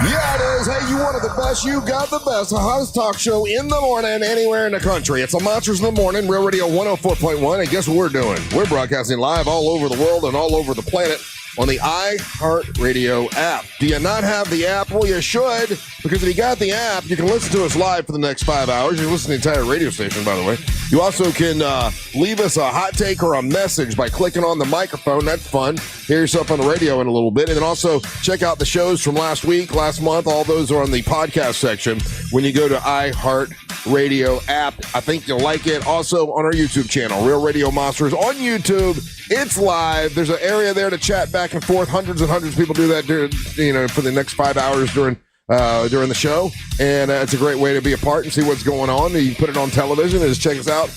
Yeah, it is. Hey, you wanted the best. You got the best. The hottest talk show in the morning anywhere in the country. It's the Monsters in the Morning, Real Radio 104.1. And guess what we're doing? We're broadcasting live all over the world and all over the planet on the iHeartRadio app. Do you not have the app? Well, you should, because if you got the app, you can listen to us live for the next 5 hours. You can listen to the entire radio station, by the way. You also can leave us a hot take or a message by clicking on the microphone. That's fun. Hear yourself on the radio in a little bit. And then also check out the shows from last week, last month. All those are on the podcast section when you go to iHeartRadio app. I think you'll like it. Also on our YouTube channel, Real Radio Monsters on YouTube. It's live. There's an area there to chat back and forth. Hundreds and hundreds of people do that during, for the next 5 hours during the show. And it's a great way to be a part and see what's going on. You can put it on television and just check us out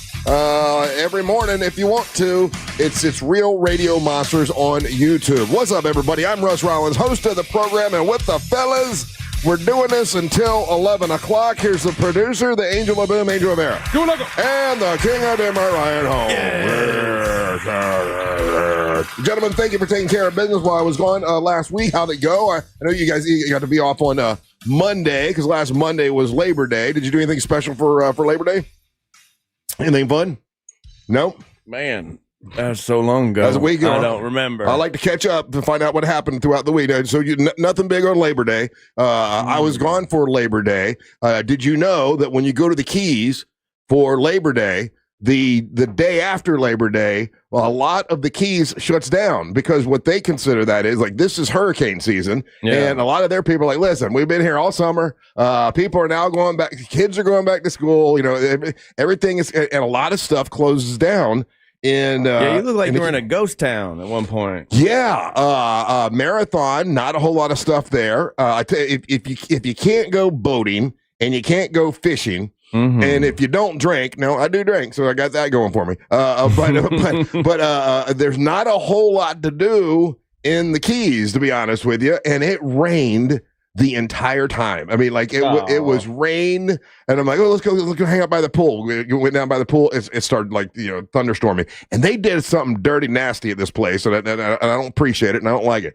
every morning if you want to. It's Real Radio Monsters on YouTube. What's up, everybody? I'm Russ Rollins, host of the program, and with the fellas, we're doing this until 11 o'clock. Here's the producer, the angel of boom, Angel of air. And the king of dimmer, Ryan Holmes. Yeah. Gentlemen, thank you for taking care of business while I was gone last week. How'd it go? I know you guys got to be off on Monday, because last Monday was Labor Day. Did you do anything special for Labor Day? Anything fun? Nope. Man, that's so long ago. That was a week ago. I don't remember. I like to catch up to find out what happened throughout the week. So nothing big on Labor Day. I was gone for Labor Day. Did you know that when you go to the Keys for Labor Day, the day after Labor Day, a lot of the Keys shuts down, because what they consider that is like, this is hurricane season. Yeah. And a lot of their people are like, listen, we've been here all summer. People are now going back. Kids are going back to school. Everything is, and a lot of stuff closes down. And yeah, you look like you were in a ghost town at one point. Yeah, Marathon, not a whole lot of stuff there. I tell you, if you can't go boating and you can't go fishing, and if you don't drink, no, I do drink, so I got that going for me. But there's not a whole lot to do in the Keys, to be honest with you. And it rained the entire time. I mean, like it was rain, and I'm like, oh, let's go hang out by the pool. We went down by the pool. It started like thunderstorming, and they did something dirty, nasty at this place, and I don't appreciate it, and I don't like it.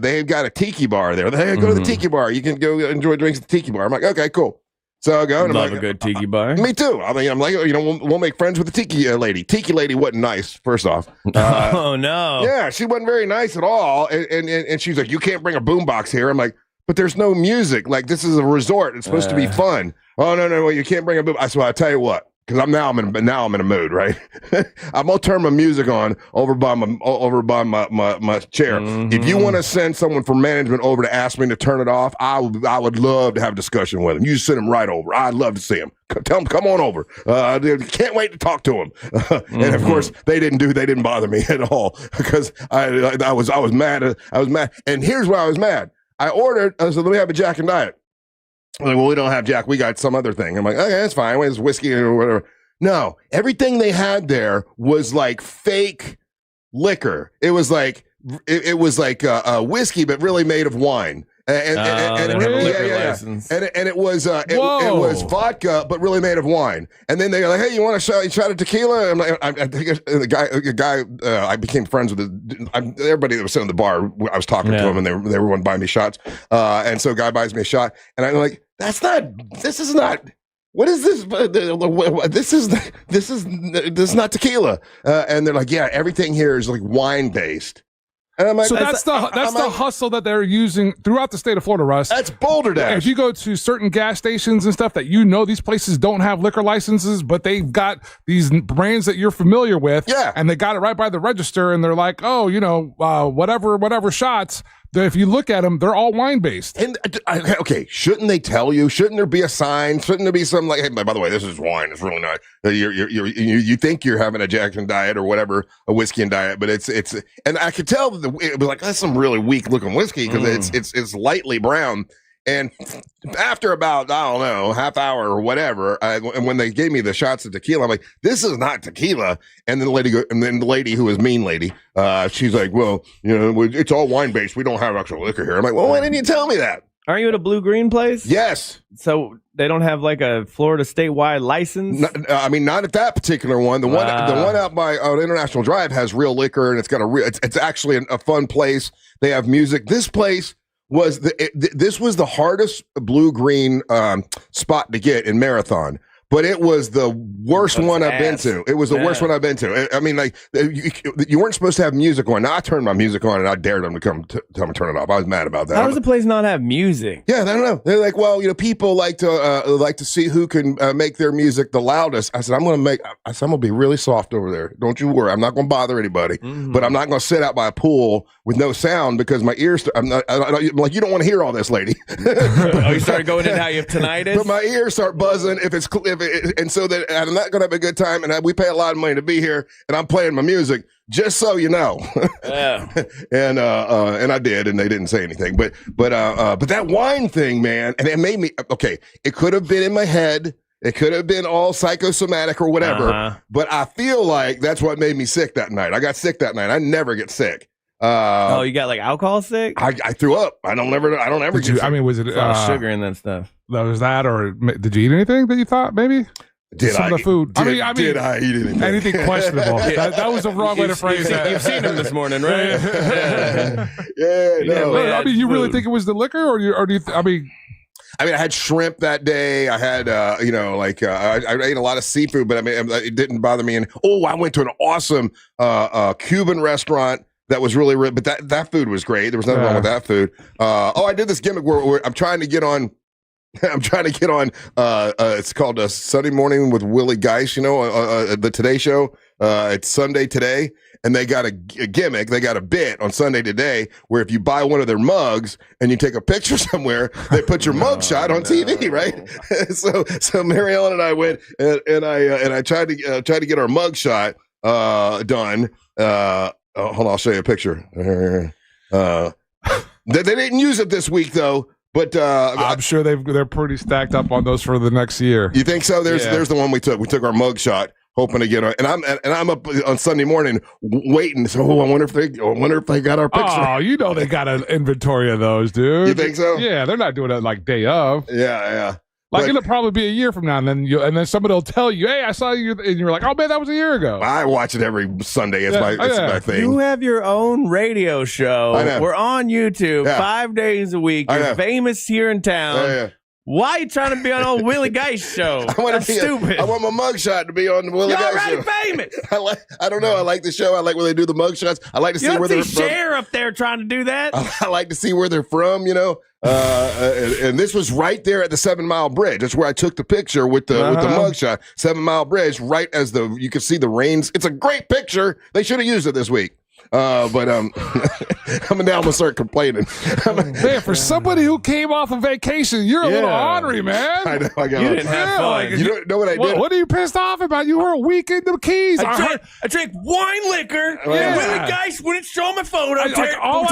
They've got a tiki bar there. Hey, go to the tiki bar. You can go enjoy drinks at the tiki bar. I'm like, okay, cool. So I go, and love a good tiki bar. Me too. I mean, I'm like, we'll make friends with the tiki lady. Tiki lady wasn't nice, first off. Oh no. Yeah, she wasn't very nice at all. And she's like, you can't bring a boombox here. I'm like, but there's no music. Like, this is a resort. It's supposed to be fun. Oh no, well, you can't bring a boombox. So I tell you what, because I'm in a mood, right? I'm gonna turn my music on over by my chair. If you want to send someone from management over to ask me to turn it off, I would love to have a discussion with them. You send them right over. I'd love to see them. Tell them come on over. Can't wait to talk to them. And of course, they didn't bother me at all, because I was mad. I was mad. And here's why I was mad. I ordered. I said, let me have a Jack and Diet. I'm like, well, we don't have Jack. We got some other thing. I'm like, okay, that's fine. It's whiskey or whatever. No, everything they had there was like fake liquor. It was like whiskey, but really made of wine. And it was vodka, but really made of wine. And then they're like, hey, you want a shot of tequila? I'm like, I think the guy I became friends with. Everybody that was sitting at the bar, I was talking to them, and they were buying me shots. And so a guy buys me a shot, and I'm like, this is not. What is this? This is not tequila. And they're like, yeah, everything here is like wine based. And I'm like, so that's the hustle that they're using throughout the state of Florida, Russ. That's Boulder Dash. If you go to certain gas stations and stuff that these places don't have liquor licenses, but they've got these brands that you're familiar with, and they got it right by the register, and they're like, oh, whatever shots. If you look at them, they're all wine-based. And okay, shouldn't they tell you? Shouldn't there be a sign? Shouldn't there be something like, hey, by the way, this is wine. It's really not. You think you're having a Jackson diet or whatever, a whiskey and diet, but it's. And I could tell that it was like, that's some really weak-looking whiskey, because it's lightly brown. And after about, I don't know, half hour or whatever, and when they gave me the shots of tequila, I'm like, this is not tequila. And then the lady who was mean lady, she's like, well, it's all wine based. We don't have actual liquor here. I'm like, well, why didn't you tell me that? Aren't you at a Blue Green place? Yes. So they don't have like a Florida statewide license? Not at that particular one. The one out by International Drive has real liquor, and it's got it's actually a fun place. They have music. This place this was the hardest blue-green spot to get in marathon. But it was the worst one I've been to. It was the worst one I've been to. I mean, like, you weren't supposed to have music on. Now, I turned my music on, and I dared them to come tell me to turn it off. I was mad about that. How does the place not have music? Yeah, I don't know. They're like, well, people like to see who can make their music the loudest. I said, I'm going to be really soft over there. Don't you worry. I'm not going to bother anybody. Mm-hmm. But I'm not going to sit out by a pool with no sound because my ears, I'm like, you don't want to hear all this, lady. Oh, you started going into how you have tinnitus? But my ears start buzzing and so that I'm not going to have a good time, and we pay a lot of money to be here, and I'm playing my music, just so you know. Yeah. And I did, and they didn't say anything. But that wine thing, man, and it made me, okay, it could have been in my head. It could have been all psychosomatic or whatever, but I feel like that's what made me sick that night. I got sick that night. I never get sick. You got like alcohol sick? I threw up. I don't ever get sick. I mean, was it sugar in that stuff? Was that, or did you eat anything that you thought maybe? Did some I? of the food? Did I eat anything? Anything questionable? That was the wrong way to phrase that. You've seen him this morning, right? No. I mean, you really think it was the liquor, or do you? I mean, I had shrimp that day. I had, I ate a lot of seafood, but I mean, it didn't bother me. And I went to an awesome Cuban restaurant. That was really, but that food was great. There was nothing wrong with that food. I did this gimmick where I'm trying to get on. It's called Sunday Morning with Willie Geist. The Today Show. It's Sunday Today, and they got a gimmick. They got a bit on Sunday Today where if you buy one of their mugs and you take a picture somewhere, they put your mug shot on TV, right? So Mary Ellen and I went and I tried to get our mug shot done. Hold on, I'll show you a picture. They didn't use it this week though, but I'm sure they're pretty stacked up on those for the next year. You think so? There's the one we took. We took our mug shot, hoping to get on. And I'm up on Sunday morning waiting. So I wonder if they got our picture. Oh, they got an inventory of those, dude. You think so? Yeah, they're not doing it like day of. Yeah. Like, it'll probably be a year from now, and then somebody will tell you, "Hey, I saw you," and you're like, "Oh man, that was a year ago." I watch it every Sunday. It's my thing. You have your own radio show. I know. We're on YouTube 5 days a week. You're famous here in town. Why are you trying to be on old Willie Geist show? That's stupid. I want my mugshot to be on the Willie Geist show. You're already famous. I don't know. I like the show. I like when they do the mugshots. I like to see where they're from. Cher up there trying to do that. I like to see where they're from, and this was right there at the 7 Mile Bridge. That's where I took the picture with the mugshot. 7 Mile Bridge, right as you can see the rains. It's a great picture. They should have used it this week. But I'm gonna start complaining. Man, for somebody who came off a vacation, you're a little ornery, man. I know. You didn't have fun. You don't know what I did? What are you pissed off about? You were a week in the Keys. I drank wine liquor. And Willie Geist wouldn't show my photo. All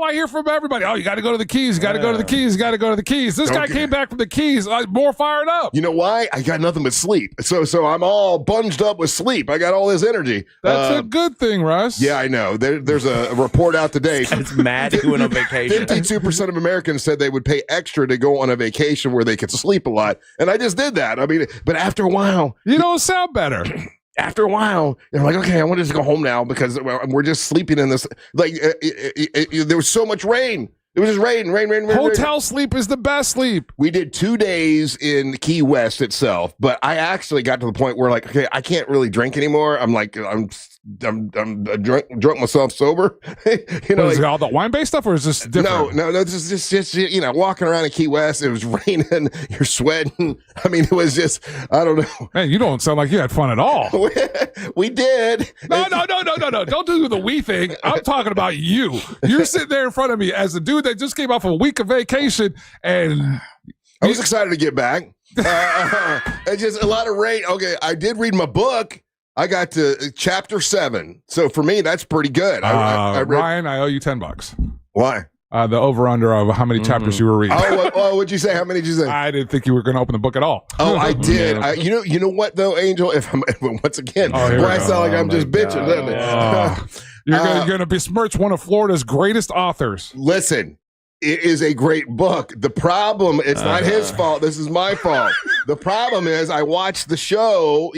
I hear from everybody. Oh, you got to go to the Keys. You got to go to the Keys. You got to go to the Keys. This guy came back from the Keys more fired up. You know why? I got nothing but sleep. So I'm all bunged up with sleep. I got all this energy. That's a good thing, Russ. Yeah, I know. There's a report out today. It's mad who went on vacation. 52% of Americans said they would pay extra to go on a vacation where they could sleep a lot. And I just did that. I mean, but after a while. You don't sound better. After a while, you're like, okay, I want to just go home now because we're just sleeping in this. Like, there was so much rain. It was just rain. Hotel sleep is the best sleep. We did 2 days in Key West itself, but I actually got to the point where, like, okay, I can't really drink anymore. I'm drunk myself sober. Is it all the wine-based stuff, or is this different? No. This is just walking around in Key West. It was raining. You're sweating. I mean, it was just, I don't know. Man, you don't sound like you had fun at all. We did. No. Don't do the we thing. I'm talking about you. You're sitting there in front of me as a dude that just came off a week of vacation, and I was excited to get back. It's just a lot of rain. Okay, I did read my book. I got to chapter 7. So for me, that's pretty good. Ryan, I owe you $10. Why? The over-under of how many chapters you were reading. What'd you say? How many did you say? I didn't think you were going to open the book at all. Oh, I did. You know what though, Angel? Once again, I sound like I'm just bitching, doesn't it? You're going to besmirch one of Florida's greatest authors. Listen, It is a great book. The problem, it's not his fault. This is my fault. The problem is I watched the show,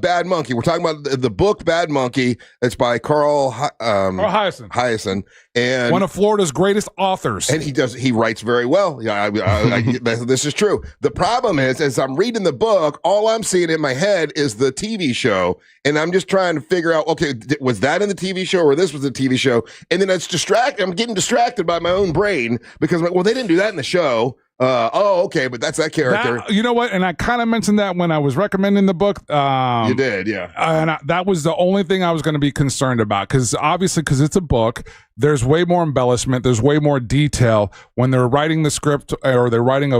Bad Monkey. We're talking about the book Bad Monkey. It's by Carl Hiaasen. And one of Florida's greatest authors. And he writes very well. Yeah, this is true. The problem is, as I'm reading the book, all I'm seeing in my head is the TV show. And I'm just trying to figure out, okay, was that in the TV show or this was the TV show? And then I'm getting distracted by my own brain because, well, they didn't do that in the show. Okay, but that's that character. You know what? And I kind of mentioned that when I was recommending the book. You did, yeah. And that was the only thing I was going to be concerned about because it's a book. There's way more embellishment. There's way more detail. When they're writing the script or they're writing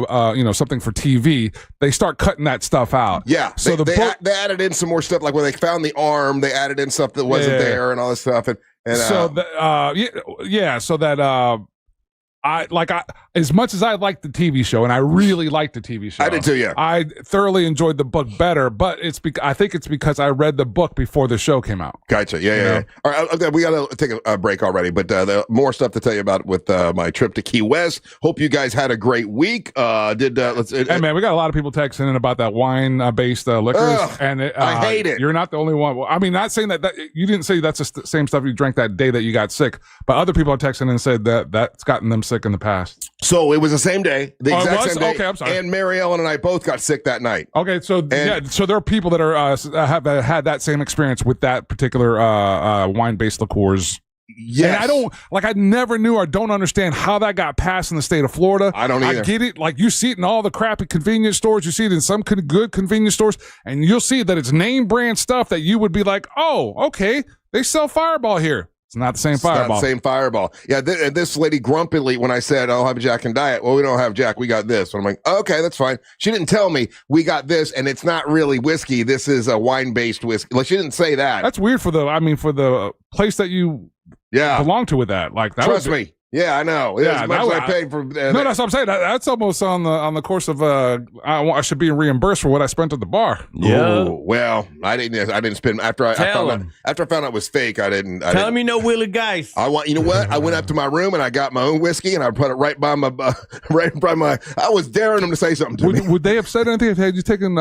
something for TV, they start cutting that stuff out. Yeah. So they added in some more stuff, like when they found the arm, they added in stuff that wasn't there and all this stuff. As much as I liked the TV show, and I really liked the TV show, I did too. Yeah, I thoroughly enjoyed the book better. But I think it's because I read the book before the show came out. Gotcha. Yeah. All right, we got to take a break already, but more stuff to tell you about with my trip to Key West. Hope you guys had a great week. Hey man, we got a lot of people texting in about that wine-based liquors, and I hate it. You're not the only one. Well, I mean, not saying that you didn't say that's the same stuff you drank that day that you got sick, but other people are texting and said that's gotten them sick in the past. So it was the same day, the exact same day. Okay, I'm sorry. And Mary Ellen and I both got sick that night. Okay, so there are people that have had that same experience with that particular wine-based liqueurs. Yes. And I never knew or don't understand how that got passed in the state of Florida. I don't either. I get it. Like, you see it in all the crappy convenience stores. You see it in some good convenience stores, and you'll see that it's name brand stuff that you would be like, oh, okay, they sell Fireball here. It's not the same Fireball. It's not the same Fireball. Yeah, this lady grumpily, when I said, I'll have a Jack and Diet, well, we don't have Jack, we got this. And I'm like, okay, that's fine. She didn't tell me we got this, and it's not really whiskey. This is a wine-based whiskey. Like, she didn't say that. That's weird for the place that you belong to with that. Like, that Trust me. Yeah, I know. Yeah, as much as I paid for. No, that's what I'm saying. That's almost on the course of. I should be reimbursed for what I spent at the bar. Yeah. Ooh, well, I didn't spend after I found out it was fake. I didn't. Tell him you know Willie Geist. You know what? I went up to my room and I got my own whiskey and I put it right by my. I was daring them to say something to me. Would they have said anything? Had you taken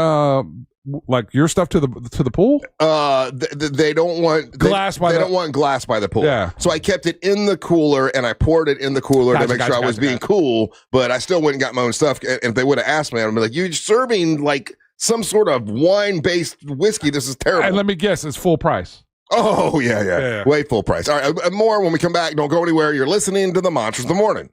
like your stuff to the pool? They don't want glass. They don't want glass by the pool. Yeah. So I kept it in the cooler and I poured it in the cooler to make sure I was being cool. But I still went and got my own stuff. And if they would have asked me, I'd be like, "You're serving like some sort of wine-based whiskey. This is terrible." And let me guess, it's full price. Oh yeah. Way full price. All right, more when we come back. Don't go anywhere. You're listening to the Monsters of the Morning.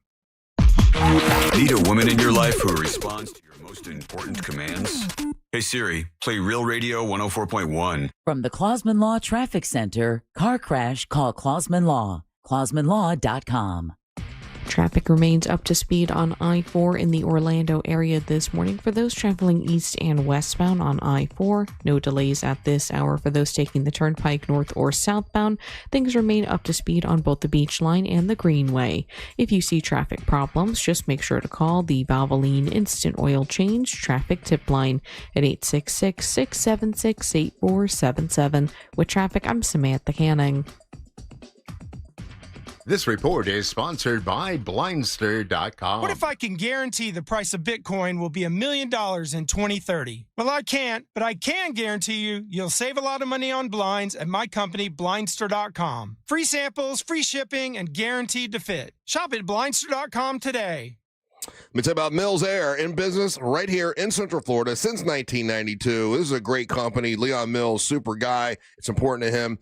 Need a woman in your life who responds to your most important commands? Hey Siri, play Real Radio 104.1. From the Clausman Law Traffic Center, car crash, call Clausman Law. ClausmanLaw.com. Traffic remains up to speed on I-4 in the Orlando area this morning for those traveling east and westbound on I-4. No delays at this hour for those taking the Turnpike north or southbound. Things remain up to speed on both the Beach Line and the Greenway. If you see traffic problems, just make sure to call the Valvoline Instant Oil Change Traffic Tip Line at 866-676-8477. With traffic, I'm Samantha Canning. This report is sponsored by Blindster.com. What if I can guarantee the price of Bitcoin will be $1 million in 2030? Well, I can't, but I can guarantee you'll save a lot of money on blinds at my company, Blindster.com. Free samples, free shipping, and guaranteed to fit. Shop at Blindster.com today. Let me tell you about Mills Air, in business right here in Central Florida since 1992. This is a great company. Leon Mills, super guy. It's important to him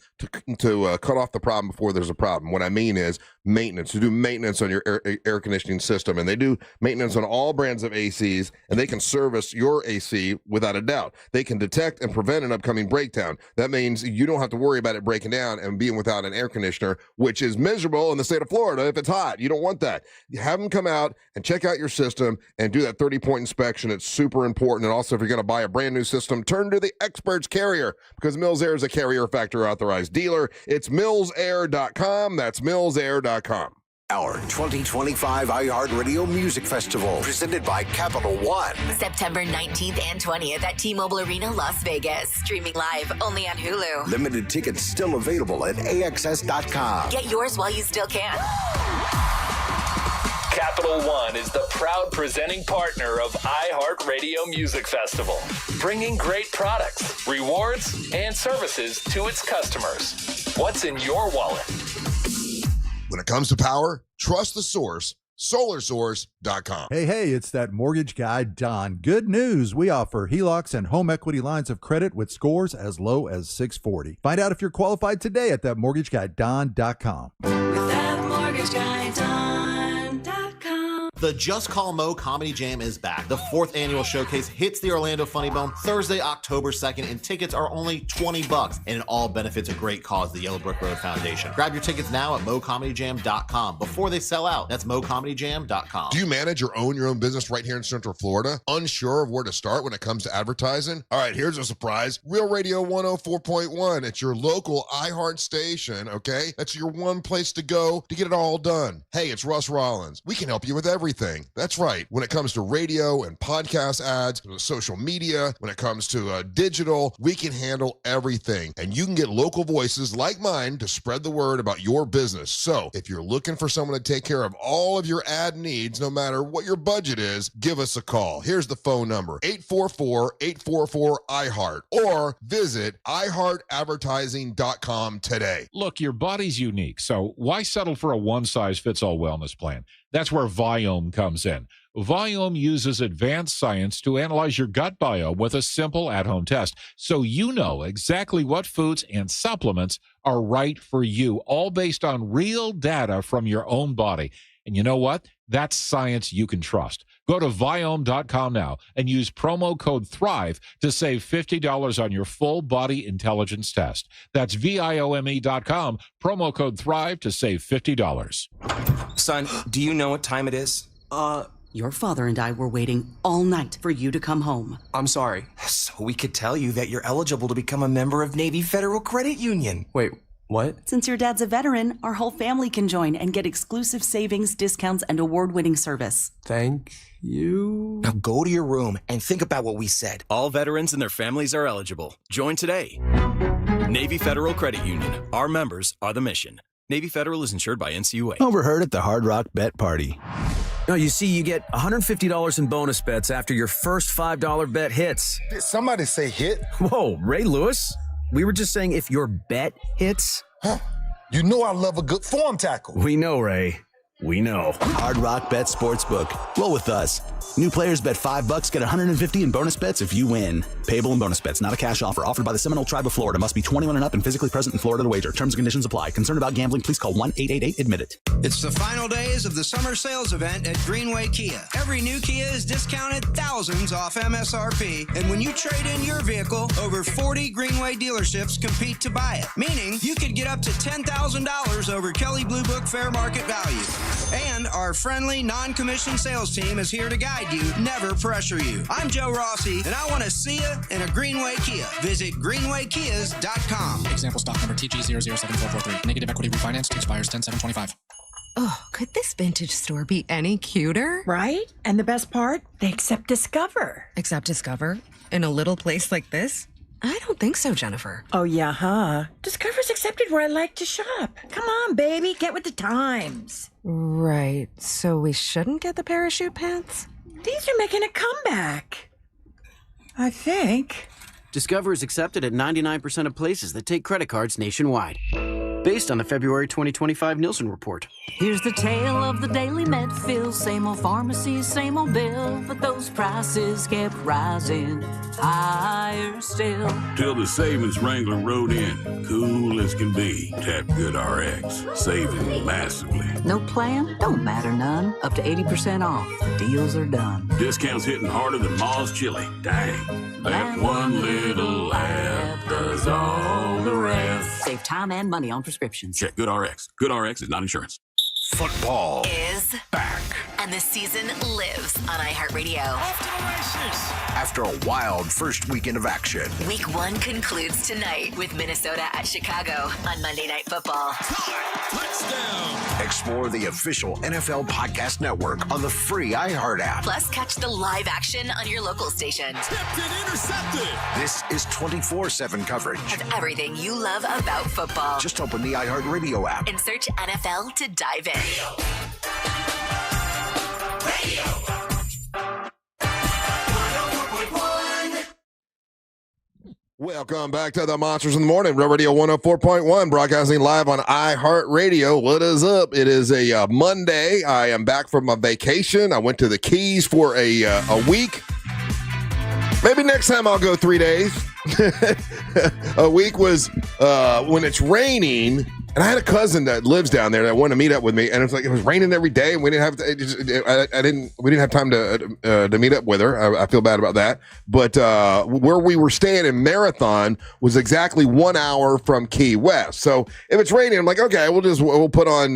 to cut off the problem before there's a problem. What I mean is maintenance, to do maintenance on your air conditioning system. And they do maintenance on all brands of ACs, and they can service your AC without a doubt. They can detect and prevent an upcoming breakdown. That means you don't have to worry about it breaking down and being without an air conditioner, which is miserable in the state of Florida if it's hot. You don't want that. You have them come out and check out your system and do that 30-point inspection. It's super important. And also, if you're going to buy a brand new system, turn to the experts carrier, because Mills Air is a carrier factory authorized dealer. It's millsair.com. That's millsair.com. Our 2025 iHeartRadio Music Festival, presented by Capital One. September 19th and 20th at T-Mobile Arena, Las Vegas. Streaming live only on Hulu. Limited tickets still available at AXS.com. Get yours while you still can. Capital One is the proud presenting partner of iHeartRadio Music Festival, bringing great products, rewards, and services to its customers. What's in your wallet? When it comes to power, trust the source. SolarSource.com. Hey, it's that mortgage guy, Don. Good news. We offer HELOCs and home equity lines of credit with scores as low as 640. Find out if you're qualified today at thatmortgageguyDon.com. With thatmortgageguyDon.com. The Just Call Mo Comedy Jam is back. The 4th annual showcase hits the Orlando Funny Bone Thursday, October 2nd, and tickets are only $20, and it all benefits a great cause, the Yellowbrook Road Foundation. Grab your tickets now at mocomedyjam.com before they sell out. That's mocomedyjam.com. Do you manage or own your own business right here in Central Florida? Unsure of where to start when it comes to advertising? All right, here's a surprise. Real Radio 104.1. It's your local iHeart station, okay? That's your one place to go to get it all done. Hey, it's Russ Rollins. We can help you with everything. That's right. When it comes to radio and podcast ads, social media, when it comes to digital, we can handle everything. And you can get local voices like mine to spread the word about your business. So if you're looking for someone to take care of all of your ad needs, no matter what your budget is, give us a call. Here's the phone number, 844-844-iHeart, or visit iHeartAdvertising.com today. Look, your body's unique, so why settle for a one-size-fits-all wellness plan? That's where Viome comes in. Viome uses advanced science to analyze your gut biome with a simple at-home test, so you know exactly what foods and supplements are right for you, all based on real data from your own body. And you know what? That's science you can trust. Go to Viome.com now and use promo code THRIVE to save $50 on your full body intelligence test. That's Viome.com, promo code THRIVE to save $50. Son, do you know what time it is? Your father and I were waiting all night for you to come home. I'm sorry. So we could tell you that you're eligible to become a member of Navy Federal Credit Union. Wait, what? Since your dad's a veteran, our whole family can join and get exclusive savings, discounts, and award-winning service. Thank you. Now go to your room and think about what we said. All veterans and their families are eligible. Join today. Navy Federal Credit Union. Our members are the mission. Navy Federal is insured by NCUA. Overheard at the Hard Rock Bet Party. No, you see, you get $150 in bonus bets after your first $5 bet hits. Did somebody say hit? Whoa, Ray Lewis? We were just saying if your bet hits. Huh. You know I love a good form tackle. We know, Ray. We know. Hard Rock Bet Sportsbook. Roll with us. New players bet $5, get $150 in bonus bets if you win. Payable in bonus bets, not a cash offer. Offered by the Seminole Tribe of Florida. Must be 21 and up and physically present in Florida to wager. Terms and conditions apply. Concerned about gambling? Please call 1-888-ADMIT-IT. It's the final days of the summer sales event at Greenway Kia. Every new Kia is discounted thousands off MSRP. And when you trade in your vehicle, over 40 Greenway dealerships compete to buy it. Meaning you could get up to $10,000 over Kelley Blue Book fair market value. And our friendly, non-commissioned sales team is here to guide you, never pressure you. I'm Joe Rossi, and I want to see you in a Greenway Kia. Visit greenwaykias.com. Example stock number TG007443. Negative equity refinanced. Expires 10/7/25. Oh, could this vintage store be any cuter? Right? And the best part? They accept Discover. Accept Discover? In a little place like this? I don't think so, Jennifer. Oh, yeah, huh? Discover's accepted where I like to shop. Come on, baby, get with the times. Right, so we shouldn't get the parachute pants? These are making a comeback. I think. Discover is accepted at 99% of places that take credit cards nationwide. Based on the February 2025 Nielsen report. Here's the tale of the daily med fill. Same old pharmacies, same old bill. But those prices kept rising higher still. Till the savings Wrangler rode in. Cool as can be. Tap GoodRx. Saving massively. No plan? Don't matter none. Up to 80% off. The deals are done. Discounts hitting harder than Ma's chili. Dang. That one little app does all the rest. Save time and money on prescriptions. Check GoodRx. GoodRx is not insurance. Football is back. And the season lives on iHeartRadio. After a wild first weekend of action. Week 1 concludes tonight with Minnesota at Chicago on Monday Night Football. Touchdown! Explore the official NFL Podcast Network on the free iHeart app. Plus, catch the live action on your local station. Tipped and intercepted! This is 24/7 coverage of everything you love about football. Just open the iHeartRadio app and search NFL to dive in. Welcome back to the Monsters in the Morning, Real Radio 104.1, broadcasting live on iHeartRadio. What is up? It is a Monday. I am back from a vacation. I went to the Keys for a week. Maybe next time I'll go 3 days. A week was when it's raining. And I had a cousin that lives down there that wanted to meet up with me, and it's like it was raining every day, and we didn't have we didn't have time to meet up with her. I feel bad about that. But where we were staying in Marathon was exactly 1 hour from Key West. So if it's raining, I'm like, okay, we'll put on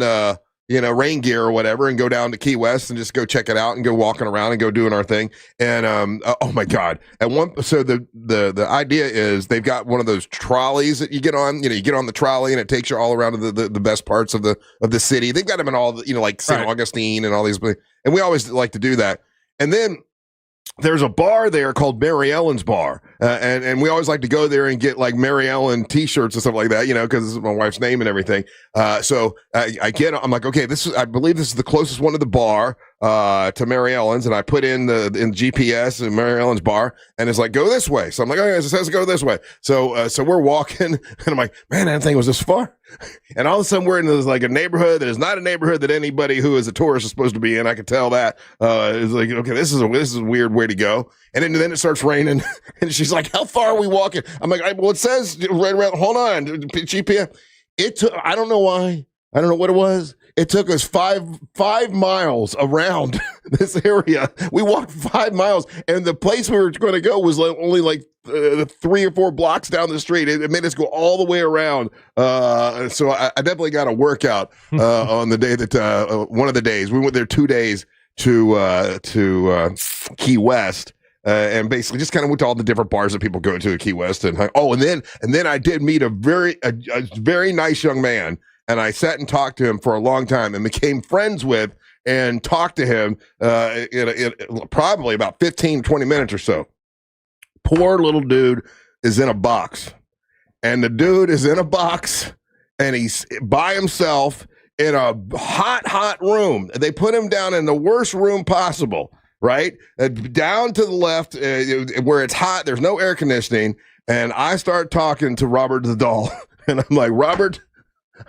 rain gear or whatever and go down to Key West and just go check it out and go walking around and go doing our thing. And oh my God. So the idea is they've got one of those trolleys that you get on, you get on the trolley and it takes you all around to the best parts of the city. They've got them in all the, like St. Augustine and all these, and we always like to do that. And then there's a bar there called Mary Ellen's Bar. And we always like to go there and get like Mary Ellen t-shirts and stuff like that, because this is my wife's name and everything. So I'm like, okay, I believe this is the closest one to the bar to Mary Ellen's. And I put in GPS and Mary Ellen's Bar and it's like, go this way. So I'm like, okay, it says go this way. So we're walking and I'm like, man, I didn't think it was this far. And all of a sudden we're in this like a neighborhood that is not a neighborhood that anybody who is a tourist is supposed to be in. I could tell that. It's like, okay, this is a weird way to go. And then it starts raining and she's like, how far are we walking? I'm like, well, it says right around, hold on, GPS. It took, I don't know why. I don't know what it was. It took us five miles around this area. We walked 5 miles, and the place we were going to go was only 3 or 4 blocks down the street. It made us go all the way around. So I definitely got a workout on the day that one of the days we went there 2 days to Key West. And basically just kind of went to all the different bars that people go to at Key West. And then I did meet a very nice young man. And I sat and talked to him for a long time and became friends with and talked to him in probably about 15, 20 minutes or so. Poor little dude is in a box. And the dude is in a box and he's by himself in a hot room. They put him down in the worst room possible, right? Down to the left where it's hot. There's no air conditioning. And I start talking to Robert the Doll. And I'm like, Robert,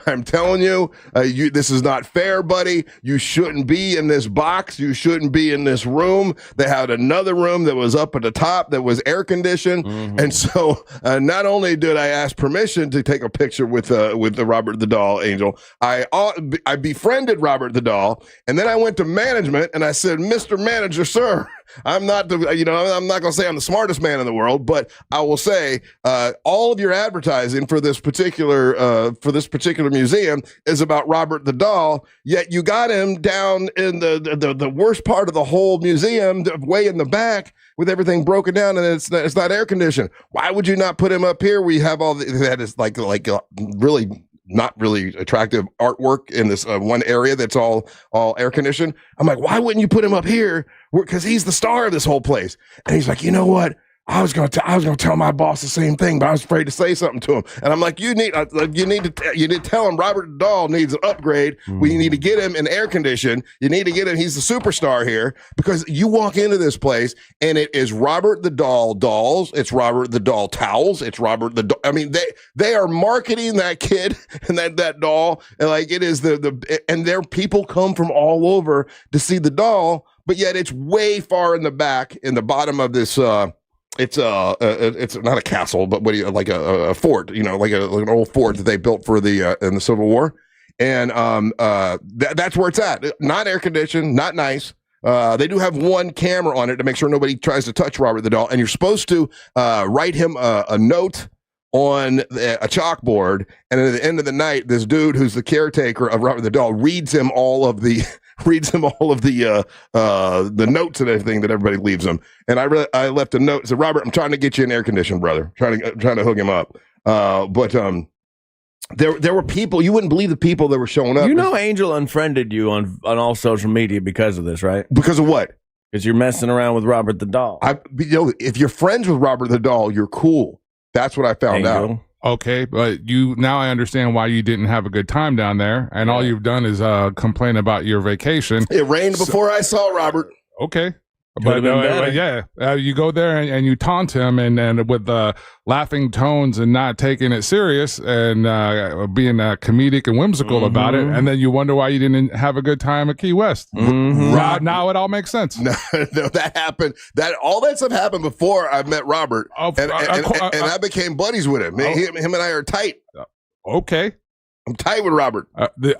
I'm telling you, this is not fair, buddy. You shouldn't be in this box. You shouldn't be in this room. They had another room that was up at the top that was air conditioned. Mm-hmm. And so not only did I ask permission to take a picture with the Robert the Doll Angel, I befriended Robert the Doll. And then I went to management and I said, Mr. Manager, sir, I'm not I'm not going to say I'm the smartest man in the world, but I will say all of your advertising for this particular museum is about Robert the Doll, yet you got him down in the worst part of the whole museum, way in the back, with everything broken down, and it's not air conditioned. Why would you not put him up here? We have all that is like really not really attractive artwork in this one area that's all air conditioned. I'm like, why wouldn't you put him up here? Because he's the star of this whole place. And he's like, you know what? I was gonna tell my boss the same thing, but I was afraid to say something to him. And I'm like, you need to tell him Robert the Doll needs an upgrade. Mm. We need to get him an air condition. You need to get him. He's the superstar here, because you walk into this place and it is Robert the Doll dolls. It's Robert the Doll towels. It's Robert the Doll. I mean, they are marketing that kid and that doll, and like it is and there people come from all over to see the doll, but yet it's way far in the back in the bottom of this. It's not a castle, but like a fort, like an old fort that they built for in the Civil War, and that's where it's at. Not air conditioned, not nice. They do have one camera on it to make sure nobody tries to touch Robert the Doll, and you're supposed to write him a note on a chalkboard, and at the end of the night, this dude who's the caretaker of Robert the Doll reads him all of the notes and everything that everybody leaves him. And I left a note. Said, Robert, I'm trying to get you an air conditioner, brother. Trying to hook him up. But there were people, you wouldn't believe the people that were showing up. Angel unfriended you on all social media because of this, right? Because of what? Because you're messing around with Robert the Doll. If you're friends with Robert the Doll, you're cool. That's what I found out. Okay, but now I understand why you didn't have a good time down there, and all you've done is complain about your vacation. It rained before I saw Robert. Okay. But you go there and you taunt him and with laughing tones and not taking it serious and being comedic and whimsical about it, and then you wonder why you didn't have a good time at Key West. Now it all and that happened. All that stuff happened before I met Robert, and I became buddies with him. Him and I are tight. Okay, I'm tight with Robert.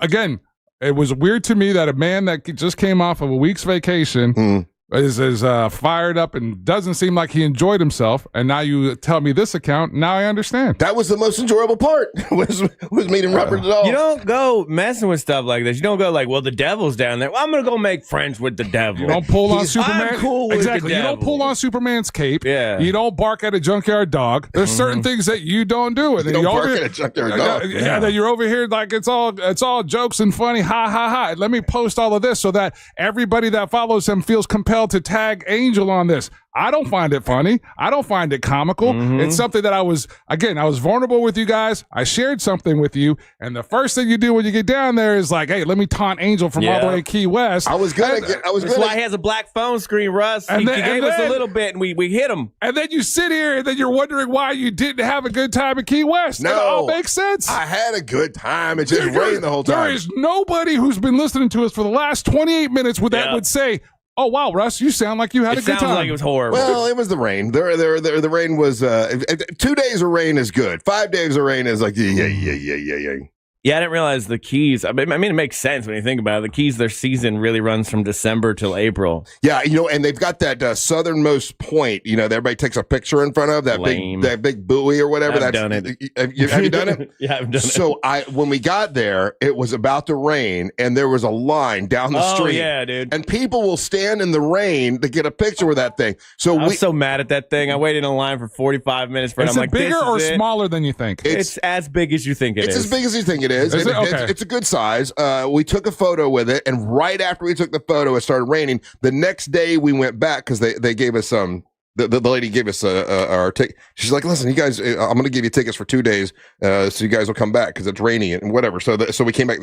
Again, it was weird to me that a man that just came off of a week's vacation. Is fired up and doesn't seem like he enjoyed himself, and now you tell me this account. Now I understand. That was the most enjoyable part. was meeting Robert at all. You don't go messing with stuff like this. You don't go like, well, the devil's down there. Well, I'm gonna go make friends with the devil. You don't pull on Superman. I'm cool with exactly. the You devil. don't pull on Superman's cape. Yeah. You don't bark at a junkyard dog. There's certain things that you don't do. And you don't bark at a junkyard dog. Yeah. Then you're over here like it's all jokes and funny. Ha ha ha. Let me post all of this so that everybody that follows him feels compelled to tag Angel on this. I don't find it funny. I don't find it comical. It's something that I was vulnerable with you guys. I shared something with you. And the first thing you do when you get down there is like, hey, let me taunt Angel from all the way to Key West. That's why he has a black phone screen, Russ. He gave us a little bit and we hit him. And then you sit here and then you're wondering why you didn't have a good time at Key West. No. It all makes sense. I had a good time. It just rained the whole time. There is nobody who's been listening to us for the last 28 minutes that would say, oh, wow, Russ, you sound like you had a good time. It sounds like it was horrible. Well, it was the rain. The rain was 2 days of rain is good. 5 days of rain is like, yeah. Yeah, I didn't realize the Keys. I mean, it makes sense when you think about it. The Keys, their season really runs from December till April. Yeah, and they've got that southernmost point. That everybody takes a picture in front of that big buoy or whatever. I've done it. Have you done it? Yeah, I've done it. So when we got there, it was about to rain, and there was a line down the street. Oh yeah, dude. And people will stand in the rain to get a picture with that thing. So I was so mad at that thing. I waited in line for 45 minutes for it. Is it bigger or smaller than you think? It's as big as you think it is. It's as big as you think it is. Is it? Okay. It's a good size. We took a photo with it, and right after we took the photo, it started raining. The next day, we went back because they gave us the lady gave us our ticket. She's like, listen, you guys, I'm going to give you tickets for 2 days, so you guys will come back because it's raining and whatever. So we came back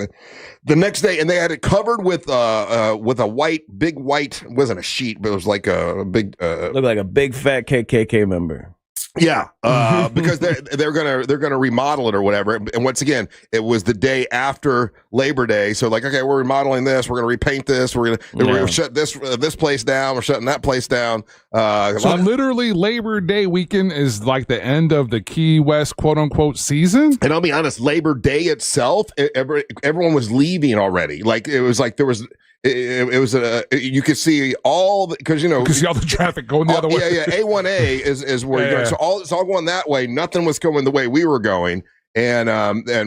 the next day, and they had it covered with a big white, it wasn't a sheet, but it was like a big looked like a big fat KKK member. Yeah, because they're gonna remodel it or whatever. And once again, it was the day after Labor Day, so like, okay, we're remodeling this, we're gonna repaint this, we're gonna shut this place down, we're shutting that place down. So literally, Labor Day weekend is like the end of the Key West quote unquote season. And I'll be honest, Labor Day itself, everyone was leaving already. Like it was like there was. It was you could see all because you could see all the traffic going the other way. Yeah. A1A is where you're going. So it's all going that way. Nothing was going the way we were going. And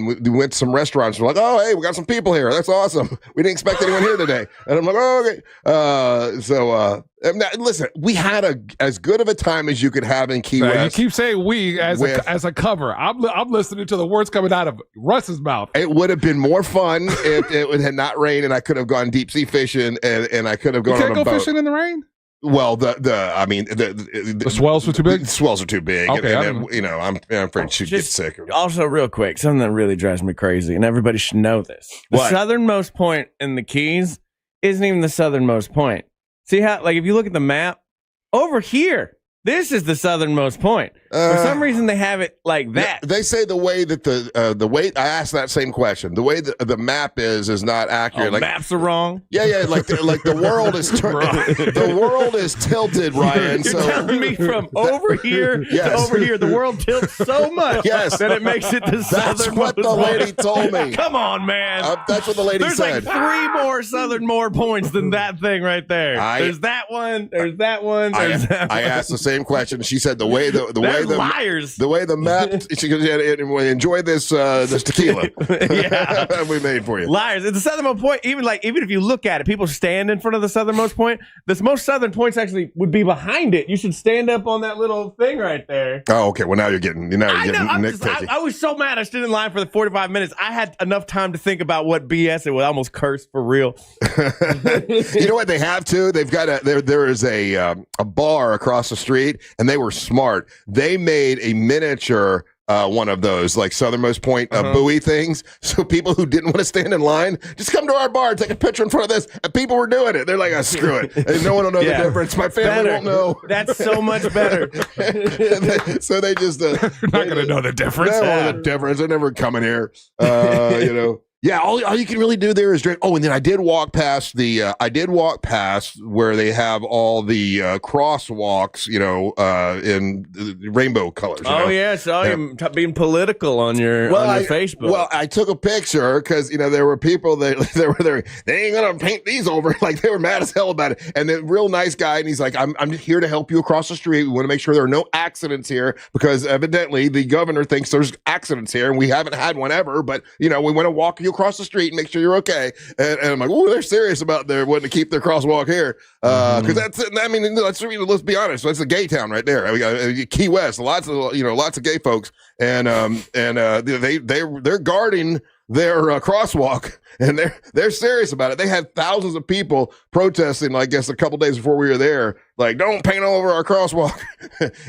we went to some restaurants. We're like, oh, hey, we got some people here. That's awesome. We didn't expect anyone here today. And I'm like, oh, okay. Now, listen, we had as good of a time as you could have in Key West. You keep saying we as a cover. I'm listening to the words coming out of Russ's mouth. It would have been more fun if it had not rained, and I could have gone deep sea fishing, and I could have gone on a boat. You can't go fishing in the rain? Well, the swells were too big. The swells are too big. Okay, I'm afraid she'd get sick. Also, real quick, something that really drives me crazy, and everybody should know this: the southernmost point in the Keys isn't even the southernmost point. See how, like, if you look at the map over here, this is the southernmost point. For some reason, they have it like that. They say the way that the way I asked that same question. The way the map is not accurate. Like, maps are wrong. Yeah. Like the world is the world is tilted, Ryan. You're telling me from over here to over here, the world tilts so much that it makes it the southernmost. That's what the lady told me. Come on, man. That's what the lady said. There's like 3 more southern points than that thing right there. There's that one. There's that one. There's that one. I asked the same question. She said the way liars. The way the map. She goes, enjoy this tequila. Yeah, we made for you. Liars. It's the southernmost point. Even if you look at it, people stand in front of the southernmost point. The most southern points actually would be behind it. You should stand up on that little thing right there. Oh, okay. Well, now you're getting nitpicky. I was so mad. I stood in line for the 45 minutes. I had enough time to think about what BS it was. I almost cursed for real. You know what they have too? They've got there is a bar across the street, and they were smart. They made a miniature one of those like southernmost point buoy things. So people who didn't want to stand in line just come to our bar and take a picture in front of this. And people were doing it. They're like, oh, screw it. And no one will know the difference. My family won't know. That's so much better. So they just you're not going to know the difference. They don't know the difference. They're never coming here. You know. Yeah, all you can really do there is drink. Oh, and then I did walk past where they have all the crosswalks, you know, in rainbow colors. Oh, yeah, saw you being political on your Facebook. Well, I took a picture because, you know, there were people that were there. They ain't gonna paint these over. Like they were mad as hell about it. And the real nice guy, and he's like, I'm here to help you across the street. We want to make sure there are no accidents here because evidently the governor thinks there's accidents here, and we haven't had one ever. But you know, we want to walk you across the street and make sure you're okay. And I'm like, oh, they're serious about their wanting to keep their crosswalk here. Because that's, I mean, let's be honest. That's a gay town right there. We got Key West, lots of gay folks, and they're guarding their crosswalk, and they're serious about it. They had thousands of people protesting, I guess, a couple days before we were there, like, don't paint all over our crosswalk.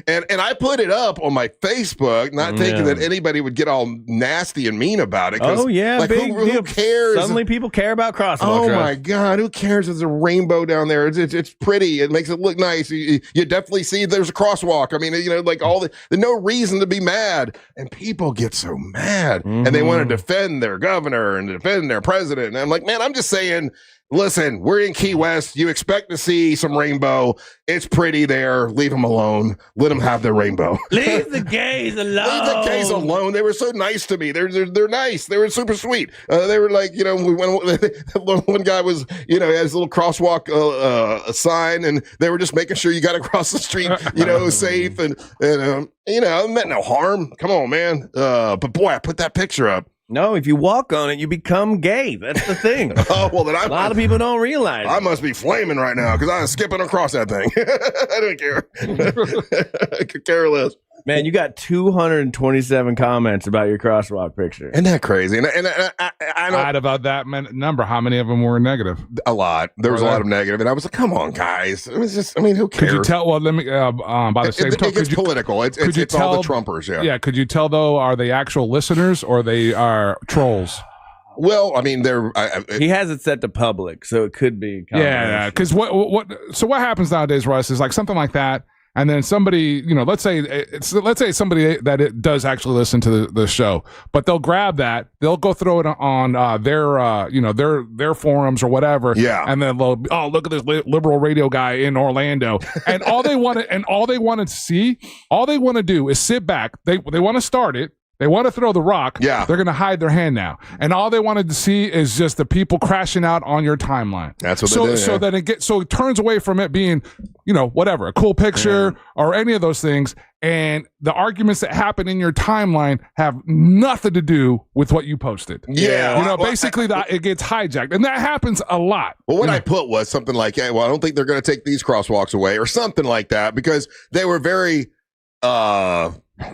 and I put it up on my Facebook, not thinking that anybody would get all nasty and mean about it. Oh, yeah, like, who cares? Suddenly people care about crosswalks. Oh, my God, who cares if there's a rainbow down there? It's pretty. It makes it look nice. You definitely see there's a crosswalk. I mean, you know, like there's no reason to be mad. And people get so mad. And they want to defend their governor and defend their president. And I'm like, man, I'm just saying, listen, we're in Key West. You expect to see some rainbow. It's pretty there. Leave them alone. Let them have their rainbow. Leave the gays alone. Leave the gays alone. They were so nice to me. They're nice. They were super sweet. They were like, you know, one guy was, you know, he has a little crosswalk sign, and they were just making sure you got across the street, you know, safe. And you know, it meant no harm. Come on, man. But boy, I put that picture up. No, if you walk on it, you become gay. That's the thing. Oh, well, then a lot of people don't realize. I must be flaming right now because I'm skipping across that thing. I don't care. I could care less. Man, you got 227 comments about your crosswalk picture. Isn't that crazy? And I don't... about that number. How many of them were negative? A lot. There was a lot of negative, and I was like, "Come on, guys!" It was just, I mean, who cares? Could you tell? Well, let me. By the same token, it gets political. It's all the Trumpers. Yeah. Yeah. Could you tell though? Are they actual listeners or they are trolls? Well, I mean, he has it set to public, so it could be. Yeah. Because what happens nowadays, Russ, is like something like that. And then somebody, you know, let's say it's somebody that it does actually listen to the show, but they'll grab that, they'll go throw it on their forums or whatever, and then they'll look at this liberal radio guy in Orlando, and all they want to do is sit back. They want to start it. They want to throw the rock. Yeah. They're going to hide their hand now. And all they wanted to see is just the people crashing out on your timeline. That's what they do. So it turns away from it being, you know, whatever, a cool picture or any of those things. And the arguments that happen in your timeline have nothing to do with what you posted. Yeah. You know, basically it gets hijacked. And that happens a lot. Well, what I put was something like, hey, well, I don't think they're going to take these crosswalks away or something like that, because they were very,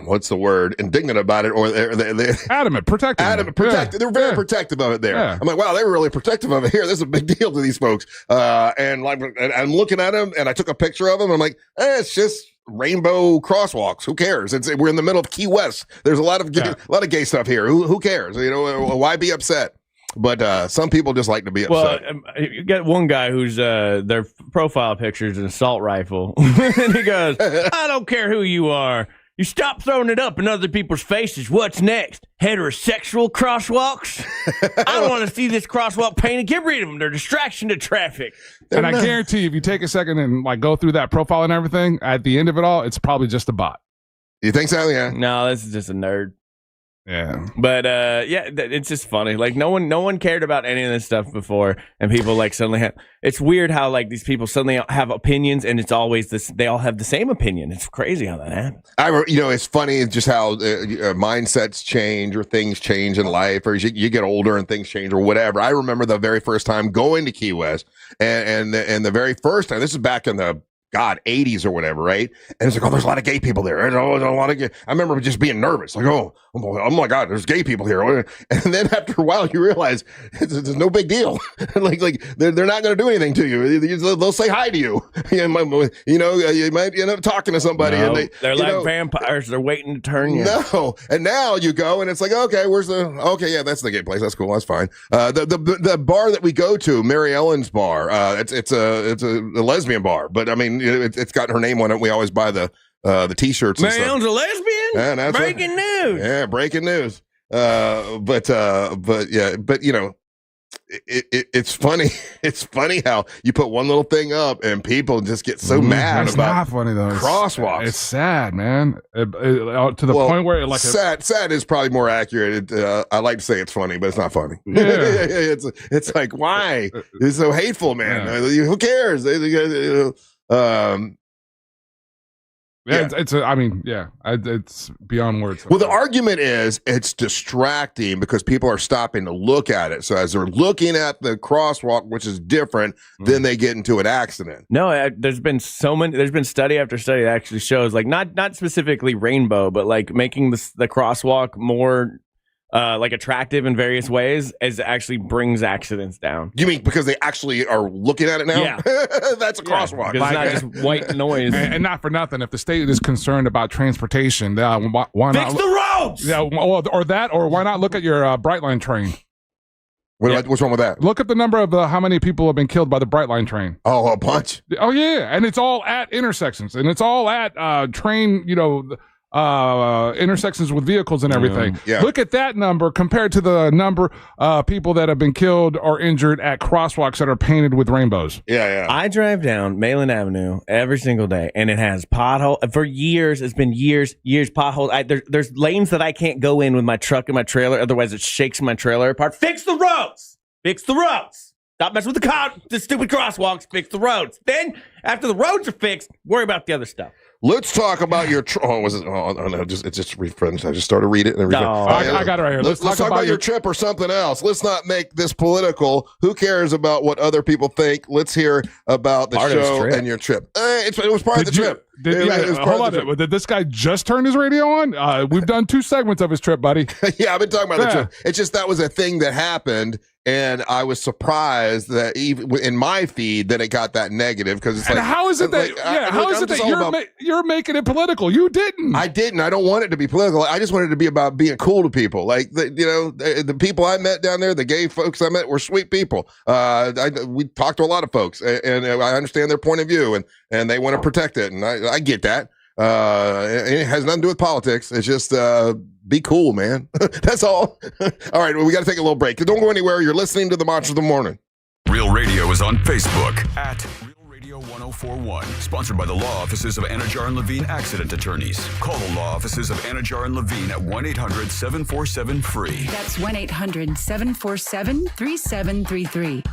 what's the word? Indignant about it, or they adamant, protective. They were very protective of it there. Yeah. I'm like, wow, they were really protective of it here. This is a big deal to these folks. And I'm looking at them, and I took a picture of them. I'm like, it's just rainbow crosswalks. Who cares? We're in the middle of Key West. There's a lot of gay stuff here. Who cares? You know, why be upset? But some people just like to be upset. Well, you got one guy who's their profile picture is an assault rifle, and he goes, "I don't care who you are. You stop throwing it up in other people's faces. What's next? Heterosexual crosswalks? I don't want to see this crosswalk painted. Get rid of them. They're a distraction to traffic." And I guarantee you, if you take a second and like go through that profile and everything, at the end of it all, it's probably just a bot. You think so? Yeah. No, this is just a nerd. Yeah. But it's just funny. Like no one cared about any of this stuff before, and people like suddenly have. It's weird how like these people suddenly have opinions, and it's always this. They all have the same opinion. It's crazy how that happens. It's funny just how mindsets change or things change in life, or you get older and things change or whatever. I remember the very first time going to Key West, and the very first time. This is back in the God, 80s or whatever, right? And it's like, oh, there's a lot of gay people there. There's a lot of gay. I remember just being nervous, like, oh my God, there's gay people here. And then after a while, you realize it's no big deal. like they're not going to do anything to you. They'll say hi to you. You might end up talking to somebody. No, and they're like vampires. They're waiting to turn you. No, and now you go and it's like, okay, yeah, that's the gay place. That's cool. That's fine. The bar that we go to, Mary Ellen's bar. It's a lesbian bar, but I mean, it's got her name on it. We always buy the T-shirts. Mary Ellen's a lesbian. Yeah, that's breaking news. Yeah, breaking news. But you know, it's funny. It's funny how you put one little thing up and people just get so mad it's about. Not funny though. Crosswalks. It's sad, man. To the point where like sad is probably more accurate. I like to say it's funny, but it's not funny. Yeah. it's like, why? It's so hateful, man. Yeah. Who cares? It's beyond words. Well, the argument is it's distracting because people are stopping to look at it. So as they're looking at the crosswalk, which is different, then they get into an accident. No, there's been study after study that actually shows, like, not specifically rainbow, but like making the crosswalk more like attractive in various ways actually brings accidents down. You mean because they actually are looking at it now? Yeah. That's a crosswalk. Because it's not just white noise. And not for nothing, if the state is concerned about transportation, why not fix the roads? Yeah, or why not look at your Brightline train? What's wrong with that? Look at the number of how many people have been killed by the Brightline train. Oh, a bunch. Oh yeah, and it's all at intersections, and it's all at train. Intersections with vehicles and everything. Yeah. Look at that number compared to the number of people that have been killed or injured at crosswalks that are painted with rainbows. Yeah. I drive down Mayland Avenue every single day, and it has potholes. For years, it's been years potholes. There's lanes that I can't go in with my truck and my trailer, otherwise it shakes my trailer apart. Fix the roads! Fix the roads! Stop messing with the stupid crosswalks. Fix the roads. Then, after the roads are fixed, worry about the other stuff. Let's talk about your. It just refreshed. I just started reading it. I got it right here. Let's talk about your trip or something else. Let's not make this political. Who cares about what other people think? Let's hear about the show and your trip. It was part of the trip. Did this guy just turn his radio on? We've done 2 segments of his trip, buddy. Yeah, I've been talking about the trip. It's just that was a thing that happened, and I was surprised that even in my feed that it got that negative because it's like. How is it that you're making it political? You didn't. I didn't. I don't want it to be political. I just wanted it to be about being cool to people. Like the people I met down there, the gay folks I met were sweet people. We talked to a lot of folks, and I understand their point of view, and they want to protect it, and I get that. It has nothing to do with politics. It's just be cool, man. That's all. All right, well, we got to take a little break. Don't go anywhere. You're listening to the Monsters of the Morning. Real Radio is on Facebook at Real Radio 1041. Sponsored by the law offices of Anajar and Levine Accident Attorneys. Call the law offices of Anajar and Levine at 1-800-747-FREE. That's 1-800-747-3733.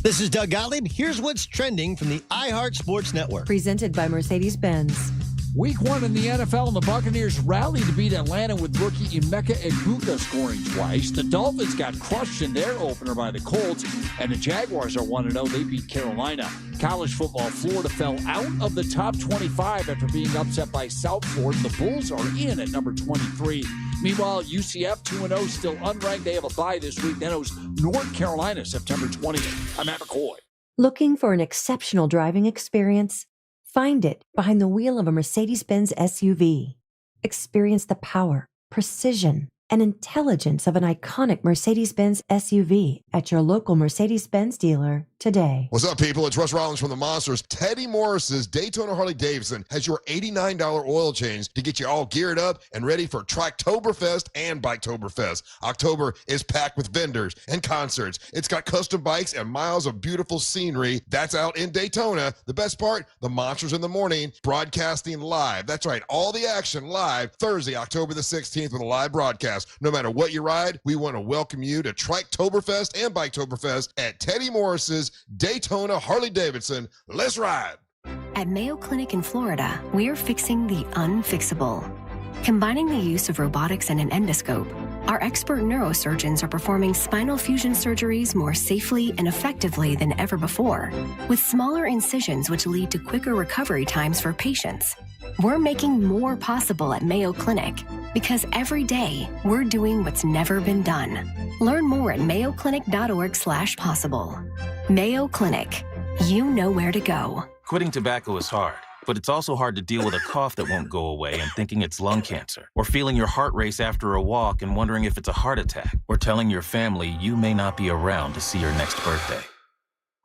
This is Doug Gottlieb. Here's what's trending from the iHeart Sports Network. Presented by Mercedes-Benz. Week 1 in the NFL, and the Buccaneers rallied to beat Atlanta with rookie Emeka Egbuka scoring twice. The Dolphins got crushed in their opener by the Colts, and the Jaguars are 1-0. They beat Carolina. College football, Florida fell out of the top 25 after being upset by South Florida. The Bulls are in at number 23. Meanwhile, UCF 2-0, still unranked. They have a bye this week. Then it was North Carolina, September 20th. I'm Matt McCoy. Looking for an exceptional driving experience? Find it behind the wheel of a Mercedes-Benz SUV. Experience the power, precision, and intelligence of an iconic Mercedes-Benz SUV at your local Mercedes-Benz dealer today. What's up, people? It's Russ Rollins from the Monsters. Teddy Morris's Daytona Harley-Davidson has your $89 oil change to get you all geared up and ready for Tracktoberfest and Biketoberfest. October is packed with vendors and concerts. It's got custom bikes and miles of beautiful scenery. That's out in Daytona. The best part, the Monsters in the Morning, broadcasting live. That's right, all the action live Thursday, October the 16th with a live broadcast. No matter what you ride, we want to welcome you to Tracktoberfest and Biketoberfest at Teddy Morris's Daytona Harley-Davidson. Let's ride. At Mayo Clinic in Florida, we are fixing the unfixable. Combining the use of robotics and an endoscope, Our expert neurosurgeons are performing spinal fusion surgeries more safely and effectively than ever before, with smaller incisions which lead to quicker recovery times for patients. We're making more possible at Mayo Clinic because every day we're doing what's never been done. Learn more at mayoclinic.org/possible. Mayo Clinic. You know where to go. Quitting tobacco is hard, but it's also hard to deal with a cough that won't go away and thinking it's lung cancer, or feeling your heart race after a walk and wondering if it's a heart attack, or telling your family you may not be around to see your next birthday.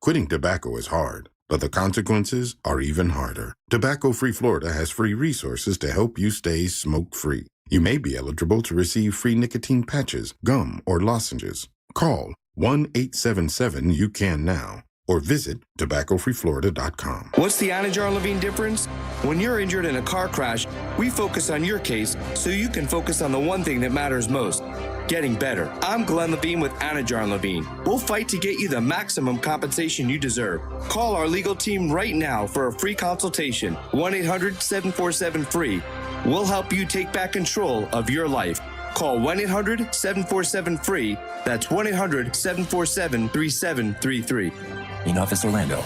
Quitting tobacco is hard, but the consequences are even harder. Tobacco-Free Florida has free resources to help you stay smoke-free. You may be eligible to receive free nicotine patches, gum, or lozenges. Call 1-877-YOU-CAN now or visit tobaccofreeflorida.com. What's the Anajar and Levine difference? When you're injured in a car crash, we focus on your case so you can focus on the one thing that matters most, getting better. I'm Glenn Levine with Anajar and Levine. We'll fight to get you the maximum compensation you deserve. Call our legal team right now for a free consultation, 1-800-747-FREE. We'll help you take back control of your life. Call 1-800-747-FREE. That's 1-800-747-3733. In Office Orlando.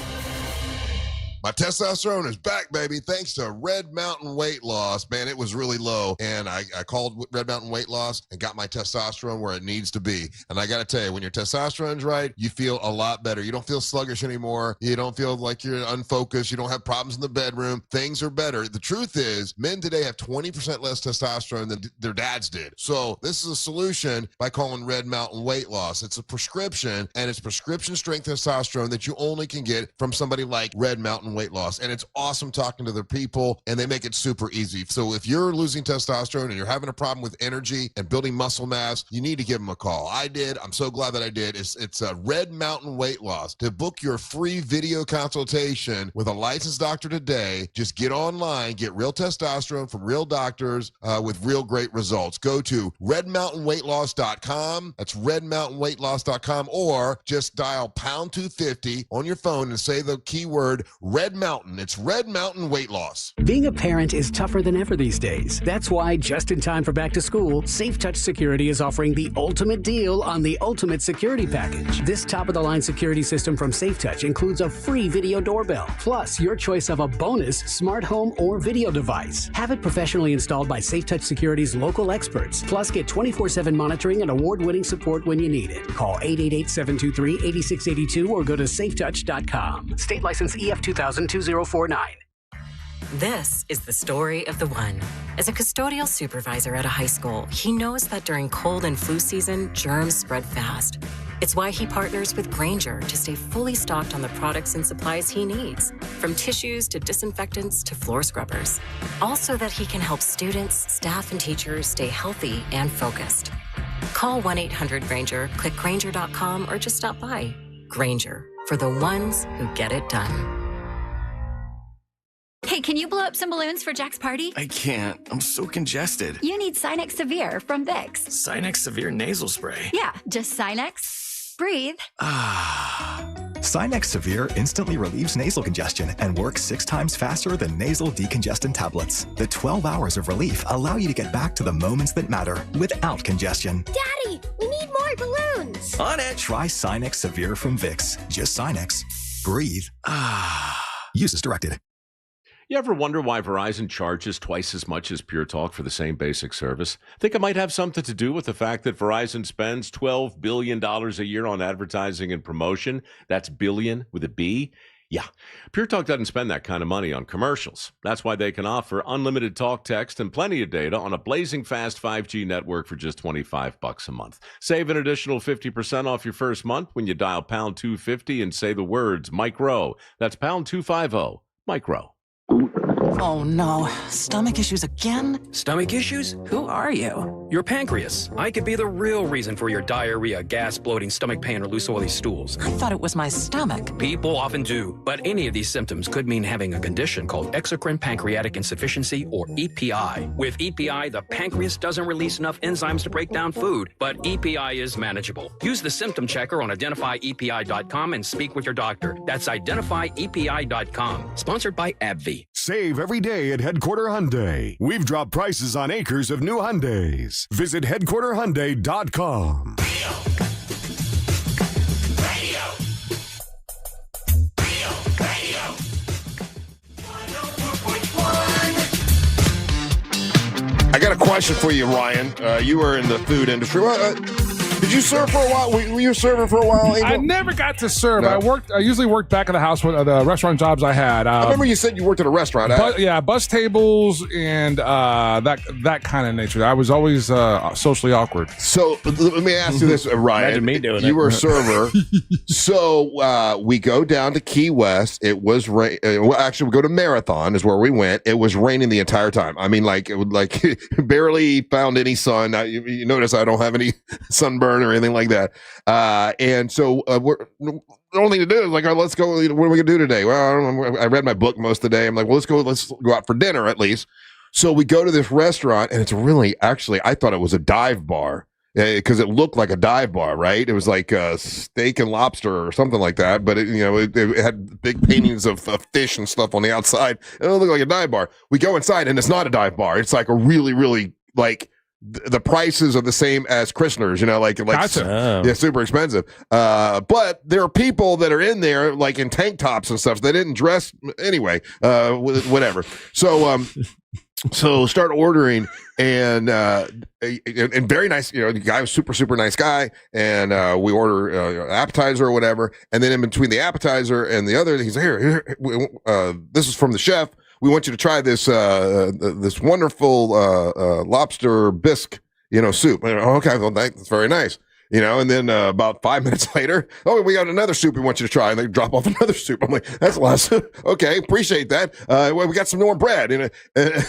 My testosterone is back, baby, thanks to Red Mountain Weight Loss. Man, it was really low, and I called Red Mountain Weight Loss and got my testosterone where it needs to be. And I got to tell you, when your testosterone's right, you feel a lot better. You don't feel sluggish anymore. You don't feel like you're unfocused. You don't have problems in the bedroom. Things are better. The truth is, men today have 20% less testosterone than their dads did. So this is a solution by calling Red Mountain Weight Loss. It's a prescription, and it's prescription strength testosterone that you only can get from somebody like Red Mountain Weight Loss. And it's awesome talking to their people, and they make it super easy. So if you're losing testosterone and you're having a problem with energy and building muscle mass, you need to give them a call. I did. I'm so glad that I did. It's a Red Mountain Weight Loss. To book your free video consultation with a licensed doctor today, just get online, get real testosterone from real doctors with real great results. Go to redmountainweightloss.com. That's redmountainweightloss.com, or just dial pound 250 on your phone and say the keyword Red Mountain. It's Red Mountain Weight Loss. Being a parent is tougher than ever these days. That's why, just in time for back to school, Safe Touch Security is offering the ultimate deal on the Ultimate Security Package. This top-of-the-line security system from Safe Touch includes a free video doorbell, plus your choice of a bonus smart home or video device. Have it professionally installed by Safe Touch Security's local experts, plus get 24/7 monitoring and award-winning support when you need it. Call 888-723-8682 or go to safetouch.com. State license EF 2000-2049. This is the story of the one. As a custodial supervisor at a high school, he knows that during cold and flu season, germs spread fast. It's why he partners with Grainger to stay fully stocked on the products and supplies he needs, from tissues to disinfectants to floor scrubbers. All so that he can help students, staff, and teachers stay healthy and focused. Call 1-800-GRAINGER, click Grainger.com, or just stop by. Grainger, for the ones who get it done. Hey, can you blow up some balloons for Jack's party? I can't. I'm so congested. You need Sinex Severe from Vicks. Sinex Severe nasal spray. Yeah, just Sinex. Breathe. Sinex Severe instantly relieves nasal congestion and works 6 times faster than nasal decongestant tablets. The 12 hours of relief allow you to get back to the moments that matter without congestion. Daddy, we need more balloons. On it! Try Sinex Severe from Vicks. Just Sinex. Breathe. Use as directed. You ever wonder why Verizon charges twice as much as Pure Talk for the same basic service? Think it might have something to do with the fact that Verizon spends $12 billion a year on advertising and promotion? That's billion with a B. Yeah, Pure Talk doesn't spend that kind of money on commercials. That's why they can offer unlimited talk, text, and plenty of data on a blazing fast 5G network for just $25 a month. Save an additional 50% off your first month when you dial pound 250 and say the words micro. That's pound 250, micro. Oh no, stomach issues again? Stomach issues? Who are you? Your pancreas. I could be the real reason for your diarrhea, gas, bloating, stomach pain, or loose oily stools. I thought it was my stomach. People often do, but any of these symptoms could mean having a condition called exocrine pancreatic insufficiency, or EPI. With EPI, the pancreas doesn't release enough enzymes to break down food, but EPI is manageable. Use the symptom checker on identifyepi.com and speak with your doctor. That's identifyepi.com. Sponsored by AbbVie. Save every day at Headquarter Hyundai. We've dropped prices on acres of new Hyundais. Hyundais. Visit headquarterhyundai.com. I got a question for you, Ryan. You were in the food industry. Did you serve for a while? Were you serving for a while, Angel? I never got to serve. No. I usually worked back at the house with the restaurant jobs I had. I remember you said you worked at a restaurant. Bus tables and that kind of nature. I was always socially awkward. So let me ask you this, Ryan. Imagine me doing you it. were a server. So we go down to Key West. It was actually, we go to Marathon is where we went. It was raining the entire time. I mean, like barely found any sun. You notice I don't have any sunburn or anything like that. And so the only thing to do is like, all right, let's go. What are we gonna do today? Well, I read my book most of the day. I'm like, well, let's go out for dinner at least. So we go to this restaurant, and it's really, actually, I thought it was a dive bar because it looked like a dive bar, right? It was like steak and lobster or something like that, but it had big paintings of fish and stuff on the outside. It looked like a dive bar. We go inside, and it's not a dive bar. It's like a really, really like. The prices are the same as Christner's, Gotcha. Yeah, super expensive. But there are people that are in there like in tank tops and stuff. They didn't dress anyway. Whatever. So start ordering, and very nice. The guy was super nice guy, and we order appetizer or whatever, and then in between the appetizer and the other, he's here. This is from the chef. We want you to try this this wonderful lobster bisque, soup. Okay, well, that's very nice. And then about 5 minutes later, we got another soup we want you to try, and they drop off another soup. I'm like, that's a lot of soup. Okay, appreciate that. We got some more bread, and then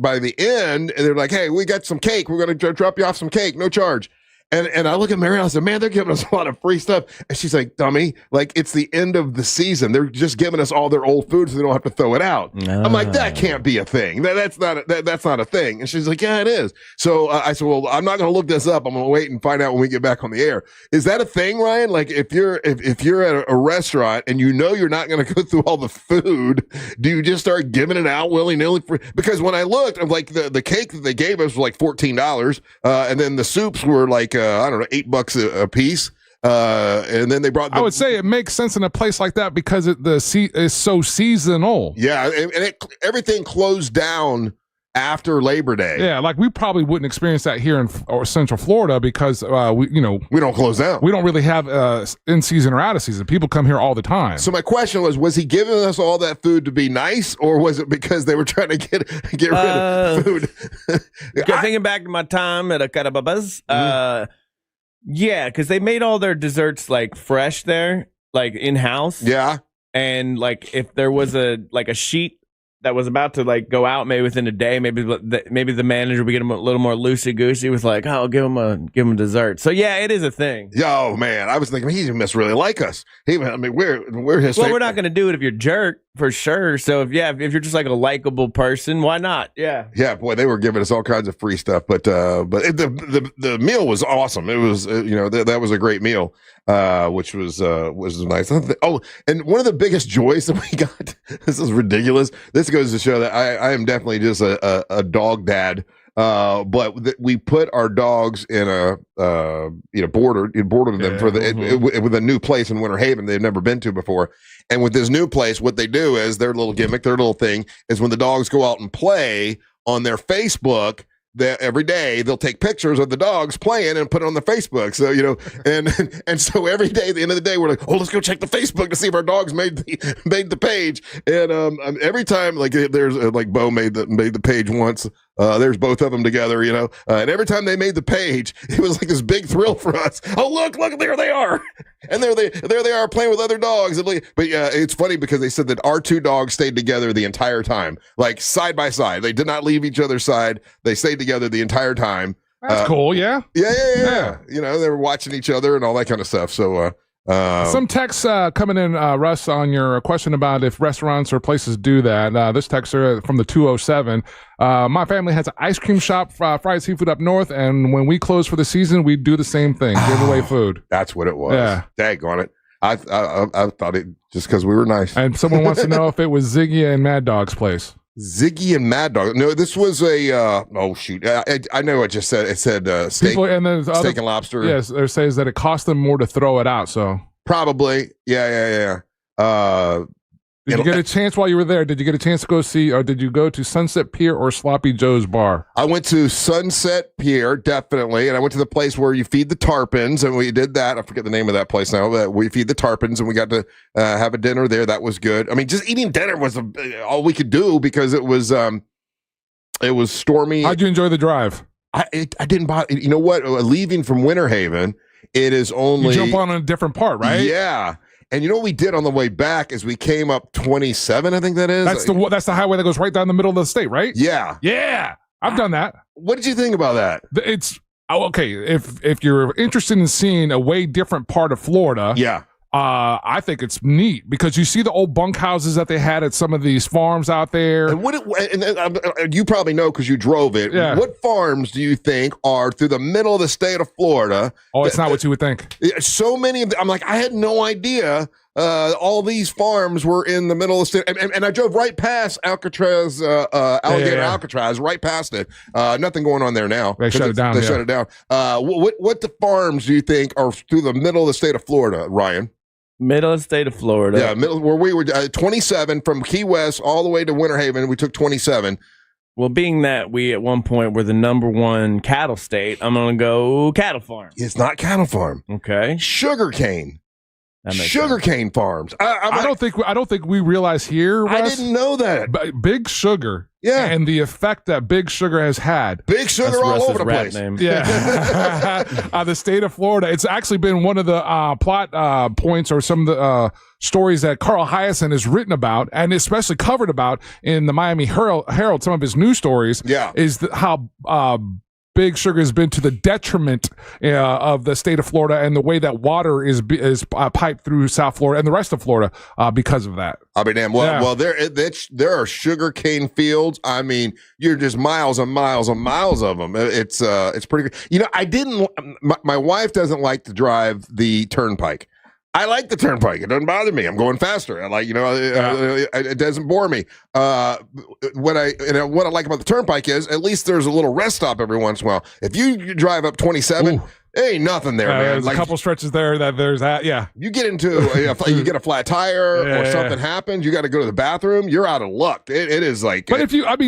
by the end, they're like, hey, we got some cake. We're going to drop you off some cake, no charge. And I look at Mary and I said, man, they're giving us a lot of free stuff. And she's like, dummy, like it's the end of the season. They're just giving us all their old food so they don't have to throw it out. I'm like, that can't be a thing. That's not a thing. And she's like, yeah, it is. So I said, well, I'm not going to look this up. I'm going to wait and find out when we get back on the air. Is that a thing, Ryan? Like if you're at a restaurant and you're not going to go through all the food, do you just start giving it out willy-nilly? Because when I looked, I'm like, the cake that they gave us was like $14. And then the soups were like, I don't know, $8 a piece. And then they brought. I would say it makes sense in a place like that because it's so seasonal. Yeah, and everything closed down after Labor Day. Yeah, like we probably wouldn't experience that here in Central Florida because we don't close down. We don't really have in season or out of season. People come here all the time. So my question was he giving us all that food to be nice, or was it because they were trying to get rid of food? Thinking back to my time at a Carababa's, yeah, because they made all their desserts like fresh there, like in house. Yeah, and like if there was a sheet that was about to like go out maybe within a day, maybe the manager would get him a little more loosey goosey with like, oh, give him a dessert. So yeah, it is a thing. Yo, man, I was thinking he must really like us. We're his. Well, we're not going to do it if you're jerk for sure. So if you're just like a likable person, why not? Yeah. Yeah, boy, they were giving us all kinds of free stuff, but the meal was awesome. It was that was a great meal. Which was nice. Oh, and one of the biggest joys that we got, this is ridiculous. This goes to show that I am definitely just a dog dad. But we put our dogs in boarded them for with a new place in Winter Haven they've never been to before. And with this new place, what they do is their little gimmick, their little thing is when the dogs go out and play on their Facebook, every day they'll take pictures of the dogs playing and put it on the Facebook. So, and so every day at the end of the day, we're like, oh, let's go check the Facebook to see if our dogs made the page. And every time, like there's like Bo made the page once. There's both of them together, and every time they made the page, it was like this big thrill for us. Oh, look, there they are. And there they are playing with other dogs. But yeah, it's funny because they said that our two dogs stayed together the entire time, like side by side. They did not leave each other's side. They stayed together the entire time. That's cool. Yeah. Yeah. They were watching each other and all that kind of stuff. So, some texts coming in, Russ, on your question about if restaurants or places do that. This text from the 207. My family has an ice cream shop, fried seafood up north, and when we close for the season, we do the same thing, give away food. That's what it was. Yeah. Daggone it. I thought it just because we were nice. And someone wants to know if it was Ziggy and Mad Dog's place. Ziggy and Mad Dog. No, this was a. Oh shoot! I know. It just said. It said steak. People, and there's steak and lobster. Yes, there says that it cost them more to throw it out. So probably, yeah. Did you get a chance while you were there? Did you get a chance to go see, or did you go to Sunset Pier or Sloppy Joe's Bar? I went to Sunset Pier, definitely, and I went to the place where you feed the tarpons, and we did that. I forget the name of that place now, but we feed the tarpons, and we got to have a dinner there. That was good. I mean, just eating dinner was all we could do because it was stormy. How'd you enjoy the drive? I didn't buy. You know what? Leaving from Winter Haven, it is only you jump on a different part, right? Yeah. And you know what we did on the way back is we came up 27, I think that is. That's the highway that goes right down the middle of the state, right? Yeah. Yeah. I've done that. What did you think about that? It's okay. If you're interested in seeing a way different part of Florida, yeah. I think it's neat because you see the old bunkhouses that they had at some of these farms out there. And you probably know because you drove it. Yeah. What farms do you think are through the middle of the state of Florida? Oh, it's not what you would think. So many of them. I'm like, I had no idea all these farms were in the middle of the state. And I drove right past Alcatraz, Alcatraz, right past it. Nothing going on there now. They shut it down. They shut it down. What the farms do you think are through the middle of the state of Florida, Ryan? Middle of the state of Florida. Yeah, where we were 27 from Key West all the way to Winter Haven. We took 27. Well, being that we at one point were the number 1 cattle state, I'm going to go cattle farm. It's not cattle farm. Okay. Sugarcane. Sugarcane farms. I don't think we realize here, Russ, I didn't know that. Big Sugar. Yeah. And the effect that Big Sugar has had. Big Sugar all over the place. Name. Yeah. The state of Florida. It's actually been one of the plot points or some of the stories that Carl Hyacin has written about and especially covered about in the Miami Herald, some of his news stories. Yeah. Is how Big Sugar has been to the detriment of the state of Florida and the way that water is piped through South Florida and the rest of Florida because of that. I'll be damned. Well, there are sugar cane fields. I mean, you're just miles and miles and miles of them. It's pretty good. You know, my wife doesn't like to drive the turnpike. I like the turnpike. It doesn't bother me. I'm going faster. I like, it doesn't bore me. What I like about the turnpike is at least there's a little rest stop every once in a while. If you drive up 27, ain't nothing there, man. There's like, a couple stretches there that there's that. Yeah. You get into, you get a flat tire or something happens. You got to go to the bathroom. You're out of luck. It is like, but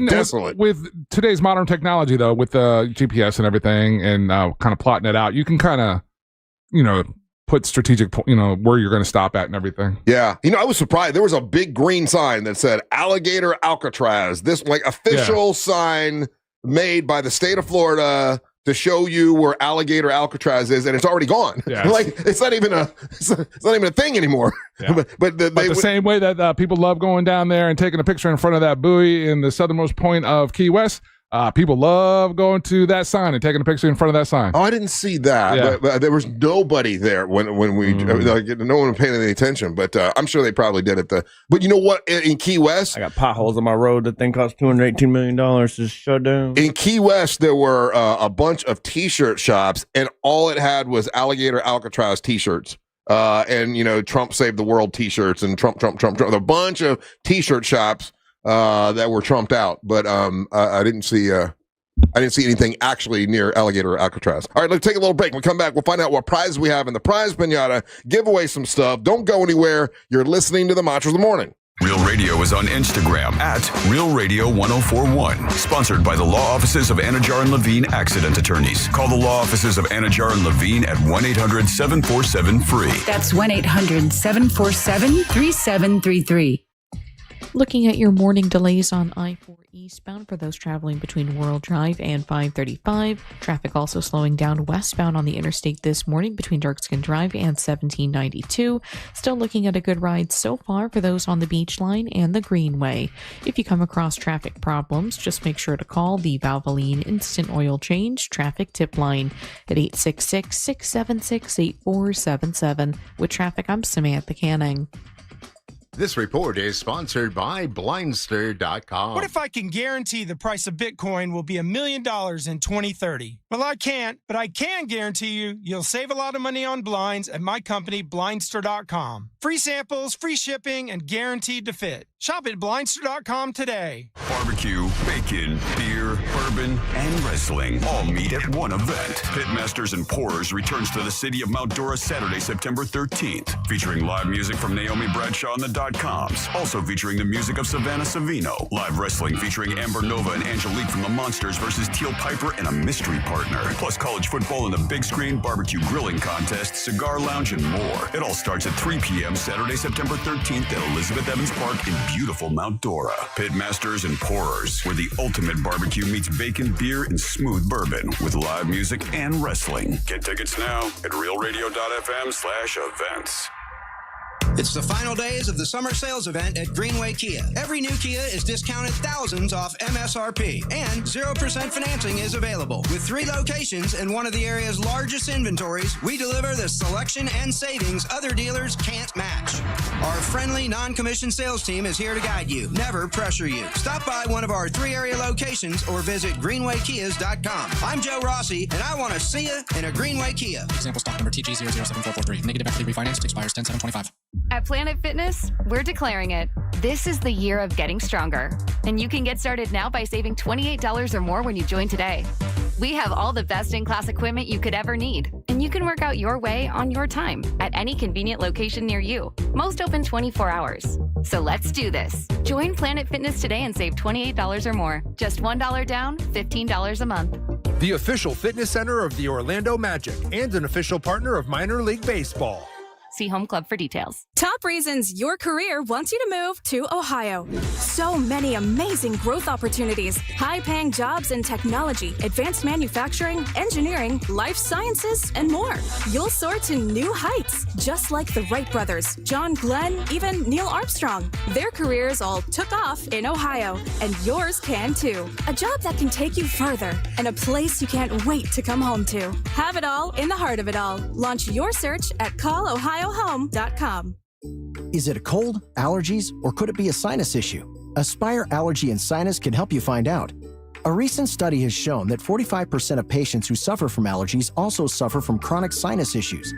desolate. With today's modern technology though, with the GPS and everything and kind of plotting it out, you can kind of, put strategic, where you're going to stop at and everything. Yeah. I was surprised. There was a big green sign that said Alligator Alcatraz. This official sign made by the state of Florida to show you where Alligator Alcatraz is, and it's already gone. Yeah. It's not even a thing anymore. Yeah. but the same way that people love going down there and taking a picture in front of that buoy in the southernmost point of Key West. People love going to that sign and taking a picture in front of that sign. Oh, I didn't see that. But there was nobody there when we no one paid any attention. But I'm sure they probably did it. But you know what? In Key West, I got potholes on my road. That thing cost $218 million to shut down. In Key West, there were a bunch of T-shirt shops, and all it had was Alligator Alcatraz T-shirts. And Trump saved the world T-shirts and Trump. A bunch of T-shirt shops. That were trumped out, but I didn't see anything actually near Alligator Alcatraz. All right, let's take a little break. When we come back, we'll find out what prizes we have in the prize pinata, give away some stuff. Don't go anywhere. You're listening to the Mantras of the Morning. Real Radio is on Instagram at Real Radio 1041. Sponsored by the law offices of Anajar and Levine Accident Attorneys. Call the law offices of Anajar and Levine at 1-800-747-FREE. That's 1-800-747-3733. Looking at your morning delays on I-4 eastbound for those traveling between World Drive and 535. Traffic also slowing down westbound on the interstate this morning between Darkskin Drive and 1792. Still looking at a good ride so far for those on the Beach Line and the Greenway. If you come across traffic problems, just make sure to call the Valvoline Instant Oil Change Traffic Tip Line at 866-676-8477. With traffic, I'm Samantha Canning. This report is sponsored by Blindster.com. What if I can guarantee the price of Bitcoin will be $1 million in 2030? Well, I can't, but I can guarantee you'll save a lot of money on blinds at my company, Blindster.com. Free samples, free shipping, and guaranteed to fit. Shop at blindster.com today. Barbecue, bacon, beer, bourbon, and wrestling all meet at one event. Pitmasters and Pourers returns to the city of Mount Dora Saturday, September 13th, featuring live music from Naomi Bradshaw and the Dot-Coms. Also featuring the music of Savannah Savino. Live wrestling featuring Amber Nova and Angelique from the Monsters versus Teal Piper and a mystery partner. Plus college football and the big screen, barbecue grilling contest, cigar lounge, and more. It all starts at 3 p.m. Saturday, September 13th at Elizabeth Evans Park in beautiful Mount Dora. Pitmasters and Pourers, where the ultimate barbecue meets bacon, beer, and smooth bourbon with live music and wrestling. Get tickets now at realradio.fm/events. It's the final days of the summer sales event at Greenway Kia. Every new Kia is discounted thousands off MSRP, and 0% financing is available. With 3 locations and one of the area's largest inventories, we deliver the selection and savings other dealers can't match. Our friendly, non-commissioned sales team is here to guide you, never pressure you. Stop by one of our 3 area locations or visit greenwaykias.com. I'm Joe Rossi, and I want to see you in a Greenway Kia. Example stock number TG007443. Negative equity refinanced, expires 10/7/25. At Planet Fitness, we're declaring it. This is the year of getting stronger. And you can get started now by saving $28 or more when you join today. We have all the best-in-class equipment you could ever need. And you can work out your way on your time at any convenient location near you. Most open 24 hours. So let's do this. Join Planet Fitness today and save $28 or more. Just $1 down, $15 a month. The official fitness center of the Orlando Magic and an official partner of Minor League Baseball. See Home Club for details. Top reasons your career wants you to move to Ohio. So many amazing growth opportunities, high-paying jobs in technology, advanced manufacturing, engineering, life sciences, and more. You'll soar to new heights, just like the Wright brothers, John Glenn, even Neil Armstrong. Their careers all took off in Ohio, and yours can too. A job that can take you further, and a place you can't wait to come home to. Have it all in the heart of it all. Launch your search at callohiohome.com. Is it a cold, allergies, or could it be a sinus issue? Aspire Allergy and Sinus can help you find out. A recent study has shown that 45% of patients who suffer from allergies also suffer from chronic sinus issues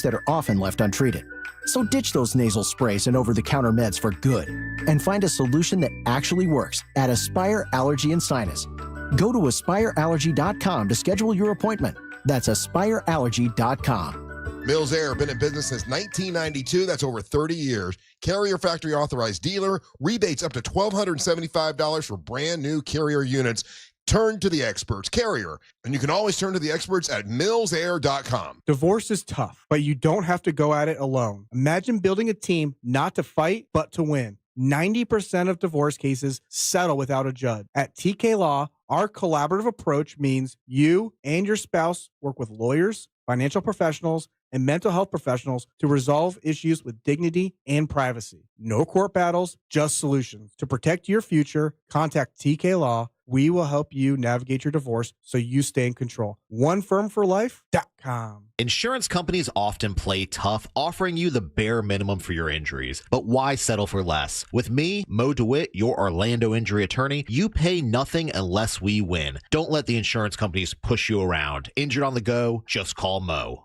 that are often left untreated. So ditch those nasal sprays and over-the-counter meds for good and find a solution that actually works at Aspire Allergy and Sinus. Go to aspireallergy.com to schedule your appointment. That's aspireallergy.com. Mills Air, been in business since 1992. That's over 30 years. Carrier factory authorized dealer. Rebates up to $1,275 for brand new Carrier units. Turn to the experts. Carrier. And you can always turn to the experts at millsair.com. Divorce is tough, but you don't have to go at it alone. Imagine building a team not to fight, but to win. 90% of divorce cases settle without a judge. At TK Law, our collaborative approach means you and your spouse work with lawyers, financial professionals, and mental health professionals to resolve issues with dignity and privacy. No court battles, just solutions. To protect your future, contact TK Law. We will help you navigate your divorce so you stay in control. OneFirmForLife.com. Insurance companies often play tough, offering you the bare minimum for your injuries. But why settle for less? With me, Mo DeWitt, your Orlando injury attorney, you pay nothing unless we win. Don't let the insurance companies push you around. Injured on the go? Just call Mo.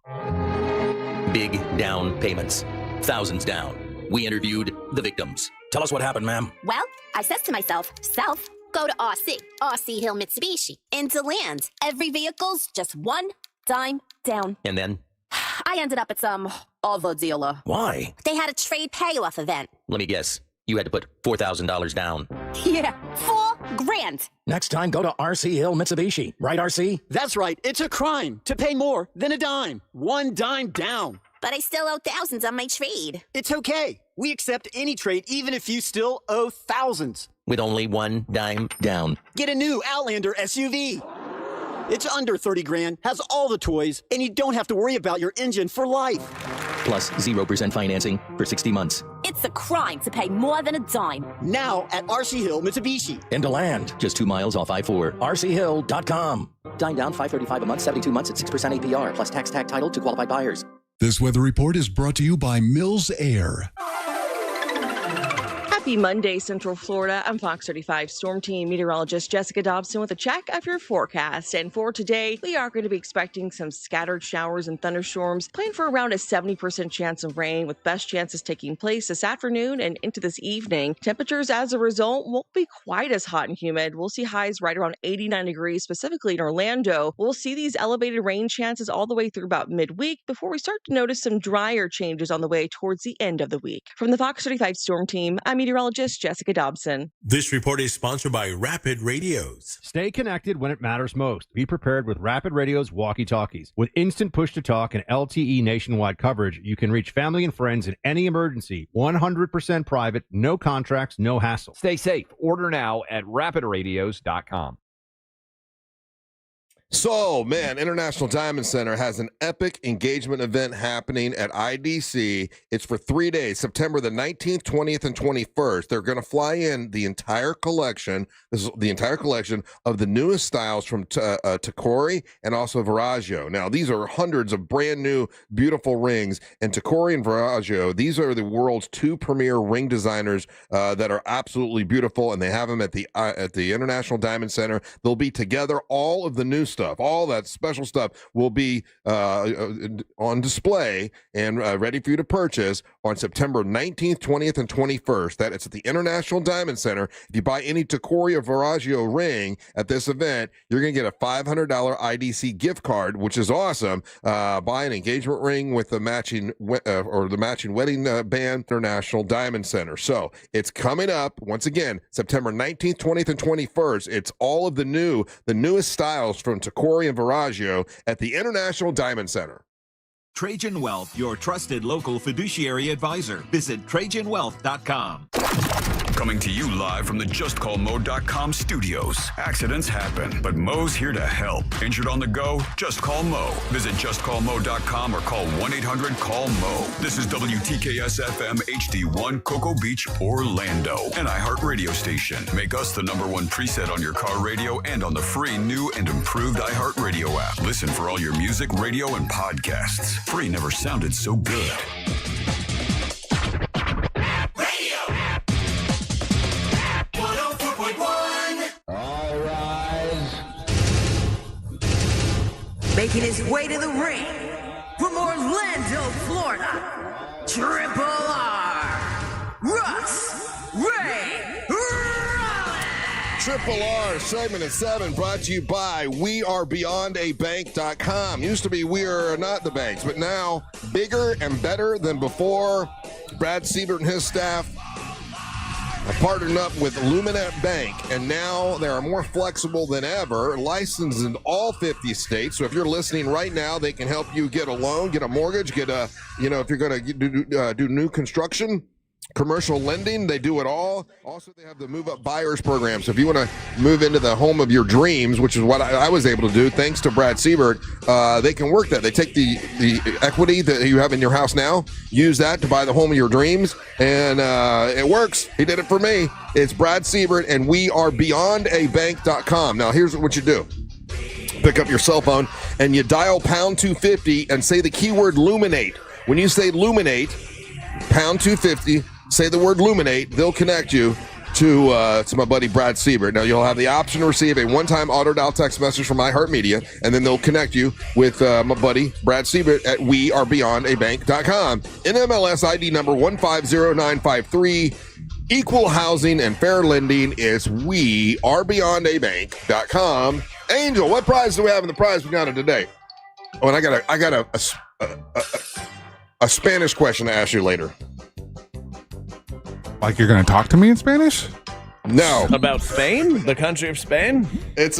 Big down payments. Thousands down. We interviewed the victims. Tell us what happened, ma'am. Well, I says to myself, go to RC Hill Mitsubishi, and to land. Every vehicle's just one dime down. And then? I ended up at some other dealer. Why? They had a trade payoff event. Let me guess. You had to put $4,000 down. Yeah, $4,000. Next time, go to RC Hill Mitsubishi. Right, RC? That's right. It's a crime to pay more than a dime. One dime down. But I still owe thousands on my trade. It's okay. We accept any trade, even if you still owe thousands. With only one dime down. Get a new Outlander SUV. It's under 30 grand, has all the toys, and you don't have to worry about your engine for life. Plus 0% financing for 60 months. It's a crime to pay more than a dime. Now at RC Hill Mitsubishi. And to land. Just 2 miles off I-4. RCHill.com. Dime down, $535 a month, 72 months at 6% APR, plus tax tag title to qualified buyers. This weather report is brought to you by Mills Air. At Happy Monday, Central Florida. I'm Fox 35 Storm Team meteorologist Jessica Dobson with a check of your forecast. And for today, we are going to be expecting some scattered showers and thunderstorms, playing for around a 70% chance of rain, with best chances taking place this afternoon and into this evening. Temperatures, as a result, won't be quite as hot and humid. We'll see highs right around 89 degrees, specifically in Orlando. We'll see these elevated rain chances all the way through about midweek before we start to notice some drier changes on the way towards the end of the week. From the Fox 35 Storm Team, I'm meteorologist Jessica Dobson. This report is sponsored by Rapid Radios. Stay connected when it matters most. Be prepared with Rapid Radio's walkie-talkies. With instant push-to-talk and LTE nationwide coverage, you can reach family and friends in any emergency. 100% private, no contracts, no hassle. Stay safe. Order now at rapidradios.com. So, man, International Diamond Center has an epic engagement event happening at IDC. It's for 3 days, September the 19th, 20th, and 21st. They're going to fly in the entire collection. This is the entire collection of the newest styles from Tacori and also Viraggio. Now, these are hundreds of brand new, beautiful rings. And Tacori and Viraggio, these are the world's two premier ring designers that are absolutely beautiful, and they have them at the International Diamond Center. They'll be together. All of the new stuff, all that special stuff will be on display and ready for you to purchase on September 19th, 20th, and 21st. That it's at the International Diamond Center. If you buy any Tacori or Viraggio ring at this event, you're going to get a $500 IDC gift card, which is awesome. Buy an engagement ring with the matching wedding band. International Diamond Center. So it's coming up once again, September 19th, 20th, and 21st. It's all of the newest styles from Tacori and Viraggio at the International Diamond Center. Trajan Wealth, your trusted local fiduciary advisor. Visit TrajanWealth.com. Coming to you live from the JustCallMo.com studios. Accidents happen, but Mo's here to help. Injured on the go? Just call Mo. Visit JustCallMo.com or call 1-800-CALL-MO. This is WTKS-FM HD1 Cocoa Beach, Orlando. An iHeart radio station. Make us the #1 preset on your car radio and on the free new and improved iHeart radio app. Listen for all your music, radio, and podcasts. Free never sounded so good. Making his way to the ring from Orlando, Florida, Triple R, Russ Triple R, segment of 7, brought to you by WeAreBeyondABank.com. Used to be We Are Not the Banks, but now bigger and better than before. Brad Siebert and his staff have partnered up with Luminette Bank, and now they are more flexible than ever, licensed in all 50 states. So if you're listening right now, they can help you get a loan, get a mortgage, get a, if you're going to do new construction, commercial lending, they do it all. Also, they have the Move Up Buyers program. So if you want to move into the home of your dreams, which is what I was able to do thanks to Brad Siebert, they can work that. They take the equity that you have in your house now, use that to buy the home of your dreams, and it works. He did it for me. It's Brad Siebert, and WeAreBeyondABank.com. Now, here's what you do. Pick up your cell phone, and you dial pound 250 and say the keyword Luminate. When you say Luminate, pound 250, say the word Luminate, they'll connect you to my buddy Brad Siebert. Now, you'll have the option to receive a one-time auto-dial text message from iHeartMedia, and then they'll connect you with my buddy Brad Siebert at WeAreBeyondABank.com. NMLS ID number 150953. Equal housing and fair lending is WeAreBeyondABank.com. Angel, what prize do we have in the prize we got today? Oh, and I got a Spanish question to ask you later. Like you're going to talk to me in Spanish? No. About Spain? The country of Spain? It's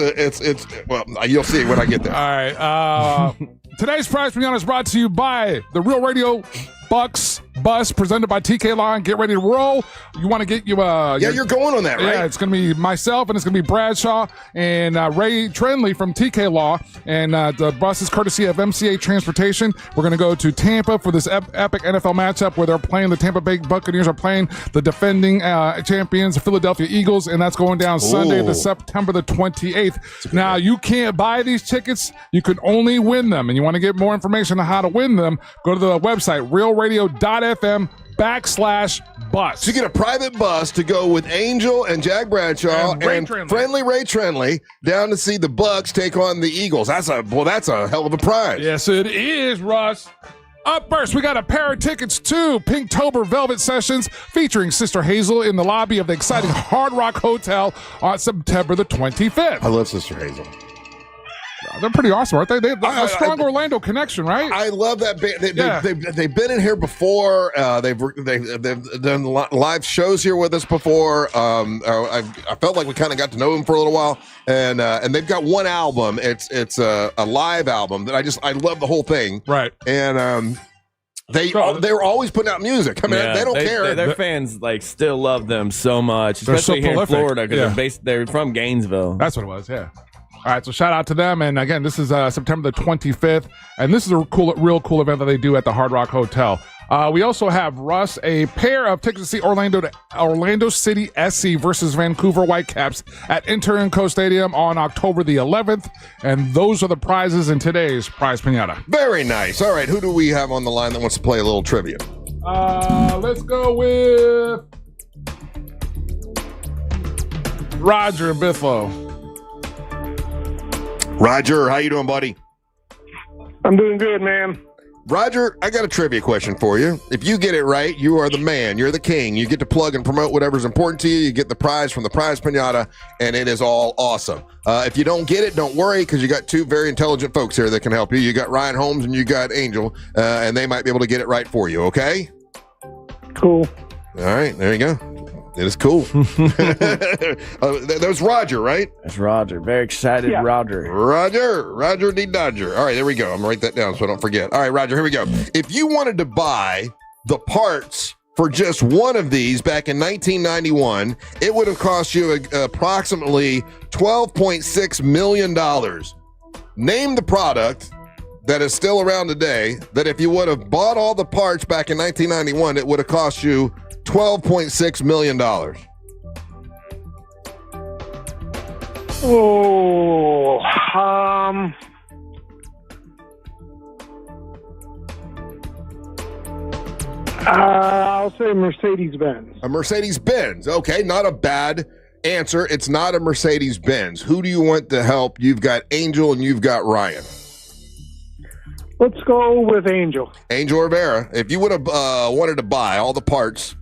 well, you'll see when I get there. All right. Today's prize beyond is brought to you by the Real Radio Bucks Bus presented by TK Law. Get ready to roll. You want to get you you're going on that, right? Yeah, it's going to be myself, and it's going to be Bradshaw and Ray Trenley from TK Law, and the bus is courtesy of MCA Transportation. We're going to go to Tampa for this epic NFL matchup where they're playing the Tampa Bay Buccaneers are playing the defending champions, the Philadelphia Eagles, and that's going down Sunday, the September the 28th. Now, you can't buy these tickets. You can only win them, and you want to get more information on how to win them, go to the website realradio.fm anchor.fm/bus. So you get a private bus to go with Angel and Jack Bradshaw and Friendly Ray Trenley down to see the Bucks take on the Eagles. That's a hell of a prize. Yes, it is, Russ. Up first, we got a pair of tickets to Pinktober Velvet Sessions featuring Sister Hazel in the lobby of the exciting Hard Rock Hotel on September the 25th. I love Sister Hazel. They're pretty awesome, aren't they? They have a strong Orlando connection, right? I love that band. They've been in here before. They've done live shows here with us before. I felt like we kind of got to know them for a little while, and they've got one album. It's a live album that I love the whole thing. Right. And they're always putting out music. I mean, they don't care. Their fans still love them so much, especially here in Florida because they're from Gainesville. That's what it was. Yeah. All right, so shout out to them. And again, this is September the 25th. And this is a real cool event that they do at the Hard Rock Hotel. We also have Russ a pair of tickets to see Orlando City SC versus Vancouver Whitecaps at Inter-Inco Stadium on October the 11th. And those are the prizes in today's Prize Pinata. Very nice. All right, who do we have on the line that wants to play a little trivia? Let's go with Roger in Bithlo. Roger, how you doing, buddy? I'm doing good, man. Roger, I got a trivia question for you. If you get it right, you are the man. You're the king. You get to plug and promote whatever's important to you. You get the prize from the Prize Pinata, and it is all awesome. If you don't get it, don't worry, because you got two very intelligent folks here that can help you. You got Ryan Holmes and you got Angel, and they might be able to get it right for you, okay? Cool. All right, there you go. It is cool. That was Roger, right? That's Roger. Very excited, yeah. Roger D. Dodger. All right, there we go. I'm going to write that down so I don't forget. All right, Roger, here we go. If you wanted to buy the parts for just one of these back in 1991, it would have cost you approximately $12.6 million. Name the product that is still around today that if you would have bought all the parts back in 1991, it would have cost you $12.6 million. Oh, I'll say Mercedes-Benz. A Mercedes-Benz. Okay, not a bad answer. It's not a Mercedes-Benz. Who do you want to help? You've got Angel and you've got Ryan. Let's go with Angel. Angel Rivera. If you would have wanted to buy all the parts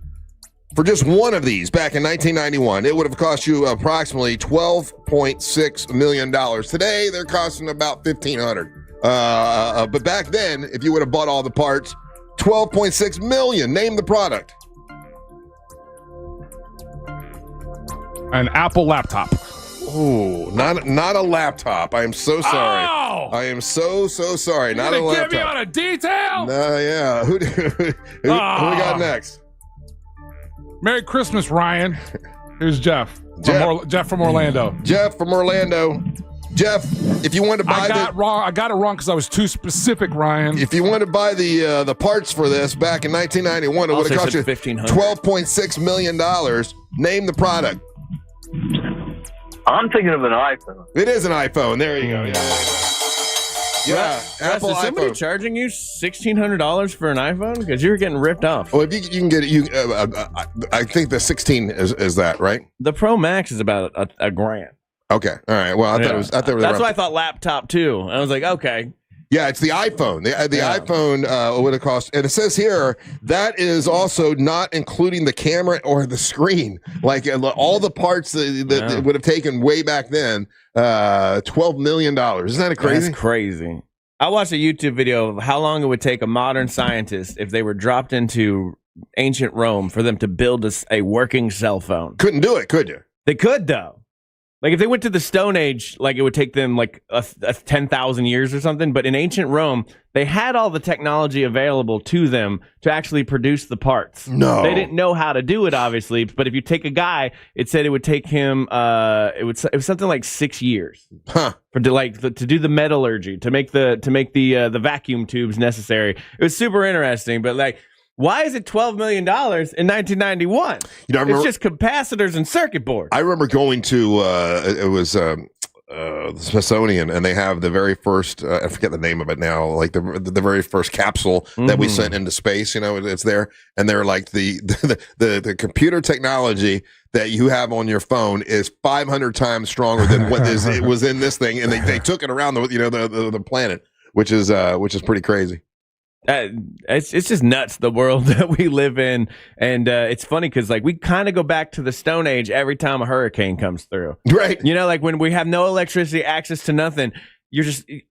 for just one of these back in 1991, it would have cost you approximately $12.6 million. Today, they're costing about $1,500. But back then, if you would have bought all the parts, $12.6 million. Name the product. An Apple laptop. Oh, not a laptop. I am so sorry. Oh! I am so sorry. Not a laptop. Get me on a detail? No, yeah. Who we got next? Merry Christmas, Ryan. Here's Jeff. Jeff from Orlando. Jeff from Orlando. Jeff, if you want to buy I got it wrong because I was too specific, Ryan. If you want to buy the parts for this back in 1991, it would have cost you $12.6 million. Name the product. I'm thinking of an iPhone. It is an iPhone. There you go. Yeah, Apple is somebody iPhone. charging you $1,600 for an iPhone? Because you're getting ripped off. Well, if you can get it, I think the 16 is that, right? The Pro Max is about a grand. Okay, all right. Well, I thought it was. That's why I thought laptop too. I was like, okay. Yeah, it's the iPhone. The iPhone would have cost, and it says here that is also not including the camera or the screen. Like all the parts that it would have taken way back then. $12 million. Isn't that crazy? That's crazy. I watched a YouTube video of how long it would take a modern scientist if they were dropped into ancient Rome for them to build a working cell phone. Couldn't do it, could you? They could though. Like if they went to the Stone Age, like it would take them like a 10,000 years or something. But in ancient Rome, they had all the technology available to them to actually produce the parts. No, they didn't know how to do it, obviously. But if you take a guy, it said it would take him. It was something like 6 years to do the metallurgy, to make the vacuum tubes necessary. It was super interesting, but like. Why is it $12 million in 1991? It's just capacitors and circuit boards. I remember going to it was Smithsonian, and they have the very first, I forget the name of it now, like the very first capsule that we sent into space. You know, it's there, and they're like the computer technology that you have on your phone is 500 times stronger than what it was in this thing, and they took it around the planet, which is pretty crazy. It's just nuts, the world that we live in. And it's funny because like we kind of go back to the Stone Age every time a hurricane comes through, right? You know, like when we have no electricity, access to nothing,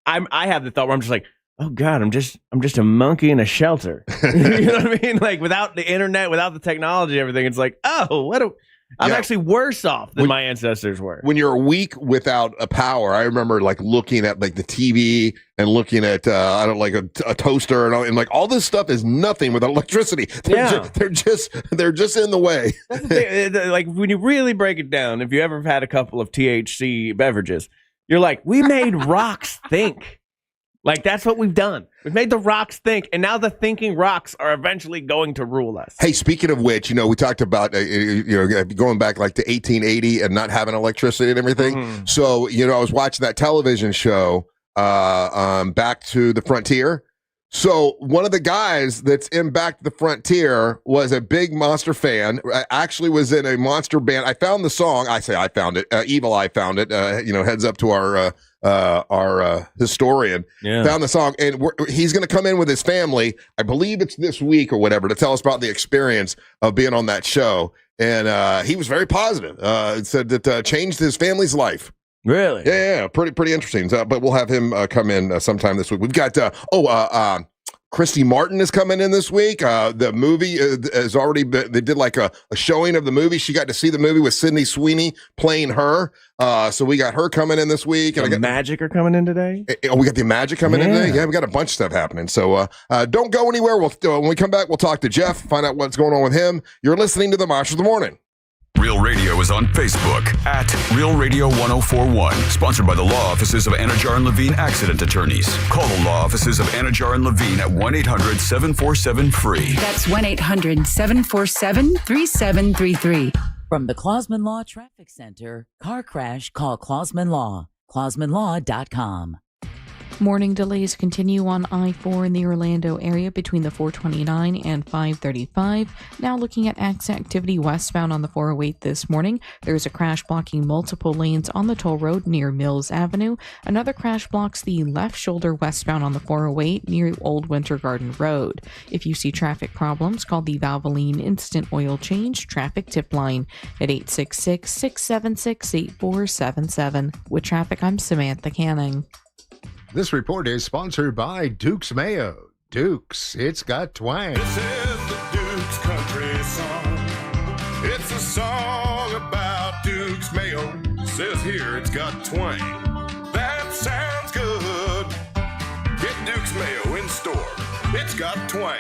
I have the thought where I'm just like, oh God, I'm just a monkey in a shelter. You know what I mean? Like without the internet, without the technology, everything, it's like, oh, I'm actually worse off than my ancestors were. When you're a week without a power, I remember like looking at like the TV and looking at a toaster and like all this stuff is nothing without electricity. They're just in the way. That's the thing. Like when you really break it down, if you ever had a couple of THC beverages, you're like, we made rocks think. Like, that's what we've done. We've made the rocks think, and now the thinking rocks are eventually going to rule us. Hey, speaking of which, we talked about, going back like to 1880 and not having electricity and everything. Mm-hmm. So, I was watching that television show, Back to the Frontier. So one of the guys that's in Back to the Frontier was a big Monster fan. Actually was in a Monster band. I found the song. I found it. Evil Eye found it. Heads up to our historian. Yeah. Found the song, and he's going to come in with his family. I believe it's this week or whatever to tell us about the experience of being on that show. And he was very positive. Said that changed his family's life. Really? Yeah, pretty interesting. But we'll have him come in sometime this week. We've got Christy Martin is coming in this week. The movie has already been, they did like a showing of the movie. She got to see the movie with Sydney Sweeney playing her. So we got her coming in this week. And Magic are coming in today? We got the Magic coming in today? Yeah, we got a bunch of stuff happening. So don't go anywhere. When we come back, we'll talk to Jeff, find out what's going on with him. You're listening to the Monsters of the Morning. Real Radio is on Facebook at Real Radio 1041. Sponsored by the law offices of Anajar and Levine Accident Attorneys. Call the law offices of Anajar and Levine at 1-800-747-FREE. That's 1-800-747-3733. From the Clausman Law Traffic Center, car crash, call Clausman Law. ClausmanLaw.com. Morning delays continue on I-4 in the Orlando area between the 429 and 535. Now looking at activity westbound on the 408 this morning. There's a crash blocking multiple lanes on the toll road near Mills Avenue. Another crash blocks the left shoulder westbound on the 408 near Old Winter Garden Road. If you see traffic problems, call the Valvoline Instant Oil Change Traffic Tip Line at 866-676-8477. With traffic, I'm Samantha Canning. This report is sponsored by Duke's Mayo. Duke's, it's got twang. This is the Duke's country song. It's a song about Duke's Mayo. Says here it's got twang. That sounds good. Get Duke's Mayo in store. It's got twang.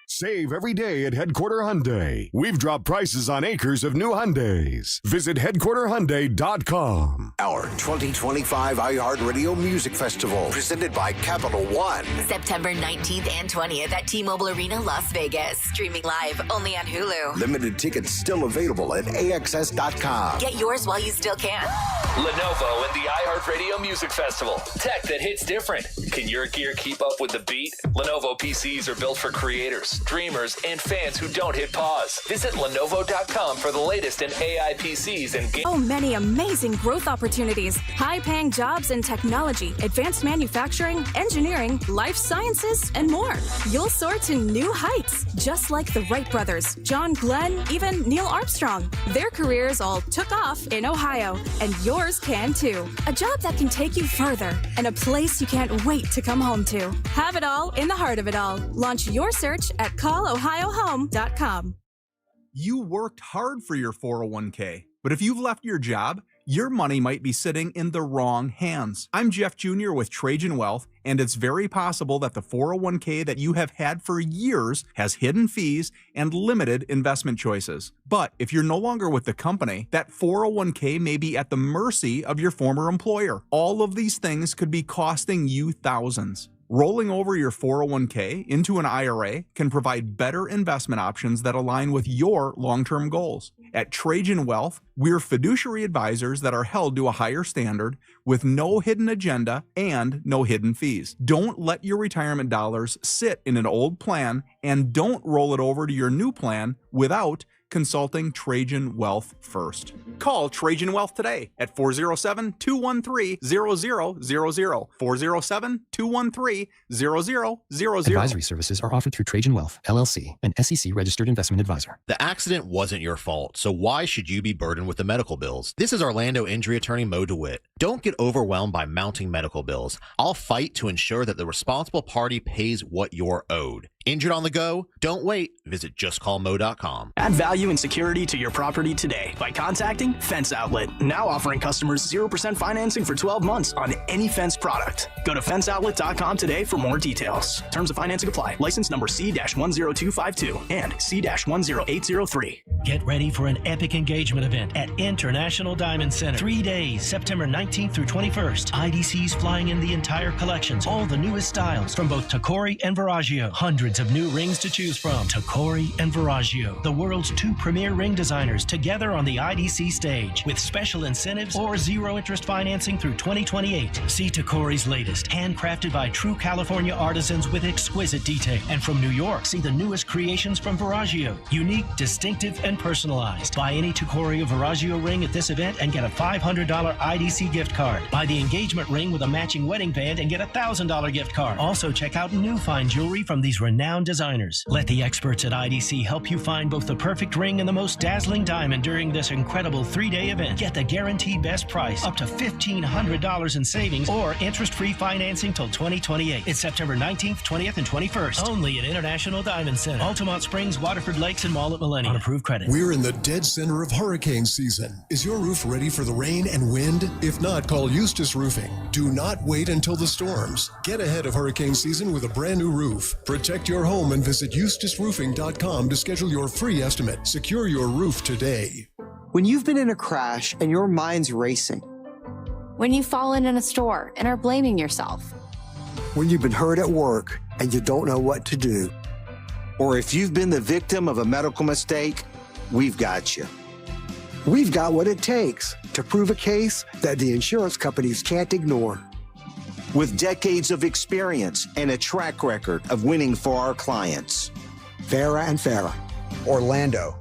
Save every day at Headquarter Hyundai. We've dropped prices on acres of new Hyundais. Visit headquarterhyundai.com. Our 2025 iHeartRadio Music Festival, presented by Capital One. September 19th and 20th at T-Mobile Arena, Las Vegas. Streaming live only on Hulu. Limited tickets still available at AXS.com. Get yours while you still can. Lenovo and the iHeartRadio Music Festival. Tech that hits different. Can your gear keep up with the beat? Lenovo PCs are built for creators, dreamers, and fans who don't hit pause. Visit Lenovo.com for the latest in AI PCs and So many amazing growth opportunities. High-paying jobs in technology, advanced manufacturing, engineering, life sciences, and more. You'll soar to new heights, just like the Wright brothers, John Glenn, even Neil Armstrong. Their careers all took off in Ohio, and yours can too. A job that can take you further, and a place you can't wait to come home to. Have it all in the heart of it all. Launch your search at callohiohome.com. You worked hard for your 401k, but if you've left your job, your money might be sitting in the wrong hands. I'm Jeff Jr. with Trajan Wealth, and it's very possible that the 401k that you have had for years has hidden fees and limited investment choices. But if you're no longer with the company, that 401k may be at the mercy of your former employer. All of these things could be costing you thousands. Rolling over your 401k into an IRA can provide better investment options that align with your long-term goals. At Trajan Wealth, we're fiduciary advisors that are held to a higher standard with no hidden agenda and no hidden fees. Don't let your retirement dollars sit in an old plan, and don't roll it over to your new plan without consulting Trajan Wealth first. Call Trajan Wealth today at 407-213-0000, 407-213-0000. Advisory services are offered through Trajan Wealth, LLC, an SEC-registered investment advisor. The accident wasn't your fault, so why should you be burdened with the medical bills? This is Orlando injury attorney Mo DeWitt. Don't get overwhelmed by mounting medical bills. I'll fight to ensure that the responsible party pays what you're owed. Injured on the go? Don't wait. Visit justcallmo.com. Add value and security to your property today by contacting Fence Outlet. Now offering customers 0% financing for 12 months on any Fence product. Go to fenceoutlet.com today for more details. Terms of financing apply. License number C-10252 and C-10803. Get ready for an epic engagement event at International Diamond Center. 3 days, September 19th through 21st. IDC's flying in the entire collections, all the newest styles from both Tacori and Verragio. Hundreds of new rings to choose from. Tacori and Verragio, the world's 2 premier ring designers, together on the IDC stage with special incentives or zero interest financing through 2028. See Tacori's latest, handcrafted by true California artisans with exquisite detail. And from New York, see the newest creations from Verragio, unique, distinctive, and personalized. Buy any Tacori or Verragio ring at this event and get a $500 IDC gift card. Buy the engagement ring with a matching wedding band and get a $1,000 gift card. Also check out new fine jewelry from these renowned designers. Let the experts at IDC help you find both the perfect ring and the most dazzling diamond during this incredible 3-day event. Get the guaranteed best price, up to $1,500 in savings, or interest-free financing till 2028. It's September 19th, 20th, and 21st. Only at International Diamond Center, Altamont Springs, Waterford Lakes, and Mall at Millennium. On approved credit. We're in the dead center of hurricane season. Is your roof ready for the rain and wind? If not, call Eustace Roofing. Do not wait until the storms. Get ahead of hurricane season with a brand new roof. Protect your home and visit eustaceroofing.com to schedule your free estimate. Secure your roof today. When you've been in a crash and your mind's racing. When you've fallen in a store and are blaming yourself. When you've been hurt at work and you don't know what to do. Or if you've been the victim of a medical mistake, we've got you. We've got what it takes to prove a case that the insurance companies can't ignore. With decades of experience and a track record of winning for our clients. Farah and Farah, Orlando.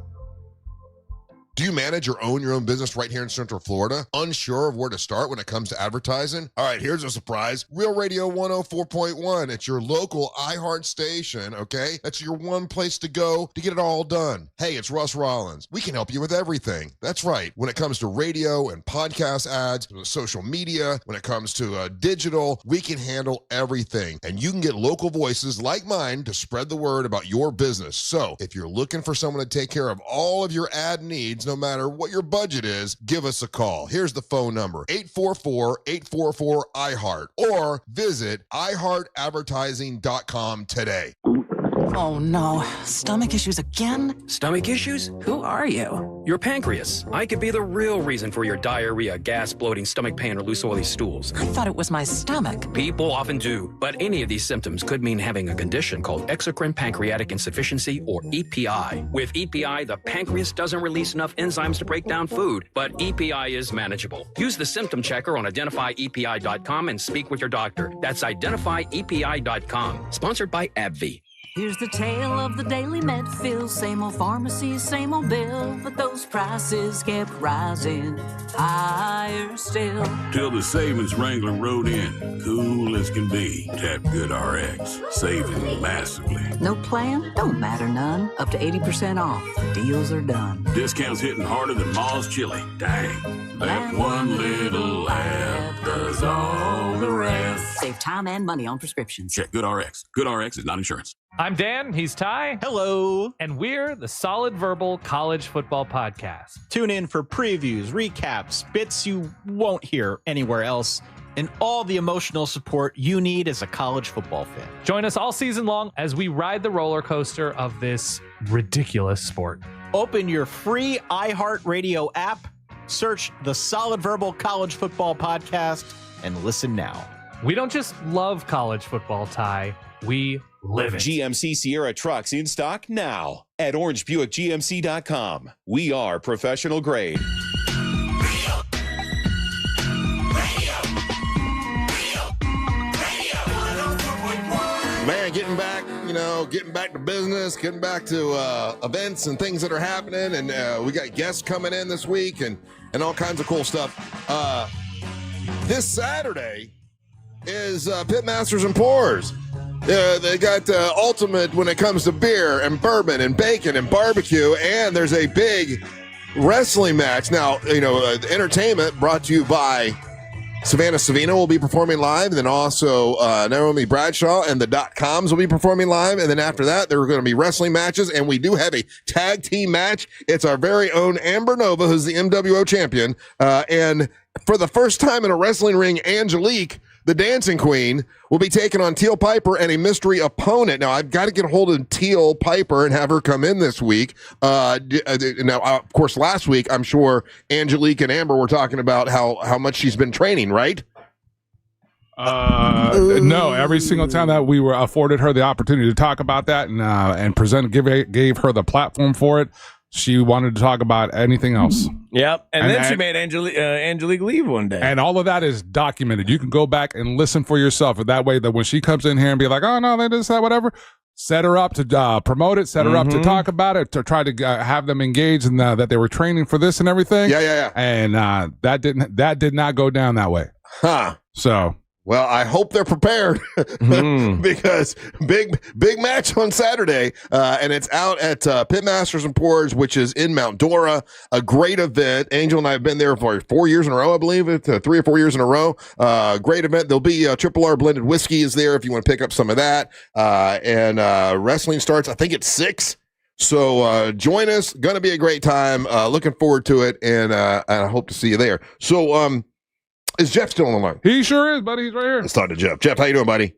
Do you manage or own your own business right here in Central Florida? Unsure of where to start when it comes to advertising? All right, here's a surprise. Real Radio 104.1. It's your local iHeart station, okay? That's your one place to go to get it all done. Hey, it's Russ Rollins. We can help you with everything. That's right. When it comes to radio and podcast ads, social media, when it comes to digital, we can handle everything. And you can get local voices like mine to spread the word about your business. So if you're looking for someone to take care of all of your ad needs, no matter what your budget is, give us a call. Here's the phone number, 844-844-iHeart, or visit iHeartAdvertising.com today. Oh no, stomach issues again? Stomach issues? Who are you? Your pancreas. I could be the real reason for your diarrhea, gas, bloating, stomach pain, or loose oily stools. I thought it was my stomach. People often do, but any of these symptoms could mean having a condition called exocrine pancreatic insufficiency, or EPI. With EPI, the pancreas doesn't release enough enzymes to break down food, but EPI is manageable. Use the symptom checker on identifyepi.com and speak with your doctor. That's identifyepi.com. Sponsored by AbbVie. Here's the tale of the daily med fill. Same old pharmacy, same old bill. But those prices kept rising higher still. Till the savings wrangler rode in. Cool as can be. Tap GoodRx. Saving massively. No plan? Don't matter none. Up to 80% off. The deals are done. Discounts hitting harder than Ma's chili. Dang. That one little app does all the rest. Save time and money on prescriptions. Check GoodRx. GoodRx is not insurance. I'm Dan, he's Ty. Hello. And we're the Solid Verbal College Football Podcast. Tune in for previews, recaps, bits you won't hear anywhere else, and all the emotional support you need as a college football fan. Join us all season long as we ride the roller coaster of this ridiculous sport. Open your free iHeartRadio app, search the Solid Verbal College Football Podcast, and listen now. We don't just love college football, Ty. We live it. GMC Sierra trucks in stock now at orangebuickgmc.com. We are professional grade. Man, getting back to business, getting back to events and things that are happening. And we got guests coming in this week and all kinds of cool stuff. This Saturday is Pitmasters and Pours. They got ultimate when it comes to beer and bourbon and bacon and barbecue. And there's a big wrestling match. Now, the entertainment brought to you by Savannah Savino will be performing live, and then also Naomi Bradshaw and the .coms will be performing live, and then after that, there are going to be wrestling matches, and we do have a tag team match. It's our very own Amber Nova, who's the MWO champion, and for the first time in a wrestling ring, Angelique, the dancing queen, will be taking on Teal Piper and a mystery opponent. Now, I've got to get a hold of Teal Piper and have her come in this week. Now, of course, last week, I'm sure Angelique and Amber were talking about how much she's been training, right? No, every single time that we were afforded her the opportunity to talk about that and gave her the platform for it, she wanted to talk about anything else. Yep. And then she made Angelique leave one day. And all of that is documented. You can go back and listen for yourself. And that way that when she comes in here and be like, oh, no, they did that, whatever, set her up to promote it, set her up to talk about it, to try to have them engaged in that they were training for this and everything. Yeah. And that did not go down that way. Huh. So... Well, I hope they're prepared because big match on Saturday, and it's out at Pitmasters and Pours, which is in Mount Dora. A great event. Angel and I have been there for 4 years in a row, I believe. It's 3 or 4 years in a row. Great event. There'll be Triple R blended whiskey is there if you want to pick up some of that. And wrestling starts, I think, at 6. So join us. Going to be a great time. Looking forward to it, and I hope to see you there. So, is Jeff still on the line? He sure is, buddy. He's right here. Let's talk to Jeff. Jeff, how you doing, buddy?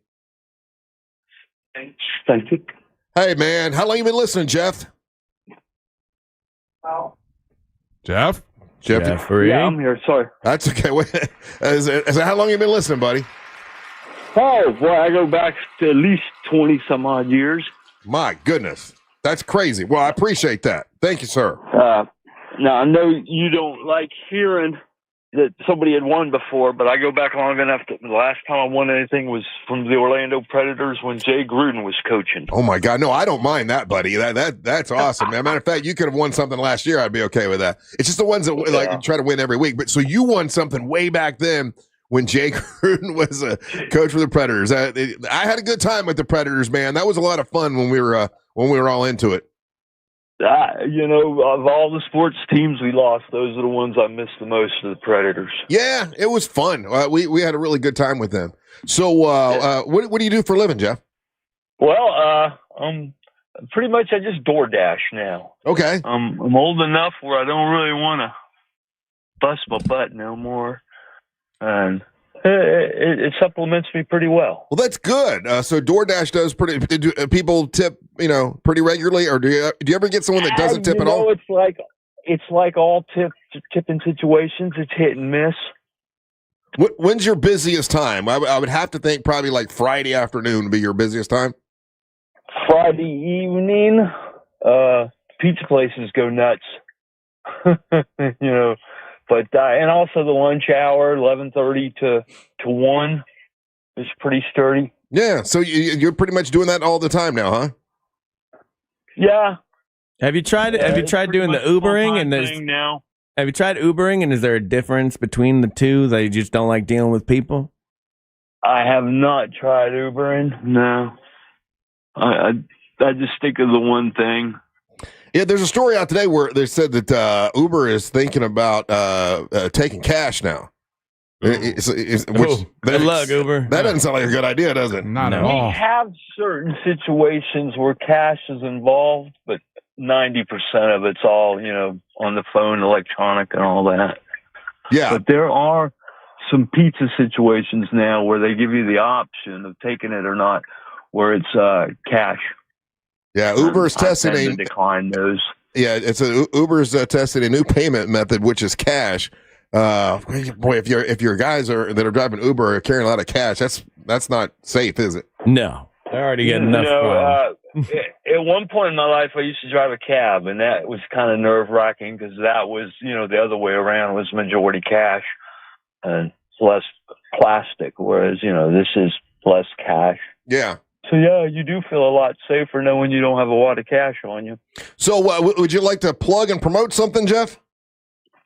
Thank you. Hey, man. How long you been listening, Jeff? Jeff? Jeffrey? Yeah, I'm here. Sorry. That's okay. Wait, how long you been listening, buddy? Oh, boy, I go back to at least 20-some odd years. My goodness. That's crazy. Well, I appreciate that. Thank you, sir. Now, I know you don't like hearing that somebody had won before, but I go back long enough that the last time I won anything was from the Orlando Predators when Jay Gruden was coaching. Oh my God. No, I don't mind that, buddy. That's awesome. As a matter of fact, you could have won something last year. I'd be okay with that. It's just the ones that like try to win every week. But so you won something way back then when Jay Gruden was a coach for the Predators. I had a good time with the Predators, man. That was a lot of fun when we were all into it. Of all the sports teams we lost, those are the ones I miss the most, of the Predators. Yeah, it was fun. We had a really good time with them. So what do you do for a living, Jeff? Well, pretty much I just DoorDash now. Okay. I'm old enough where I don't really want to bust my butt no more. And it supplements me pretty well. Well, that's good. So DoorDash does do people tip, pretty regularly, or do you ever get someone that doesn't tip at all? It's like all tipping situations. It's hit and miss. When's your busiest time? I would have to think probably like Friday afternoon would be your busiest time. Friday evening, pizza places go nuts. But and also the lunch hour, 11:30 to 1, is pretty sturdy. Yeah, so you're pretty much doing that all the time now, huh? Yeah. Have you tried? Have you tried doing the Ubering now? Have you tried Ubering, and is there a difference between the two that you just don't like dealing with people? I have not tried Ubering. No, I just stick to the one thing. Yeah, there's a story out today where they said that Uber is thinking about taking cash now. Good luck, Uber. That doesn't sound like a good idea, does it? Not at all. We have certain situations where cash is involved, but 90% of it's all, on the phone, electronic, and all that. Yeah. But there are some pizza situations now where they give you the option of taking it or not, where it's cash. Yeah, Uber's testing to decline those. Yeah, Uber's testing a new payment method, which is cash. boy, if your guys that are driving Uber are carrying a lot of cash, that's not safe, is it? No, they're already getting enough. At one point in my life, I used to drive a cab, and that was kind of nerve-wracking because that was, the other way around was majority cash and less plastic, whereas, this is less cash. Yeah. So, yeah, you do feel a lot safer knowing you don't have a lot of cash on you. So would you like to plug and promote something, Jeff?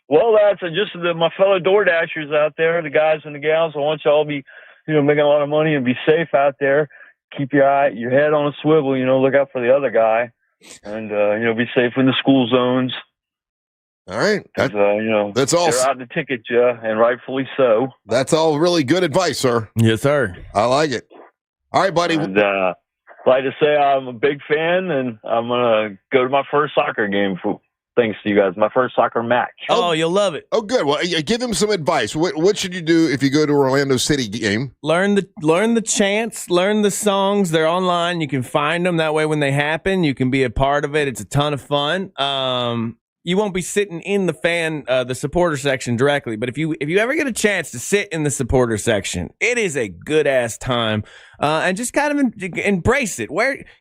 Well, that's just my fellow Door Dashers out there, the guys and the gals. I want you all to be, making a lot of money and be safe out there. Keep your head on a swivel, look out for the other guy, and, be safe in the school zones. All right. That's all. They're out to ticket you, and rightfully so. That's all really good advice, sir. Yes, sir. I like it. All right, buddy. And, like to say I'm a big fan, and I'm going to go to my first soccer game thanks to you guys. My first soccer match. Oh, you'll love it. Oh, good. Well, give him some advice. What should you do if you go to Orlando City game? Learn the chants, learn the songs. They're online. You can find them. That way when they happen, you can be a part of it. It's a ton of fun. You won't be sitting in the supporter section directly, but if you ever get a chance to sit in the supporter section, it is a good ass time, and just kind of embrace it.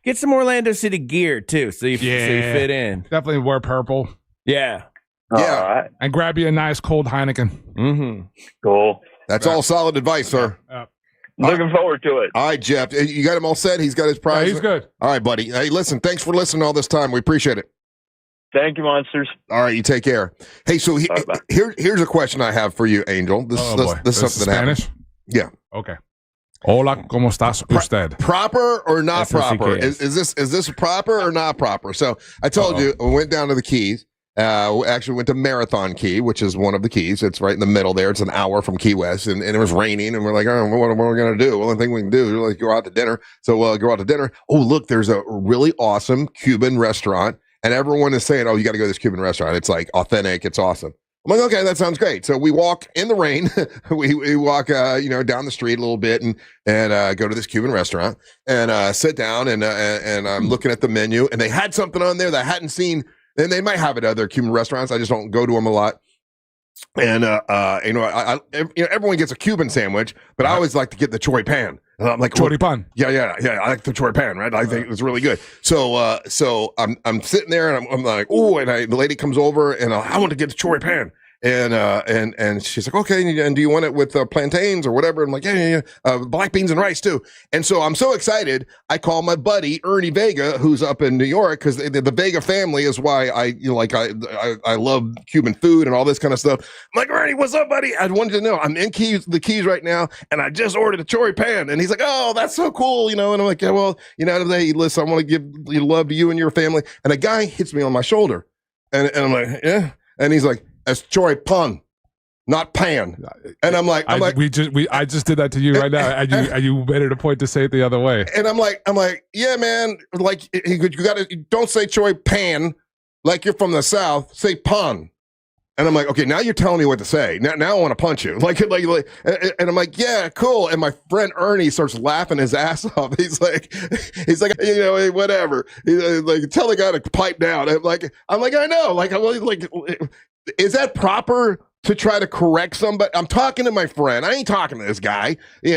Get some Orlando City gear too, so you fit in. Definitely wear purple. Yeah, All right. And grab you a nice cold Heineken. Mm-hmm. Cool. That's all solid advice, sir. Looking forward to it. All right, Jeff. You got him all set? He's got his prize? Yeah, he's good. All right, buddy. Hey, listen, thanks for listening all this time. We appreciate it. Thank you, monsters. All right, you take care. Hey, so here's a question I have for you, Angel. This is something that Spanish? happened. Yeah. Okay. Hola, ¿cómo estás usted? Proper or not proper? S-O-C-K-S. Is this proper or not proper? So I told you, we went down to the Keys. Actually went to Marathon Key, which is one of the keys. It's right in the middle there. It's an hour from Key West, and it was raining, and we're like, oh, what are we going to do? Well, the thing we can do is go out to dinner. So go out to dinner. Oh, look, there's a really awesome Cuban restaurant, and everyone is saying, oh, you got to go to this Cuban restaurant. It's like authentic. It's awesome. I'm like, okay, that sounds great. So we walk in the rain. we walk, down the street a little bit and go to this Cuban restaurant and sit down and I'm looking at the menu, and they had something on there that I hadn't seen. And they might have it at other Cuban restaurants. I just don't go to them a lot. And everyone gets a Cuban sandwich, but I always like to get the Choripan. I'm like, Choripan. Yeah. I like the Choripan, right? I think it's really good. So I'm sitting there and I'm like, oh, and the lady comes over and I want to get the Choripan. And she's like, okay, and do you want it with plantains or whatever? I'm like, yeah, black beans and rice too. And so I'm so excited. I call my buddy Ernie Vega, who's up in New York, because the Vega family is why I love Cuban food and all this kind of stuff. I'm like, Ernie, what's up, buddy? I wanted to know. I'm in the Keys right now, and I just ordered a Choripan. And he's like, oh, that's so cool, And I'm like, yeah, well, hey, listen, I want to give love to you and your family. And a guy hits me on my shoulder, and I'm like, yeah, and he's like, that's Choripan, not pan. And I'm like, I just did that to you right now, and you made it a point to say it the other way. And I'm like, yeah, man. Like, you don't say Choripan like you're from the South. Say pan. And I'm like, okay, now you're telling me what to say. Now I want to punch you. Like, and I'm like, yeah, cool. And my friend Ernie starts laughing his ass off. He's like, hey, whatever. He's like, tell the guy to pipe down. I'm like, I know. Like, is that proper to try to correct somebody? I'm talking to my friend. I ain't talking to this guy. I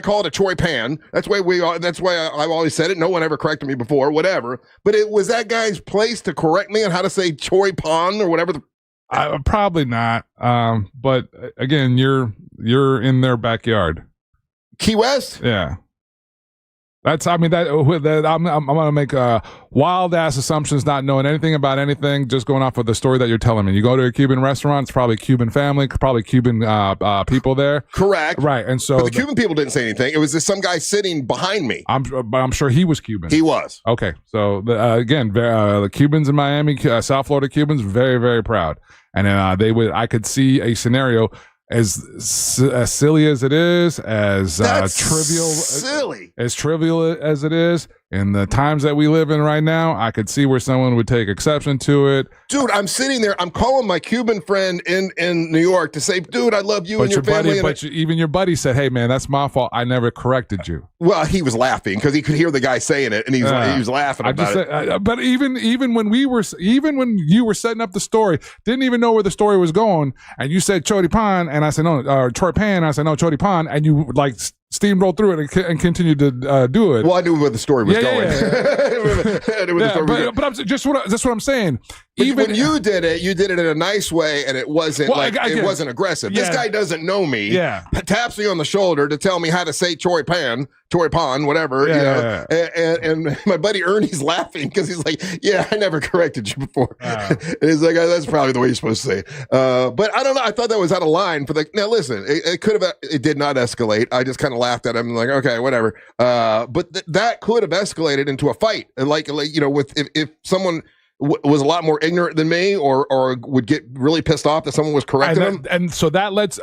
call it a Choripan. That's why I've always said it. No one ever corrected me before. Whatever. But it was that guy's place to correct me on how to say Choripan or whatever. Probably not. But again, you're in their backyard. Key West? Yeah. I'm gonna make wild ass assumptions, not knowing anything about anything, just going off of the story that you're telling me. You go to a Cuban restaurant, it's probably Cuban family, probably Cuban people there. Correct. Right. And so but the Cuban people didn't say anything. It was just some guy sitting behind me. I'm sure he was Cuban. He was. Okay. So the Cubans in Miami, South Florida Cubans, very, very proud. And I could see a scenario as silly as it is, as trivial as it is, in the times that we live in right now, I could see where someone would take exception to it. Dude, I'm sitting there. I'm calling my Cuban friend in New York to say, dude, I love you and your family. Even your buddy said, hey, man, that's my fault. I never corrected you. Well, he was laughing because he could hear the guy saying it, and he was laughing about it. But even when you were setting up the story, didn't even know where the story was going, and you said Choripan, and I said no, Choripan. I said no, Choripan, and you like steamrolled through it and continued to do it. Well, I knew where the story was going. But that's what I'm saying. Even when you did it in a nice way, and it wasn't it wasn't aggressive. Yeah. This guy doesn't know me. Yeah, taps me on the shoulder to tell me how to say Choripan, whatever. Yeah. And my buddy Ernie's laughing because he's like, "Yeah, I never corrected you before." And he's like, "That's probably the way you're supposed to say it." But I don't know. I thought that was out of line for the. Now listen, it did not escalate. I just kind of laughed at him, like, okay, whatever. But that could have escalated into a fight, like with if someone was a lot more ignorant than me, or would get really pissed off that someone was correcting him. And so that lets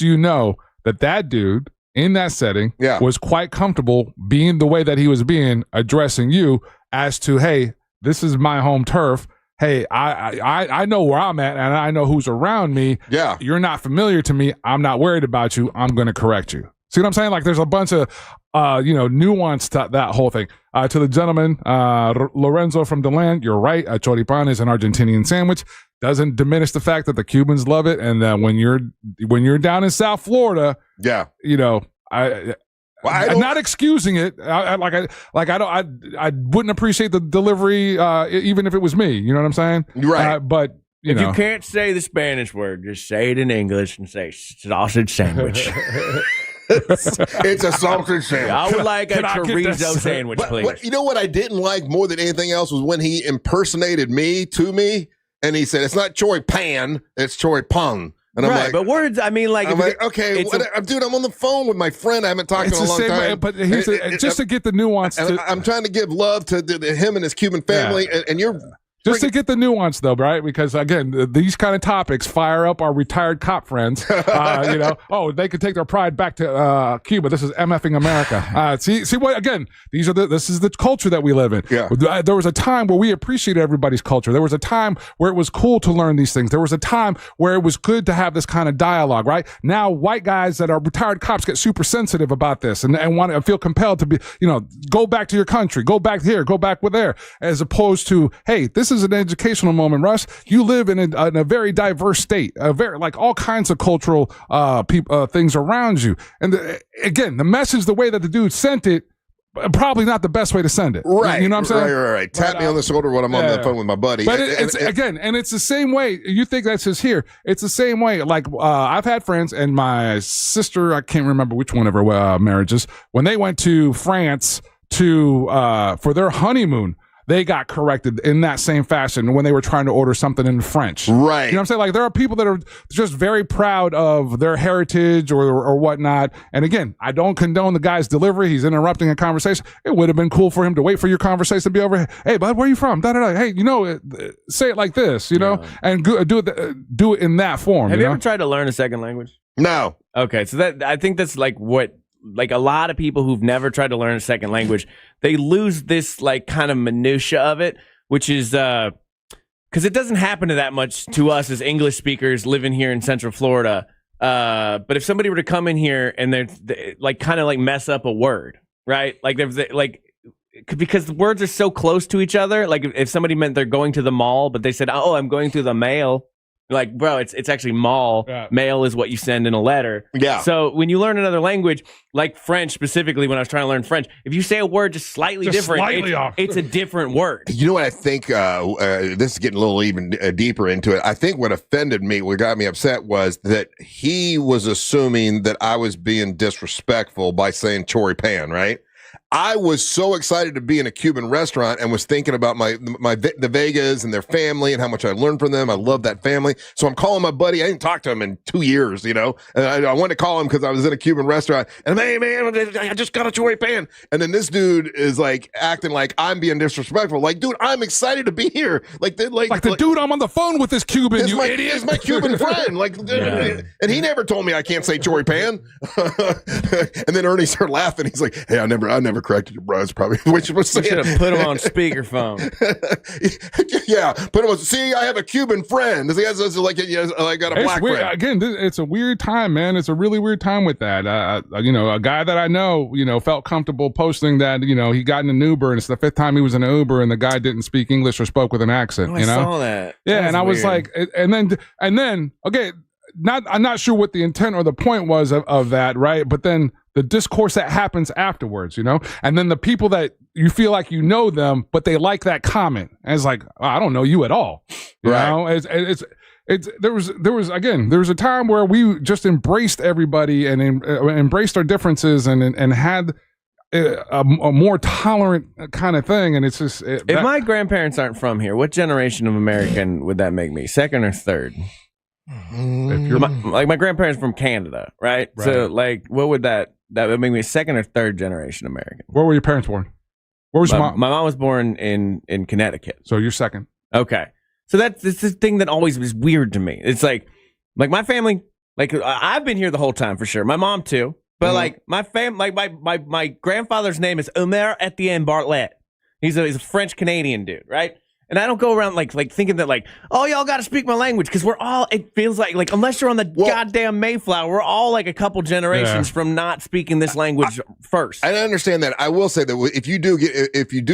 you know that dude in that setting was quite comfortable being the way that he was being, addressing you as to, hey, this is my home turf. Hey, I know where I'm at, and I know who's around me. Yeah. You're not familiar to me. I'm not worried about you. I'm going to correct you. See what I'm saying? Like, there's a bunch of, nuance to that whole thing. To the gentleman, Lorenzo from DeLand, you're right. Choripan is an Argentinian sandwich. Doesn't diminish the fact that the Cubans love it, and that when you're down in South Florida, I'm not excusing it. I wouldn't appreciate the delivery, even if it was me. You know what I'm saying? Right. But if you can't say the Spanish word, just say it in English and say sausage sandwich. It's a sausage sandwich. I would like a chorizo sandwich, please. You know what I didn't like more than anything else was when he impersonated me to me, and he said, "It's not Choripan, it's Choripan." And I'm like, but words, I mean, like, okay, dude, I'm on the phone with my friend I haven't talked to in a long time. But here's just to get the nuance. I'm trying to give love to him and his Cuban family, and you're... Just to get the nuance, though, right? Because, again, these kind of topics fire up our retired cop friends. They could take their pride back to Cuba. This is MFing America. See what? Again, this is the culture that we live in. Yeah. There was a time where we appreciated everybody's culture. There was a time where it was cool to learn these things. There was a time where it was good to have this kind of dialogue, right? Now, white guys that are retired cops get super sensitive about this and want to feel compelled to be, go back to your country, go back here, go back with there, as opposed to, hey, this is an educational moment, Russ. You live in a very diverse state, all kinds of cultural things around you. And again, the message, the way that the dude sent it, probably not the best way to send it. Right. You know what I'm saying? Right. Tap me on the shoulder when I'm on the phone with my buddy. But it's the same way. You think that's just here. It's the same way. Like, I've had friends, and my sister, I can't remember which one of her marriages, when they went to France for their honeymoon, they got corrected in that same fashion when they were trying to order something in French. Right. You know what I'm saying? Like, there are people that are just very proud of their heritage or whatnot. And again, I don't condone the guy's delivery. He's interrupting a conversation. It would have been cool for him to wait for your conversation to be over. Hey, bud, where are you from? Hey, say it like this, and do it in that form. Have you ever tried to learn a second language? No. Okay, so I think that's like a lot of people who've never tried to learn a second language, they lose this like kind of minutia of it, which is because it doesn't happen to that much to us as English speakers living here in Central Florida. But if somebody were to come in here and they like kind of like mess up a word, right? Like because the words are so close to each other. Like if somebody meant they're going to the mall, but they said, "Oh, I'm going through the mail." Like, bro, it's actually mall. Yeah. Mail is what you send in a letter. Yeah. So when you learn another language, like French specifically, when I was trying to learn French, if you say a word just slightly different, it's a different word. You know what I think? This is getting a little even deeper into it. I think what offended me, what got me upset, was that he was assuming that I was being disrespectful by saying Choripan, right? I was so excited to be in a Cuban restaurant and was thinking about the Vegas and their family and how much I learned from them. I love that family. So I'm calling my buddy. I didn't talk to him in 2 years, And I wanted to call him because I was in a Cuban restaurant. And hey, man, I just got a Choripan. And then this dude is like acting like I'm being disrespectful. Like, dude, I'm excited to be here. Like the dude, I'm on the phone with this Cuban, idiot. He's my Cuban friend. And he never told me I can't say Choripan. And then Ernie started laughing. He's like, hey, I never overcorrected you, bro. It's probably what you were You saying. should have put him on speakerphone. Yeah, put him on. See, I have a Cuban friend. He has like I got a black weird. friend. Again, it's a weird time, man. It's a really weird time with that. A guy that I know, felt comfortable posting that, he got in an Uber and it's the 5th time he was in an Uber and the guy didn't speak English or spoke with an accent. I saw that. Yeah, That and I was weird. like, and then, okay, I'm not sure what the intent or the point was of that, right? But then the discourse that happens afterwards, and then the people that you feel like you know them, but they like that comment, and it's like, I don't know you at all, there was a time where we just embraced everybody and embraced our differences and had a more tolerant kind of thing, and it's just if my grandparents aren't from here, what generation of American would that make me? Second or third? If you're my grandparents from Canada, right? So what would that would make me second or third generation American? Where were your parents born? Where was your mom? My mom was born in Connecticut. So you're second. Okay. So it's this thing that always was weird to me. It's like my family, I've been here the whole time for sure. My mom too. But my my grandfather's name is Omer Etienne Bartlett. He's a French Canadian dude, right? And I don't go around like thinking that oh, y'all got to speak my language, because we're all, it feels like unless you're on the goddamn Mayflower, we're all like a couple generations from not speaking this language first. I understand that. I will say that if you do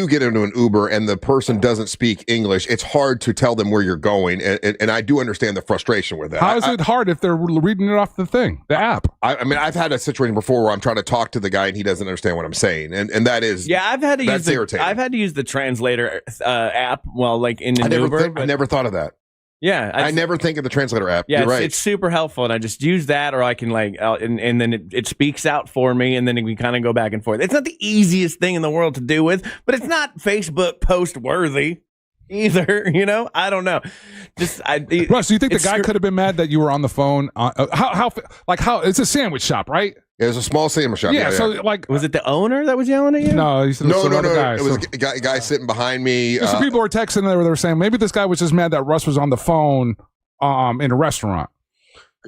get into an Uber and the person doesn't speak English, it's hard to tell them where you're going, and I do understand the frustration with that. How is it hard if they're reading it off the app? I mean, I've had a situation before where I'm trying to talk to the guy and he doesn't understand what I'm saying, and that is I've had to irritating. I've had to use the translator app while in an Uber. I never thought of that. Yeah, I never think of the translator app. Yeah, You're right. It's super helpful, and I just use that, or I can and then it speaks out for me, and then we kind of go back and forth. It's not the easiest thing in the world to do with, but it's not Facebook post worthy either. I don't know. Russ, do you think the guy could have been mad that you were on the phone? How it's a sandwich shop, right? It was a small sandwich shop. Yeah, so was it the owner that was yelling at you? No, he said no. Guy, it was a guy sitting behind me. Some people were texting there. They were saying maybe this guy was just mad that Russ was on the phone in a restaurant.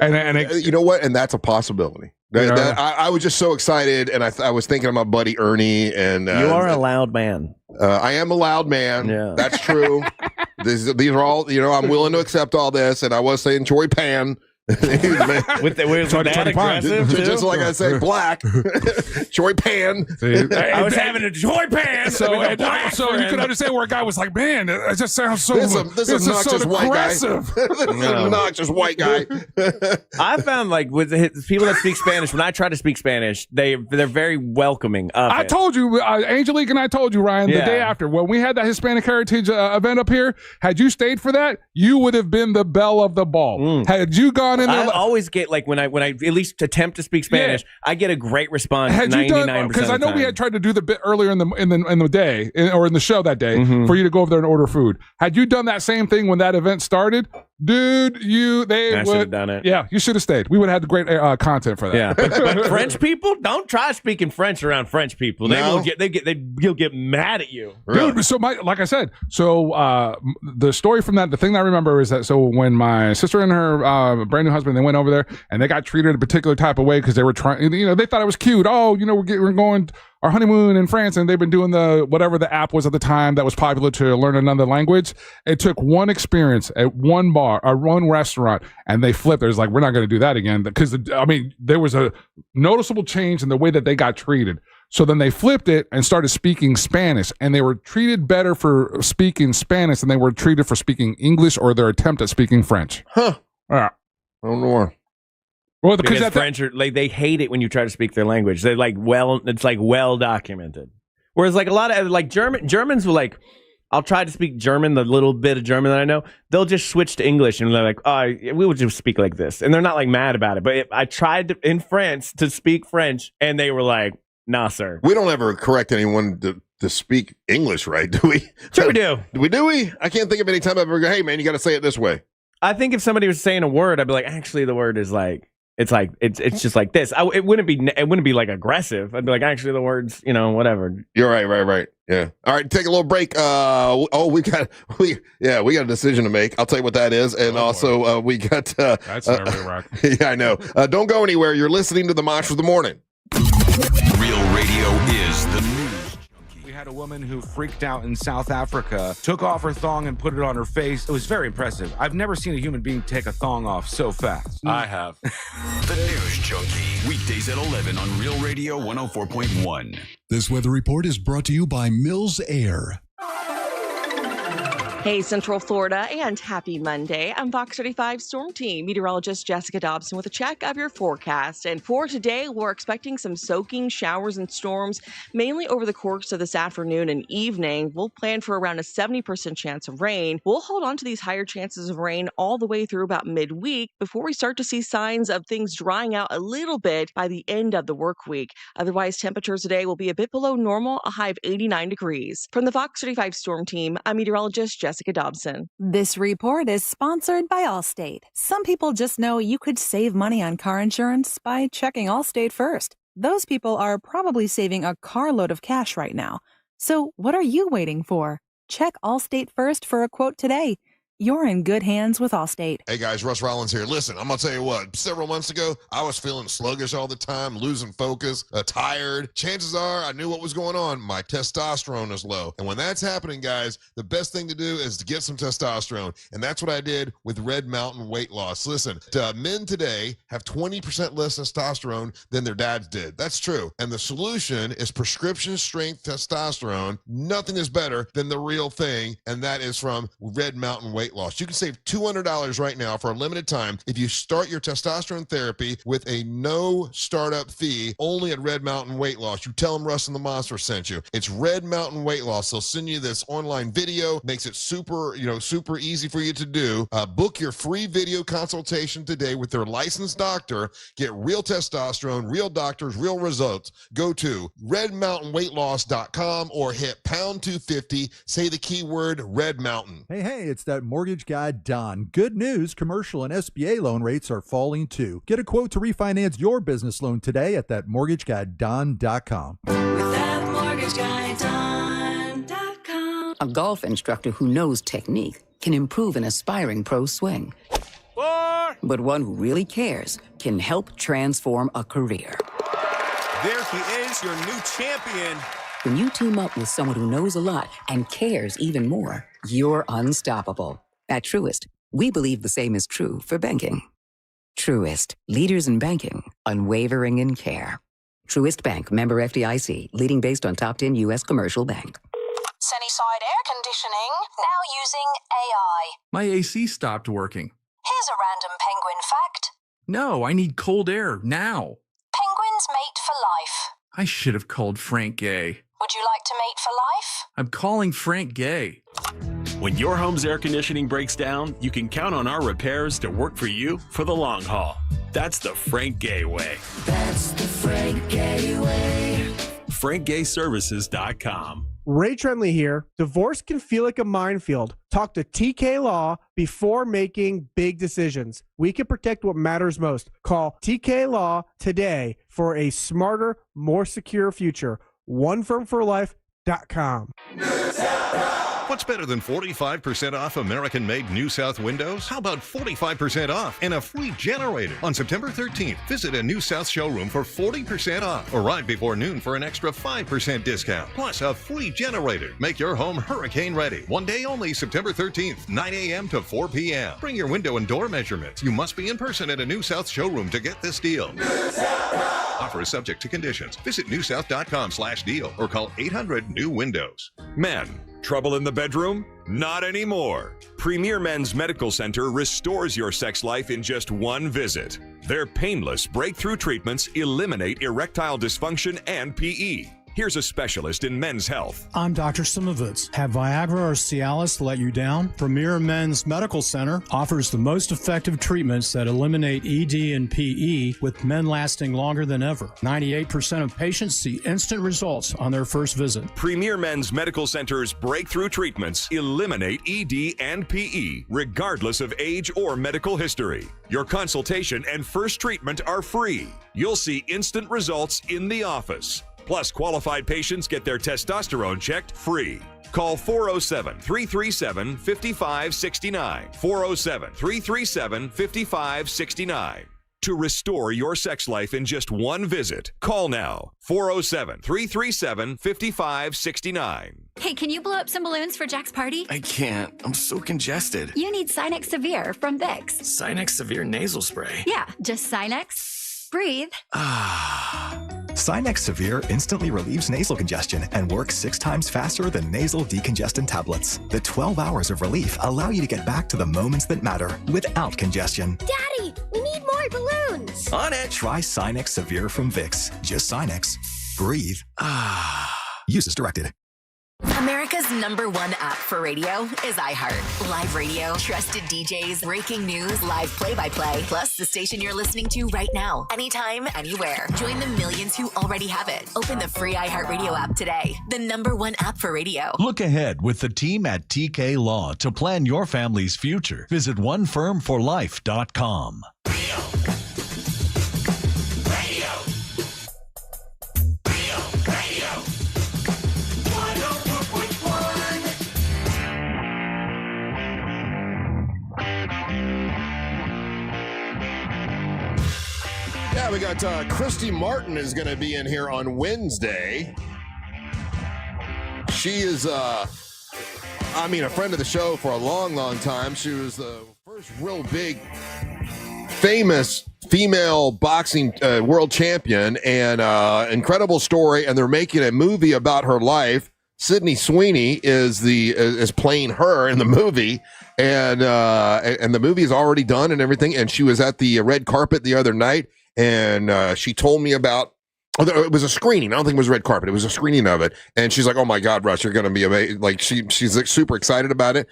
And you know what? And that's a possibility. I was just so excited, and I was thinking of my buddy Ernie. And you are a loud man. I am a loud man. Yeah, that's true. These are all. I'm willing to accept all this. And I was saying Choripan. with that aggressive too? Just like I say, black Choripan. I was having a Choripan. So you can understand where a guy was like, man, it just sounds so. This is not just white guy. This is not just white guy. I found with people that speak Spanish, when I try to speak Spanish, they're very welcoming of I it. told you, Angelique and I told you, Ryan, the day after when we had that Hispanic Heritage event up here. Had you stayed for that, you would have been the belle of the ball. Had you gone in there, I always get when I at least attempt to speak Spanish, I get a great response. 99%, because I know we had tried to do the bit earlier in the day or in the show that day for you to go over there and order food. Had you done that same thing when that event started, dude? I should have done it. Yeah, you should have stayed. We would have had great content for that. Yeah, but French people, don't try speaking French around French people. They'll get mad at you, dude. So like I said, the story from that, the thing that I remember is that when my sister and her brand new husband, they went over there and they got treated a particular type of way because they were trying, they thought it was cute. Oh, we're going our honeymoon in France, and they've been doing whatever the app was at the time that was popular to learn another language. It took one experience at one bar or one restaurant, and they flipped. It was like, we're not going to do that again, because there was a noticeable change in the way that they got treated. So then they flipped it and started speaking Spanish, and they were treated better for speaking Spanish than they were treated for speaking English or their attempt at speaking French. Huh. Yeah. I don't know. Well, because French are they hate it when you try to speak their language. They're it's well documented. Whereas a lot of Germans will I'll try to speak German, the little bit of German that I know. They'll just switch to English, and they're like, oh, we will just speak like this, and they're not mad about it. But I tried in France to speak French, and they were like, nah, sir. We don't ever correct anyone to speak English, right? Do we? Sure, we do. Do we? I can't think of any time I've ever go, hey man, you got to say it this way. I think if somebody was saying a word, I'd be like, actually, the word is it's just like this. It wouldn't be aggressive. I'd be like, actually, the words, whatever. You're right. Yeah. All right, take a little break. We got a decision to make. I'll tell you what that is, and we got. That's never rock. Yeah, I know. Don't go anywhere. You're listening to the Mantra of the Morning. Real radio is the news. a woman who freaked out in South Africa, took off her thong and put it on her face. It was very impressive. I've never seen a human being take a thong off so fast. I have. The News Junkie, weekdays at 11 on Real Radio 104.1. This weather report is brought to you by Mills Air. Hey, Central Florida, and happy Monday. I'm Fox 35 Storm Team meteorologist Jessica Dobson with a check of your forecast. And for today, we're expecting some soaking showers and storms, mainly over the course of this afternoon and evening. We'll plan for around a 70% chance of rain. We'll hold on to these higher chances of rain all the way through about midweek before we start to see signs of things drying out a little bit by the end of the work week. Otherwise, temperatures today will be a bit below normal, a high of 89 degrees. From the Fox 35 Storm Team, I'm meteorologist Jessica Dobson. This report is sponsored by Allstate. Some people just know you could save money on car insurance by checking Allstate first. Those people are probably saving a carload of cash right now. So what are you waiting for? Check Allstate first for a quote today. You're in good hands with Allstate. Hey guys, Russ Rollins here. Listen, I'm going to tell you what, several months ago, I was feeling sluggish all the time, losing focus, tired. Chances are I knew what was going on. My testosterone is low. And when that's happening, guys, the best thing to do is to get some testosterone. And that's what I did with Red Mountain Weight Loss. Listen, men today have 20% less testosterone than their dads did. That's true. And the solution is prescription strength testosterone. Nothing is better than the real thing. And that is from Red Mountain Weight Loss. You can save $200 right now for a limited time if you start your testosterone therapy with a no startup fee only at Red Mountain Weight Loss. You tell them Russ and the Monster sent you. It's Red Mountain Weight Loss. They'll send you this online video, makes it super easy for you to do. Book your free video consultation today with their licensed doctor. Get real testosterone, real doctors, real results. Go to redmountainweightloss.com or hit pound 250. Say the keyword Red Mountain. Hey, it's that mortgage guy, Don. Good news, commercial and SBA loan rates are falling too. Get a quote to refinance your business loan today at thatmortgageguyDon.com. ThatmortgageguyDon.com. A golf instructor who knows technique can improve an aspiring pro swing. But one who really cares can help transform a career. There he is, your new champion. When you team up with someone who knows a lot and cares even more, you're unstoppable. At Truist, we believe the same is true for banking. Truist, leaders in banking, unwavering in care. Truist Bank, member FDIC, leading based on top 10 U.S. commercial bank. Sunnyside Air Conditioning, now using AI. My AC stopped working. Here's a random penguin fact. No, I need cold air now. Penguins mate for life. I should have called Frank Gay. Would you like to mate for life? I'm calling Frank Gay. When your home's air conditioning breaks down, you can count on our repairs to work for you for the long haul. That's the Frank Gay way. That's the Frank Gay way. FrankGayServices.com. Ray Tremley here. Divorce can feel like a minefield. Talk to TK Law before making big decisions. We can protect what matters most. Call TK Law today for a smarter, more secure future. OneFirmForLife.com. What's better than 45% off American-made New South windows? How about 45% off and a free generator? On September 13th, visit a New South showroom for 40% off. Arrive before noon for an extra 5% discount. Plus a free generator. Make your home hurricane ready. One day only, September 13th, 9 a.m. to 4 p.m. Bring your window and door measurements. You must be in person at a New South showroom to get this deal. Offer is subject to conditions. Visit newsouth.com/deal or call 800-NEW-WINDOWS. Men, trouble in the bedroom? Not anymore. Premier Men's Medical Center restores your sex life in just one visit. Their painless breakthrough treatments eliminate erectile dysfunction and PE. Here's a specialist in men's health. I'm Dr. Simovitz. Have Viagra or Cialis let you down? Premier Men's Medical Center offers the most effective treatments that eliminate ED and PE, with men lasting longer than ever. 98% of patients see instant results on their first visit. Premier Men's Medical Center's breakthrough treatments eliminate ED and PE, regardless of age or medical history. Your consultation and first treatment are free. You'll see instant results in the office. Plus, qualified patients get their testosterone checked free. Call 407-337-5569. 407-337-5569. to restore your sex life in just one visit. Call now. 407-337-5569. Hey, can you blow up some balloons for Jack's party? I can't. I'm so congested. You need Sinex Severe from Vicks. Sinex Severe Nasal Spray. Yeah, just Sinex. Breathe. Sinex Severe instantly relieves nasal congestion and works 6 times faster than nasal decongestant tablets. The 12 hours of relief allow you to get back to the moments that matter without congestion. Daddy, we need more balloons. On it. Try Sinex Severe from Vicks. Just Sinex. Breathe. Use as directed. America's #1 app for radio is iHeart. Live radio, trusted DJs, breaking news, live play-by-play, plus the station you're listening to right now, anytime, anywhere. Join the millions who already have it. Open the free iHeart Radio app today. The #1 app for radio. Look ahead with the team at TK Law to plan your family's future. Visit onefirmforlife.com. Yeah, we got Christy Martin is going to be in here on Wednesday. She is, a friend of the show for a long, long time. She was the first real big, famous female boxing world champion, and incredible story. And they're making a movie about her life. Sydney Sweeney is playing her in the movie, and the movie is already done and everything. And she was at the red carpet the other night. And she told me about, it was a screening. I don't think it was red carpet. It was a screening of it. And she's like, "Oh my God, Russ, you're going to be amazing." Like she's like, super excited about it.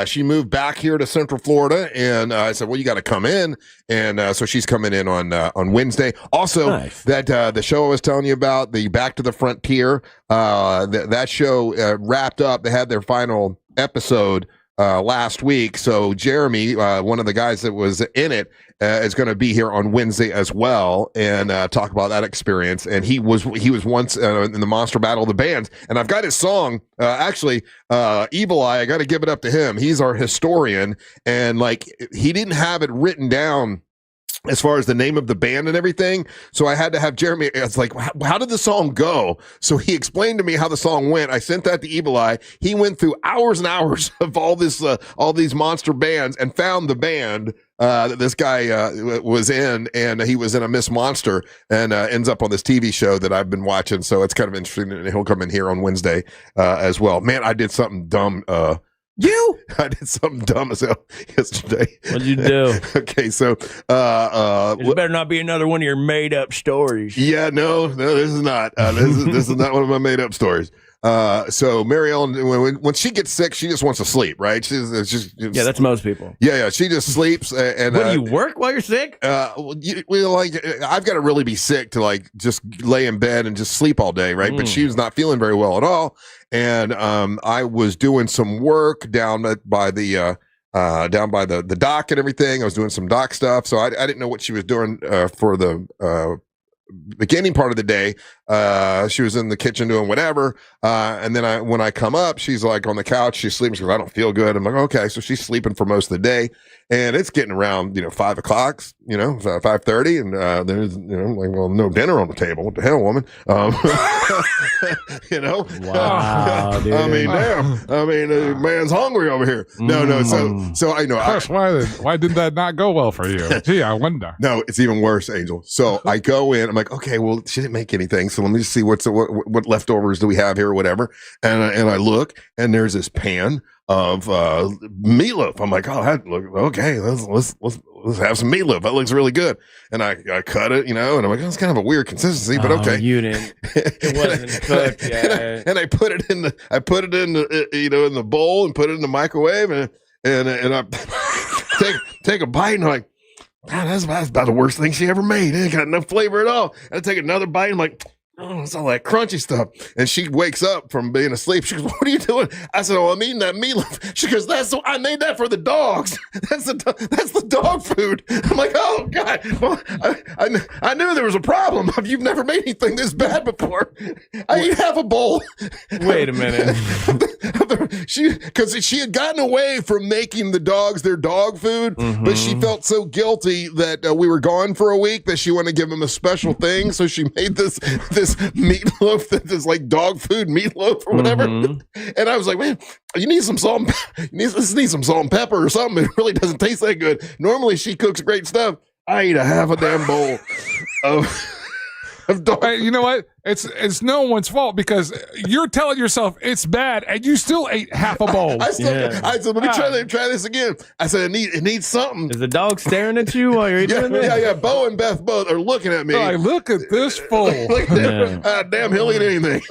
She moved back here to Central Florida, and I said, "Well, you got to come in." And so she's coming in on Wednesday. Also, nice. That the show I was telling you about, the Back to the Frontier, that show wrapped up. They had their final episode last week. So Jeremy, one of the guys that was in it, is going to be here on Wednesday as well, and talk about that experience. And he was once in the Monster Battle of the Bands, and I've got his song. Evil Eye. I got to give it up to him. He's our historian, and like he didn't have it written down as far as the name of the band and everything. So I had to have Jeremy. It's like, how did the song go? So he explained to me how the song went. I sent that to Evil Eye. He went through hours and hours of all these monster bands and found the band that this guy was in, and he was in a Miss Monster, and ends up on this TV show that I've been watching. So it's kind of interesting. And he'll come in here on Wednesday as well. Man, I did something dumb. I did something dumb as hell yesterday. What'd you do? Okay, so it better not be another one of your made up stories. Yeah, no, this is not. This is not one of my made up stories. So Mary Ellen, when she gets sick, she just wants to sleep, right? Yeah, that's most people. Yeah, she just sleeps. And what, do you work while you're sick? I've got to really be sick to like just lay in bed and just sleep all day, right? But she was not feeling very well at all, and I was doing some work down by the dock and everything. I was doing some dock stuff, so I didn't know what she was doing for the beginning part of the day. She was in the kitchen doing whatever, and then when I come up, she's like on the couch, she's sleeping. She goes, "I don't feel good." I'm like, okay. So she's sleeping for most of the day, and it's getting around 5 o'clock, 5:30, and there's no dinner on the table. What the hell, woman? Wow, dude. I mean, damn. I mean, the man's hungry over here. No. So I know. Gosh, why did that not go well for you? Gee, I wonder. No, it's even worse, Angel. So I go in. I'm like, okay, well, she didn't make anything, so let me just see what leftovers do we have here or whatever. And I look, and there's this pan of meatloaf. I'm like, oh, okay, let's have some meatloaf. That looks really good. And I cut it, and I'm like, it's kind of a weird consistency, but okay. You didn't. It wasn't cooked yet. And I put it in the bowl and put it in the microwave, and I take a bite, and I'm like, man, that's about the worst thing she ever made. It ain't got no flavor at all. And I take another bite, and I'm like, it's all that crunchy stuff. And she wakes up from being asleep. She goes, what are you doing? I said, oh, I'm eating that meatloaf. She goes, I made that for the dogs. That's the dog food. I'm like, oh, God. Well, I knew there was a problem. You've never made anything this bad before. I eat half a bowl. Wait a minute. Because she had gotten away from making the dogs their dog food, but she felt so guilty that we were gone for a week that she wanted to give them a special thing. So she made this meatloaf that is like dog food meatloaf or whatever. And I was like, man, you need some salt. This needs some salt and pepper or something. It really doesn't taste that good. Normally she cooks great stuff. I eat a half a damn bowl of dog. Hey, you know what? It's no one's fault because you're telling yourself it's bad and you still ate half a bowl. I said, let me try this again. I said, it needs something. Is the dog staring at you while you're eating it? Yeah. Bo and Beth both are looking at me. Like, look at this fool. Damn, he'll eat anything.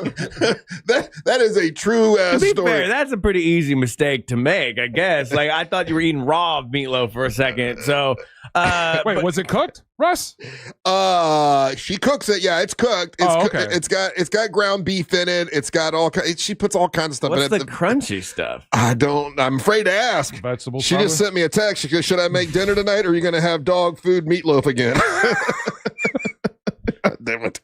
that is a true to be story. fair, that's a pretty easy mistake to make, I guess. Like, I thought you were eating raw meatloaf for a second. So, wait, was it cooked, Russ? She cooks it. Yeah, it's cooked. Okay. It's got ground beef in it. It's got she puts all kinds of stuff What's in it. the crunchy stuff? I'm afraid to ask. Vegetables. She just sent me a text. She goes, should I make dinner tonight or are you going to have dog food meatloaf again? Damn it.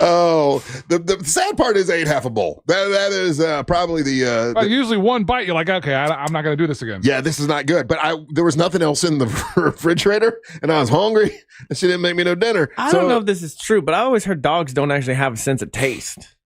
Oh, the sad part is I ate half a bowl. That is probably the usually one bite, you're like, okay, I'm not going to do this again. Yeah, this is not good. But there was nothing else in the refrigerator, and I was hungry, and she didn't make me no dinner. I don't know if this is true, but I always heard dogs don't actually have a sense of taste.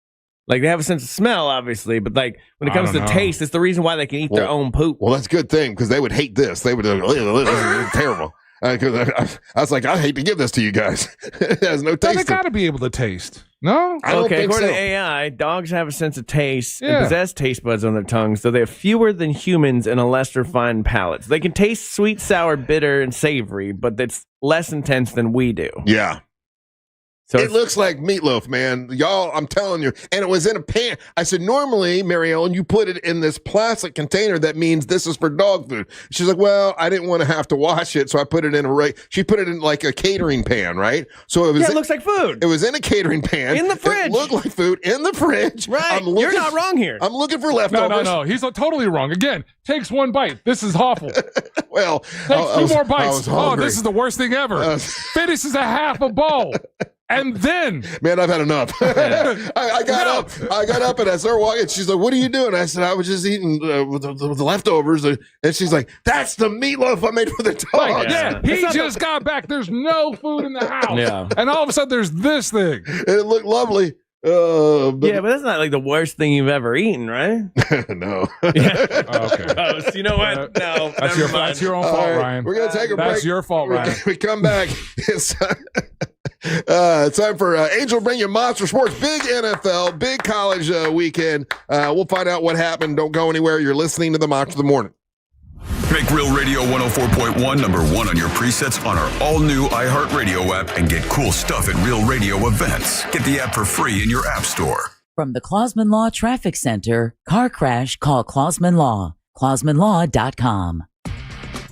Like, they have a sense of smell, obviously, but like when it comes to taste, it's the reason why they can eat their own poop. Well, that's a good thing because they would hate this. They would this is terrible. Because I was like, I hate to give this to you guys. It has no taste. They got to be able to taste. No? I don't think according so. to AI, dogs have a sense of taste and possess taste buds on their tongues, though they have fewer than humans and a less refined palate. They can taste sweet, sour, bitter, and savory, but that's less intense than we do. Yeah. So it looks like meatloaf, man. Y'all, I'm telling you. And it was in a pan. I said, normally, Mary Ellen, you put it in this plastic container. That means this is for dog food. She's like, well, I didn't want to have to wash it, so I put it in she put it in like a catering pan, right? So it was. Yeah, it looks like food. It was in a catering pan. In the fridge. It looked like food in the fridge. Right. You're not wrong here. I'm looking for leftovers. No. He's totally wrong. Again, takes one bite. This is awful. Well, takes two more bites. Oh, this is the worst thing ever. Finishes a half a bowl. And then, man, I've had enough. I got up and I started walking. She's like, what are you doing? I said, I was just eating the leftovers. And she's like, that's the meatloaf I made for the dog. He just got back. There's no food in the house. Yeah. And all of a sudden, there's this thing. It looked lovely. But that's not like the worst thing you've ever eaten, right? No. Okay. You know what? No. That's your own fault, Ryan. We're going to take a break. That's your fault, Ryan. We come back. It's time for Angel bring you Monster Sports. Big NFL, big college weekend. We'll find out what happened. Don't go anywhere. You're listening to the Mock of the Morning. Make Real Radio 104.1 #1 on your presets on our all-new iHeartRadio app and get cool stuff at Real Radio events. Get the app for free in your app store. From the Clausman Law Traffic Center, car crash, call Clausman Law. ClausmanLaw.com.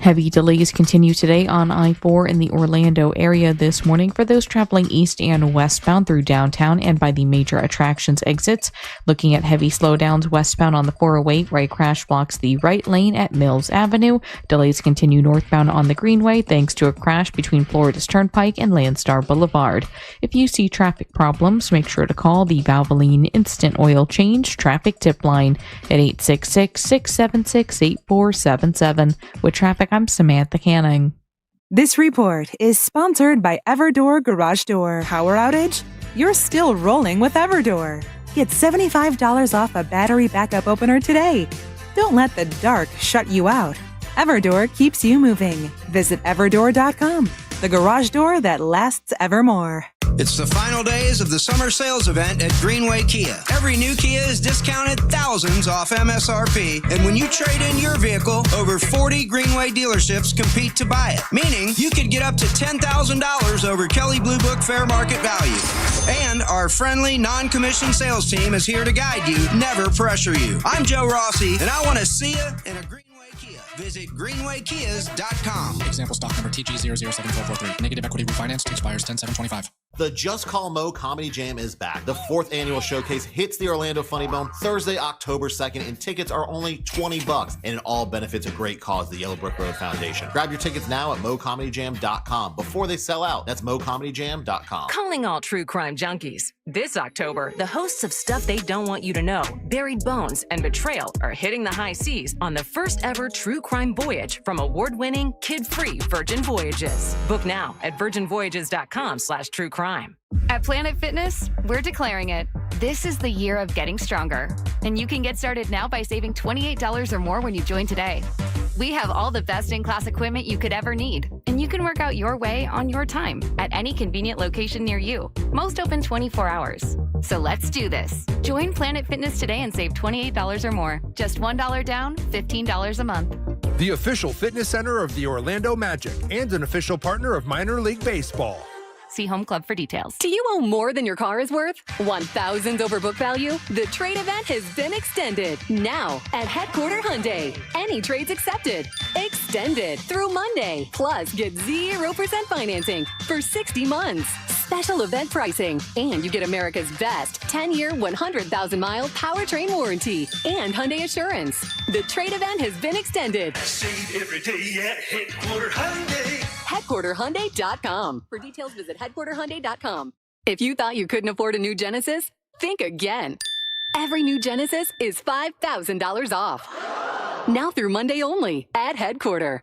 Heavy delays continue today on I-4 in the Orlando area this morning for those traveling east and westbound through downtown and by the major attractions exits. Looking at heavy slowdowns westbound on the 408, right crash blocks the right lane at Mills Avenue. Delays continue northbound on the Greenway thanks to a crash between Florida's Turnpike and Landstar Boulevard. If you see traffic problems, make sure to call the Valvoline Instant Oil Change Traffic Tip Line at 866-676-8477. With traffic, I'm Samantha Canning. This report is sponsored by Everdoor Garage Door. Power outage? You're still rolling with Everdoor. Get $75 off a battery backup opener today. Don't let the dark shut you out. Everdoor keeps you moving. Visit everdoor.com, the garage door that lasts evermore. It's the final days of the summer sales event at Greenway Kia. Every new Kia is discounted thousands off MSRP, and when you trade in your vehicle, over 40 Greenway dealerships compete to buy it, meaning you could get up to $10,000 over Kelley Blue Book fair market value. And our friendly, non-commissioned sales team is here to guide you, never pressure you. I'm Joe Rossi, and I want to see you in a Greenway Kia. Visit greenwaykias.com. Example stock number TG007443. Negative equity refinanced expires 10/7/25. The Just Call Mo Comedy Jam is back. The 4th annual showcase hits the Orlando Funny Bone Thursday, October 2nd, and tickets are only $20, and it all benefits a great cause, the Yellow Brick Road Foundation. Grab your tickets now at mocomedyjam.com before they sell out. That's mocomedyjam.com. Calling all true crime junkies. This October, the hosts of Stuff They Don't Want You to Know, Buried Bones, and Betrayal are hitting the high seas on the first ever true crime voyage from award-winning, kid-free Virgin Voyages. Book now at virginvoyages.com/truecrime. At Planet Fitness, we're declaring it. This is the year of getting stronger. And you can get started now by saving $28 or more when you join today. We have all the best-in-class equipment you could ever need. And you can work out your way on your time at any convenient location near you. Most open 24 hours. So let's do this. Join Planet Fitness today and save $28 or more. Just $1 down, $15 a month. The official fitness center of the Orlando Magic and an official partner of minor league baseball. See Home Club for details. Do you owe more than your car is worth? Want thousands over book value? The trade event has been extended. Now at Headquarter Hyundai. Any trades accepted. Extended through Monday. Plus, get 0% financing for 60 months. Special event pricing. And you get America's best 10-year, 100,000-mile powertrain warranty and Hyundai Assurance. The trade event has been extended. Save every day at Headquarter Hyundai. HeadquarterHyundai.com. For details, visit HeadquarterHyundai.com. If you thought you couldn't afford a new Genesis, think again. Every new Genesis is $5,000 off. Now through Monday only at Headquarter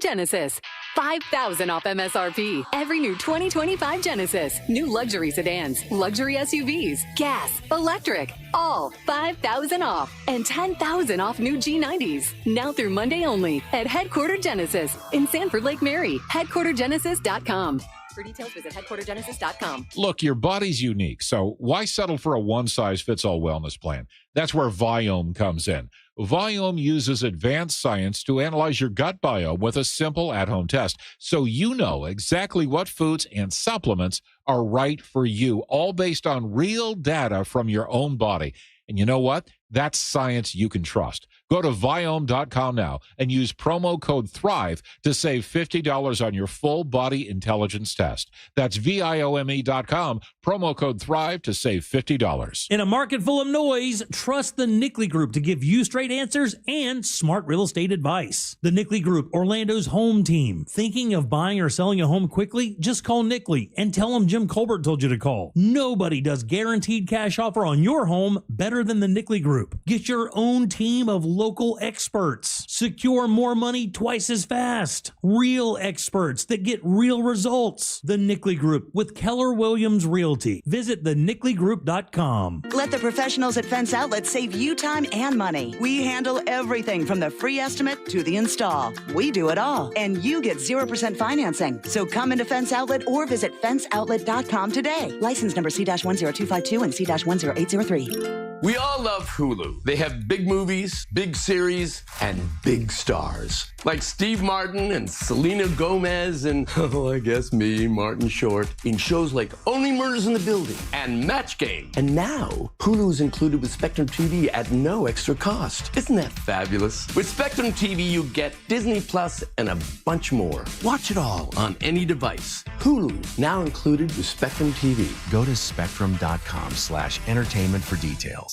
Genesis. $5,000 off MSRP. Every new 2025 Genesis. New luxury sedans, luxury SUVs, gas, electric, all $5,000 off. And $10,000 off new G90s. Now through Monday only at Headquarter Genesis in Sanford Lake Mary. HeadquarterGenesis.com. For details, visit HeadquarterGenesis.com. Look, your body's unique, so why settle for a one-size-fits-all wellness plan? That's where Viome comes in. Viome uses advanced science to analyze your gut biome with a simple at-home test, so you know exactly what foods and supplements are right for you, all based on real data from your own body. And you know what? That's science you can trust. Go to Viome.com now and use promo code THRIVE to save $50 on your full body intelligence test. That's Viome.com, promo code THRIVE to save $50. In a market full of noise, trust the Nickley Group to give you straight answers and smart real estate advice. The Nickley Group, Orlando's home team. Thinking of buying or selling a home quickly? Just call Nickley and tell them Jim Colbert told you to call. Nobody does guaranteed cash offer on your home better than the Nickley Group. Get your own team of local experts. Secure more money twice as fast. Real experts that get real results. The Nickley Group with Keller Williams Realty. Visit thenickley.com. Let the professionals at Fence Outlet save you time and money. We handle everything from the free estimate to the install. We do it all, and you get 0% financing. So come into Fence Outlet or visit fenceoutlet.com today. License number C-10252 and C-10803. We all love Hulu. They have big movies, big series, and big stars. Like Steve Martin and Selena Gomez and, oh, I guess me, Martin Short, in shows like Only Murders in the Building and Match Game. And now, Hulu's included with Spectrum TV at no extra cost. Isn't that fabulous? With Spectrum TV, you get Disney Plus and a bunch more. Watch it all on any device. Hulu, now included with Spectrum TV. Go to spectrum.com/entertainment for details.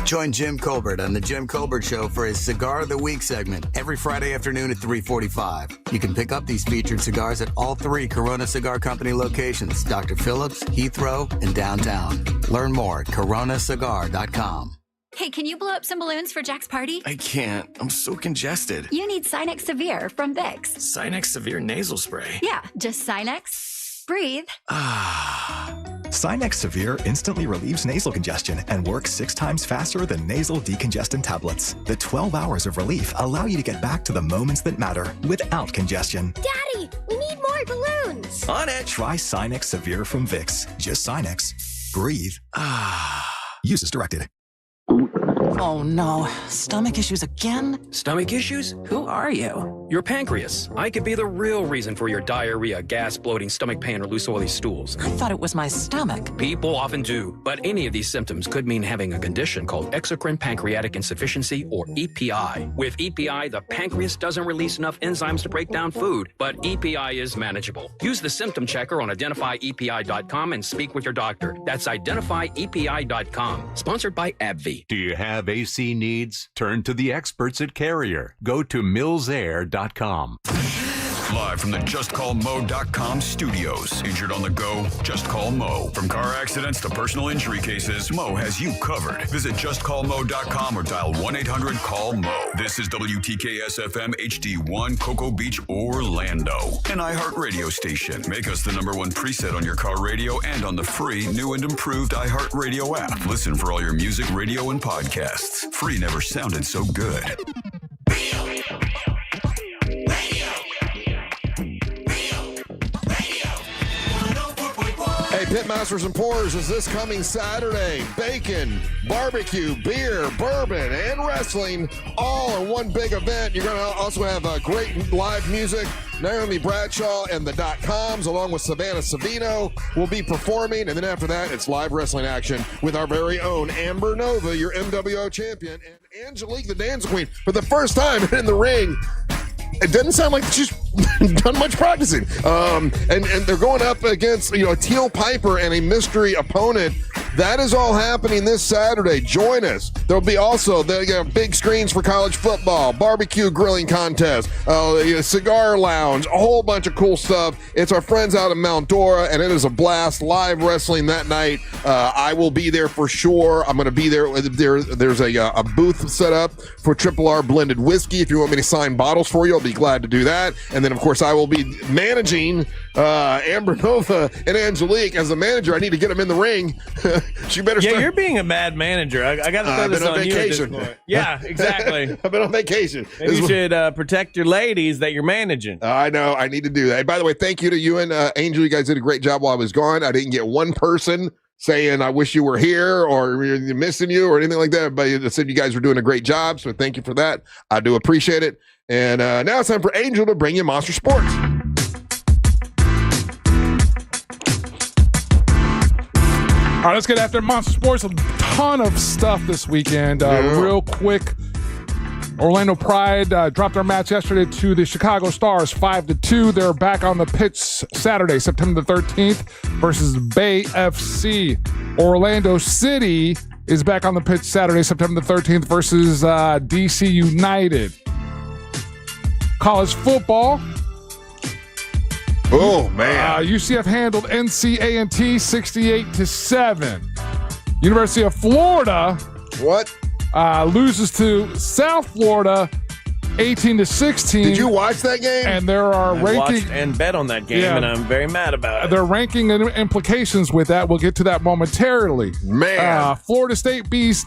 Join Jim Colbert on The Jim Colbert Show for his Cigar of the Week segment every Friday afternoon at 3:45. You can pick up these featured cigars at all 3 Corona Cigar Company locations, Dr. Phillips, Heathrow, and downtown. Learn more at coronacigar.com. Hey, can you blow up some balloons for Jack's party? I can't. I'm so congested. You need Sinex Severe from Vicks. Sinex Severe nasal spray. Yeah, just Sinex. Breathe. Sinex Severe instantly relieves nasal congestion and works 6 times faster than nasal decongestant tablets. The 12 hours of relief allow you to get back to the moments that matter without congestion. Daddy, we need more balloons. On it. Try Sinex Severe from Vicks. Just Sinex. Breathe. Use as directed. Oh no, stomach issues again? Stomach issues? Who are you? Your pancreas. I could be the real reason for your diarrhea, gas, bloating, stomach pain, or loose oily stools. I thought it was my stomach. People often do, but any of these symptoms could mean having a condition called exocrine pancreatic insufficiency, or EPI. With EPI, the pancreas doesn't release enough enzymes to break down food, but EPI is manageable. Use the symptom checker on identifyepi.com and speak with your doctor. That's identifyepi.com. Sponsored by AbbVie. Do you have AC needs? Turn to the experts at Carrier. Go to millsair.com. Live from the JustCallMo.com studios. Injured on the go? Just call Mo. From car accidents to personal injury cases, Mo has you covered. Visit JustCallMo.com or dial 1-800-CALL-MO. This is WTKS-FM HD1, Cocoa Beach, Orlando. An iHeart radio station. Make us the #1 preset on your car radio and on the free, new and improved iHeart Radio app. Listen for all your music, radio, and podcasts. Free never sounded so good. Hey, Pitmasters and Pours is this coming Saturday. Bacon, barbecue, beer, bourbon, and wrestling all in one big event. You're going to also have great live music. Naomi Bradshaw and the .coms, along with Savannah Savino, will be performing. And then after that, it's live wrestling action with our very own Amber Nova, your MWO champion, and Angelique, the Dance Queen, for the first time in the ring. It doesn't sound like she's done much practicing. And they're going up against, Teal Piper and a mystery opponent. That is all happening this Saturday. Join us. There'll be also big screens for college football, barbecue grilling contest, cigar lounge, a whole bunch of cool stuff. It's our friends out of Mount Dora, and it is a blast. Live wrestling that night. I will be there for sure. I'm going to be there. There's a booth set up for Triple R blended whiskey. If you want me to sign bottles for you, I'll be glad to do that. And then, of course, I will be managing Amber Nova and Angelique. As the manager, I need to get them in the ring. She better start. Yeah, you're being a bad manager. I got to throw this on vacation. You at this point. Yeah, exactly. I've been on vacation. Maybe you should protect your ladies that you're managing. I know. I need to do that. By the way, thank you to you and Angel. You guys did a great job while I was gone. I didn't get one person saying I wish you were here or missing you or anything like that. But I said you guys were doing a great job. So thank you for that. I do appreciate it. And now it's time for Angel to bring you Monster Sports. All right, let's get after Monster Sports. A ton of stuff this weekend. Real quick, Orlando Pride dropped their match yesterday to the Chicago Stars 5-2. They're back on the pitch Saturday, September the 13th versus Bay FC. Orlando City is back on the pitch Saturday, September the 13th versus DC United. College football. Oh, man. UCF handled NC-A&T 68-7. University of Florida loses to South Florida 18-16. Did you watch that game? And there are watched and bet on that game, and I'm very mad about it. There are ranking implications with that. We'll get to that momentarily. Man. Florida State beats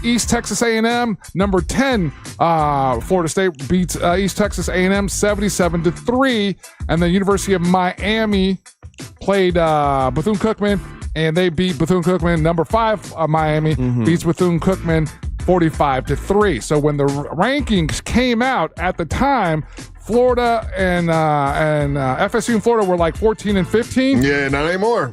East Texas A&M. Number 10, Florida State beats East Texas A&M 77-3. And the University of Miami played Bethune-Cookman, and they beat Bethune-Cookman. Number 5, Miami beats Bethune-Cookman 45-3. So when the rankings came out at the time, Florida and FSU and Florida were like 14 and 15. Yeah, not anymore.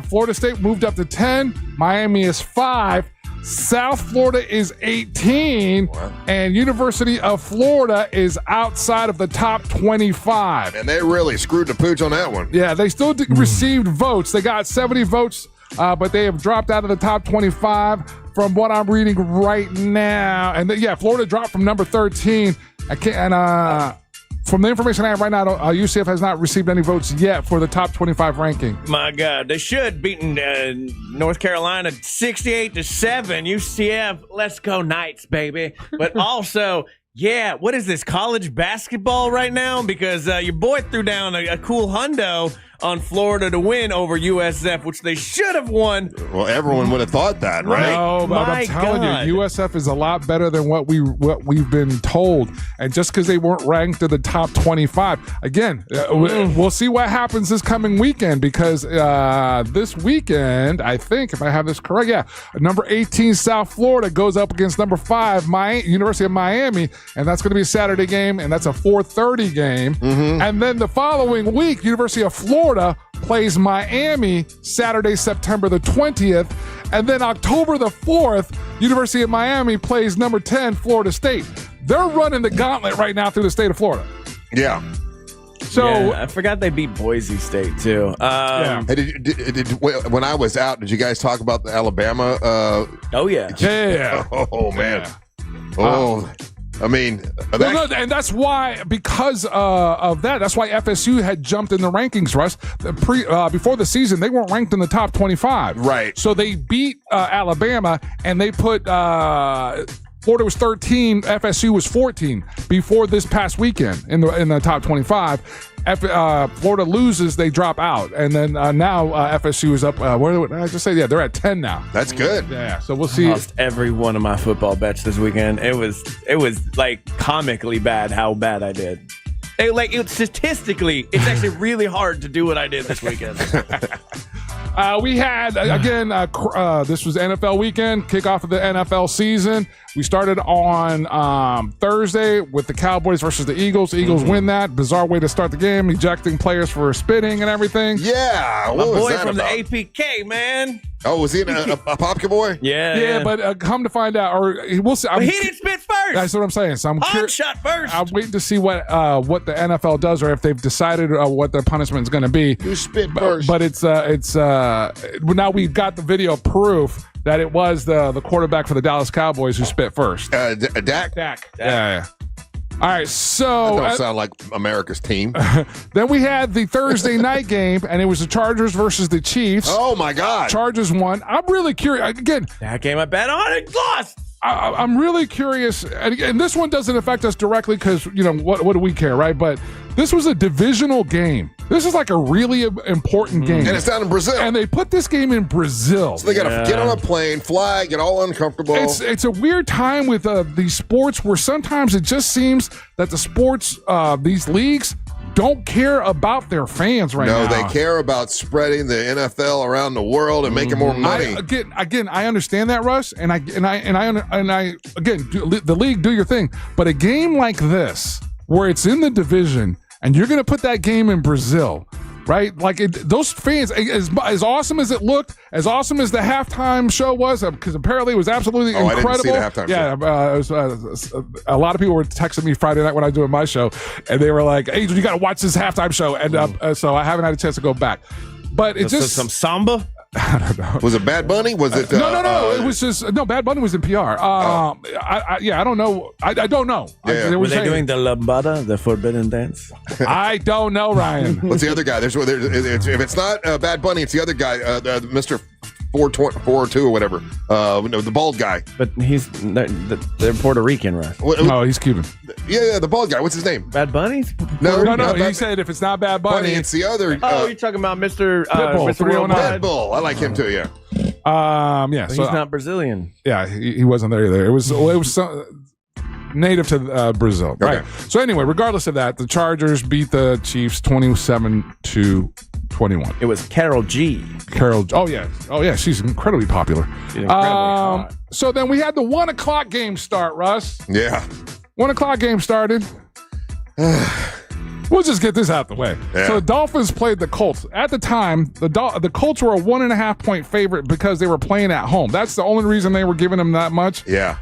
Florida State moved up to 10. Miami is 5. South Florida is 18. Wow. And University of Florida is outside of the top 25. And they really screwed the pooch on that one. Yeah, they still received votes. They got 70 votes, but they have dropped out of the top 25 from what I'm reading right now. And Florida dropped from number 13. From the information I have right now, UCF has not received any votes yet for the top 25 ranking. My God, they should beaten North Carolina 68-7. UCF, let's go Knights, baby. But also, what is this, college basketball right now? Because your boy threw down a cool hundo on Florida to win over USF, which they should have won. Well, everyone would have thought that, right? No, but I'm telling you, USF is a lot better than what we've been told. And just because they weren't ranked in the top 25, again, we'll see what happens this coming weekend, because this weekend, I think, if I have this correct, number 18 South Florida goes up against number 5 University of Miami, and that's going to be a Saturday game, and that's a 4:30 game. And then the following week, University of Florida plays Miami Saturday, September the 20th, and then October the 4th, University of Miami plays number 10 Florida State. They're running the gauntlet right now through the state of Florida. Yeah. So I forgot they beat Boise State too. Hey, when I was out, did you guys talk about the Alabama? Oh yeah. Oh man. I mean, and that's why, because of that, that's why FSU had jumped in the rankings, Russ. Before the season, they weren't ranked in the top 25. Right. So they beat Alabama, and they put Florida was 13, FSU was 14 before this past weekend in the top 25. Florida loses, they drop out, and then now FSU is up. Where did I just say? Yeah, they're at 10 now. That's good. Yeah, so we'll see. I lost every one of my football bets this weekend. It was like comically bad how bad I did. Statistically, it's actually really hard to do what I did this weekend. We had, again, this was NFL weekend, kickoff of the NFL season. We started on Thursday with the Cowboys versus the Eagles. The Eagles win that. Bizarre way to start the game, ejecting players for spitting and everything. Yeah. My boy from the APK, man. Oh, was he a Popka boy? Yeah. But come to find out, or we'll see. He didn't spit first. That's what I'm saying. So I'm shot first. I'm waiting to see what the NFL does, or if they've decided what their punishment is going to be. Who spit first? But it's now we've got the video proof that it was the quarterback for the Dallas Cowboys who spit first. Dak? Yeah. All right, so that don't sound like America's team. Then we had the Thursday night game, and it was the Chargers versus the Chiefs. Oh my God! Chargers won. I'm really curious. Again, that game I bet on it lost. I'm really curious, and this one doesn't affect us directly because what do we care, right? But this was a divisional game. This is like a really important game, and it's down in Brazil. And they put this game in Brazil, so they got to get on a plane, fly, get all uncomfortable. It's a weird time with these sports where sometimes it just seems that the sports, these leagues, don't care about their fans right now. No, they care about spreading the NFL around the world and making more money. Again, I understand that, Russ, and I again, the league, do your thing. But a game like this, where it's in the division, and you're going to put that game in Brazil, right? Like those fans, as awesome as it looked, as awesome as the halftime show was, because apparently it was absolutely incredible. I didn't see the halftime show. It was, a lot of people were texting me Friday night when I was doing my show, and they were like, "Angel, you got to watch this halftime show." And so I haven't had a chance to go back. But it's just some samba. I don't know. Was it Bad Bunny? Was it? No. It was just Bad Bunny was in PR. I don't know. I don't know. Yeah. Were they doing the lambada, the forbidden dance? I don't know, Ryan. What's the other guy? If it's not Bad Bunny, it's the other guy, Mr. 402 or whatever. The bald guy. But they're Puerto Rican, right? No, he's Cuban. Yeah, the bald guy. What's his name? Bad Bunny? No. He said if it's not Bad Bunny, it's the other. You're talking about Mr. Pitbull, 309. Pitbull. I like him too. Yeah. Yeah. So he's not Brazilian. Yeah, he wasn't there either. It was native to Brazil. Okay. Right. So anyway, regardless of that, the Chargers beat the Chiefs 27-21. It was Carol G. Oh yeah, she's incredibly popular. She's incredibly hot. So then we had the 1:00 game start, Russ. Yeah. 1:00 game started. We'll just get this out the way. Yeah. So the Dolphins played the Colts. At the time, the Colts were a 1.5 point favorite because they were playing at home. That's the only reason they were giving them that much. Yeah.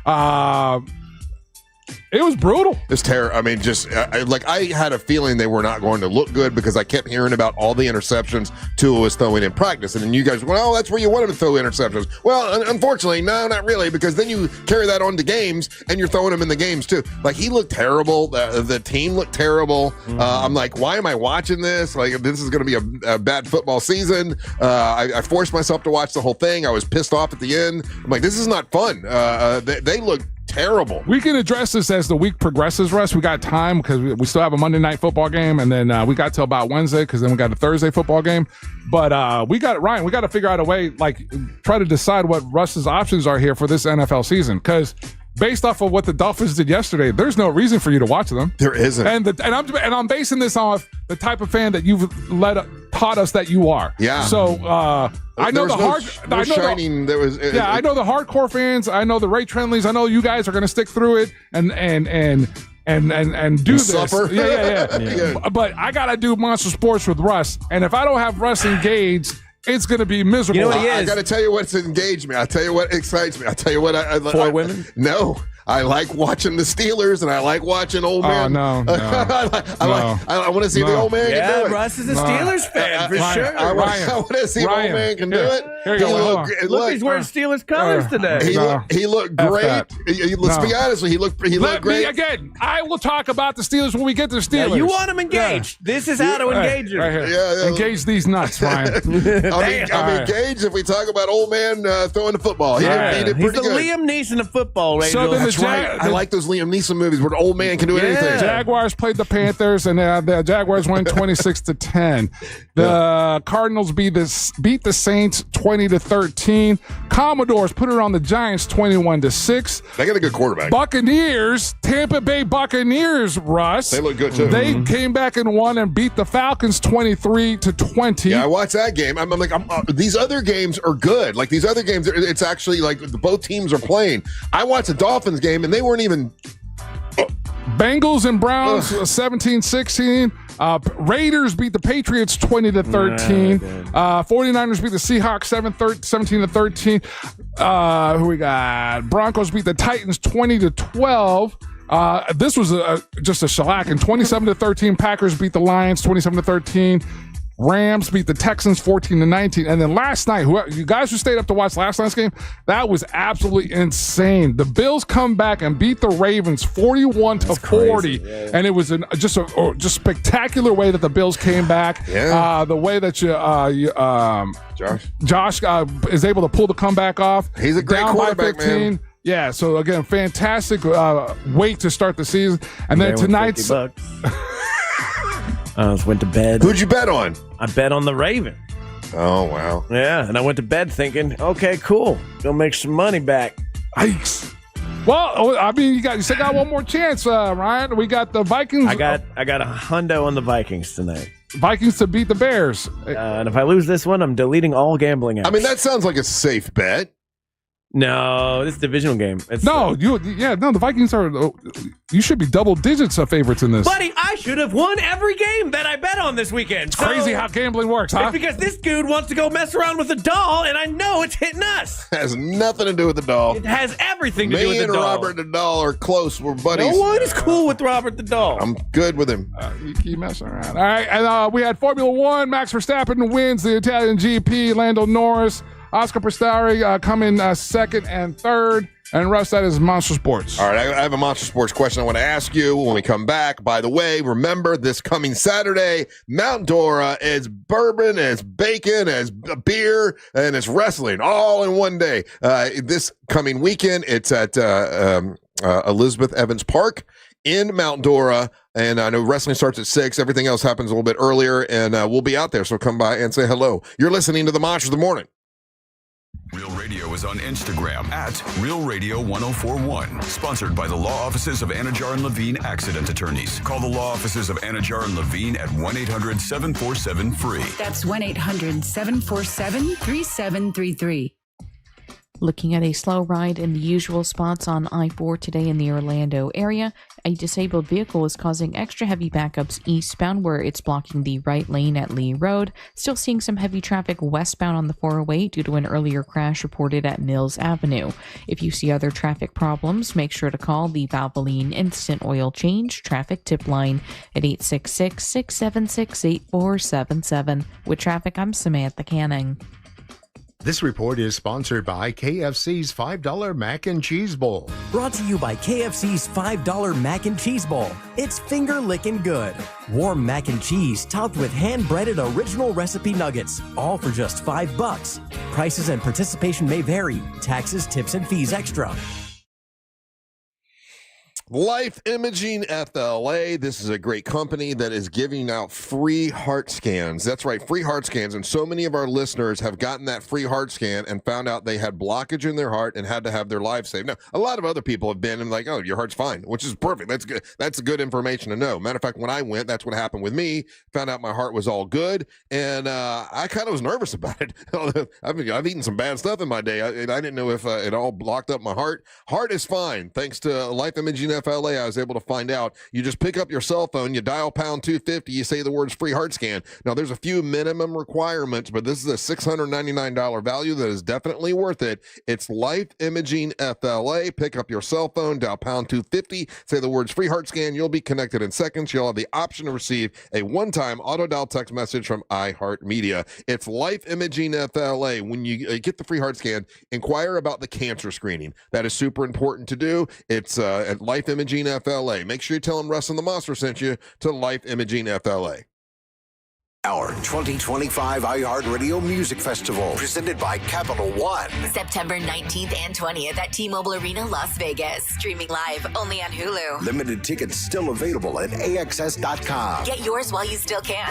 It was brutal. It's terrible. I mean, just I had a feeling they were not going to look good because I kept hearing about all the interceptions Tua was throwing in practice. And then you guys, well, that's where you want him to throw interceptions. Well, unfortunately, no, not really, because then you carry that on to games and you're throwing them in the games too. Like, he looked terrible. The team looked terrible. I'm like, why am I watching this? Like, this is going to be a bad football season. I forced myself to watch the whole thing. I was pissed off at the end. I'm like, this is not fun. They look terrible. We can address this as the week progresses, Russ. We got time because we still have a Monday night football game, and then we got till about Wednesday because then we got a Thursday football game. But we got Ryan. We got to figure out a way, like, try to decide what Russ's options are here for this NFL season because. Based off of what the Dolphins did yesterday, there's no reason for you to watch them. There isn't, and I'm basing this off the type of fan that you've taught us that you are. Yeah. So I know the I know the hardcore fans. I know the Ray Trenleys. I know you guys are going to stick through it and do this. Suffer. Yeah. But I gotta do Monster Sports with Russ, and if I don't have Russ engaged. It's going to be miserable. You know what I got to tell you what's engaged me. I'll tell you what excites me. I'll tell you what I women? No. I like watching the Steelers, and I like watching old man. I want to see the old man can do it. Russ is a Steelers fan, for sure. I want to see the old man can do it. Look, he's wearing Steelers colors today. He looked great. Let's be honest with you. He looked great. Again, I will talk about the Steelers when we get to the Steelers. Yeah, you want him engaged. Yeah. This is how to engage him. Right here. Engage these nuts, Ryan. I'm engaged if we talk about old man throwing the football. He did pretty good. He's the Liam Neeson of football, right? That's right. I like those Liam Neeson movies where the old man can do anything. Jaguars played the Panthers, and the Jaguars won 26-10. The Cardinals beat the Saints 20-13. Commodores put it on the Giants 21-6. They got a good quarterback. Buccaneers, Tampa Bay Buccaneers, Russ. They look good too. They came back and won and beat the Falcons 23-20. Yeah, I watched that game. I'm like, these other games are good. Like these other games, it's actually like both teams are playing. I watched the Dolphins game and they weren't even. Bengals and Browns 17-16. Raiders beat the Patriots 20-13. 49ers beat the Seahawks 17-13. Who we got? Broncos beat the Titans 20-12. This was just a shellacking. 27-13. Packers beat the Lions 27-13. Rams beat the Texans 14-19. And then last night, you guys who stayed up to watch last night's game, that was absolutely insane. The Bills come back and beat the Ravens 41-40. And it was just spectacular way that the Bills came back. Yeah. The way that Josh is able to pull the comeback off. He's a great down quarterback, by 15. Man. Yeah, so again, fantastic way to start the season. And then tonight's... I went to bed. Who'd you bet on? I bet on the Ravens. Oh, wow. Yeah, and I went to bed thinking, okay, cool. Gonna make some money back. Yikes. Well, I mean, you still got one more chance, Ryan. We got the Vikings. I got a hundo on the Vikings tonight. Vikings to beat the Bears. And if I lose this one, I'm deleting all gambling apps. I mean, that sounds like a safe bet. No, this is a divisional game. The Vikings are. You should be double digits of favorites in this. Buddy, I should have won every game that I bet on this weekend. It's crazy how gambling works, huh? It's because this dude wants to go mess around with a doll, and I know it's hitting us. It has nothing to do with the doll. It has everything to do with the doll. Me and Robert the doll are close. We're buddies. No one is cool with Robert the doll. I'm good with him. You keep messing around. All right, and we had Formula One. Max Verstappen wins the Italian GP. Lando Norris. Oscar Piastri coming second and third. And Russ, that is Monster Sports. All right, I have a Monster Sports question I want to ask you when we come back. By the way, remember this coming Saturday, Mount Dora is bourbon, it's bacon, it's beer, and it's wrestling all in one day. This coming weekend, it's at Elizabeth Evans Park in Mount Dora. And I know wrestling starts at 6. Everything else happens a little bit earlier, and we'll be out there. So come by and say hello. You're listening to the Monsters of the Morning. Real Radio is on Instagram at Real Radio 1041. Sponsored by the law offices of Anajar and Levine Accident Attorneys. Call the law offices of Anajar and Levine at 1-800-747-FREE. That's 1-800-747-3733. Looking at a slow ride in the usual spots on I-4 today in the Orlando area. A disabled vehicle is causing extra heavy backups eastbound where it's blocking the right lane at Lee Road. Still seeing some heavy traffic westbound on the 408 due to an earlier crash reported at Mills Avenue. If you see other traffic problems, make sure to call the Valvoline Instant Oil Change traffic tip line at 866-676-8477. With traffic, I'm Samantha Canning. This report is sponsored by KFC's $5 Mac and Cheese Bowl. Brought to you by KFC's $5 Mac and Cheese Bowl. It's finger-licking good. Warm mac and cheese topped with hand-breaded original recipe nuggets, all for just $5. Prices and participation may vary. Taxes, tips, and fees extra. Life Imaging FLA. This is a great company that is giving out free heart scans. That's right, free heart scans. And so many of our listeners have gotten that free heart scan and found out they had blockage in their heart and had to have their life saved. Now, a lot of other people have been and like, oh, your heart's fine, which is perfect. That's good. That's good information to know. Matter of fact, when I went, that's what happened with me. Found out my heart was all good. And I kind of was nervous about it. I've eaten some bad stuff in my day. I didn't know if it all blocked up my heart. Heart is fine. Thanks to Life Imaging FLA, I was able to find out. You just pick up your cell phone, you dial pound 250, you say the words free heart scan. Now, there's a few minimum requirements, but this is a $699 value that is definitely worth it. It's Life Imaging FLA. Pick up your cell phone, dial pound 250, say the words free heart scan. You'll be connected in seconds. You'll have the option to receive a one-time auto dial text message from iHeartMedia. It's Life Imaging FLA. When you get the free heart scan, inquire about the cancer screening. That is super important to do. It's at Life Imaging FLA. Make sure you tell them Russ and the Monster sent you to Life Imaging FLA. Our 2025 iHeartRadio Music Festival, presented by Capital One. September 19th and 20th at T-Mobile Arena, Las Vegas. Streaming live only on Hulu. Limited tickets still available at AXS.com. Get yours while you still can.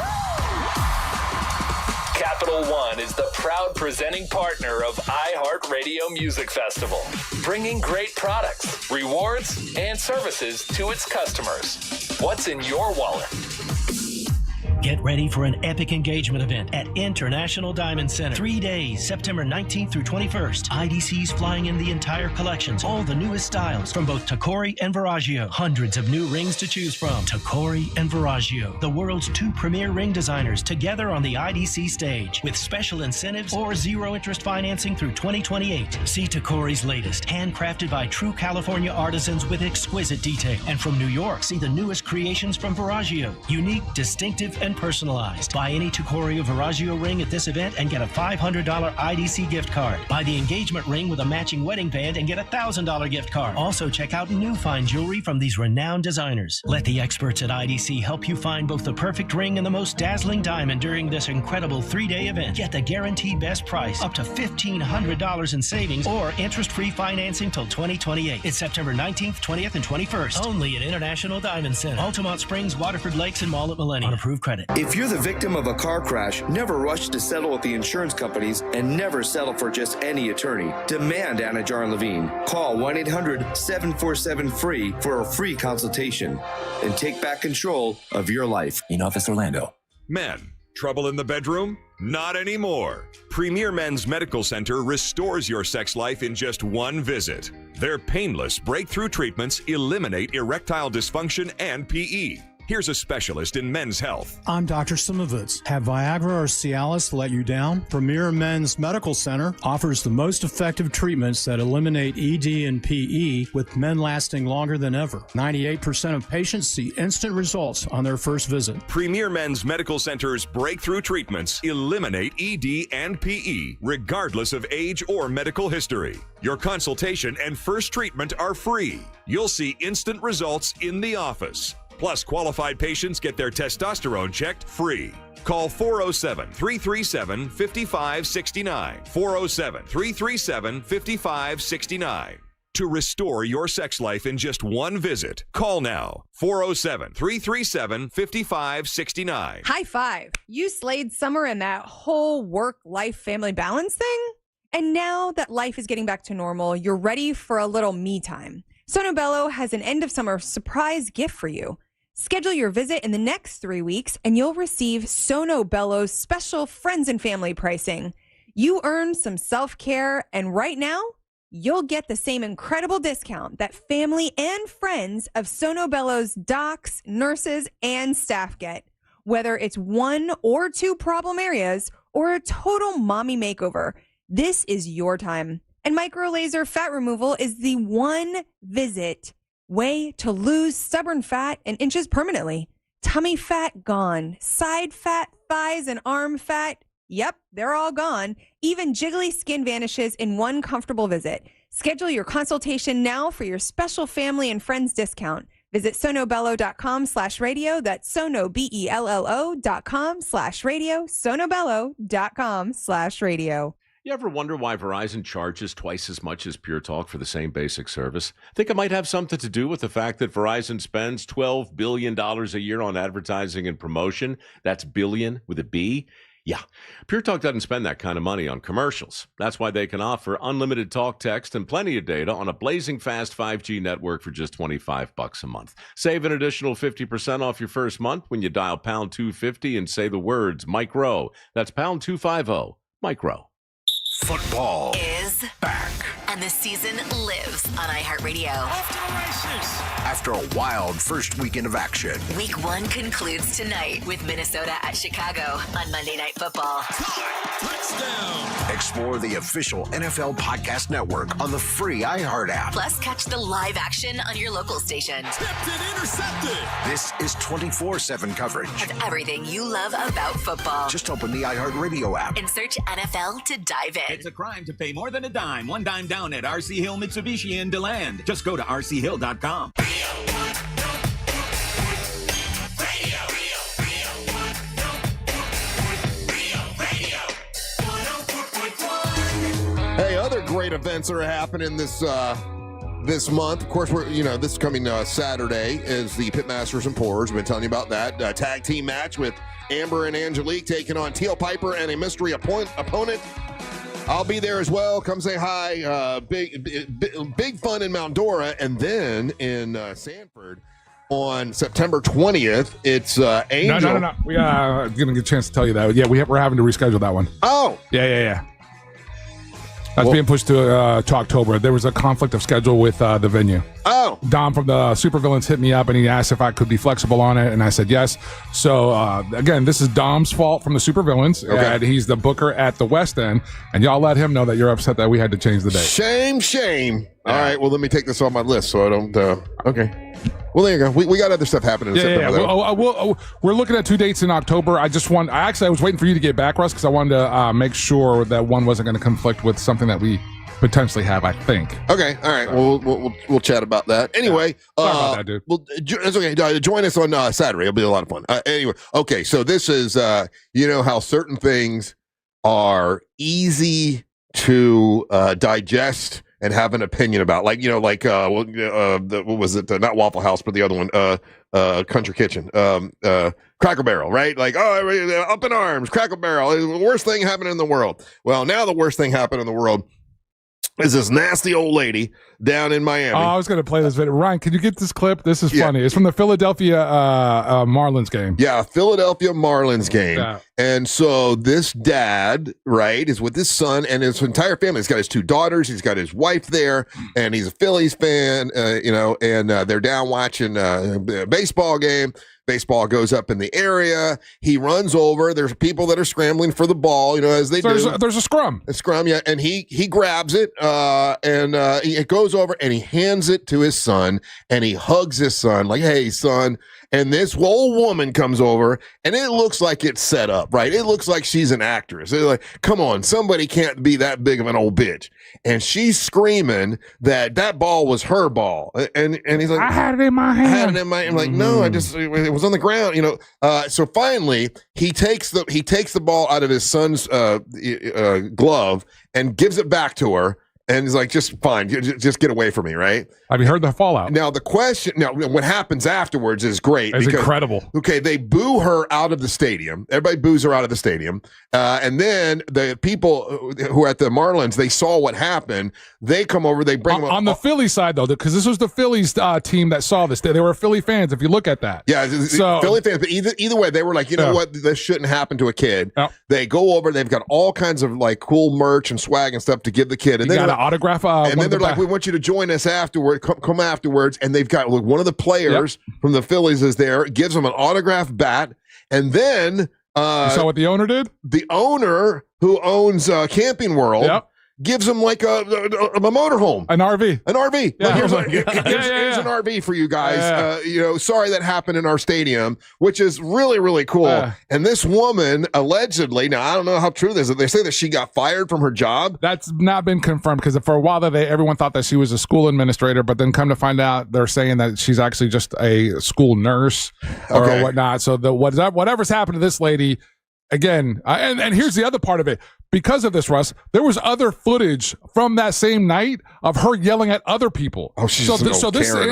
Capital One is the proud presenting partner of iHeartRadio Music Festival, bringing great products, rewards, and services to its customers. What's in your wallet? Get ready for an epic engagement event at International Diamond Center. 3 days, September 19th through 21st. IDC's flying in the entire collections, all the newest styles from both Tacori and Veragio. Hundreds of new rings to choose from. Tacori and Veragio, the world's two premier ring designers, together on the IDC stage with special incentives or zero interest financing through 2028. See Tacori's latest, handcrafted by true California artisans with exquisite detail. And from New York, see the newest creations from Veragio. Unique, distinctive, and personalized. Buy any Tacori or Veragio ring at this event and get a $500 IDC gift card. Buy the engagement ring with a matching wedding band and get a $1,000 gift card. Also, check out new fine jewelry from these renowned designers. Let the experts at IDC help you find both the perfect ring and the most dazzling diamond during this incredible 3-day event. Get the guaranteed best price, up to $1,500 in savings, or interest-free financing till 2028. It's September 19th, 20th, and 21st. Only at International Diamond Center, Altamont Springs, Waterford Lakes, and Mall at Millennium. On approved credit. If you're the victim of a car crash, never rush to settle with the insurance companies and never settle for just any attorney. Demand Anna Jar and Levine. Call 1-800-747-FREE for a free consultation and take back control of your life. In Office Orlando. Men, trouble in the bedroom? Not anymore. Premier Men's Medical Center restores your sex life in just one visit. Their painless breakthrough treatments eliminate erectile dysfunction and PE. Here's a specialist in men's health. I'm Dr. Simovitz. Have Viagra or Cialis let you down? Premier Men's Medical Center offers the most effective treatments that eliminate ED and PE, with men lasting longer than ever. 98% of patients see instant results on their first visit. Premier Men's Medical Center's breakthrough treatments eliminate ED and PE, regardless of age or medical history. Your consultation and first treatment are free. You'll see instant results in the office. Plus, qualified patients get their testosterone checked free. Call 407-337-5569. 407-337-5569. To restore your sex life in just one visit, call now. 407-337-5569. High five. You slayed summer and that whole work-life family balance thing? And now that life is getting back to normal, you're ready for a little me time. Sono Bello has an end of summer surprise gift for you. Schedule your visit in the next 3 weeks and you'll receive Sono Bello's special friends and family pricing. You earn some self-care, and right now, you'll get the same incredible discount that family and friends of Sono Bello's docs, nurses, and staff get. Whether it's 1 or 2 problem areas or a total mommy makeover, this is your time. And micro-laser fat removal is the one visit way to lose stubborn fat and inches permanently. Tummy fat gone. Side fat, thighs, and arm fat, yep, they're all gone. Even jiggly skin vanishes in one comfortable visit. Schedule your consultation now for your special family and friends discount. Visit sonobello.com/radio. That's sonobello.com/radio. sonobello.com/radio. You ever wonder why Verizon charges twice as much as Pure Talk for the same basic service? Think it might have something to do with the fact that Verizon spends $12 billion a year on advertising and promotion. That's billion with a B. Yeah, Pure Talk doesn't spend that kind of money on commercials. That's why they can offer unlimited talk, text, and plenty of data on a blazing fast 5G network for just $25 a month. Save an additional 50% off your first month when you dial pound 250 and say the words Micro. That's pound 250, Micro. Football is back. And the season lives on iHeartRadio. Off to the races. After a wild first weekend of action. Week 1 concludes tonight with Minnesota at Chicago on Monday Night Football. Touchdown. Explore the official NFL Podcast Network on the free iHeart app. Plus, catch the live action on your local station. Tipped and intercepted. This is 24/7 coverage of everything you love about football. Just open the iHeartRadio app and search NFL to dive in. It's a crime to pay more than a dime. One dime down at RC Hill Mitsubishi in DeLand. Just go to rchill.com. Hey, other great events are happening this month. Of course, this coming Saturday is the Pitmasters and Pourers. We've been telling you about that tag team match with Amber and Angelique taking on Teal Piper and a mystery opponent. I'll be there as well. Come say hi. Big fun in Mount Dora, and then in Sanford on September 20th. It's Angel. No. We didn't get a chance to tell you that. Yeah, we're having to reschedule that one. Oh, yeah. That's being pushed to October. There was a conflict of schedule with the venue. Oh. Dom from the Supervillains hit me up and he asked if I could be flexible on it, and I said yes. So, again, this is Dom's fault from the Supervillains. Okay. And he's the booker at the West End, and y'all let him know that you're upset that we had to change the date. Shame. All right, well, let me take this off my list so I don't... okay. Well, there you go. We got other stuff happening in September. Yeah. We're looking at 2 dates in October. I was waiting for you to get back, Russ, because I wanted to make sure that one wasn't going to conflict with something that we potentially have, I think. Okay, all right. We'll chat about that. Anyway, sorry about that, dude. Well, it's okay. Join us on Saturday. It'll be a lot of fun. Anyway, okay. So this is how certain things are easy to digest and have an opinion about, what was it? Not Waffle House, but the other one, Country Kitchen, Cracker Barrel, right? Up in arms, Cracker Barrel, the worst thing happening in the world. Well, now the worst thing happening in the world is this nasty old lady down in Miami. Oh, I was going to play this video. Ryan, can you get this clip? This is funny. It's from the Philadelphia Marlins game. Yeah, Philadelphia Marlins game. Yeah. And so this dad, right, is with his son and his entire family. He's got his 2 daughters. He's got his wife there, and he's a Phillies fan, and they're down watching a baseball game. Baseball goes up in the area. He runs over. There's people that are scrambling for the ball, as they do. There's a scrum. A scrum, yeah. And he grabs it, and it goes over, and he hands it to his son, and he hugs his son like, "Hey, son." And this old woman comes over, and it looks like it's set up, right? It looks like she's an actress. They're like, come on, somebody can't be that big of an old bitch. And she's screaming that ball was her ball. And he's like, I had it in my hand. I'm like, no, it was on the ground, So finally, he takes the ball out of his son's glove and gives it back to her. And he's like, just fine, just get away from me, right? Have you heard the fallout? Now, what happens afterwards is great. It's incredible. Okay, they boo her out of the stadium. Everybody boos her out of the stadium. And then the people who are at the Marlins, they saw what happened. They come over, they bring them on the Philly side, though, because this was the Phillies team that saw this. They were Philly fans, if you look at that. Yeah, so, Philly fans. But either way, they were like, you know what? This shouldn't happen to a kid. Yep. They go over, they've got all kinds of cool merch and swag and stuff to give the kid. And then got an autograph. And then they're like, we want you to join us afterward. Come afterwards. And they've got one of the players from the Phillies is there, gives them an autographed bat. And then you saw what the owner did? The owner who owns Camping World gives them like a motorhome. An RV. An RV. Yeah. Here's an RV for you guys. Sorry that happened in our stadium, which is really, really cool. And this woman, allegedly, now I don't know how true this is, they say that she got fired from her job. That's not been confirmed, because for a while everyone thought that she was a school administrator, but then come to find out they're saying that she's actually just a school nurse or whatnot. So whatever's happened to this lady, again, and here's the other part of it. because of this, Russ, there was other footage from that same night of her yelling at other people. Oh, she's Karen,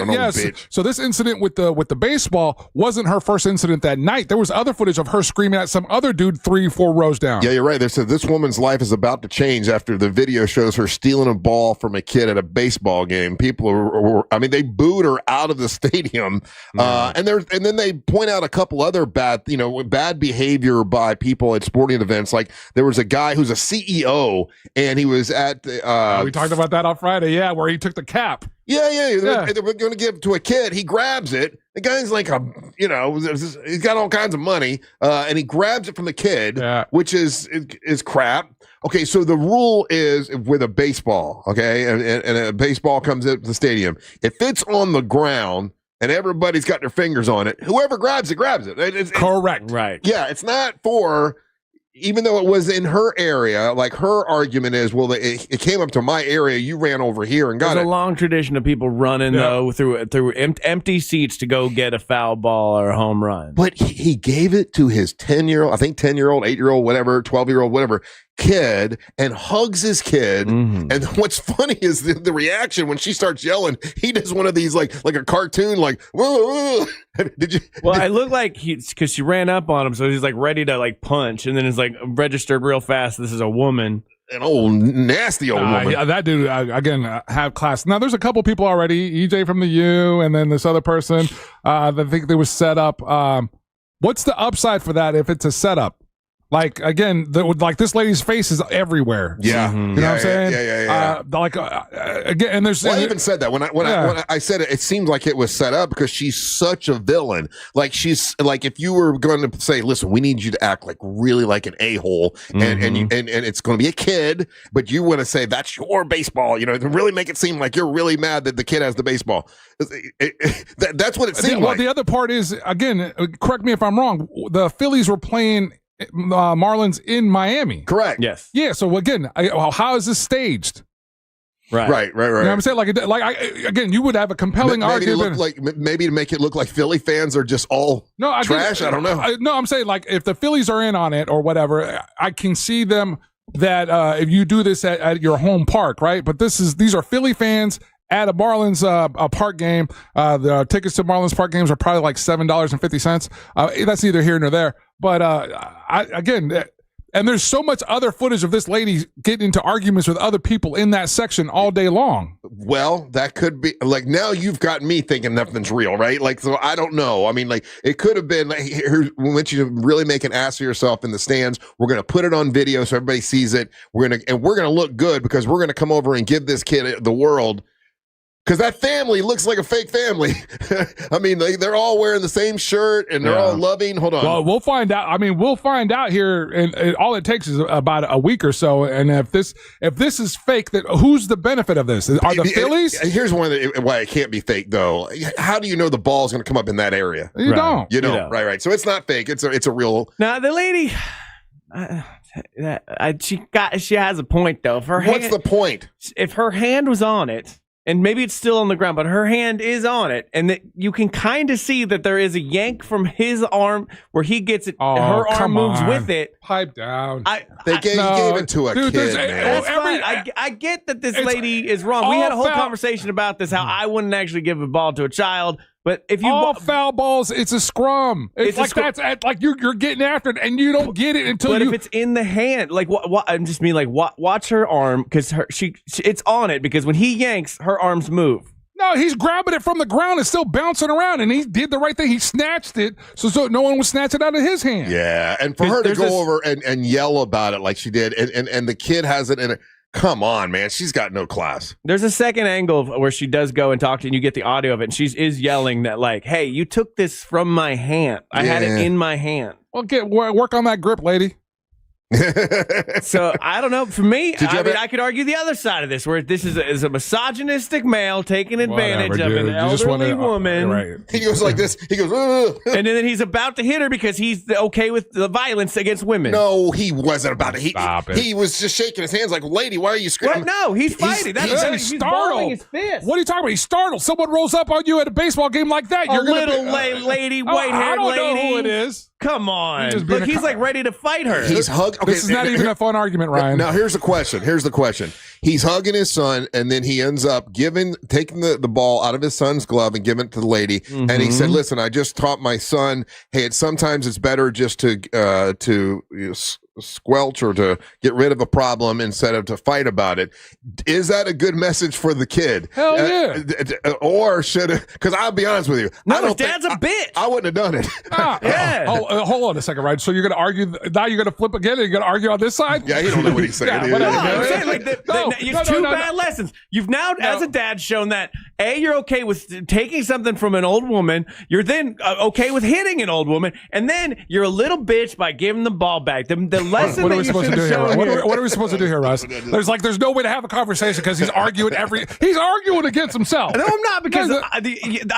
bitch. So this incident with the baseball wasn't her first incident that night. There was other footage of her screaming at some other dude 3-4 rows down. Yeah, you're right. They said this woman's life is about to change after the video shows her stealing a ball from a kid at a baseball game. People they booed her out of the stadium. And then they point out a couple other bad behavior by people at sporting events. Like there was a guy who's a CEO and he was at we talked about that on Friday, where he took the cap. They were going to give it to a kid. He grabs it. The guy's like he's got all kinds of money, and he grabs it from the kid, which is crap. Okay, so the rule is with a baseball, okay, and a baseball comes into the stadium. If it's on the ground and everybody's got their fingers on it, whoever grabs it, grabs it. Correct. Right. Yeah, it's not for... Even though it was in her area, like her argument is, well, it came up to my area, you ran over here and got it. There's a long tradition of people running though through empty seats to go get a foul ball or a home run. But he gave it to his 10-year-old, I think 10-year-old, 8-year-old, whatever, 12-year-old, whatever kid, and hugs his kid. Mm-hmm. And what's funny is the reaction when she starts yelling. He does one of these like a cartoon, like whoa, whoa. Well, it looked like because she ran up on him, so he's like ready to like punch, and then it's like registered real fast. This is a woman. An old nasty old woman. Yeah, that dude again have class. Now there's a couple people already. EJ from the U, and then this other person. I think they was set up. What's the upside for that if it's a setup? Like again, like this lady's face is everywhere. Yeah, you know what I'm saying. Yeah. Again, and there's. Well, I even said that when I said it, it seemed like it was set up because she's such a villain. Like she's like if you were going to say, listen, we need you to act like really like an a-hole, and it's going to be a kid, but you want to say that's your baseball, to really make it seem like you're really mad that the kid has the baseball. That's what it seemed like. Well, the other part is again, correct me if I'm wrong. The Phillies were playing Marlins in Miami. Correct. Yes. Yeah. So again, how is this staged? Right. You know what I'm saying? Again, you would have a compelling argument. Maybe to make it look like Philly fans are just all trash. I don't know. I'm saying like if the Phillies are in on it or whatever, I can see them that if you do this at your home park, right? But these are Philly fans at a Marlins park game. The tickets to Marlins park games are probably like $7.50. That's neither here nor there. But and there's so much other footage of this lady getting into arguments with other people in that section all day long. Well, that could be like now you've got me thinking nothing's real, right? Like, so I don't know. I mean, like it could have been like, we want you to really make an ass of yourself in the stands. We're going to put it on video so everybody sees it. We're going to look good because we're going to come over and give this kid the world. Because that family looks like a fake family. I mean, they're all wearing the same shirt and they're all loving. Hold on. Well, we'll find out. I mean, we'll find out here, and all it takes is about a week or so. And if this is fake, that who's the benefit of this? Are the Phillies? Here's why it can't be fake, though. How do you know the ball's going to come up in that area? You don't. You don't. Right. So it's not fake. It's a real. Now the lady. She has a point though. What's the point? If her hand was on it. And maybe it's still on the ground, but her hand is on it. And that you can kind of see that there is a yank from his arm where he gets it. Her arm moves with it. Pipe down. They gave it to a kid. That's fine. I get that this lady is wrong. We had a whole conversation about this, how I wouldn't actually give a ball to a child. But if you all foul balls, it's a scrum. It's like that's like you're getting after it, and you don't get it until. But if it's in the hand, like what I just mean, like watch her arm because it's on it because when he yanks, her arms move. No, he's grabbing it from the ground and still bouncing around, and he did the right thing. He snatched it so no one would snatch it out of his hand. Yeah, and for her to go over and yell about it like she did, and the kid has it in it. Come on, man. She's got no class. There's a second angle where she does go and talk to you, and you get the audio of it, and she is yelling that, like, hey, you took this from my hand. I had it in my hand. Well, work on that grip, lady. So I don't know. For me, I could argue the other side of this, where this is a misogynistic male taking advantage of an elderly woman. Right. He goes like this. He goes, ugh. And then he's about to hit her because he's okay with the violence against women. No, he wasn't about to. Stop it. He was just shaking his hands like, lady, why are you screaming? What? No, he's fighting. He's startled. His fist. What are you talking about? He's startled. Someone rolls up on you at a baseball game like that. You're a little lady, white-haired lady. I don't know who it is. Come on. He's Look, he's like ready to fight her. He's hugging. Okay, this is not even a fun argument, Ryan. Now here's the question. He's hugging his son, and then he ends up taking the ball out of his son's glove and giving it to the lady. Mm-hmm. And he said, "Listen, I just taught my son. Hey, sometimes it's better just to squelch or to get rid of a problem instead of to fight about it." Is that a good message for the kid? Hell yeah. Or should it? Because I'll be honest with you, no, his dad's a bitch. I wouldn't have done it. Yeah. Hold on a second, right? So you're going to argue now? You're going to flip again? And you're going to argue on this side? Yeah, he don't know what he's saying. Yeah, whatever. I'm saying, like, it's two bad lessons. You've now, as a dad, shown that you're okay with taking something from an old woman. You're then okay with hitting an old woman, and then you're a little bitch by giving the ball back. The lesson What that are we you supposed should to do have here? shown here. What are we supposed to do here, Russ? There's no way to have a conversation because he's arguing he's arguing against himself. No, I'm not, because I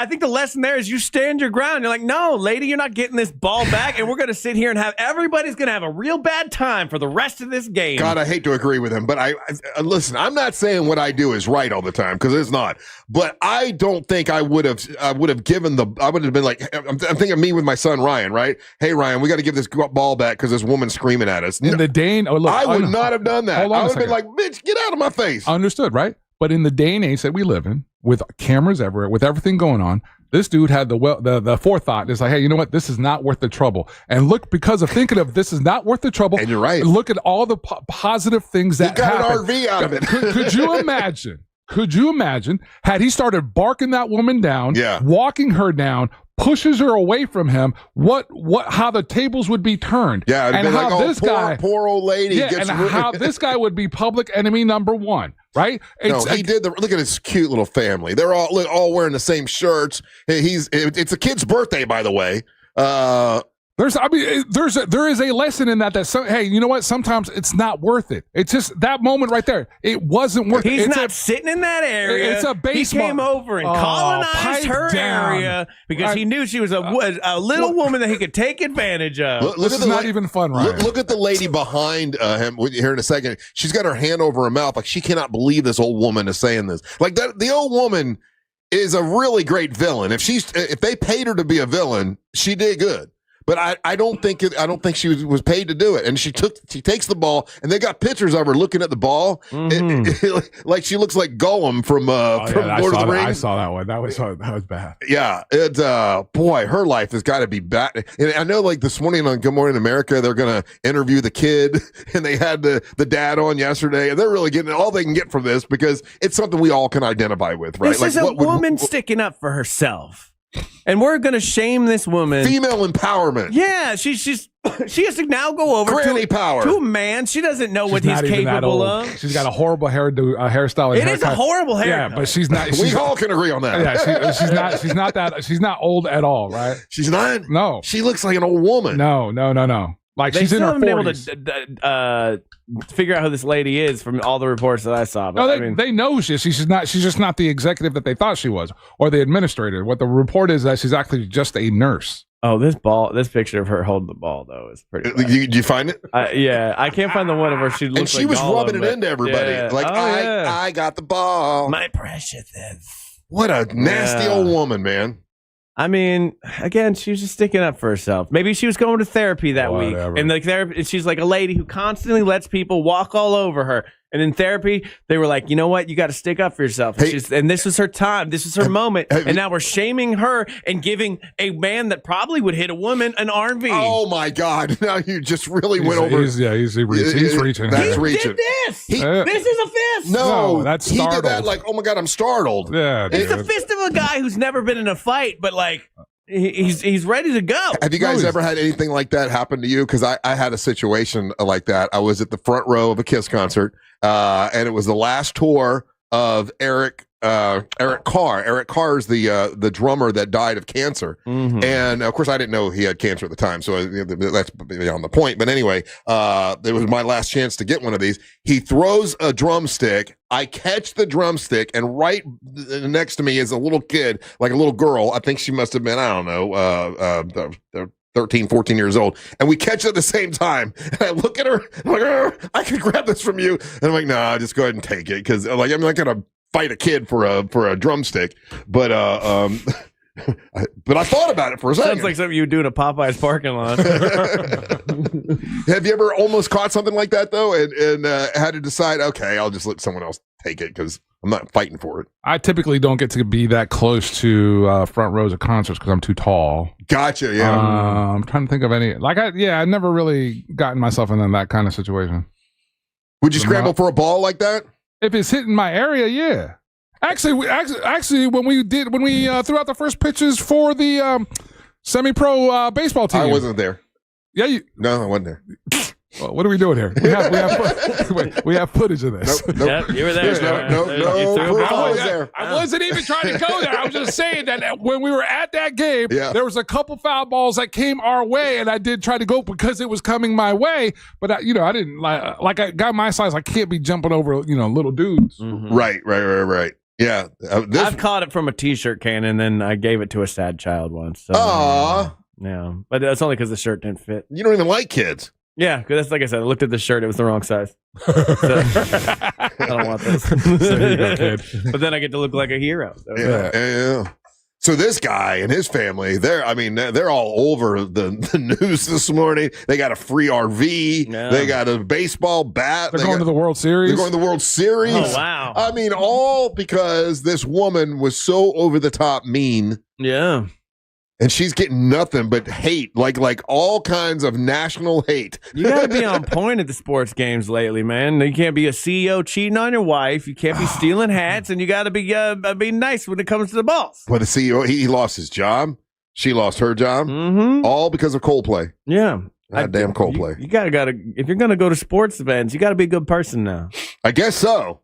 think the lesson there is you stand your ground. You're like, no, lady, you're not getting this ball back, and we're going to sit here and everybody's going to have a real bad time for the rest of this game. God, I hate to agree with him, but I listen. I'm not saying what I do is right all the time because it's not. But I don't think I would have given I would have been like, I'm thinking of me with my son Ryan, right? Hey Ryan, we got to give this ball back because this woman's screaming at us. In the day, I would not have done that. I would have been like, bitch, get out of my face. Understood, right? But in the day and age that we live in, with cameras everywhere, with everything going on, this dude had the forethought. It's like, hey, you know what? This is not worth the trouble. And look, because of thinking of this is not worth the trouble. And you're right. Look at all the positive things that got happened. an RV out of it. Could you imagine? Could you imagine had he started barking that woman down, walking her down, pushes her away from him, how the tables would be turned. Yeah, and how like, this guy, poor old lady, gets how this guy would be public enemy number one, right? No, he did look at his cute little family. They're all wearing the same shirts. It's a kid's birthday, by the way. There is a lesson in that hey, you know what? Sometimes it's not worth it. It's just that moment right there. It wasn't worth it. He's not sitting in that area. It's a base. He came over and colonized her area because he knew she was a little woman that he could take advantage of. This is not even fun, Ryan. Look at the lady behind him here in a second. She's got her hand over her mouth like she cannot believe this old woman is saying this. Like that, the old woman is a really great villain. If they paid her to be a villain, she did good. But I don't think she was paid to do it. And she takes the ball, and they got pictures of her looking at the ball, like she looks like Gollum from Lord of the Rings. I saw that one. That was bad. Yeah, boy, her life has got to be bad. And I know, like this morning on Good Morning America, they're gonna interview the kid, and they had the dad on yesterday, and they're really getting all they can get from this because it's something we all can identify with, right? This is a woman sticking up for herself. And we're going to shame this woman. Female empowerment. Yeah, she has to now go over to a man. She doesn't know what he's capable of. She's got a horrible hairstyle. It is a horrible hair. Yeah, but she's not. We all can agree on that. Yeah, she's not old at all, right? She's not? No. She looks like an old woman. No. Like they she's in her 40s. They still haven't been able to figure out who this lady is from all the reports that I saw. But they know she's just not the executive that they thought she was, or the administrator. What the report is that she's actually just a nurse. Oh, this picture of her holding the ball though is pretty. Did you find it? Yeah, I can't find the one where she looks. And she was rubbing it into everybody. Yeah. Like I got the ball. My precious. What a nasty old woman, man. I mean, again, she was just sticking up for herself. Maybe she was going to therapy that week, and she's like a lady who constantly lets people walk all over her. And in therapy, they were like, you know what? You got to stick up for yourself. And this was her time. This was her moment. And now we're shaming her and giving a man that probably would hit a woman an RV. Oh, my God. Now you just really went over. He's reaching. That's reaching. Did this. This is a fist. No, that's he startled. did that like, oh, my God, I'm startled. Yeah, it's the fist of a guy who's never been in a fight, but like... He's ready to go. Have you guys ever had anything like that happen to you? Because I had a situation like that. I was at the front row of a Kiss concert, and it was the last tour of Eric Carr. Eric Carr is the drummer that died of cancer, and of course I didn't know he had cancer at the time, so that's beyond the point. But anyway, it was my last chance to get one of these. He throws a drumstick. I catch the drumstick, and right next to me is a little kid, like a little girl. I think she must have been, I don't know, 13, 14 years old. And we catch it at the same time. And I look at her, I'm like, I can grab this from you. And I'm like, nah, just go ahead and take it. Because like, I'm not going to fight a kid for a drumstick. But But I thought about it for a second. Sounds like something you would do in a Popeyes parking lot. Have you ever almost caught something like that, though, and had to decide, okay, I'll just let someone else take it because I'm not fighting for it? I typically don't get to be that close to front rows of concerts because I'm too tall. Gotcha, yeah. I'm trying to think of any. I've never really gotten myself in that kind of situation. Would you scramble for a ball like that? If it's hitting my area, yeah. Actually, when we threw out the first pitches for the semi-pro baseball team, I wasn't there. Yeah, no, I wasn't there. Well, what are we doing here? We have footage of this. Nope. Yep, you were there. I wasn't even trying to go there. I was just saying that when we were at that game, there was a couple foul balls that came our way, and I did try to go because it was coming my way. But I didn't like a guy my size. I can't be jumping over little dudes. Mm-hmm. Right. Yeah, I've caught it from a T-shirt can, and then I gave it to a sad child once. So, Aww. Yeah, but that's only because the shirt didn't fit. You don't even like kids. Yeah, because that's like I said. I looked at the shirt; it was the wrong size. So, I don't want this. But then I get to look like a hero. So. Yeah. So this guy and his family, they're all over the news this morning. They got a free RV. Yeah. They got a baseball bat. They're going to the World Series. They're going to the World Series. Oh, wow. All because this woman was so over the top mean. Yeah. And she's getting nothing but hate, like all kinds of national hate. You got to be on point at the sports games lately, man. You can't be a CEO cheating on your wife. You can't be stealing hats, and you got to be nice when it comes to the balls. But the CEO, he lost his job. She lost her job. Mm-hmm. All because of Coldplay. Yeah. Damn Coldplay. You gotta if you're gonna go to sports events, you got to be a good person now. I guess so.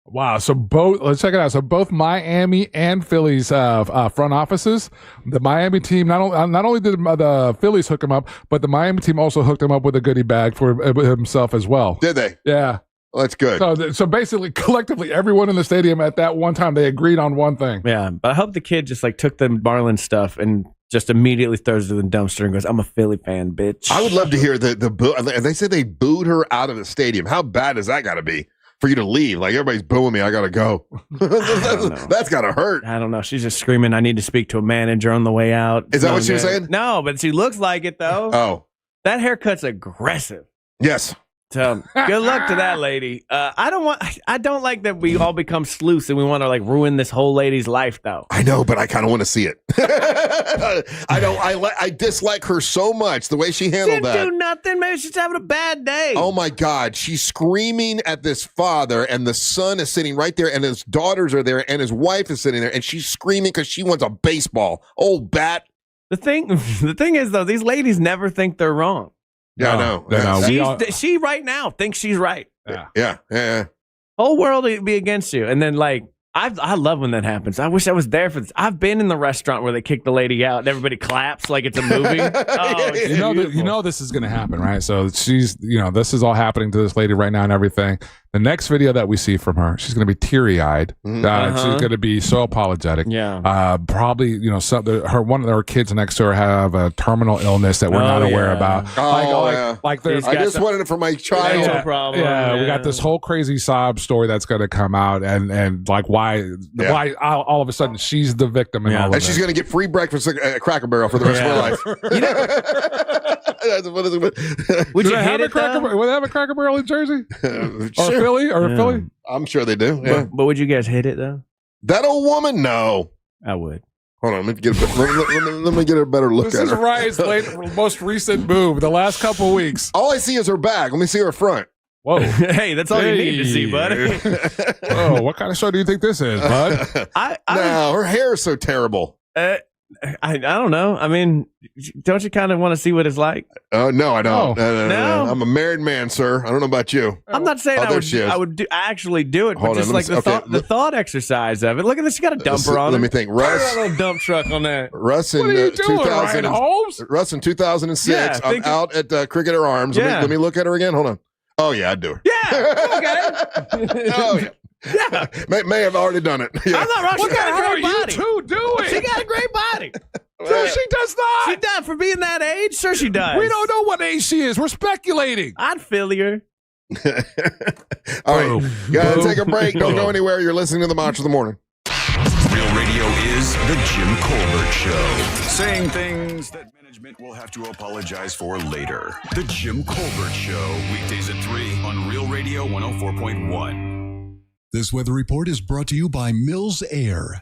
Wow. So let's check it out. So both Miami and Phillies front offices, the Miami team, not only did the Phillies hook him up, but the Miami team also hooked him up with a goodie bag for himself as well. Did they? Yeah. Well, that's good. So basically, collectively, everyone in the stadium at that one time, they agreed on one thing. Yeah. But I hope the kid just took the Marlins stuff and just immediately throws it in the dumpster and goes, "I'm a Philly fan, bitch." I would love to hear the boo. They said they booed her out of the stadium. How bad has that got to be? For you to leave, everybody's booing me, I gotta go. That's gotta hurt. I don't know. She's just screaming, "I need to speak to a manager on the way out." Is that what she was saying? No, but she looks like it though. Oh, that haircut's aggressive. Yes. So good luck to that lady. I don't like that we all become sleuths and we want to ruin this whole lady's life though. I know, but I kind of want to see it. I dislike her so much the way she handled that. Didn't do nothing. Maybe she's having a bad day. Oh my God, she's screaming at this father, and the son is sitting right there, and his daughters are there, and his wife is sitting there, and she's screaming because she wants a baseball. Old bat. The thing is though, these ladies never think they're wrong. Yeah, I know. She right now thinks she's right. Yeah. Whole world would be against you. And then I love when that happens. I wish I was there for this. I've been in the restaurant where they kick the lady out and everybody claps like it's a movie. You know this is going to happen, right? So she's, this is all happening to this lady right now and everything. The next video that we see from her, she's going to be teary-eyed. She's going to be so apologetic. Yeah. Probably, one of her kids next to her have a terminal illness that we're not aware about. I just wanted it for my child. No problem. Yeah, we got this whole crazy sob story that's going to come out, and why all of a sudden she's the victim in all of and she's going to get free breakfast at Cracker Barrel for the rest of her life. Would you hit it Would they have a Cracker Barrel in Jersey? Sure. Philly? I'm sure they do. Yeah. But would you guys hit it though? That old woman? No. I would. Hold on, let me get a better look at her. This is Ryan's most recent move, the last couple of weeks. All I see is her back. Let me see her front. Whoa. Hey, that's all you need to see, buddy. Oh, what kind of show do you think this is, bud? No, her hair is so terrible. I don't know. I mean, don't you kind of want to see what it's like? No, I don't. Oh. No? I'm a married man, sir. I don't know about you. I'm not saying I would actually do it, but just the thought exercise of it. Look at this. You got a dumper on it. Let me think. Russ. Got a little dump truck on that. Russ in what are you doing, Ryan Holmes? Russ in 2006. I'm out at Cricketer Arms. Let me look at her again. Hold on. Oh, yeah, I'd do her. Yeah. Okay. Oh, yeah. Yeah, may have already done it. Yeah. I'm not wrong. She got a great body. You two doing? She got a great body. No, she does not. She does for being that age. Sure, she does. We don't know what age she is. We're speculating. I'd feel her. All right, gotta take a break. Don't go anywhere. You're listening to the Mantra of the Morning. Real Radio is The Jim Colbert Show. Saying things that management will have to apologize for later. The Jim Colbert Show, weekdays at 3 on Real Radio 104.1. This weather report is brought to you by Mills Air.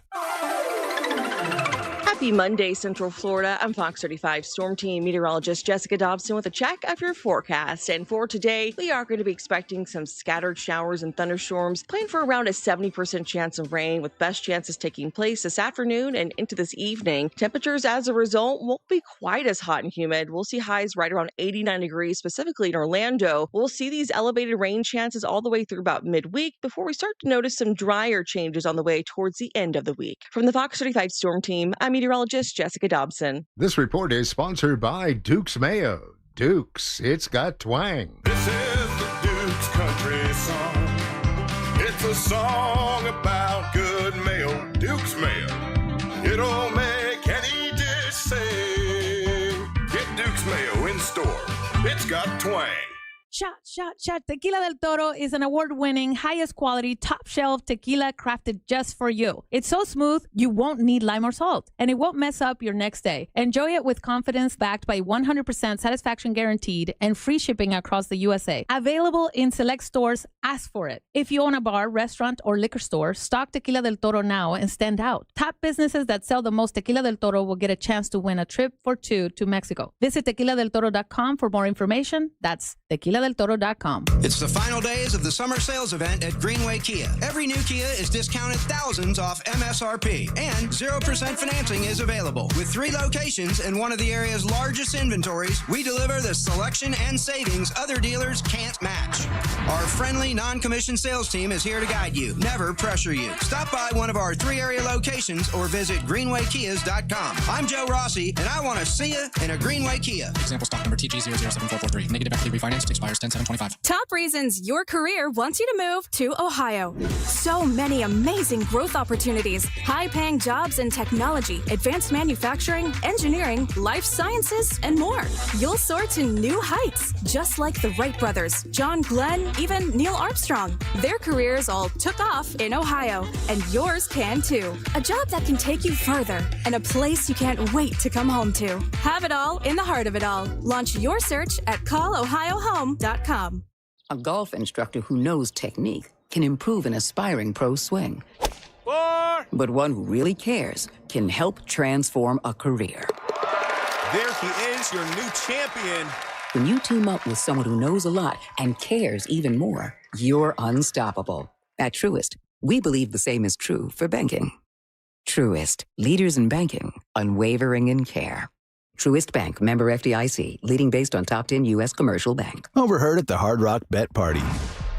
Happy Monday, Central Florida. I'm Fox 35 Storm Team meteorologist Jessica Dobson with a check of your forecast. And for today, we are going to be expecting some scattered showers and thunderstorms. Plan for around a 70% chance of rain, with best chances taking place this afternoon and into this evening. Temperatures, as a result, won't be quite as hot and humid. We'll see highs right around 89 degrees, specifically in Orlando. We'll see these elevated rain chances all the way through about midweek before we start to notice some drier changes on the way towards the end of the week. From the Fox 35 Storm Team, I'm meteorologist Jessica Dobson. This report is sponsored by Duke's Mayo. Duke's, it's got twang. This is the Duke's country song. It's a song about good mayo. Duke's Mayo. It'll make any dish sing. Get Duke's Mayo in store. It's got twang. Shot. Tequila del Toro is an award-winning, highest quality, top-shelf tequila crafted just for you. It's so smooth, you won't need lime or salt, and it won't mess up your next day. Enjoy it with confidence, backed by 100% satisfaction guaranteed and free shipping across the USA. Available in select stores, ask for it. If you own a bar, restaurant, or liquor store, stock Tequila del Toro now and stand out. Top businesses that sell the most Tequila del Toro will get a chance to win a trip for two to Mexico. Visit tequiladeltoro.com for more information. That's tequiladeltoro.com. It's the final days of the summer sales event at Greenway Kia. Every new Kia is discounted thousands off MSRP, and 0% financing is available. With 3 locations and one of the area's largest inventories, we deliver the selection and savings other dealers can't match. Our friendly, non-commissioned sales team is here to guide you, never pressure you. Stop by one of our 3 area locations or visit greenwaykias.com. I'm Joe Rossi, and I want to see you in a Greenway Kia. Example stock number TG007443. Negative equity refinanced, expires 10/7/25. Top reasons your career wants you to move to Ohio. So many amazing growth opportunities, high-paying jobs in technology, advanced manufacturing, engineering, life sciences, and more. You'll soar to new heights, just like the Wright brothers, John Glenn, even Neil Armstrong. Their careers all took off in Ohio, and yours can too. A job that can take you further, and a place you can't wait to come home to. Have it all in the heart of it all. Launch your search at callohiohome.com. A golf instructor who knows technique can improve an aspiring pro swing. But one who really cares can help transform a career. There he is, your new champion. When you team up with someone who knows a lot and cares even more, you're unstoppable. At Truist, we believe the same is true for banking. Truist, leaders in banking, unwavering in care. Truist Bank, member FDIC, leading based on top 10 U.S. commercial bank. Overheard at the Hard Rock Bet Party.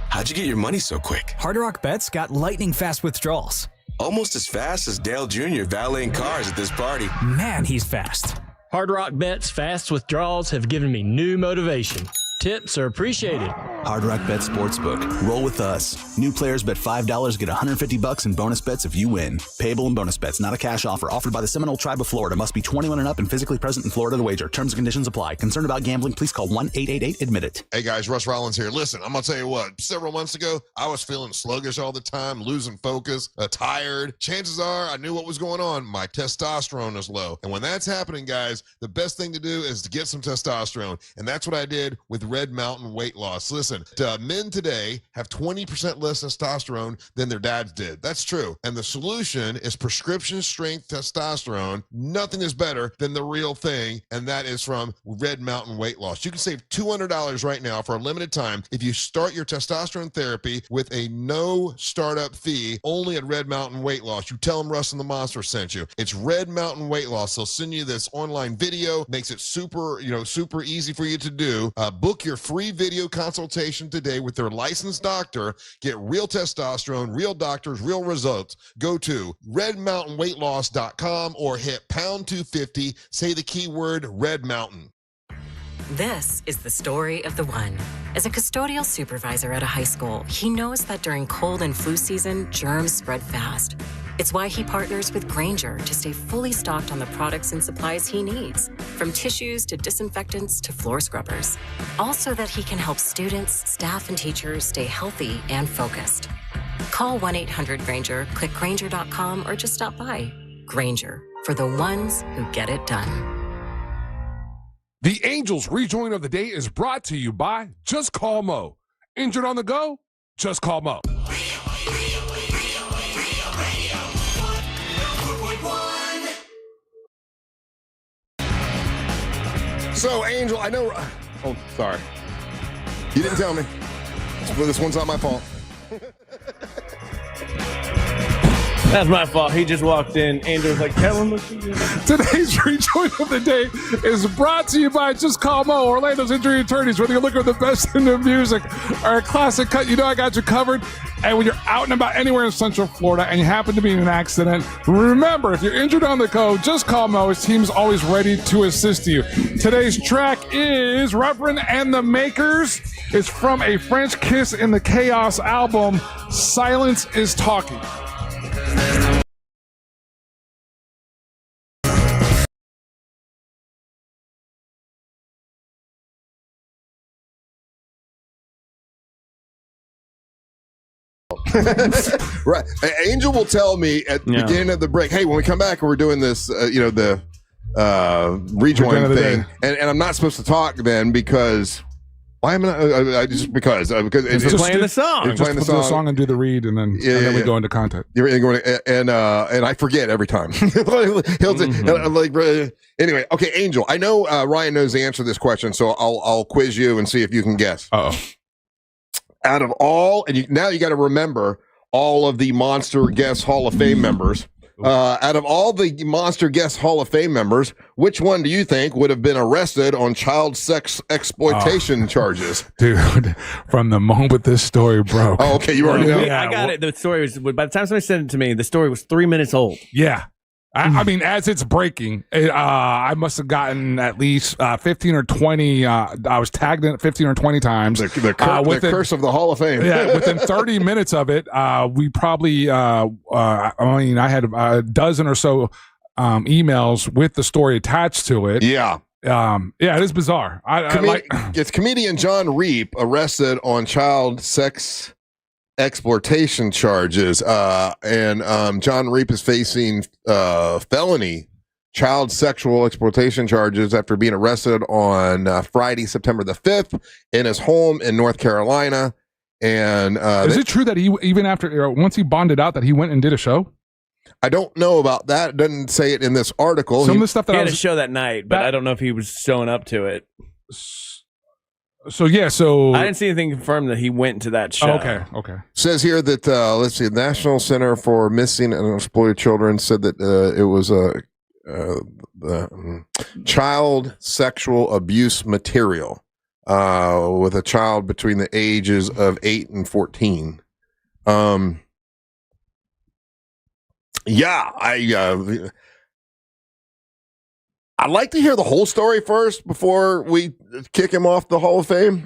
How'd you get your money so quick? Hard Rock Bets got lightning fast withdrawals. Almost as fast as Dale Jr. valeting cars at this party. Man, he's fast. Hard Rock Bet's fast withdrawals have given me new motivation. Tips are appreciated. Hard Rock Bet Sportsbook. Roll with us. New players bet $5, get $150 in bonus bets if you win. Payable in bonus bets, not a cash offer. Offered by the Seminole Tribe of Florida. Must be 21 and up and physically present in Florida to wager. Terms and conditions apply. Concerned about gambling? Please call 1-888-ADMIT-IT. Hey guys, Russ Rollins here. Listen, I'm going to tell you what. Several months ago, I was feeling sluggish all the time, losing focus, tired. Chances are I knew what was going on. My testosterone is low. And when that's happening, guys, the best thing to do is to get some testosterone. And that's what I did with Red Mountain Weight Loss. Listen, men today have 20% less testosterone than their dads did. That's true. And the solution is prescription strength testosterone. Nothing is better than the real thing, and that is from Red Mountain Weight Loss. You can save $200 right now for a limited time if you start your testosterone therapy with a no startup fee only at Red Mountain Weight Loss. You tell them Russ and the Monster sent you. It's Red Mountain Weight Loss. They'll send you this online video, makes it super easy for you to do. Book your free video consultation today with their licensed doctor. Get real testosterone, real doctors, real results. Go to redmountainweightloss.com or hit pound 250. Say the keyword Red Mountain. This is the story of the one. As a custodial supervisor at a high school, he knows that during cold and flu season, germs spread fast. It's why he partners with Grainger to stay fully stocked on the products and supplies he needs, from tissues to disinfectants to floor scrubbers. All so that he can help students, staff, and teachers stay healthy and focused. Call 1-800-GRANGER, click Grainger.com, or just stop by. Grainger, for the ones who get it done. The Angels rejoin of the day is brought to you by Just Call Mo. Injured on the go? Just call Mo. So, Angel, I know. Oh, sorry. You didn't tell me. This one's not my fault. That's my fault. He just walked in. Andrew was like, tell him what you did. Today's rejoin of the day is brought to you by Just Call Mo, Orlando's injury attorneys. Whether you're looking for the best in the music or a classic cut, you know I got you covered. And when you're out and about anywhere in Central Florida and you happen to be in an accident, remember, if you're injured on the go, just call Mo. His team's always ready to assist you. Today's track is Reverend and the Makers. It's from a French Kiss in the Chaos album, Silence is Talking. Right. Angel will tell me at the beginning of the break, hey, when we come back and we're doing this, the rejoin thing, and I'm not supposed to talk then because why am I? Because it's just playing the song. Just playing the song and do the read, and then we go into content. And I forget every time. He'll say, anyway, okay, Angel. I know Ryan knows the answer to this question, so I'll quiz you and see if you can guess. Uh-oh. Out of all, now you got to remember all of the Monster Guest Hall of Fame members. Out of all the Monster Guest Hall of Fame members, which one do you think would have been arrested on child sex exploitation charges? Dude, from the moment this story broke. Oh, okay, you already know. I got it. The story was, by the time somebody sent it to me, the story was 3 minutes old. Yeah. I mean, as it's breaking, I must have gotten at least 15 or 20. I was tagged in 15 or 20 times. The curse of the Hall of Fame. Yeah, within 30 minutes of it, we probably, I had a dozen or so emails with the story attached to it. Yeah. It is bizarre. It's comedian John Reep arrested on child sex exploitation charges, and John Reep is facing felony child sexual exploitation charges after being arrested on Friday, September the 5th in his home in North Carolina. And is it true that he, even after once he bonded out, that he went and did a show? I don't know about that. It doesn't say it in this article. Some of the stuff that he had a show that night, but I don't know if he was showing up to it. So I didn't see anything confirmed that he went to that show. Okay. Says here that let's see, the National Center for Missing and Exploited Children said that it was child sexual abuse material with a child between the ages of 8 and 14. I'd like to hear the whole story first before we kick him off the Hall of Fame,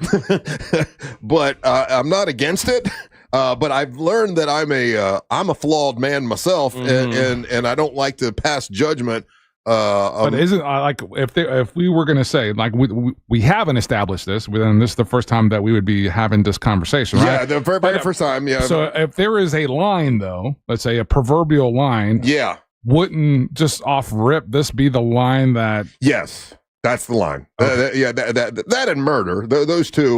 but I'm not against it. But I've learned that I'm a flawed man myself, and I don't like to pass judgment. But isn't like if we were going to say like we haven't established this, then this is the first time that we would be having this conversation, right? Yeah, the very first time. Yeah. So if there is a line, though, let's say a proverbial line, wouldn't just off rip this be the line that? Yes, that's the line. Okay. That and murder, those two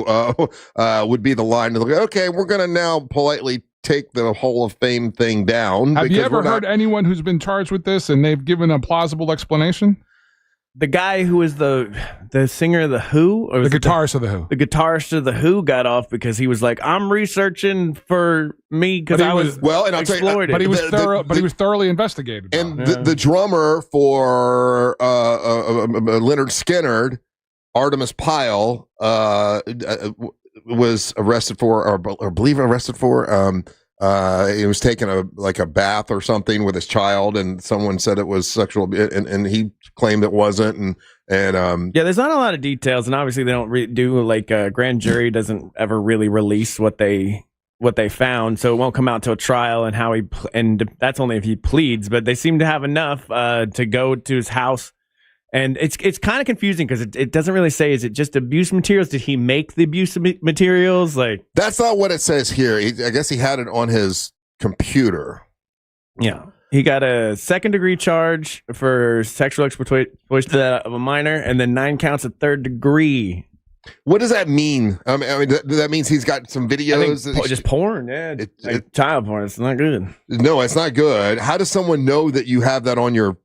would be the line. Okay, we're going to now politely take the Hall of Fame thing down. Have you ever heard anyone who's been charged with this and they've given a plausible explanation? The guy who was the singer of The Who? Or the guitarist of The Who. The guitarist of The Who got off because he was like, I'm researching for me because I was exploited. But he was thoroughly investigated. And the drummer for Leonard Skinner, Artemis Pyle, was arrested for, or believe arrested for, he was taking a bath or something with his child, and someone said it was sexual, and he claimed it wasn't, and there's not a lot of details, and obviously they don't do like a grand jury doesn't ever really release what they found, so it won't come out to a trial and how and that's only if he pleads, but they seem to have enough to go to his house And it's kind of confusing because it doesn't really say, is it just abuse materials? Did he make the abuse materials? Like, that's not what it says here. I guess he had it on his computer. Yeah. He got a 2nd-degree charge for sexual exploitation of a minor, and then 9 counts of 3rd degree. What does that mean? I mean, that means he's got some videos. Just porn, yeah. Child porn. It's not good. No, it's not good. How does someone know that you have that on your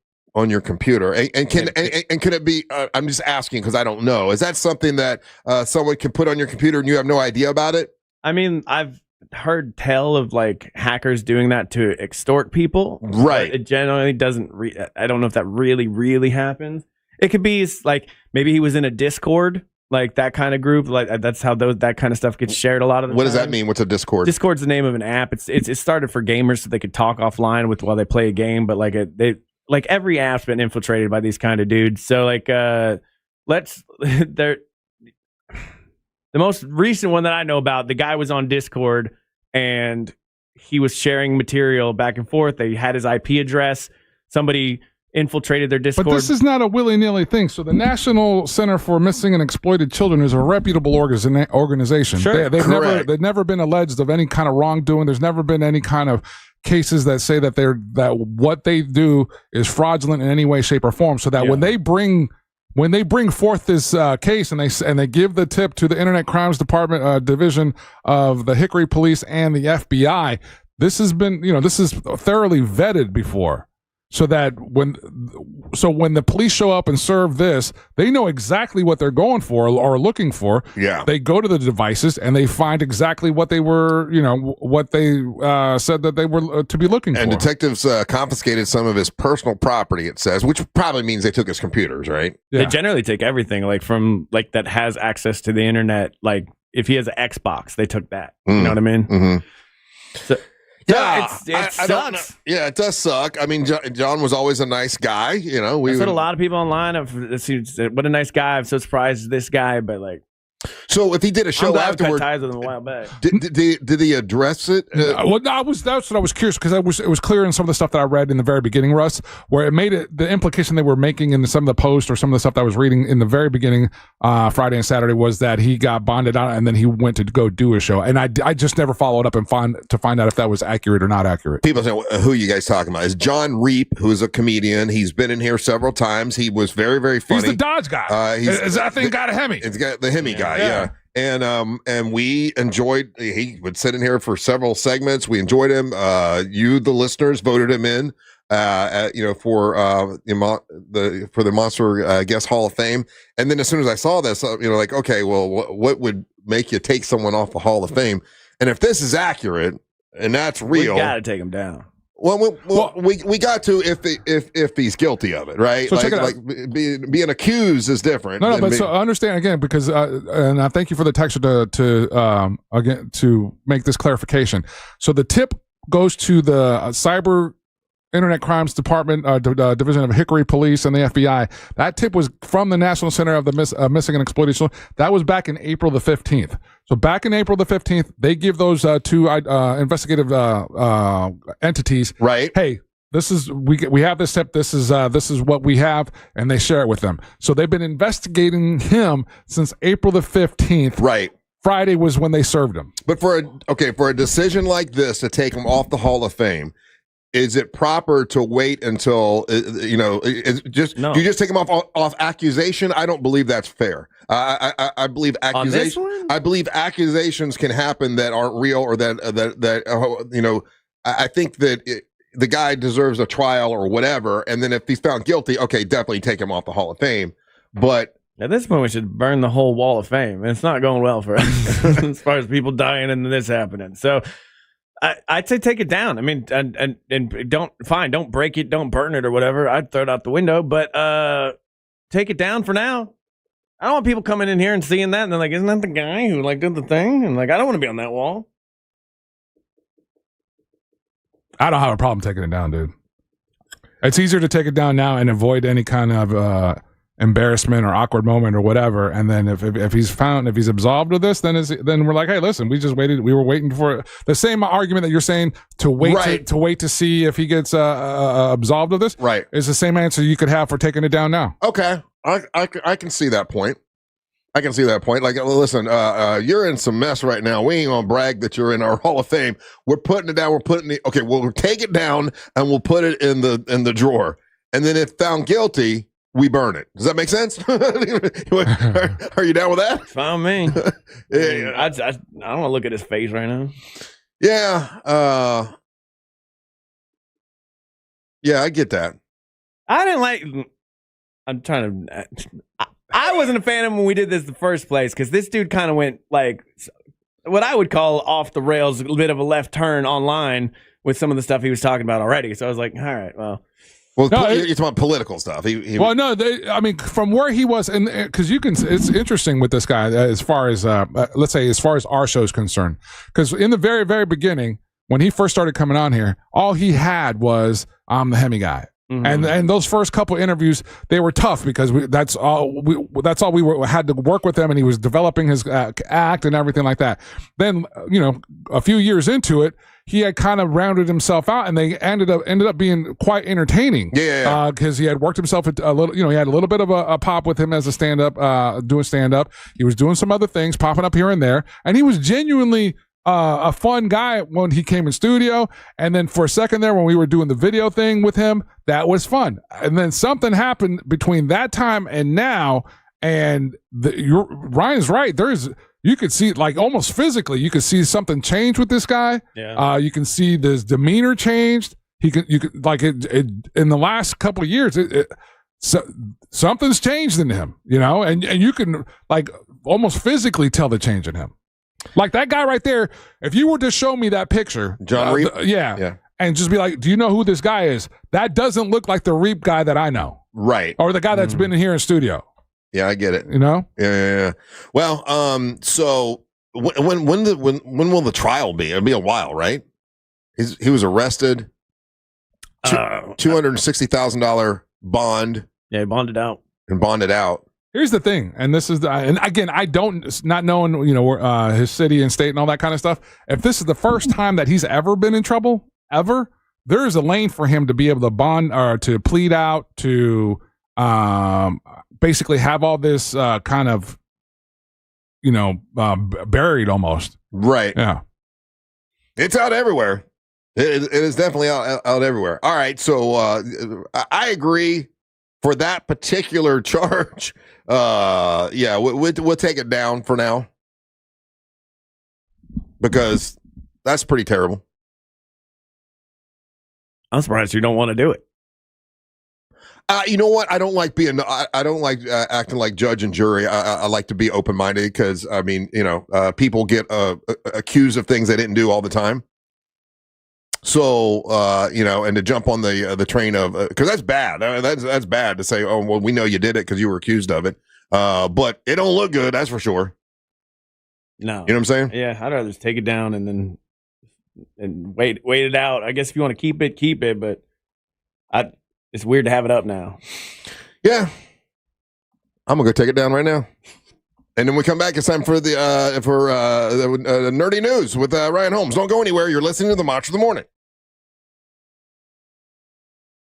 computer? And can it be? I'm just asking because I don't know. Is that something that someone can put on your computer and you have no idea about it? I mean, I've heard tell of like hackers doing that to extort people. Right. It generally doesn't. I don't know if that really happens. It could be like maybe he was in a Discord. Like that kind of group, like that's how that kind of stuff gets shared a lot of the time. What does that mean? What's a Discord? Discord's the name of an app. It started for gamers so they could talk offline while they play a game. But like every app's been infiltrated by these kind of dudes. So like the most recent one that I know about, the guy was on Discord and he was sharing material back and forth. They had his IP address. Somebody infiltrated their Discord. But this is not a willy-nilly thing. So the National Center for Missing and Exploited Children is a reputable organization. Sure. They've never been alleged of any kind of wrongdoing. There's never been any kind of cases that say that what they do is fraudulent in any way, shape, or form. So that when they bring forth this case and they give the tip to the Internet Crimes Department division of the Hickory Police and the FBI, this has been this is thoroughly vetted before. So that when the police show up and serve this, they know exactly what they're going for or looking for. Yeah. They go to the devices and they find exactly what they were, what they said that they were to be looking for. And detectives confiscated some of his personal property, it says, which probably means they took his computers, right? Yeah. They generally take everything from that has access to the internet. Like if he has an Xbox, they took that. You know what I mean? Mm-hmm. So, yeah, it sucks. Yeah, it does suck. I mean, John was always a nice guy. That's what a lot of people online have. What a nice guy! I'm so surprised this guy, but like. So if he did a show afterward, cut ties with him a while back. Did he address it? That's what I was curious because it was clear in some of the stuff that I read in the very beginning, Russ, where it made it the implication they were making in some of the posts or some of the stuff that I was reading in the very beginning, Friday and Saturday, was that he got bonded out and then he went to go do a show, and I just never followed up and find out if that was accurate or not accurate. People say, who are you guys talking about? Is John Reep, who's a comedian. He's been in here several times. He was very, very funny. He's the Dodge guy. I think got a Hemi. It's got the Hemi guy. Yeah. And we enjoyed. He would sit in here for several segments. We enjoyed him. You, the listeners, voted him in. For the Monster Guest Hall of Fame. And then as soon as I saw this, okay, well, what would make you take someone off the Hall of Fame? And if this is accurate and that's real, we got to take him down. Well, we got to if he's guilty of it, right? So check it out. Being accused is different. No, but so understand again because and I thank you for the text to make this clarification. So the tip goes to the Cyber Internet Crimes Department, Division of Hickory Police and the FBI. That tip was from the National Center of the Missing and Exploited Children. That was back in April the 15th. So back in April the 15th, they give those two investigative entities, right? Hey, we have this tip. This is what we have, and they share it with them. So they've been investigating him since April the 15th. Right. Friday was when they served him. But for a decision like this to take him off the Hall of Fame, is it proper to wait until No. you just take him off accusation? I don't believe that's fair. I believe accusation. I believe accusations can happen that aren't real or that I think that the guy deserves a trial or whatever. And then if he's found guilty, okay, definitely take him off the Hall of Fame. But at this point, we should burn the whole Wall of Fame. It's not going well for us as far as people dying and this happening. So. I'd say take it down. I mean, and don't break it, don't burn it or whatever. I'd throw it out the window, but take it down for now. I don't want people coming in here and seeing that and they're like, isn't that the guy who did the thing? And I don't want to be on that wall. I don't have a problem taking it down, dude. It's easier to take it down now and avoid any kind of embarrassment or awkward moment or whatever. And then if he's absolved of this, then we're like, hey, listen, we were waiting for the same argument that you're saying to wait to see if he gets absolved of this. Right. Is the same answer you could have for taking it down now. Okay. I can see that point. Like, listen, you're in some mess right now. We ain't gonna brag that you're in our Hall of Fame. We're putting it down. We'll take it down and we'll put it in the drawer. And then if found guilty, we burn it. Does that make sense? Are you down with that? Fine, me. I don't want to look at his face right now. Yeah. Yeah, I get that. I wasn't a fan of him when we did this the first place because this dude kind of went like what I would call off the rails, a bit of a left turn online with some of the stuff he was talking about already. So I was like, all right, well. You're talking about political stuff. From where he was, and because it's interesting with this guy as far as let's say as far as our show is concerned, because in the very, very beginning when he first started coming on here, all he had was I'm the Hemi guy. Mm-hmm. And those first couple interviews, they were tough because that's all we had to work with him, and he was developing his act and everything like that. Then, a few years into it, he had kind of rounded himself out, and they ended up being quite entertaining. Yeah. Because he had worked himself a little, he had a little bit of a pop with him as a stand-up, doing stand-up. He was doing some other things, popping up here and there, and he was genuinely a fun guy when he came in studio. And then for a second there, when we were doing the video thing with him, that was fun. And then something happened between that time and now, and Ryan's right. You could see, like, almost physically, you could see something change with this guy. Yeah. You can see his demeanor changed. You could like it in the last couple of years. Something's changed in him, and you can like almost physically tell the change in him. Like that guy right there. If you were to show me that picture, John Reep, yeah, and just be like, do you know who this guy is? That doesn't look like the Reep guy that I know, right? Or the guy that's been in here in studio. Yeah, I get it. Yeah. Well, so when will the trial be? It'll be a while, right? He was arrested. $260,000 bond. Yeah, he bonded out. Here's the thing, and this is and again, I don't, not knowing his city and state and all that kind of stuff. If this is the first time that he's ever been in trouble, there is a lane for him to be able to bond or to plead out to. Basically have all this kind of, buried almost. Right. Yeah. It's out everywhere. It is definitely out everywhere. All right. So I agree for that particular charge. We'll take it down for now because that's pretty terrible. I'm surprised you don't want to do it. You know what? I don't like acting like judge and jury. I like to be open-minded because, people get accused of things they didn't do all the time. So, and to jump on the train of, because that's bad. That's bad to say, oh, well, we know you did it because you were accused of it. But it don't look good, that's for sure. No. You know what I'm saying? Yeah, I'd rather just take it down and wait it out. I guess if you want to keep it, but it's weird to have it up now. Yeah. I'm going to go take it down right now. And then we come back. It's time for the nerdy news with Ryan Holmes. Don't go anywhere. You're listening to the Match of the Morning.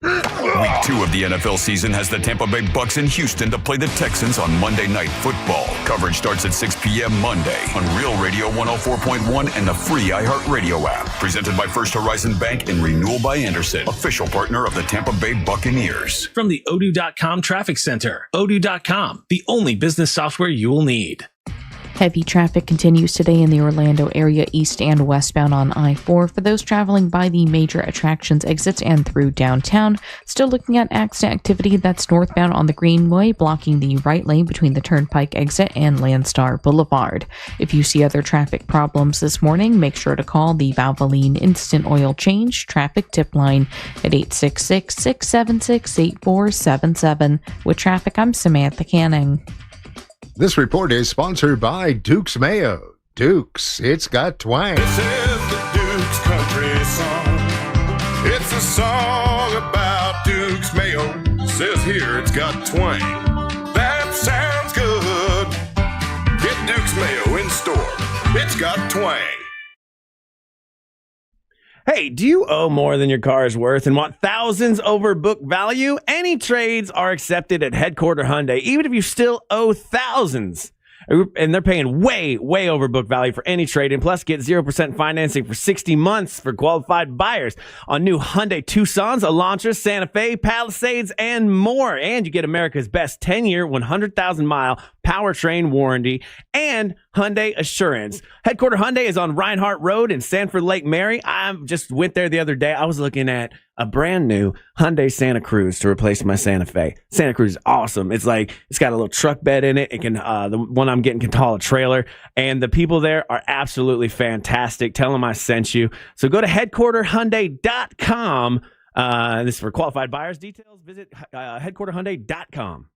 Week 2 of the NFL season has the Tampa Bay Bucks in Houston to play the Texans on Monday Night Football. Coverage starts at 6 p.m. Monday on Real Radio 104.1 and the free iHeartRadio app. Presented by First Horizon Bank and Renewal by Anderson, official partner of the Tampa Bay Buccaneers. From the Odoo.com Traffic Center, Odoo.com, the only business software you will need. Heavy traffic continues today in the Orlando area, east and westbound on I-4 for those traveling by the major attractions exits and through downtown. Still looking at accident activity that's northbound on the Greenway, blocking the right lane between the Turnpike exit and Landstar Boulevard. If you see other traffic problems this morning, make sure to call the Valvoline Instant Oil Change Traffic Tip Line at 866-676-8477. With traffic, I'm Samantha Canning. This report is sponsored by Duke's Mayo. Duke's, it's got twang. This is the Duke's country song. It's a song about Duke's Mayo. It says here it's got twang. swing. Hey, do you owe more than your car is worth and want thousands over book value? Any trades are accepted at Headquarter Hyundai, even if you still owe thousands. And they're paying way over book value for any trade. And plus, get 0% financing for 60 months for qualified buyers on new Hyundai Tucsons, Elantras, Santa Fe, Palisades, and more. And you get America's best 10-year, 100,000-mile powertrain warranty and Hyundai Assurance. Headquarter Hyundai is on Reinhardt Road in Sanford Lake Mary. I just went there the other day. I was looking at a brand new Hyundai Santa Cruz to replace my Santa Fe. Santa Cruz is awesome. It's got a little truck bed in it. It can, the one I'm getting can haul a trailer, and the people there are absolutely fantastic. Tell them I sent you. So go to headquarterhyundai.com. This is for qualified buyers. Details, visit headquarterhyundai.com.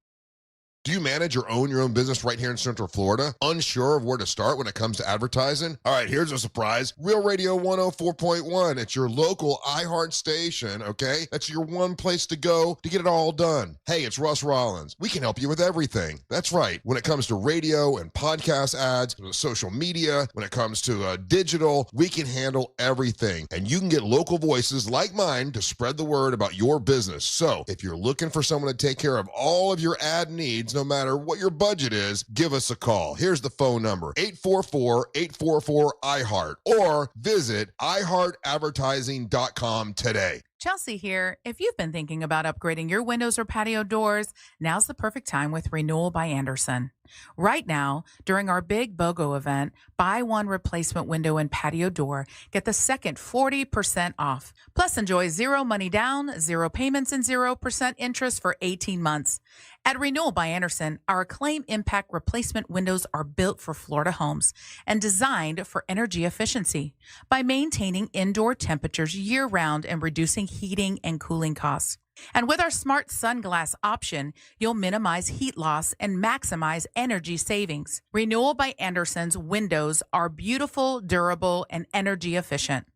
Do you manage or own your own business right here in Central Florida? Unsure of where to start when it comes to advertising? All right, here's a surprise. Real Radio 104.1. It's your local iHeart station, okay? That's your one place to go to get it all done. Hey, it's Russ Rollins. We can help you with everything. That's right. When it comes to radio and podcast ads, social media, when it comes to digital, we can handle everything. And you can get local voices like mine to spread the word about your business. So if you're looking for someone to take care of all of your ad needs, no matter what your budget is, give us a call. Here's the phone number, 844-844-iHeart, or visit iHeartAdvertising.com today. Chelsea here. If you've been thinking about upgrading your windows or patio doors, now's the perfect time with Renewal by Andersen. Right now, during our big BOGO event, buy one replacement window and patio door, get the second 40% off. Plus, enjoy zero money down, zero payments, and 0% interest for 18 months. At Renewal by Andersen, our Acclaim Impact replacement windows are built for Florida homes and designed for energy efficiency by maintaining indoor temperatures year-round and reducing heating and cooling costs. And with our smart sunglass option, you'll minimize heat loss and maximize energy savings. Renewal by Andersen's windows are beautiful, durable, and energy efficient.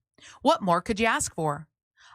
What more could you ask for?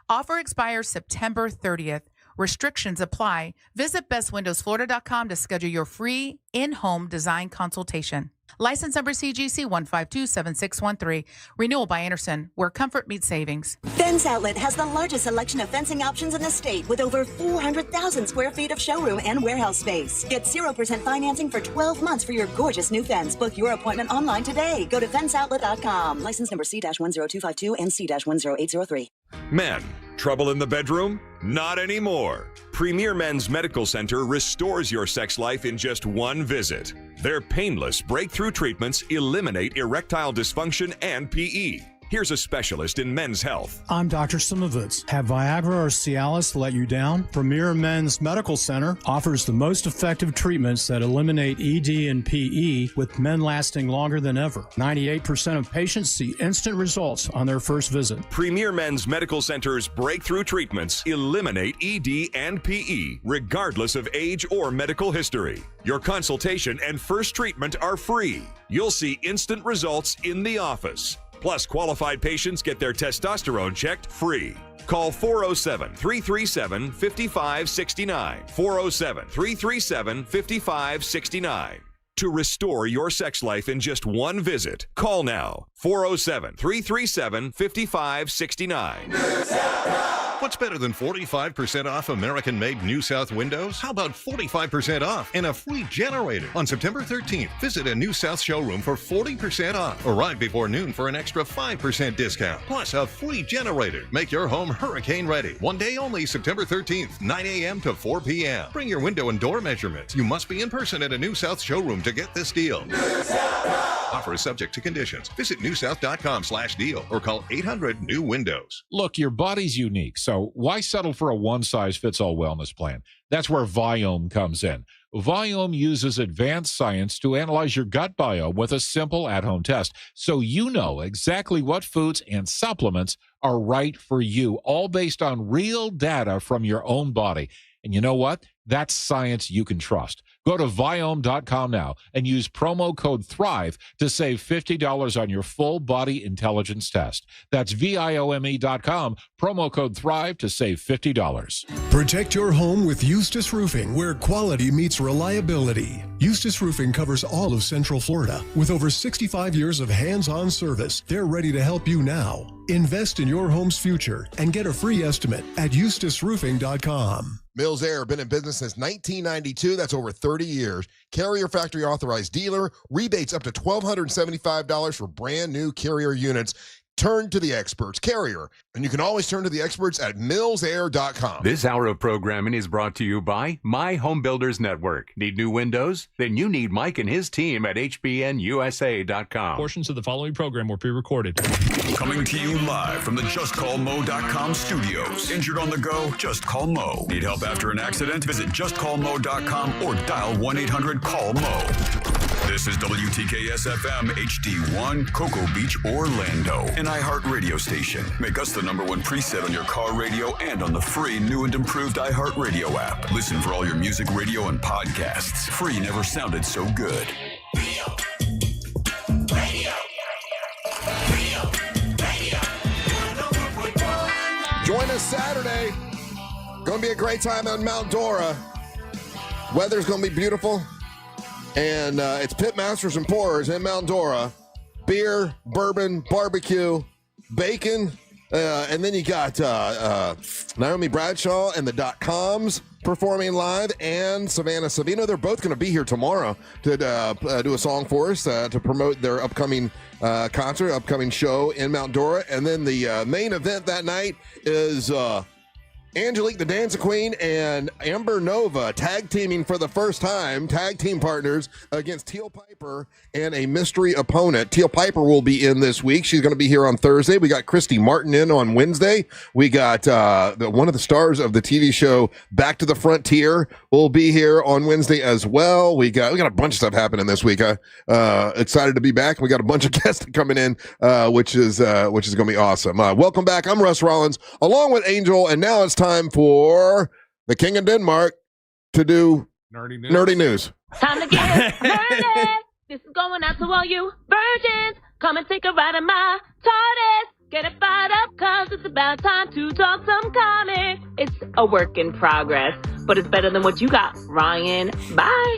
Offer expires September 30th. Restrictions apply. Visit bestwindowsflorida.com to schedule your free in-home design consultation. License number CGC 1527613. Renewal by Andersen, where comfort meets savings. Fence Outlet has the largest selection of fencing options in the state with over 400,000 square feet of showroom and warehouse space. Get 0% financing for 12 months for your gorgeous new fence. Book your appointment online today. Go to fenceoutlet.com. License number C-10252 and C-10803. Men, trouble in the bedroom? Not anymore. Premier Men's Medical Center restores your sex life in just one visit. Their painless breakthrough treatments eliminate erectile dysfunction and PE. Here's a specialist in men's health. I'm Dr. Simovitz. Have Viagra or Cialis let you down? Premier Men's Medical Center offers the most effective treatments that eliminate ED and PE, with men lasting longer than ever. 98% of patients see instant results on their first visit. Premier Men's Medical Center's breakthrough treatments eliminate ED and PE, regardless of age or medical history. Your consultation and first treatment are free. You'll see instant results in the office. Plus, qualified patients get their testosterone checked free. Call 407-337-5569. 407-337-5569. To restore your sex life in just one visit, call now. 407-337-5569. What's better than 45% off American-made New South windows? How about 45% off and a free generator? On September 13th, visit a New South showroom for 40% off. Arrive before noon for an extra 5% discount. Plus a free generator. Make your home hurricane ready. One day only, September 13th, 9 a.m. to 4 p.m. Bring your window and door measurements. You must be in person at a New South showroom to get this deal. Offer is subject to conditions. Visit newsouth.com/deal or call 800-NEW-WINDOWS. Look, your body's unique, so why settle for a one-size-fits-all wellness plan? That's where Viome comes in. Viome uses advanced science to analyze your gut biome with a simple at-home test, so you know exactly what foods and supplements are right for you, all based on real data from your own body. And you know what? That's science you can trust. Go to Viome.com now and use promo code THRIVE to save $50 on your full body intelligence test. That's Viome.com, promo code THRIVE to save $50. Protect your home with Eustace Roofing, where quality meets reliability. Eustace Roofing covers all of Central Florida. With over 65 years of hands-on service, they're ready to help you now. Invest in your home's future and get a free estimate at eustaceroofing.com. Mills Air, been in business since 1992. That's over 30 years. Carrier factory authorized dealer. Rebates up to $1,275 for brand new Carrier units. Turn to the experts. Carrier. And you can always turn to the experts at millsair.com. This hour of programming is brought to you by My Home Builders Network. Need new windows? Then you need Mike and his team at hbnusa.com. Portions of the following program were pre-recorded. Coming to you live from the JustCallMo.com studios. Injured on the go? Just call Mo. Need help after an accident? Visit JustCallMo.com or dial 1-800-CALL-MO. This is WTKS-FM HD1, Cocoa Beach, Orlando. An iHeartRadio station. Make us the #1 preset on your car radio and on the free new and improved iHeartRadio app. Listen for all your music, radio, and podcasts. Free never sounded so good. Join us Saturday. Going to be a great time on Mount Dora. Weather's going to be beautiful. And it's Pitmasters and Pourers in Mount Dora. Beer, bourbon, barbecue, bacon. And then you got Naomi Bradshaw and the .coms performing live, and Savannah Savino. They're both going to be here tomorrow to do a song for us to promote their upcoming concert, upcoming show in Mount Dora. And then the main event that night is Angelique the Dancing Queen and Amber Nova tag teaming for the first time, tag team partners against Teal Piper and a mystery opponent. Teal Piper will be in this week. She's going to be here on Thursday. We got Christy Martin in on Wednesday. We got one of the stars of the TV show Back to the Frontier will be here on Wednesday as well. We got a bunch of stuff happening this week. Excited to be back. We got a bunch of guests coming in, which is going to be awesome. Welcome back. I'm Russ Rollins along with Angel, and now it's time for the King of Denmark to do nerdy news. Time to get nerdy. This is going out to all you virgins. Come and take a ride in my TARDIS. Get it fired up, cause it's about time to talk some comics. It's a work in progress, but it's better than what you got, Ryan. Bye.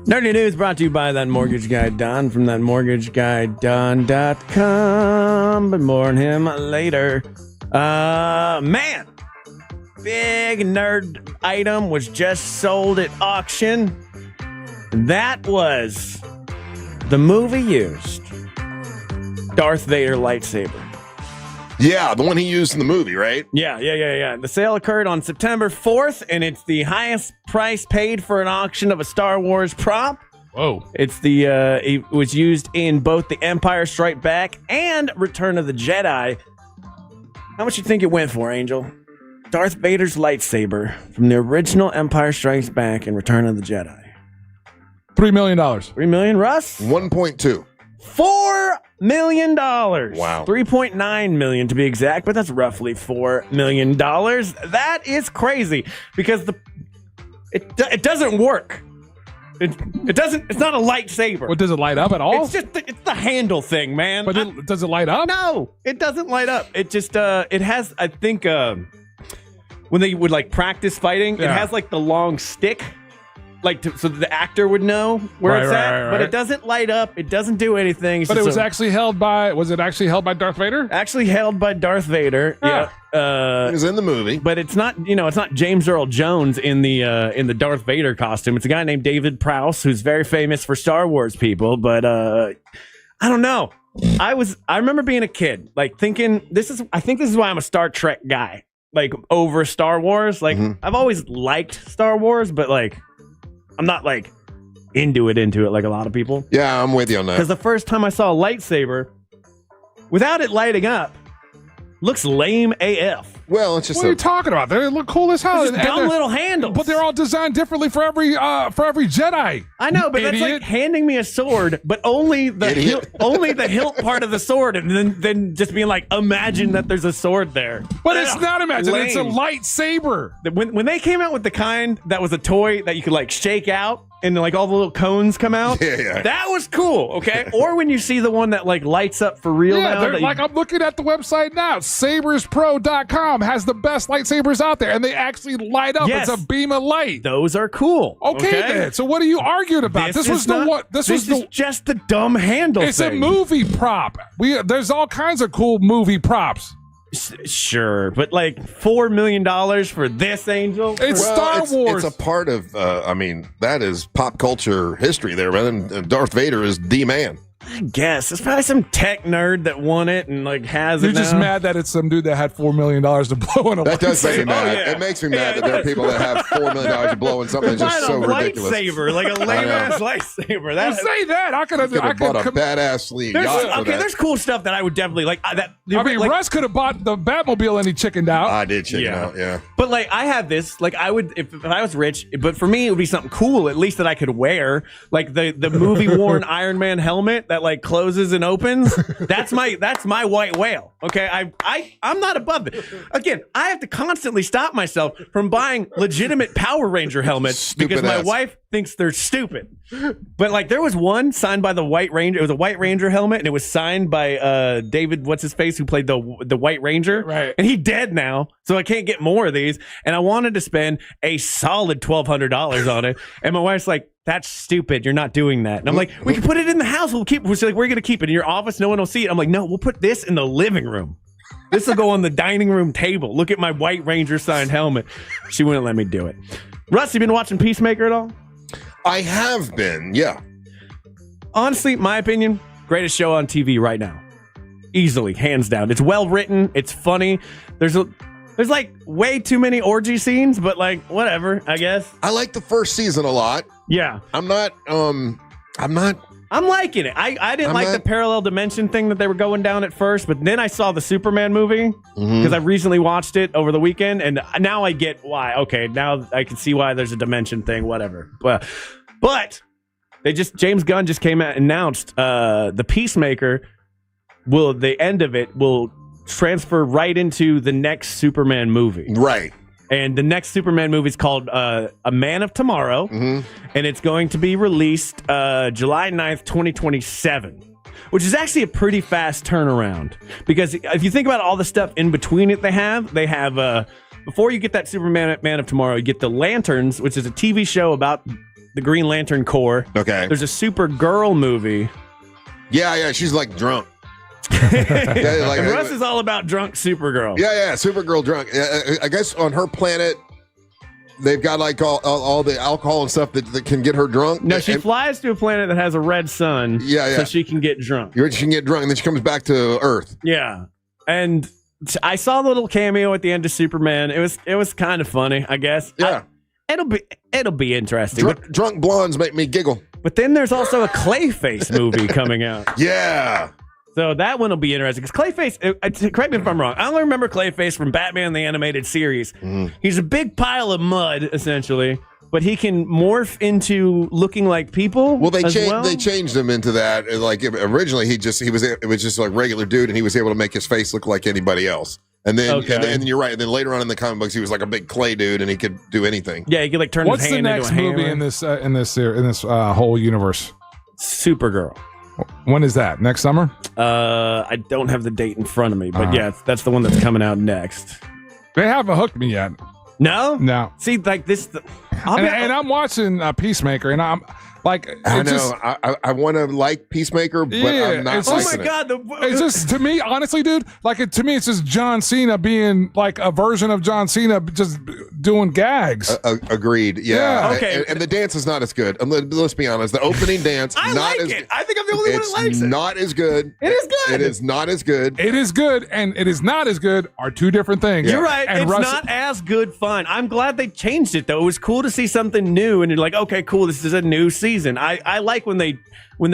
Nerdy News brought to you by That Mortgage Guy Don from thatmortgageguyDon.com. But more on him later. Man. Big nerd item was just sold at auction. That was the movie used. Darth Vader lightsaber. Yeah, the one he used in the movie, right? Yeah. The sale occurred on September 4th, and it's the highest price paid for an auction of a Star Wars prop. Whoa. It's it was used in both The Empire Strikes Back and Return of the Jedi. How much you think it went for, Angel? Darth Vader's lightsaber from the original Empire Strikes Back and Return of the Jedi. $3 million. $3 million, Russ? 1.2. $4 million. Wow. 3.9 million to be exact, but that's roughly $4 million. That is crazy because it doesn't work. It doesn't. It's not a lightsaber. What, does it light up at all? It's just it's the handle thing, man. But does it light up? No, it doesn't light up. It just it has. I think when they would like practice fighting, it has like the long stick, like so that the actor would know where it's at. Right. But it doesn't light up. It doesn't do anything. But it was actually held by. Was it actually held by Darth Vader? Actually held by Darth Vader. Yeah. It was in the movie, but it's not. It's not James Earl Jones in the Darth Vader costume. It's a guy named David Prowse who's very famous for Star Wars people. But I don't know. I remember being a kid, like thinking I think this is why I'm a Star Trek guy, like over Star Wars. Like I've always liked Star Wars, but like I'm not like into it like a lot of people. Yeah, I'm with you on that. Because the first time I saw a lightsaber, without it lighting up, looks lame AF. Well, it's just what are you talking about? They look cool as hell. It's just dumb little handles. But they're all designed differently for every Jedi. I know, but that's like handing me a sword, but only the hilt part of the sword, and then just being like, imagine that there's a sword there. But it's not imagine. Lame. It's a lightsaber. When they came out with the kind that was a toy that you could like shake out and like all the little cones come out, that was cool. Okay, or when you see the one that like lights up for real. Yeah, now, like I'm looking at the website now. SabersPro.com has the best lightsabers out there, and they actually light up. Yes. It's a beam of light. Those are cool. Okay, then. So what are you arguing about? This was just the dumb handle. It's thing. a movie prop. There's all kinds of cool movie props. Sure, but like $4 million for this angel? It's Star Wars. It's a part of, that is pop culture history there, man. And Darth Vader is the man. I guess. It's probably some tech nerd that won it and like has it You're just mad that it's some dude that had $4 million to blow in a That does make me mad. Oh, yeah. It makes me mad that there are people that have $4 million to blow in something that's just so ridiculous. Lightsaber, like a lame-ass lightsaber. Well, say that. I could have bought a badass sleeve. There's cool stuff that I would definitely like. Russ could have bought the Batmobile and he chickened out. I did chicken out, yeah. But like, I have this. Like, I would if I was rich. But for me, it would be something cool, at least that I could wear. Like the movie worn Iron Man helmet that like closes and opens. That's my white whale. Okay, I'm not above it. Again, I have to constantly stop myself from buying legitimate Power Ranger helmets because my wife thinks they're stupid. But like, there was one signed by the White Ranger. It was a White Ranger helmet, and it was signed by David what's his face, who played the White Ranger. Right. And he's dead now, so I can't get more of these. And I wanted to spend a solid $1,200 on it, and my wife's like, "That's stupid. You're not doing that." And I'm like, "We can put it in the house. We'll keep." She's like, "We're gonna keep it in your office. No one will see it." I'm like, "No, we'll put this in the living room. This will go on the dining room table. Look at my White Ranger signed helmet." She wouldn't let me do it. Russ, you been watching Peacemaker at all? I have been, yeah. Honestly, my opinion, greatest show on TV right now. Easily, hands down. It's well written. It's funny. There's like way too many orgy scenes, but like whatever, I guess. I like the first season a lot. Yeah. I'm liking it. I didn't like the parallel dimension thing that they were going down at first, but then I saw the Superman movie because I recently watched it over the weekend, and now I get why. Okay, now I can see why there's a dimension thing, whatever. But James Gunn just came out and announced the Peacemaker the end of it will transfer right into the next Superman movie. Right. And the next Superman movie is called A Man of Tomorrow, and it's going to be released July 9th, 2027, which is actually a pretty fast turnaround. Because if you think about all the stuff in between it, they have before you get that Superman Man of Tomorrow, you get the Lanterns, which is a TV show about the Green Lantern Corps. Okay. There's a Supergirl movie. Yeah, she's like drunk. Russ is all about drunk Supergirl. Yeah, Supergirl drunk. I guess on her planet, they've got like all the alcohol and stuff that can get her drunk. No, she flies to a planet that has a red sun. Yeah. So she can get drunk. She can get drunk, and then she comes back to Earth. Yeah, and I saw the little cameo at the end of Superman. It was kind of funny, I guess. Yeah, it'll be interesting. Drunk blondes make me giggle. But then there's also a Clayface movie coming out. Yeah. So that one will be interesting because Clayface, correct me if I'm wrong, I only remember Clayface from Batman the Animated Series. He's a big pile of mud, essentially, but he can morph into looking like people. Well, they changed him into that. Like originally, it was just like regular dude, and he was able to make his face look like anybody else. And then, and then you're right. And then later on in the comic books, he was like a big clay dude, and he could do anything. Yeah, he could like turn his hand into a hammer. What's the next movie in this whole universe? Supergirl. When is that? Next summer? I don't have the date in front of me, but yeah, that's the one that's coming out next. They haven't hooked me yet. No. See, like this, and I'm watching Peacemaker, and I'm like, I know I want to like Peacemaker, but I'm not. Oh my god! It's just, to me, honestly, dude. Like to me, it's just John Cena being like a version of John Cena, just doing gags. Agreed. Yeah. Okay. And the dance is not as good. Let's be honest. The opening dance. I like it. I think I'm the only one that likes it. It's not as good. It is good. It is not as good. It is good, and it is not as good are two different things. You're right. And it's not as good fun. I'm glad they changed it though. It was cool to see something new, and you're like, okay, cool. This is a new season. I like when they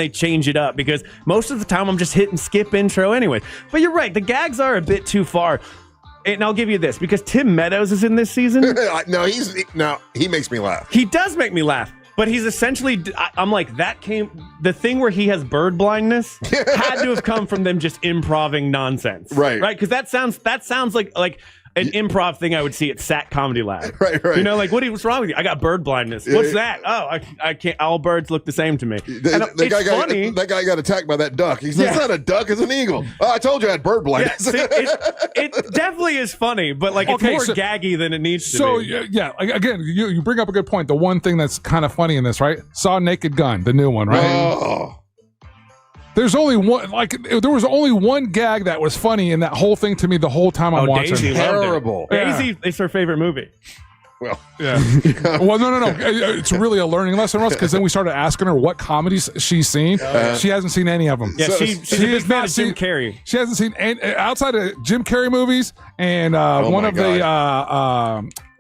change it up because most of the time I'm just hit and skip intro anyway. But you're right. The gags are a bit too far. and I'll give you this, because Tim Meadows is in this season. He makes me laugh. He does make me laugh. But he's essentially, I'm like, the thing where he has bird blindness had to have come from them just improvising nonsense. Right. Right? Because that sounds like an improv thing I would see at Sat Comedy Lab. Right. You know, like, what's wrong with you? I got bird blindness. What's that? Oh, I can't, all birds look the same to me. That guy got attacked by that duck. He said, it's not a duck, it's an eagle. Oh, I told you I had bird blindness. Yeah, it definitely is funny, but like it's more gaggy than it needs to be. So, yeah, again, you bring up a good point. The one thing that's kind of funny in this, right? Saw Naked Gun, the new one, right? Oh. There was only one gag that was funny in that whole thing to me the whole time I'm watching. Daisy Terrible. Daisy is her favorite movie. Well, yeah. Well, no. It's really a learning lesson, Russ, because then we started asking her what comedies she's seen. She hasn't seen any of them. Yeah, she's a big fan of Jim Carrey. She hasn't seen any, outside of Jim Carrey movies and one of the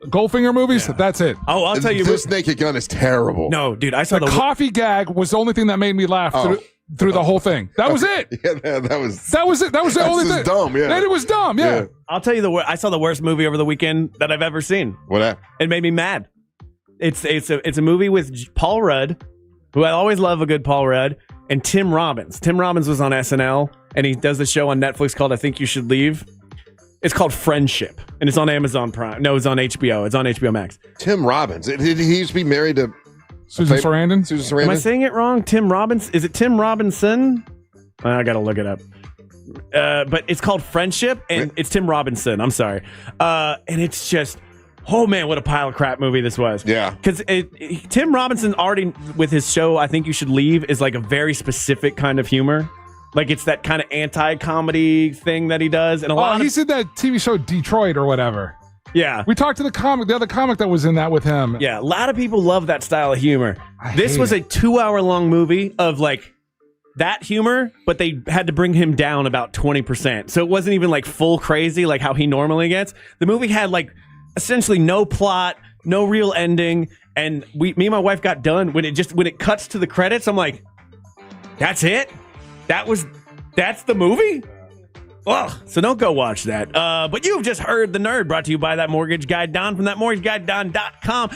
Goldfinger movies. Yeah. That's it. Oh, I'll tell you, this Naked Gun is terrible. No, dude, I saw the coffee gag was the only thing that made me laugh. Through the whole thing. That was it. Yeah, that was it. That was the only thing. Dumb, yeah. And it was dumb, yeah. I'll tell you I saw the worst movie over the weekend that I've ever seen. What happened? It made me mad. It's a movie with Paul Rudd, who I always love a good Paul Rudd, and Tim Robbins. Tim Robbins was on SNL, and he does the show on Netflix called I Think You Should Leave. It's called Friendship, and it's on Amazon Prime. No, it's on HBO. It's on HBO Max. Tim Robbins. Did he used to be married to Susan Sarandon? Susan Sarandon? Am I saying it wrong? Tim Robbins? Is it Tim Robinson? I got to look it up. But it's called Friendship, and it's Tim Robinson. I'm sorry. And it's just, oh man, what a pile of crap movie this was. Yeah. Because Tim Robinson already, with his show, I Think You Should Leave, is like a very specific kind of humor. Like it's that kind of anti-comedy thing that he does. And he's in that TV show Detroit or whatever. Yeah. We talked to the other comic that was in that with him. Yeah, a lot of people love that style of humor. This was a 2-hour-long movie of like that humor, but they had to bring him down about 20%. So it wasn't even like full crazy like how he normally gets. The movie had like essentially no plot, no real ending, and me and my wife got done when it cuts to the credits. I'm like, that's it? That's the movie? Ugh, so don't go watch that. But you've just heard The Nerd, brought to you by That Mortgage Guy Don from thatmortgageguyDon.com.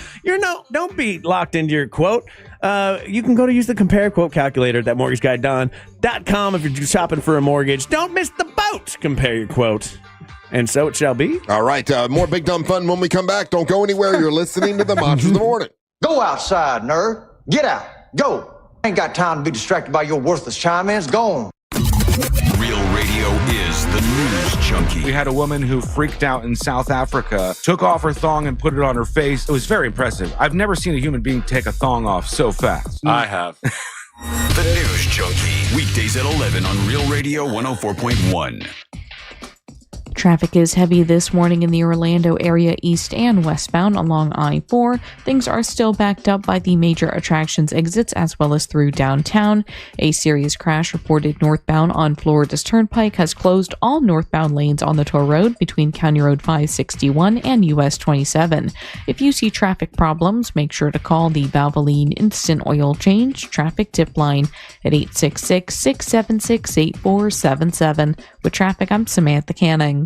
Don't be locked into your quote. You can go to use the compare quote calculator at thatmortgageguyDon.com if you're shopping for a mortgage. Don't miss the boat. Compare your quote. And so it shall be. All right, more Big Dumb Fun when we come back. Don't go anywhere. You're listening to the Monsters of the Morning. Go outside, nerd. Get out. Go. Ain't got time to be distracted by your worthless chime-ins. Go on. Real radio is the news junkie. We had a woman who freaked out in South Africa, took off her thong and put it on her face. It was very impressive. I've never seen a human being take a thong off so fast. I have. The News Junkie. Weekdays at 11 on Real Radio 104.1. Traffic is heavy this morning in the Orlando area east and westbound along I-4. Things are still backed up by the major attractions exits as well as through downtown. A serious crash reported northbound on Florida's Turnpike has closed all northbound lanes on the toll road between County Road 561 and US 27. If you see traffic problems, make sure to call the Valvoline Instant Oil Change traffic tip line at 866-676-8477. With traffic, I'm Samantha Canning.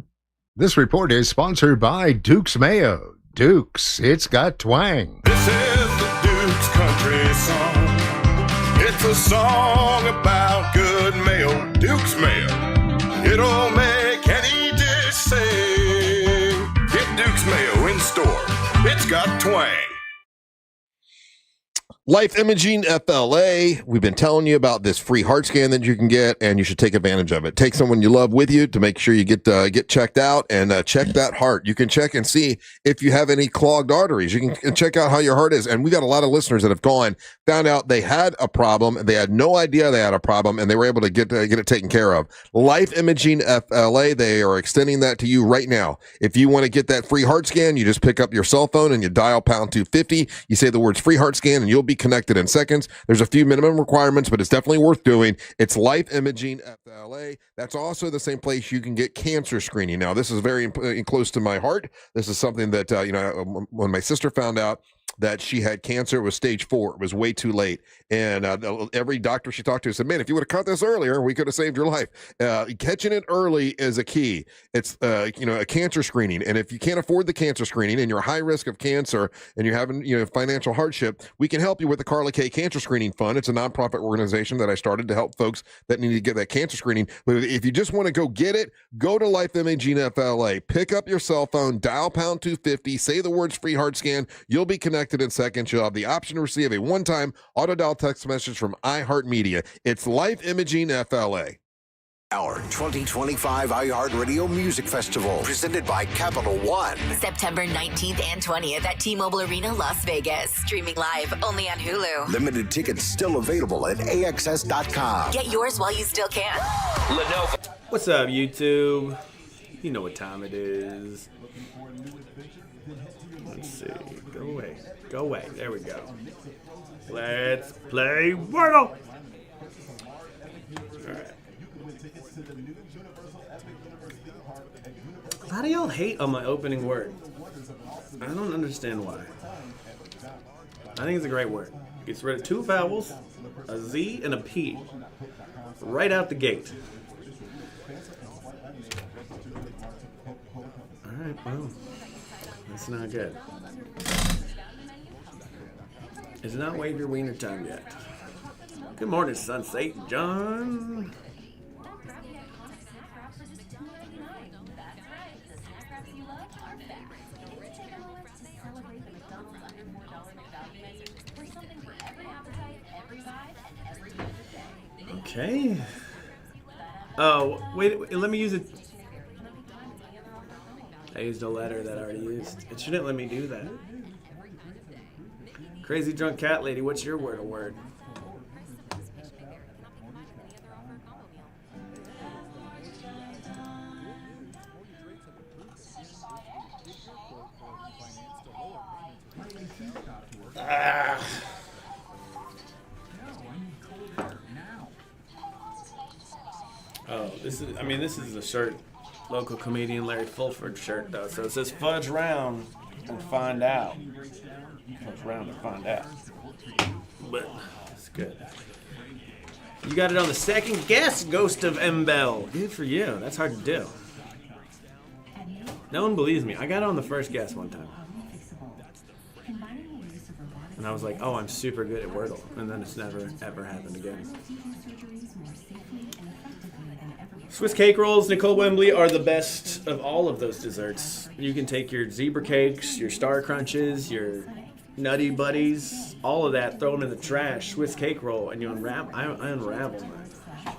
This report is sponsored by Duke's Mayo. Duke's, it's got twang. This is the Duke's Country Song. It's a song about good mayo. Duke's Mayo. It'll make any dish sing. Get Duke's Mayo in store. It's got twang. Life Imaging FLA. We've been telling you about this free heart scan that you can get, and you should take advantage of it. Take someone you love with you to make sure you get checked out and check that heart. You can check and see if you have any clogged arteries. You can check out how your heart is. And we got a lot of listeners that have gone, found out they had a problem. They had no idea they had a problem, and they were able to get it taken care of. Life Imaging FLA. They are extending that to you right now. If you want to get that free heart scan, you just pick up your cell phone and you dial pound 250. You say the words free heart scan, and you'll be connected in seconds. There's a few minimum requirements, but it's definitely worth doing. It's Life Imaging FLA. That's also the same place you can get cancer screening. Now, this is very close to my heart. This is something that, when my sister found out that she had cancer. It was stage 4. It was way too late. And every doctor she talked to said, man, if you would have caught this earlier, we could have saved your life. Catching it early is a key. It's, a cancer screening. And if you can't afford the cancer screening and you're high risk of cancer and you're having, financial hardship, we can help you with the Carla K Cancer Screening Fund. It's a nonprofit organization that I started to help folks that need to get that cancer screening. But if you just want to go get it, go to Life Imaging FLA. Pick up your cell phone, dial pound 250, say the words free heart scan. You'll be connected in seconds. You'll have the option to receive a one-time auto dial text message from iHeartMedia. It's Life Imaging FLA. Our 2025 iHeartRadio Music Festival, presented by Capital One. September 19th and 20th at T-Mobile Arena, Las Vegas. Streaming live only on Hulu. Limited tickets still available at AXS.com. Get yours while you still can. Lenovo. What's up, YouTube? You know what time it is. Let's see. Go away. Go away. There we go. Let's play Wordle. All right. How do y'all hate on my opening word? I don't understand why. I think it's a great word. It gets rid of 2 vowels, a Z and a P, right out the gate. Alright, well, that's not good. It's not wave your wiener time yet. Good morning, Sunset John. Okay. Oh, wait, let me use it. I used a letter that I already used. It shouldn't let me do that. Crazy drunk cat lady, what's your word? Oh, this is a shirt. Local comedian Larry Fulford shirt, though. So it says fudge round and find out. Fudge round and find out. But it's good. You got it on the second guess, Ghost of Mbel. Good for you. That's hard to do. No one believes me. I got it on the first guess one time. And I was like, oh, I'm super good at Wordle. And then it's never, ever happened again. Swiss cake rolls, Nicole Wembley, are the best of all of those desserts. You can take your zebra cakes, your star crunches, your nutty buddies, all of that, throw them in the trash, Swiss cake roll, and you unwrap. I unravel mine.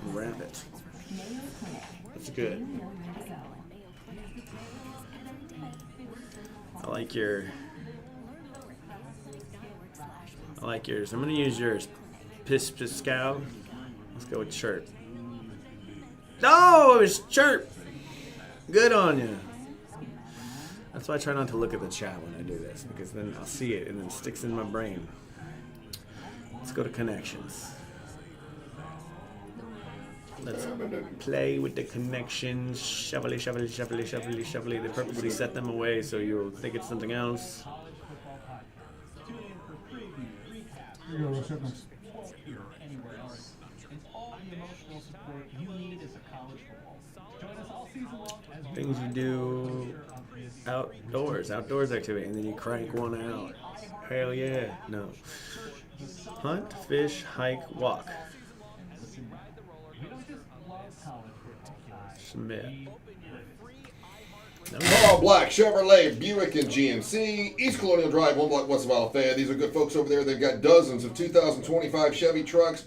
Unwrap it. That's good. I like yours. I'm going to use yours. Piscal. Let's go with chirp. Oh, it was chirp. Good on you. That's why I try not to look at the chat when I do this, because then I'll see it and then it sticks in my brain. Let's go to connections. Let's play with the connections. Shuffly. They purposely set them away so you'll think it's something else. Things you do outdoors activity, and then you crank one out. Hell yeah. No. Hunt, fish, hike, walk. Submit. Carl Black, Chevrolet, Buick, and GMC. East Colonial Drive, 1 block west of Alafaya. These are good folks over there. They've got dozens of 2025 Chevy trucks.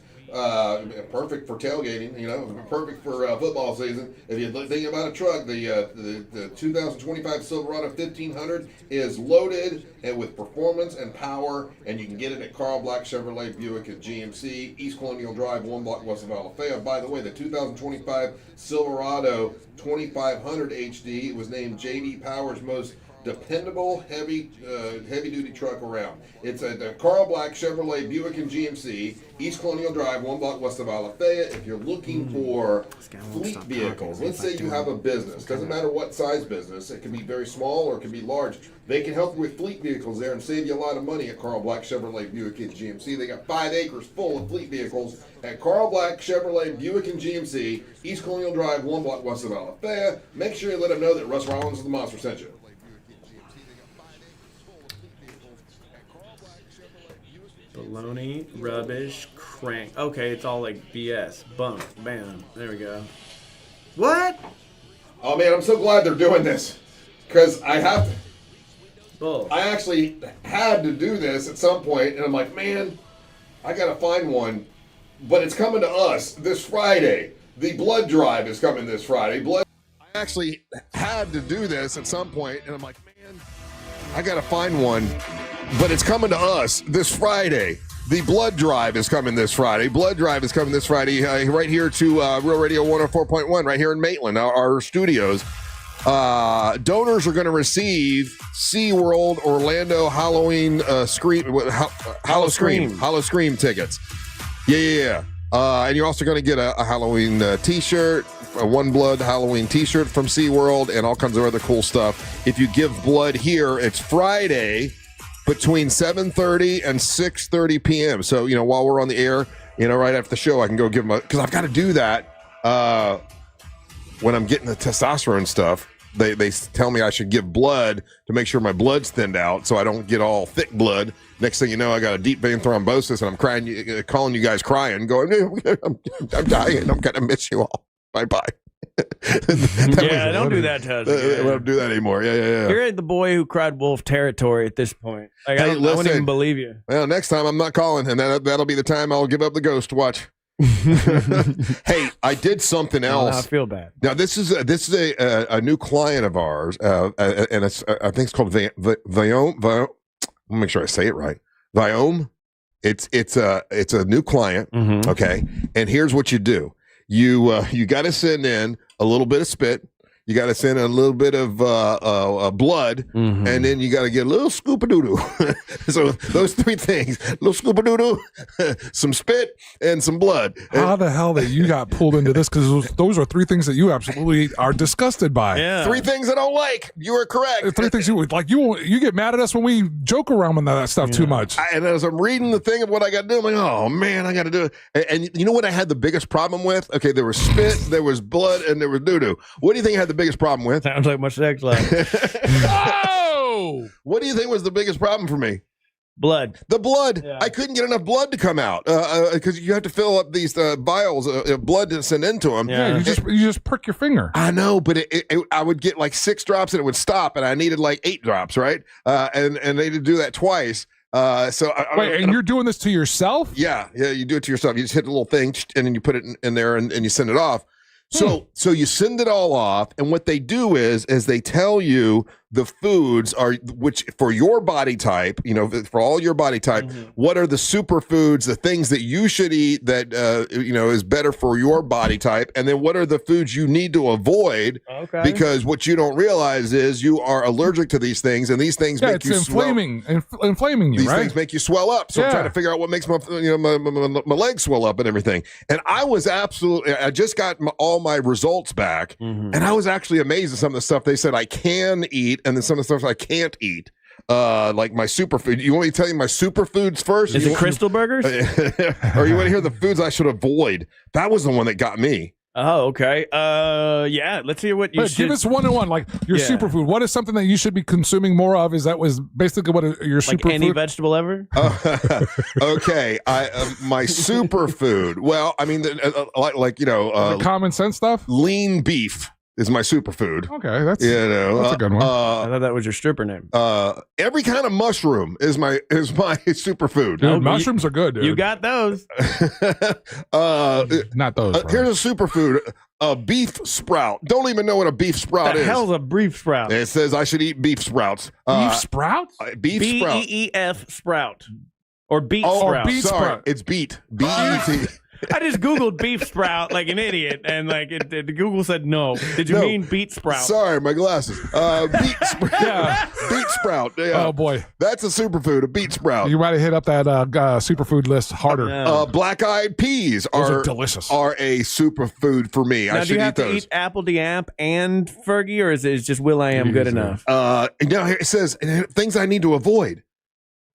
Perfect for tailgating, perfect for football season. If you're thinking about a truck, the 2025 Silverado 1500 is loaded and with performance and power, and you can get it at Carl Black, Chevrolet, Buick, and GMC. East Colonial Drive, 1 block west of Alafaya. By the way, the 2025 Silverado 2500 HD was named J.D. Power's most dependable, heavy-duty truck around. It's a Carl Black Chevrolet Buick and GMC, East Colonial Drive, 1 block west of Alafaya. If you're looking for fleet vehicles, let's say you have a business. Doesn't matter what size business. It can be very small or it can be large. They can help you with fleet vehicles there and save you a lot of money at Carl Black Chevrolet Buick and GMC. They got 5 acres full of fleet vehicles at Carl Black Chevrolet Buick and GMC, East Colonial Drive, 1 block west of Alafaya. Make sure you let them know that Russ Rollins of the Monster sent you. Baloney, rubbish, crank. Okay, it's all like BS. Bump, bam. There we go. What? Oh man, I'm so glad they're doing this because I have to. Bull. I actually had to do this at some point, and I'm like, man, I gotta find one, but it's coming to us this Friday. The blood drive is coming this Friday. I actually had to do this at some point, and I'm like, man, I gotta find one. But it's coming to us this Friday. The blood drive is coming this Friday. Blood drive is coming this Friday right here to Real Radio 104.1 right here in Maitland, our studios. Donors are going to receive SeaWorld Orlando Halloween Hallow Scream tickets. Yeah. And you're also going to get a Halloween t-shirt, a One Blood Halloween t-shirt from SeaWorld, and all kinds of other cool stuff. If you give blood here, it's Friday between 7:30 and 6:30 p.m. So, while we're on the air, right after the show, I can go give them because I've got to do that when I'm getting the testosterone stuff. They tell me I should give blood to make sure my blood's thinned out so I don't get all thick blood. Next thing you know, I got a deep vein thrombosis and I'm crying, calling you guys crying, going, I'm dying. I'm going to miss you all. Bye-bye. Don't do that to us. We don't do that anymore. Yeah. You're the boy who cried wolf territory at this point. Like, I wouldn't even believe you. Well, next time I'm not calling, and that'll be the time I'll give up the ghost. Watch. Hey, I did something else. I feel bad. Now this is a new client of ours, and it's I think it's called Viome. I'll make sure I say it right. Viome. It's a new client. Mm-hmm. Okay, and here's what you do. You got to send in a little bit of spit. You got to send in a little bit of blood, mm-hmm. and then you got to get a little scoop of doo-doo. So those 3 things, a little scoop of doo-doo, some spit, and some blood. How the hell that you got pulled into this? Because those are 3 things that you absolutely are disgusted by. Yeah. 3 things I don't like. You are correct. 3 things you like. You get mad at us when we joke around with that stuff too much. And as I'm reading the thing of what I got to do, I'm like, oh man, I got to do it. And you know what I had the biggest problem with? Okay, there was spit, there was blood, and there was doo-doo. What do you think I had the biggest problem with? Sounds like my sex life. Oh! What do you think was the biggest problem for me? Blood. The blood. Yeah. I couldn't get enough blood to come out because you have to fill up these vials of blood to send into them. Yeah, you just prick your finger. I know, but I would get like 6 drops and it would stop, and I needed like 8 drops, right? And they did do that twice. And you're doing this to yourself? Yeah, you do it to yourself. You just hit a little thing, and then you put it in there, and you send it off. So you send it all off, and what they do is they tell you the foods are which for your body type, for all your body type, what are the superfoods, the things that you should eat that is better for your body type, and then what are the foods you need to avoid because what you don't realize is you are allergic to these things, and these things make you inflaming you. These right? things make you swell up. So I'm trying to figure out what makes my legs swell up and everything. And I just got all my results back, and I was actually amazed at some of the stuff they said I can eat, and then some of the stuff I can't eat. Like my superfood. You want me to tell you my superfoods first? Is it Crystal Burgers? Or you want to hear the foods I should avoid? That was the one that got me. Oh, okay. Yeah. Let's hear what you should. Give us 1-on-1, like your superfood. What is something that you should be consuming more of? That was basically what your superfood. Like any vegetable ever? Okay. My superfood. Well, I mean, the common sense stuff. Lean beef is my superfood. Okay, that's a good one. I thought that was your stripper name. Every kind of mushroom is my superfood. Dude, mushrooms are good, dude. You got those. Not those. Here's a superfood. A beef sprout. Don't even know what a beef sprout is. The hell's a beef sprout? It says I should eat beef sprouts. Beef sprouts? Beef sprout. BEEF sprout. Or beet sprout. Sorry, it's beet. BEET. I just Googled beef sprout like an idiot, and like Google said no. Did you mean beet sprout? Sorry, my glasses. Beet sprout. Beet sprout. Yeah. Oh boy, that's a superfood. A beet sprout. You might have hit up that superfood list harder. Black-eyed peas are delicious. Are a superfood for me. Now, I should do you have eat those. to eat apple de-amp and Fergie, or is it just Will I Am good enough? Now here it says things I need to avoid.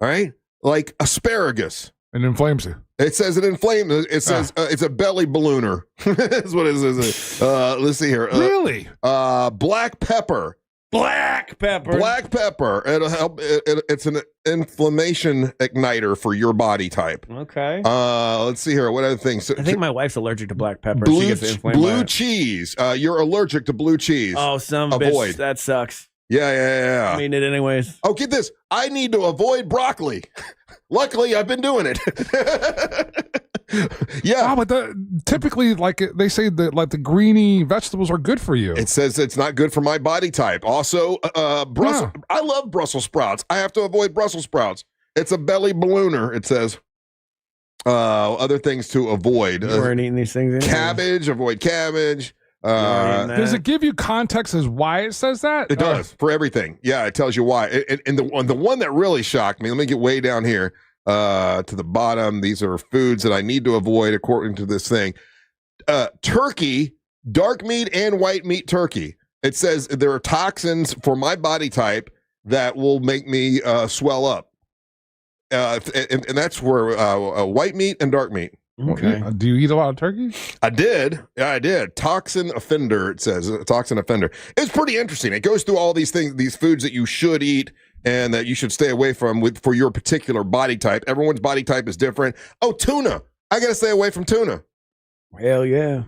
All right, like asparagus. It inflames you. It says it inflames. It says it's a belly ballooner. That's what it says. Let's see here. Really? Black pepper. Black pepper. It'll help. It's an inflammation igniter for your body type. Okay. Let's see here. What other things? I think my wife's allergic to black pepper. Blue, she gets inflamed by blue it. cheese. You're allergic to blue cheese. Oh, some avoid. bitch. That sucks. Yeah. I mean it anyways. Oh, get this. I need to avoid broccoli. Luckily, I've been doing it. Yeah. Wow, but typically, like they say that like the greeny vegetables are good for you. It says it's not good for my body type. Also, Brussels. Yeah. I love Brussels sprouts. I have to avoid Brussels sprouts. It's a belly ballooner. It says. Other things to avoid. You weren't eating these things. Cabbage. Avoid cabbage. Does it give you context as why it says that? It does for everything. Yeah, it tells you why. And the one that really shocked me. Let me get way down here to the bottom. These are foods that I need to avoid according to this thing. Turkey, dark meat and white meat turkey. It says there are toxins for my body type that will make me swell up. And that's where white meat and dark meat. Okay. Do you eat a lot of turkey? I did. Yeah, I did. Toxin offender, it says. Toxin offender. It's pretty interesting. It goes through all these things, these foods that you should eat and that you should stay away from for your particular body type. Everyone's body type is different. Oh, tuna. I got to stay away from tuna. Hell yeah.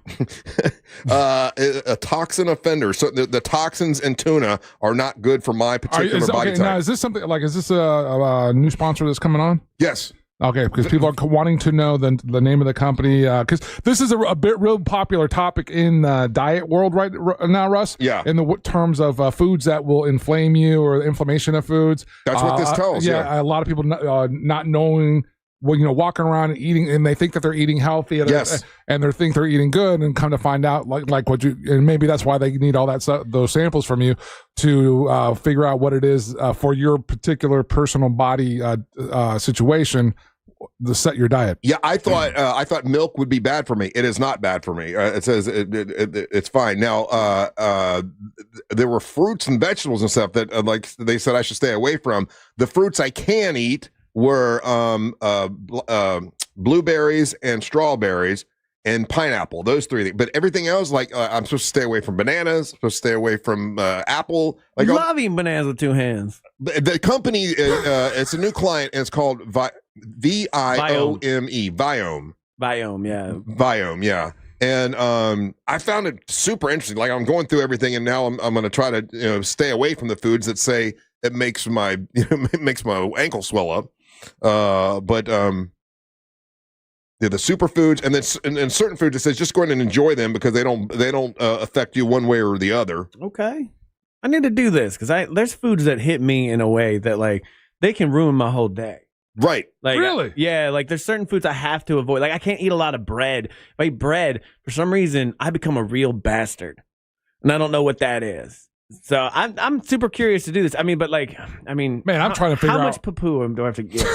A toxin offender. So the toxins in tuna are not good for my particular body type. Now, is this something like, is this a new sponsor that's coming on? Yes. Okay, because people are wanting to know the name of the company, because this is a real popular topic in diet world right now, Russ. Yeah. In the terms of foods that will inflame you or inflammation of foods. That's what this tells. Yeah, a lot of people not knowing. Well, walking around and eating, and they think that they're eating healthy, and they think they're eating good, and come to find out, like what you, and maybe that's why they need all that those samples from you to figure out what it is for your particular personal body situation. To set your diet. Yeah, I thought milk would be bad for me. It is not bad for me. It says it's fine. Now, there were fruits and vegetables and stuff that like they said I should stay away from. The fruits I can eat were blueberries and strawberries and pineapple. Those three things. But everything else, like I'm supposed to stay away from bananas. Supposed to stay away from apple. Like love eating bananas with two hands. The company, it's a new client, and it's called Viome. Viome. Viome, yeah. And I found it super interesting. Like I'm going through everything, and now I'm going to try to stay away from the foods that say it makes my ankle swell up. But they're the superfoods, and then and certain foods it says just go ahead and enjoy them because they don't affect you one way or the other. Okay, I need to do this because there's foods that hit me in a way that like they can ruin my whole day. Right. Like, really? Yeah, like there's certain foods I have to avoid. Like I can't eat a lot of bread. If I eat bread, for some reason, I become a real bastard. And I don't know what that is. So I'm super curious to do this. Man, I'm trying to figure out how much poo do I have to get?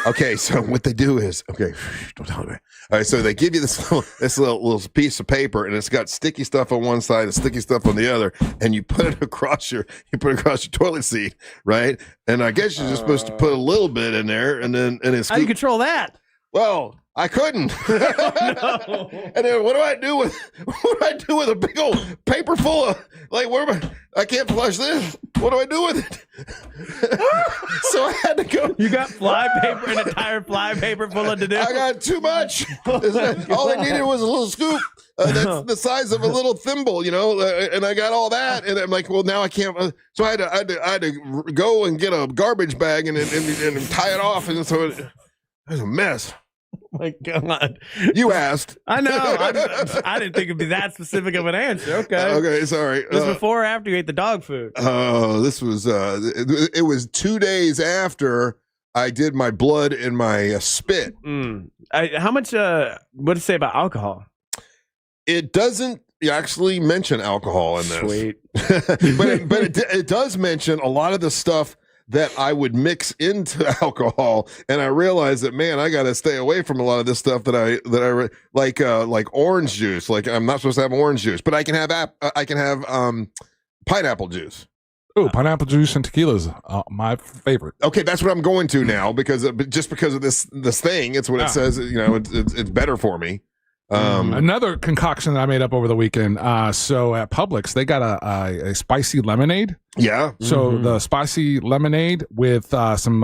Okay, so what they do is don't tell me. All right, so they give you this little piece of paper, and it's got sticky stuff on one side and sticky stuff on the other, and you put it across your toilet seat, right? And I guess you're just supposed to put a little bit in there, and it's how do you control that? Well, I couldn't. No. And then what do I do with a big old paper full of I can't flush this. What do I do with it? So I had to go. You got an entire fly paper full of to do? I got too much. All I needed was a little scoop. That's the size of a little thimble, and I got all that, and I'm like, well, now I can't. So I had to go and get a garbage bag and tie it off, and so it was a mess. Oh my God. You asked. I know. I didn't think it'd be that specific of an answer. Okay. Okay, sorry. Was before or after you ate the dog food? Oh, this was, it was 2 days after I did my blood and my spit. How much? What does it say about alcohol? It doesn't actually mention alcohol in this. Sweet. but it does mention a lot of the stuff that I would mix into alcohol, and I realized that, man, I got to stay away from a lot of this stuff that I like orange juice. Like, I'm not supposed to have orange juice, but I can have pineapple juice. Oh, pineapple juice and tequila is my favorite. Okay, that's what I'm going to now because of this thing. It's what it says. You know, it's better for me. Another concoction that I made up over the weekend. So at Publix, they got a spicy lemonade. Yeah. So the spicy lemonade with some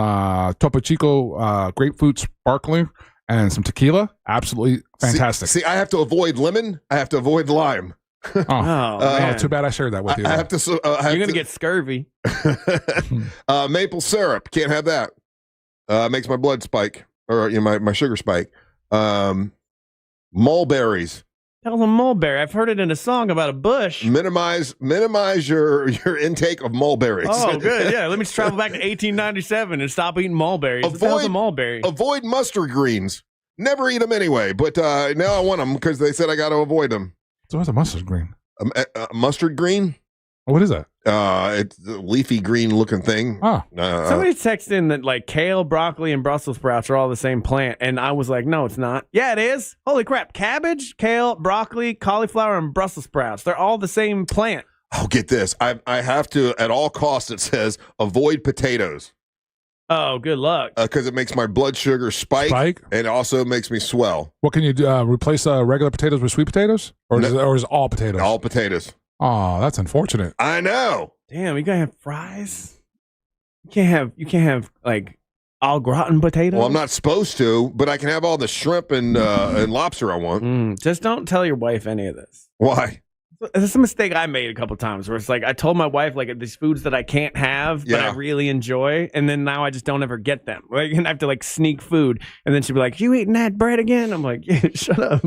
Topo Chico grapefruit sparkling and some tequila. Absolutely fantastic. See, I have to avoid lemon. I have to avoid lime. Man. Too bad I shared that with you. I have to. You're gonna get scurvy. Maple syrup, can't have that. Makes my blood spike, or my sugar spike. Mulberries. That was a mulberry. I've heard it in a song about a bush. Minimize your intake of mulberries. Oh, good. Yeah, let me travel back to 1897 and stop eating mulberries. Avoid a mulberry. Avoid mustard greens. Never eat them anyway, but now I want them because they said I got to avoid them. So what's a mustard green? Mustard green? What is that? It's a leafy green looking thing. Oh. Somebody texted in that like kale, broccoli, and Brussels sprouts are all the same plant, and I was like, no, it's not. Yeah, it is. Holy crap! Cabbage, kale, broccoli, cauliflower, and Brussels sprouts—they're all the same plant. Oh, get this! I have to at all costs. It says avoid potatoes. Oh, good luck. Because it makes my blood sugar spike, and it also makes me swell. What can you do? Replace regular potatoes with sweet potatoes, or is it all potatoes? All potatoes. Oh, that's unfortunate. I know. Damn, you gotta have fries. You can't have like au gratin potatoes. Well, I'm not supposed to, but I can have all the shrimp and lobster I want. Just don't tell your wife any of this. Why? It's a mistake I made a couple times where it's like I told my wife like these foods that I can't have but I really enjoy, and then now I just don't ever get them. Like, and I have to like sneak food, and then she'd be like, "You eating that bread again?" I'm like, "Yeah, shut up."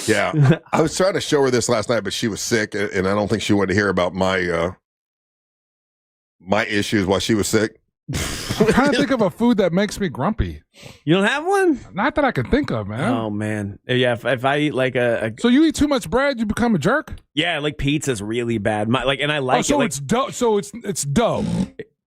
Yeah, I was trying to show her this last night, but she was sick, and I don't think she wanted to hear about my issues while she was sick. I'm trying to think of a food that makes me grumpy. You don't have one? Not that I can think of, man. Oh man, yeah. If I eat like so you eat too much bread, you become a jerk. Yeah, like pizza's really bad. And I like so it. It's dough. So it's dough.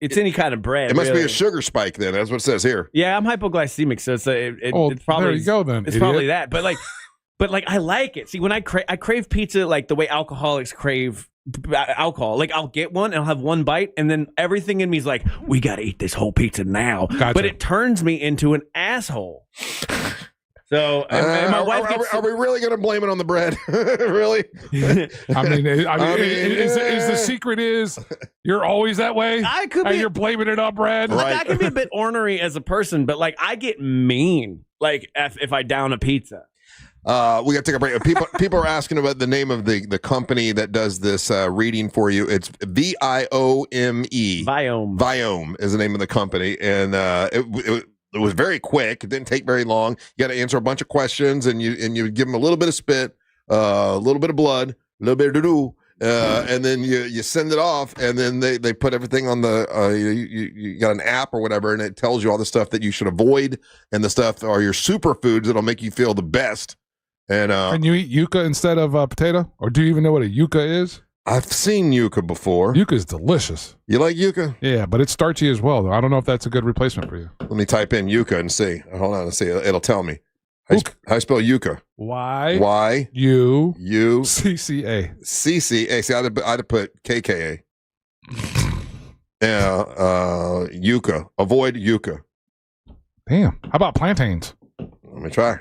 It's any kind of bread. It must really be a sugar spike then. That's what it says here. Yeah, I'm hypoglycemic, so it's probably there you go then. It's idiot. probably that. But like I like it. See, when I crave pizza like the way alcoholics crave alcohol. Like I'll get one and I'll have one bite, and then everything in me is like, we got to eat this whole pizza now. Gotcha. But it turns me into an asshole. So and my wife are we really going to blame it on the bread? Really? I mean, is the secret is you're always that way? I could and be. You're blaming it on bread. Like, I can be a bit ornery as a person, but like I get mean. Like if I down a pizza. We got to take a break. People are asking about the name of the company that does this reading for you. It's Viome. Viome is the name of the company, and it was very quick. It didn't take very long. You got to answer a bunch of questions, and you give them a little bit of spit, a little bit of blood, a little bit of doo-doo, and then you send it off, and then they put everything on the you got an app or whatever, and it tells you all the stuff that you should avoid, and the stuff are your superfoods that'll make you feel the best. And can you eat yuca instead of potato? Or do you even know what a yuca is? I've seen yuca before. Yuca is delicious. You like yuca? Yeah, but it's starchy as well, though. I don't know if that's a good replacement for you. Let me type in yuca and see. Hold on and see. It'll tell me. How you spell yuca? Y-U-C-C-A. C-C-A. See, I'd have put K-K-A. Yeah, yuca. Avoid yuca. Damn. How about plantains? Let me try.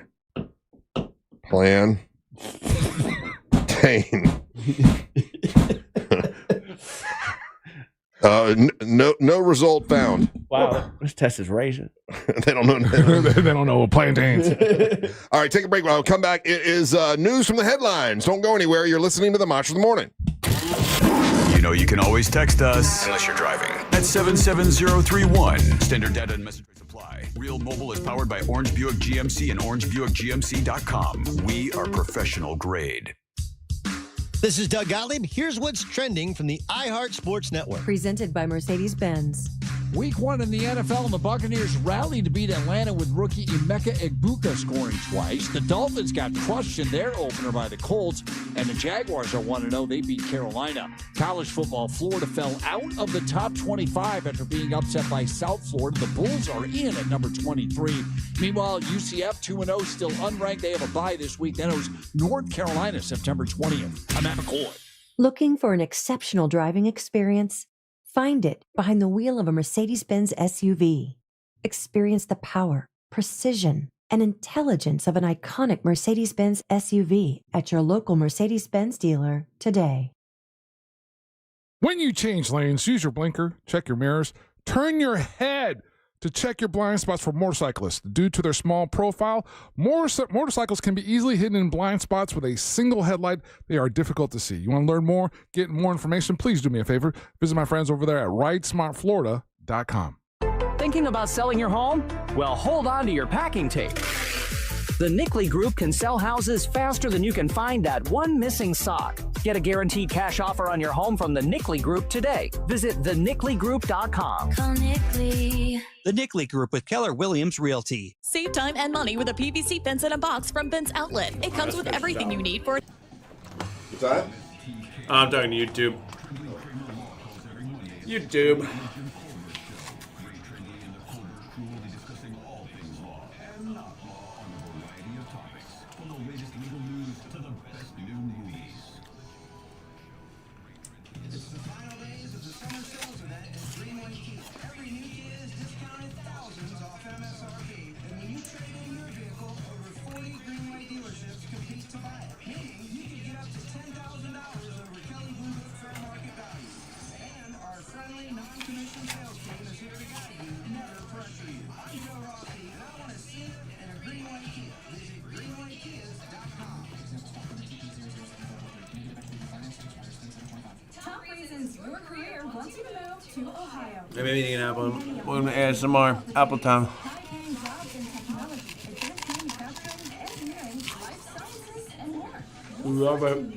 Plantain. No result found. Wow, this test is racing. They don't know. They don't know what plantains. All right, take a break. When I come back, it is news from the headlines. Don't go anywhere. You're listening to the Monster of the Morning. You know you can always text us, unless you're driving, at 77031. Standard data and message rates apply. Real Mobile is powered by Orange Buick GMC and OrangeBuickGMC.com. We are professional grade. This is Doug Gottlieb. Here's what's trending from the iHeart Sports Network. Presented by Mercedes-Benz. Week 1 in the NFL, and the Buccaneers rallied to beat Atlanta with rookie Emeka Egbuka scoring twice. The Dolphins got crushed in their opener by the Colts, and the Jaguars are 1-0. They beat Carolina. College football, Florida fell out of the top 25 after being upset by South Florida. The Bulls are in at number 23. Meanwhile, UCF 2-0, still unranked. They have a bye this week. Then it was North Carolina, September 20th. I'm Matt McCoy. Looking for an exceptional driving experience? Find it behind the wheel of a Mercedes-Benz SUV. Experience the power, precision, and intelligence of an iconic Mercedes-Benz SUV at your local Mercedes-Benz dealer today. When you change lanes, use your blinker, check your mirrors, turn your head to check your blind spots for motorcyclists. Due to their small profile, motorcycles can be easily hidden in blind spots with a single headlight. They are difficult to see. You want to learn more, get more information, please do me a favor. Visit my friends over there at RideSmartFlorida.com. Thinking about selling your home? Well, hold on to your packing tape. The Nickley Group can sell houses faster than you can find that one missing sock. Get a guaranteed cash offer on your home from the Nickley Group today. Visit thenickley.com. Call Nickley. The Nickley Group with Keller Williams Realty. Save time and money with a PVC fence in a box from Fence Outlet. It comes with everything you need for... What's that? I'm talking to YouTube. YouTube. Maybe you can have one. We're gonna add some more apple time. Love it.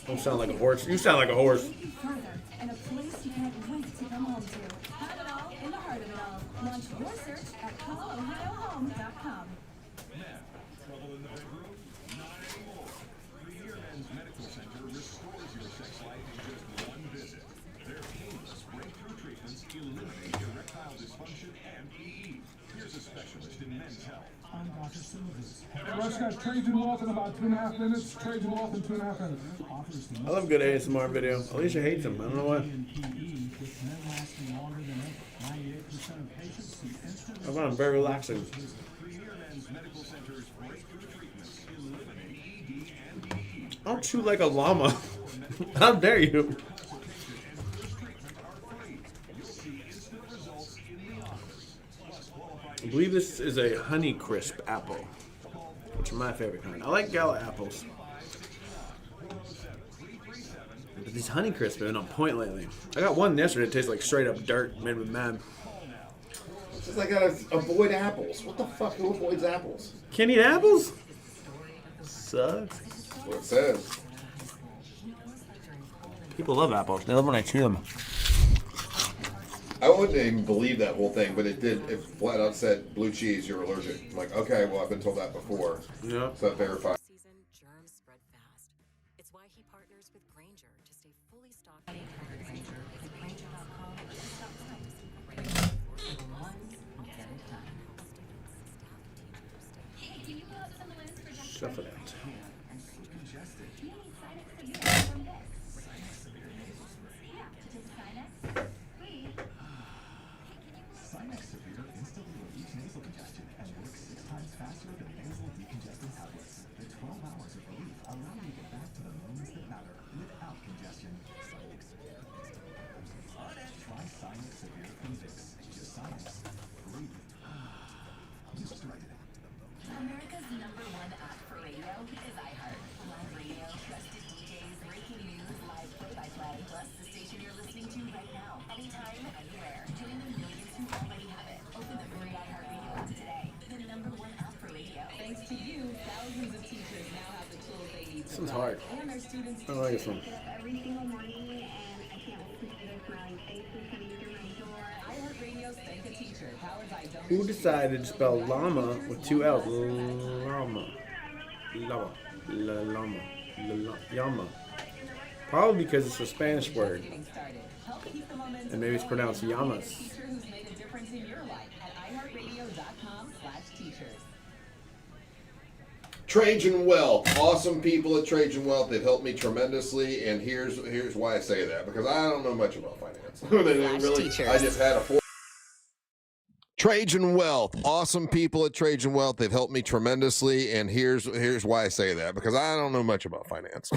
Don't sound like a horse. You sound like a horse. Russ got trades and wealth in about 2.5 minutes. Trades and wealth in 2.5 minutes. I love a good ASMR video. Alicia hates them. I don't know why. I find them very relaxing. I'll chew like a llama. How dare you? I believe this is a Honeycrisp apple, which are my favorite kind. I like Gala apples. But these Honeycrisp have been on point lately. I got one yesterday that tastes like straight up dirt, made me mad. It's just like I gotta avoid apples. What the fuck? Who avoids apples? Can't eat apples? Sucks. That's what it says. People love apples. They love when I chew them. I wouldn't even believe that whole thing, but it did. It flat out said blue cheese, you're allergic. I'm like, okay, well, I've been told that before. Yeah. So that verified. Germs spread fast. It's why he partners with Granger to stay fully stocked. Stuff it out. America's #1 app for radio is iHeart. Live radio, trusted DJs, breaking news, live play-by-play, plus the station you're listening to right now. Anytime, anywhere. Join the millions who already have it. Open the free iHeart Radio app today. The #1 app for radio. Thanks to you, thousands This one's hard. I like this one. Who decided to spell llama with two L's? Llama. Llama. Probably because it's a Spanish word. And maybe it's pronounced llamas. Trajan Wealth, awesome people at Trajan Wealth. They've helped me tremendously, and here's why I say that, because I don't know much about finance. I just had a Trajan Wealth, awesome people at Trajan Wealth. They've helped me tremendously, and here's why I say that, because I don't know much about finance.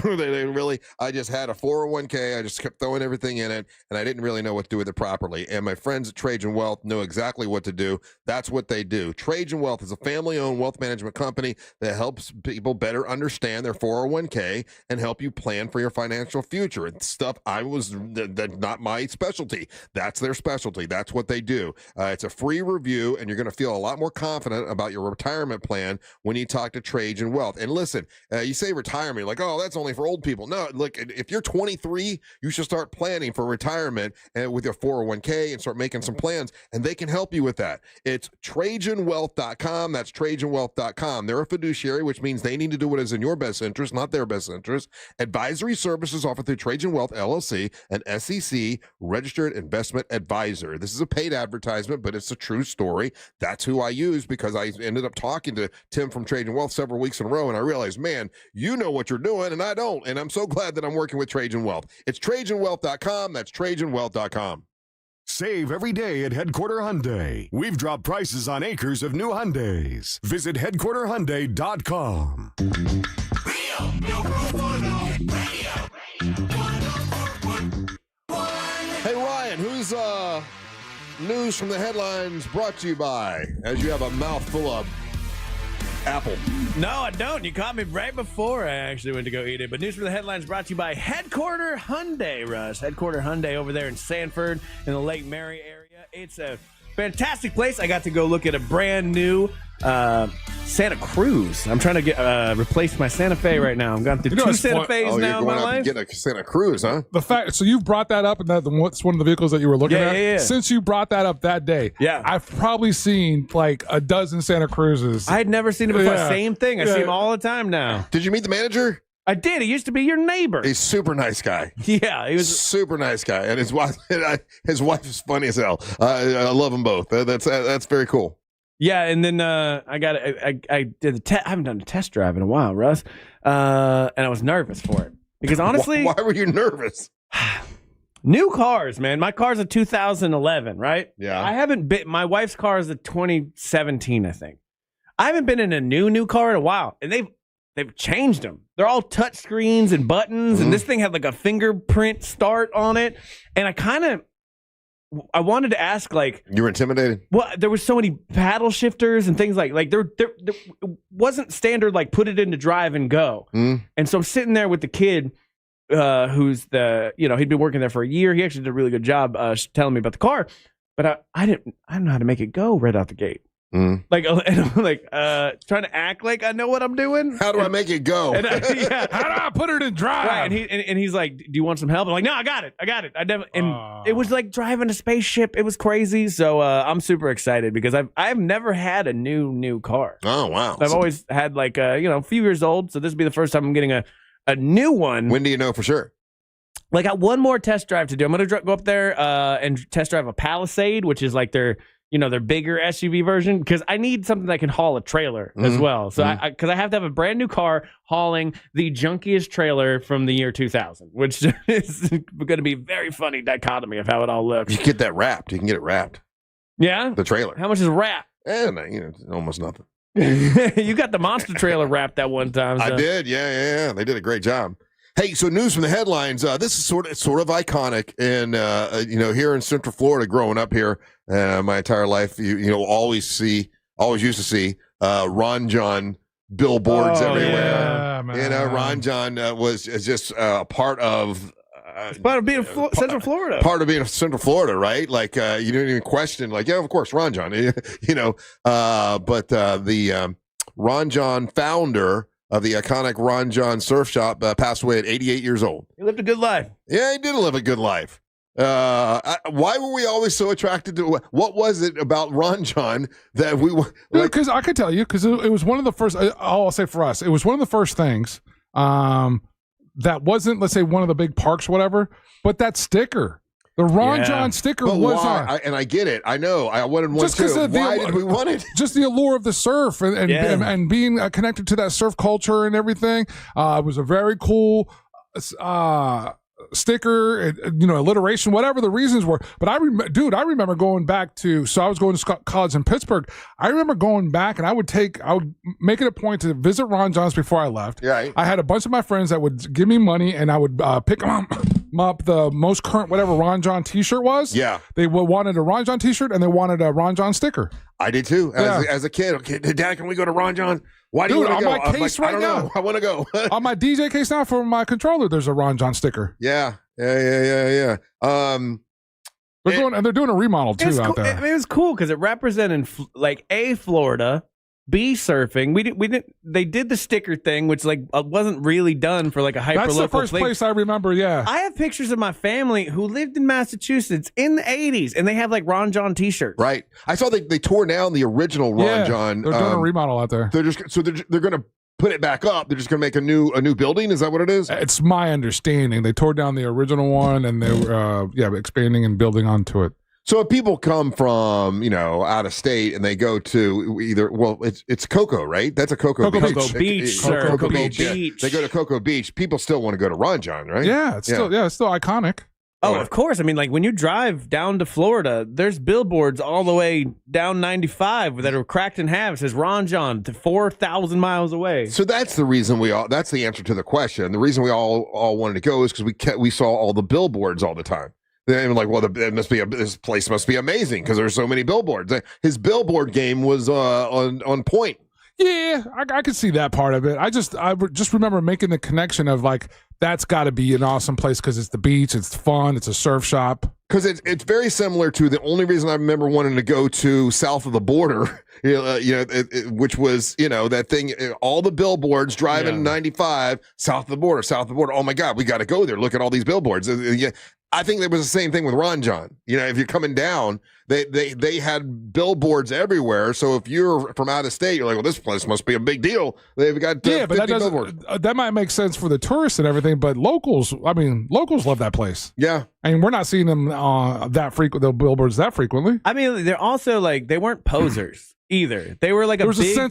I just had a 401k. I just kept throwing everything in it, and I didn't really know what to do with it properly. And my friends at Trajan Wealth know exactly what to do. That's what they do. Trajan Wealth is a family-owned wealth management company that helps people better understand their 401k and help you plan for your financial future. It's stuff that's not my specialty. That's their specialty. That's what they do. It's a free review, and you're going to feel a lot more confident about your retirement plan when you talk to Trajan Wealth. And listen, you say retirement, like, oh, that's only for old people. No, look, if you're 23, you should start planning for retirement and with your 401k and start making some plans, and they can help you with that. It's TrajanWealth.com. That's TrajanWealth.com. They're a fiduciary, which means they need to do what is in your best interest, not their best interest. Advisory services offered through Trajan Wealth, LLC, an SEC registered investment advisor. This is a paid advertisement, but it's a true story. That's who I use, because I ended up talking to Tim from Trajan Wealth several weeks in a row, and I realized, man, you know what you're doing, and I don't. And I'm so glad that I'm working with Trajan Wealth. It's TrajanWealth.com. That's TrajanWealth.com. Save every day at Headquarter Hyundai. We've dropped prices on acres of new Hyundais. Visit HeadquarterHyundai.com. Hey, Ryan, who's news from the headlines brought to you by, as you have a mouthful of apple? No, I don't. You caught me right before I actually went to go eat it. But news from the headlines brought to you by Headquarter Hyundai, Russ. Headquarter Hyundai over there in Sanford in the Lake Mary area. It's a fantastic place. I got to go look at a brand new Santa Cruz. I'm trying to replace my Santa Fe right now. I'm going through two Santa Fe's now in my life. Get a Santa Cruz, huh? The fact, so you've brought that up, and that's one of the vehicles that you were looking at. Yeah. Since you brought that up that day, I've probably seen like a dozen Santa Cruzes. I had never seen him before. Same thing. I see him all the time now. Did you meet the manager? I did. He used to be your neighbor. He's a super nice guy. Yeah, he was super nice guy, and his wife is funny as hell. I love them both. That's very cool. Yeah, and then I did I haven't done a test drive in a while, Russ, and I was nervous for it because honestly, why were you nervous? New cars, man. My car's a 2011, right? Yeah. I haven't been. My wife's car is a 2017, I think. I haven't been in a new car in a while, and they've changed them. They're all touch screens and buttons, and this thing had like a fingerprint start on it, and I wanted to ask, like, you were intimidated. Well, there was so many paddle shifters and things like there wasn't standard like put it into drive and go. And so I'm sitting there with the kid, who's he'd been working there for a year. He actually did a really good job telling me about the car, but I don't know how to make it go right out the gate. Like, and I'm like trying to act like I know what I'm doing. How do I make it go? How do I put it in drive? Right, and he's like, "Do you want some help?" I'm like, "No, I got it. I definitely." And it was like driving a spaceship. It was crazy. So I'm super excited because I've never had a new car. Oh wow! I've always had like a few years old. So this will be the first time I'm getting a new one. When do you know for sure? Like, I got one more test drive to do. I'm gonna go up there and test drive a Palisade, which is like their bigger SUV version, because I need something that can haul a trailer as well. So because I have to have a brand new car hauling the junkiest trailer from the year 2000, which is going to be a very funny dichotomy of how it all looks. You can get that wrapped. You can get it wrapped. Yeah? The trailer. How much is wrapped? Almost nothing. You got the monster trailer wrapped that one time. So. I did. Yeah. They did a great job. Hey, so news from the headlines. This is sort of iconic, and here in Central Florida, growing up here, my entire life, you always used to see Ron John billboards everywhere. Yeah, Ron John is just part of. Part of being Central Florida. Part of being Central Florida, right? Like you didn't even question, like, yeah, of course, Ron John. Ron John, founder of the iconic Ron John Surf Shop, passed away at 88 years old. He lived a good life. Yeah, he did live a good life. Why were we always so attracted to what was it about Ron John that we were like? Because I could tell you, because it was one of the first. I'll say for us, it was one of the first things that wasn't, let's say, one of the big parks, whatever. But that sticker, the Ron John sticker, was on. And I get it. I know. I wanted one too. Why did we want it? Just the allure of the surf and being connected to that surf culture and everything. It was a very cool sticker, alliteration, whatever the reasons were. But I remember going back to, so I was going to college in Pittsburgh. I remember going back, and I would make it a point to visit Ron John's before I left. Right. I had a bunch of my friends that would give me money, and I would pick them up the most current whatever Ron John t-shirt was. Yeah. They wanted a Ron John t-shirt, and they wanted a Ron John sticker. I did too. As a kid. Okay, Dad, can we go to Ron John? Why do you want to go? On my case right now. I want to go. On my DJ case now for my controller, there's a Ron John sticker. Yeah. They're doing a remodel too out there. I mean, it was cool because it represented Florida, B surfing. We didn't. They did the sticker thing, which wasn't really done for a hyper local. That's the first place I remember. Yeah, I have pictures of my family who lived in Massachusetts in the '80s, and they have Ron John t-shirts. Right. I saw they tore down the original Ron John. They're doing a remodel out there. They're going to put it back up. They're just going to make a new building. Is that what it is? It's my understanding they tore down the original one, and they were expanding and building onto it. So if people come from, out of state and they go to it's Cocoa, right? That's a Cocoa Beach. Cocoa Beach, sir. Cocoa Beach. Yeah. They go to Cocoa Beach. People still want to go to Ron John, right? Yeah, it's still iconic. Oh, of course. I mean, when you drive down to Florida, there's billboards all the way down 95 that are cracked in half. It says Ron John to 4,000 miles away. So that's the reason that's the answer to the question. The reason we all wanted to go is because we saw all the billboards all the time. They were like, well, this place must be amazing because there's so many billboards. His billboard game was on point. Yeah, I could see that part of it. I just remember making the connection of that's got to be an awesome place because it's the beach, it's fun, it's a surf shop. Because it's very similar to the only reason I remember wanting to go to south of the border, which was that thing, all the billboards driving 95 south of the border. Oh my God, we got to go there. Look at all these billboards. I think it was the same thing with Ron John. If you're coming down, they had billboards everywhere. So if you're from out of state, you're like, well, this place must be a big deal. They've got 50 but billboards. That might make sense for the tourists and everything, but locals love that place. Yeah. I mean, we're not seeing them the billboards that frequently. I mean, they're also they weren't posers either. They were there was a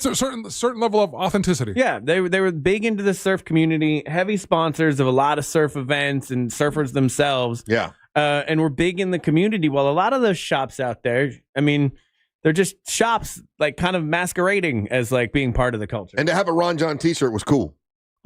certain level of authenticity. Yeah, they were big into the surf community, heavy sponsors of a lot of surf events and surfers themselves. Yeah. And we're big in the community. Well, a lot of those shops out there, I mean, they're just shops kind of masquerading as being part of the culture. And to have a Ron John t-shirt was cool.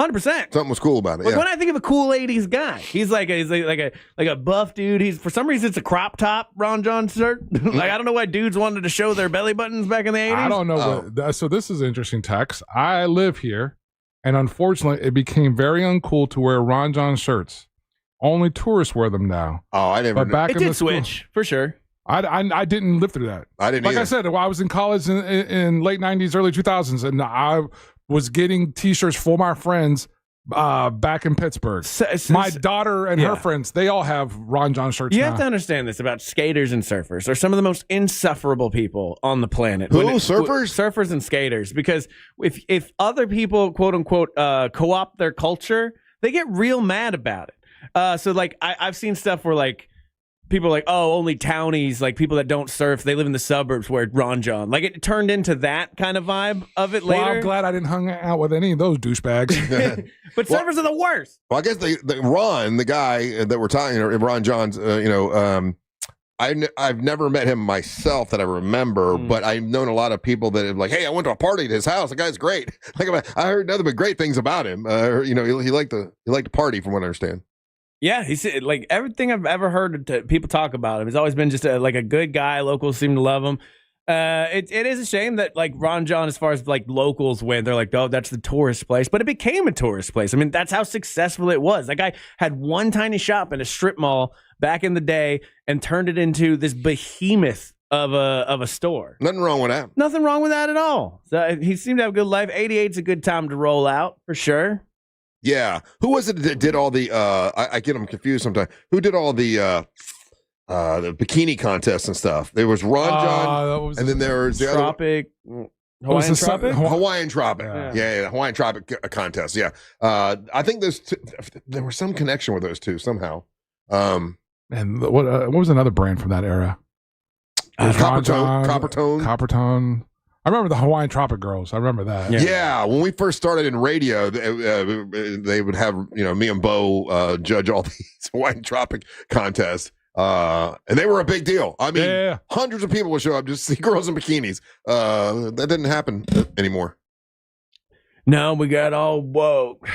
100%. Something was cool about it. When I think of a cool 80s guy, he's like a buff dude. He's for some reason it's a crop top Ron John shirt. I don't know why dudes wanted to show their belly buttons back in the 80s. I don't know. So this is interesting, Tex. I live here, and unfortunately, it became very uncool to wear Ron John shirts. Only tourists wear them now. Oh, I never. But back it did switch for sure. I didn't live through that. I didn't. Like I said, I was in college in late 90s, early 2000s, and I was getting T-shirts for my friends back in Pittsburgh. My daughter and her friends, they all have Ron John shirts. You have to understand this about skaters and surfers. They're some of the most insufferable people on the planet. Surfers? Surfers and skaters. Because if other people, quote unquote, co-opt their culture, they get real mad about it. So I've seen stuff where people are like, oh, only townies, people that don't surf, they live in the suburbs wear Ron John. It turned into that kind of vibe of it later. Well, I'm glad I didn't hang out with any of those douchebags. But surfers are the worst. Well, I guess the Ron, the guy that we're talking, Ron John's, I've never met him myself that I remember, but I've known a lot of people that have hey, I went to a party at his house. The guy's great. I heard nothing but great things about him. He liked to party, from what I understand. Yeah, he's everything I've ever heard people talk about him. He's always been just a good guy. Locals seem to love him. It is a shame that Ron John, as far as locals went, they're oh, that's the tourist place, but it became a tourist place. I mean, that's how successful it was. That guy had one tiny shop in a strip mall back in the day and turned it into this behemoth of a store. Nothing wrong with that. Nothing wrong with that at all. So he seemed to have a good life. 88's a good time to roll out for sure. Yeah. Who was it that did all the I get them confused sometimes. Who did all the bikini contests and stuff? There was Ron John, and then there was the Tropic. Hawaiian Tropic? Hawaiian Tropic. Yeah, Hawaiian Tropic contest. Yeah. I think there was some connection with those two somehow. And what was another brand from that era? Coppertone. I remember the Hawaiian Tropic girls. I remember that. Yeah, when we first started in radio, they would have me and Bo judge all these Hawaiian Tropic contests, and they were a big deal. I mean, hundreds of people would show up just to see girls in bikinis. That didn't happen anymore. No, we got all woke.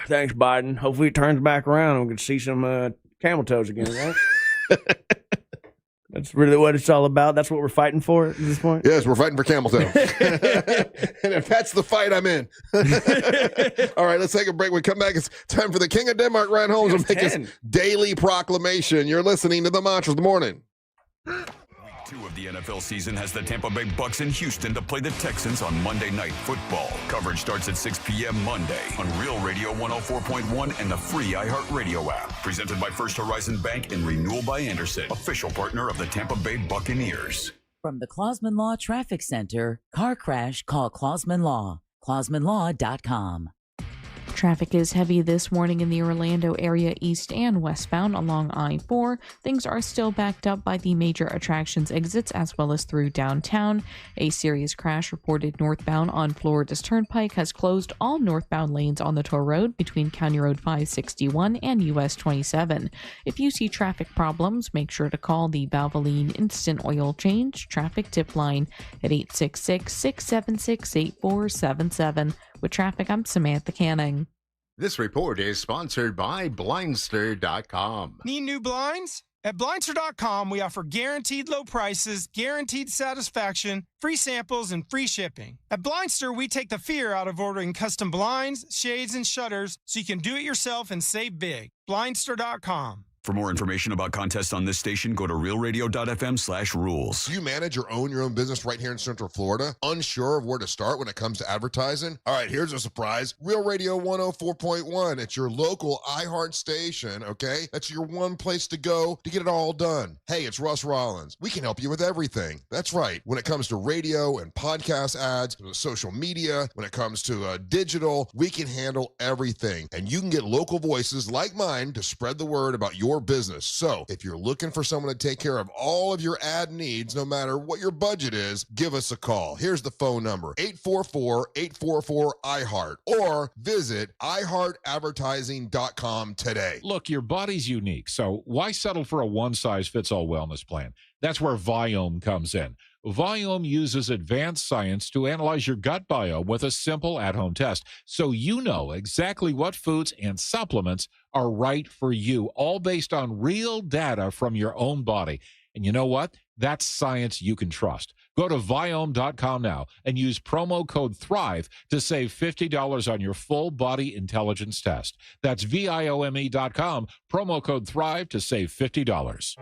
Thanks, Biden. Hopefully it turns back around and we can see some camel toes again, right? That's really what it's all about. That's what we're fighting for at this point. Yes, we're fighting for camel toe. And if that's the fight, I'm in. All right, let's take a break. When we come back, it's time for the King of Denmark, Ryan Holmes, to make his daily proclamation. You're listening to the Mantras of the Morning. Week 2 of the NFL season has the Tampa Bay Bucks in Houston to play the Texans on Monday Night Football. Coverage starts at 6 p.m. Monday on Real Radio 104.1 and the free iHeartRadio app. Presented by First Horizon Bank and Renewal by Anderson, official partner of the Tampa Bay Buccaneers. From the Clausman Law Traffic Center, car crash, call Clausman Law. ClausmanLaw.com. Traffic is heavy this morning in the Orlando area east and westbound along I-4. Things are still backed up by the major attractions exits as well as through downtown. A serious crash reported northbound on Florida's Turnpike has closed all northbound lanes on the toll road between County Road 561 and US 27. If you see traffic problems, make sure to call the Valvoline Instant Oil Change traffic tip line at 866-676-8477. With traffic, I'm Samantha Canning. This report is sponsored by Blindster.com. Need new blinds? At Blindster.com, we offer guaranteed low prices, guaranteed satisfaction, free samples, and free shipping. At Blindster, we take the fear out of ordering custom blinds, shades, and shutters so you can do it yourself and save big. Blindster.com. For more information about contests on this station, go to realradio.fm/rules. Do you manage or own your own business right here in Central Florida? Unsure of where to start when it comes to advertising? All right, here's a surprise. Real Radio 104.1. It's your local iHeart station, okay? That's your one place to go to get it all done. Hey, it's Russ Rollins. We can help you with everything. That's right. When it comes to radio and podcast ads, social media, when it comes to digital, we can handle everything. And you can get local voices like mine to spread the word about your business. So if you're looking for someone to take care of all of your ad needs, no matter what your budget is, give us a call. Here's the phone number, 844-844-iHeart, or visit iHeartAdvertising.com today. Look, your body's unique, so why settle for a one-size-fits-all wellness plan? That's where Viome comes in. Viome uses advanced science to analyze your gut biome with a simple at-home test, so you know exactly what foods and supplements are right for you, all based on real data from your own body. And you know what? That's science you can trust. Go to Viome.com now and use promo code THRIVE to save $50 on your full body intelligence test. That's Viome.com, promo code THRIVE to save $50.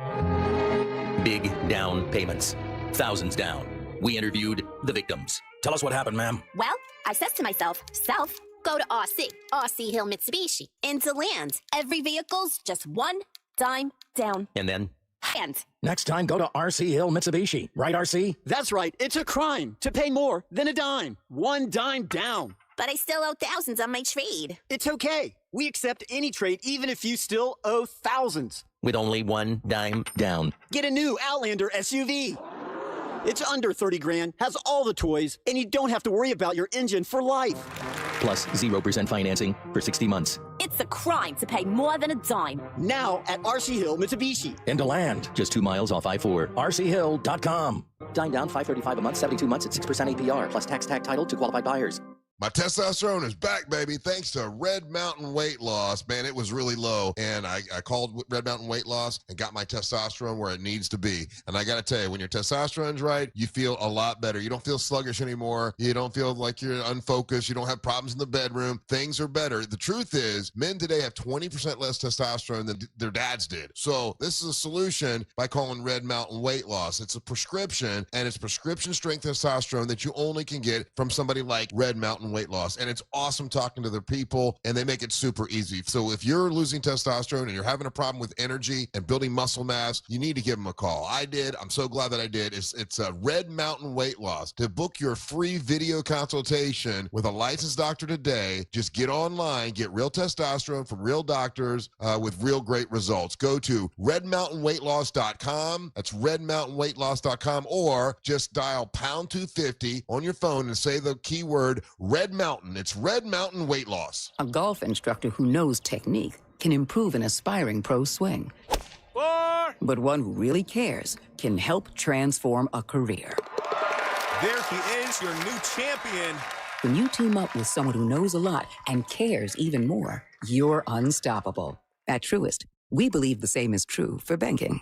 Big down payments. Thousands down. We interviewed the victims. Tell us what happened, ma'am. Well, I says to myself, self, go to RC Hill Mitsubishi, into land. Every vehicle's just one dime down. And then? And next time, go to RC Hill Mitsubishi. Right, RC? That's right. It's a crime to pay more than a dime. One dime down. But I still owe thousands on my trade. It's okay. We accept any trade, even if you still owe thousands. With only one dime down. Get a new Outlander SUV. It's under 30 grand, has all the toys, and you don't have to worry about your engine for life. Plus 0% financing for 60 months. It's a crime to pay more than a dime. Now at RC Hill Mitsubishi. Into land, just 2 miles off I-4. RCHill.com. Dime down, $535 a month, 72 months at 6% APR, plus tax tag title to qualified buyers. My testosterone is back, baby, thanks to Red Mountain Weight Loss. Man, it was really low, and I called Red Mountain Weight Loss and got my testosterone where it needs to be. And I got to tell you, when your testosterone's right, you feel a lot better. You don't feel sluggish anymore. You don't feel like you're unfocused. You don't have problems in the bedroom. Things are better. The truth is, men today have 20% less testosterone than their dads did. So this is a solution by calling Red Mountain Weight Loss. It's a prescription, and it's prescription strength testosterone that you only can get from somebody like Red Mountain Weight Loss. And it's awesome talking to their people, and they make it super easy. So if you're losing testosterone and you're having a problem with energy and building muscle mass, you need to give them a call. I did. I'm so glad that I did. It's a Red Mountain Weight Loss. To book your free video consultation with a licensed doctor today, just get online, get real testosterone from real doctors with real great results. Go to redmountainweightloss.com. That's redmountainweightloss.com, or just dial pound 250 on your phone and say the keyword Red Mountain. It's Red Mountain Weight Loss. A golf instructor who knows technique can improve an aspiring pro's swing. But one who really cares can help transform a career. There he is, your new champion. When you team up with someone who knows a lot and cares even more, you're unstoppable. At Truist, we believe the same is true for banking.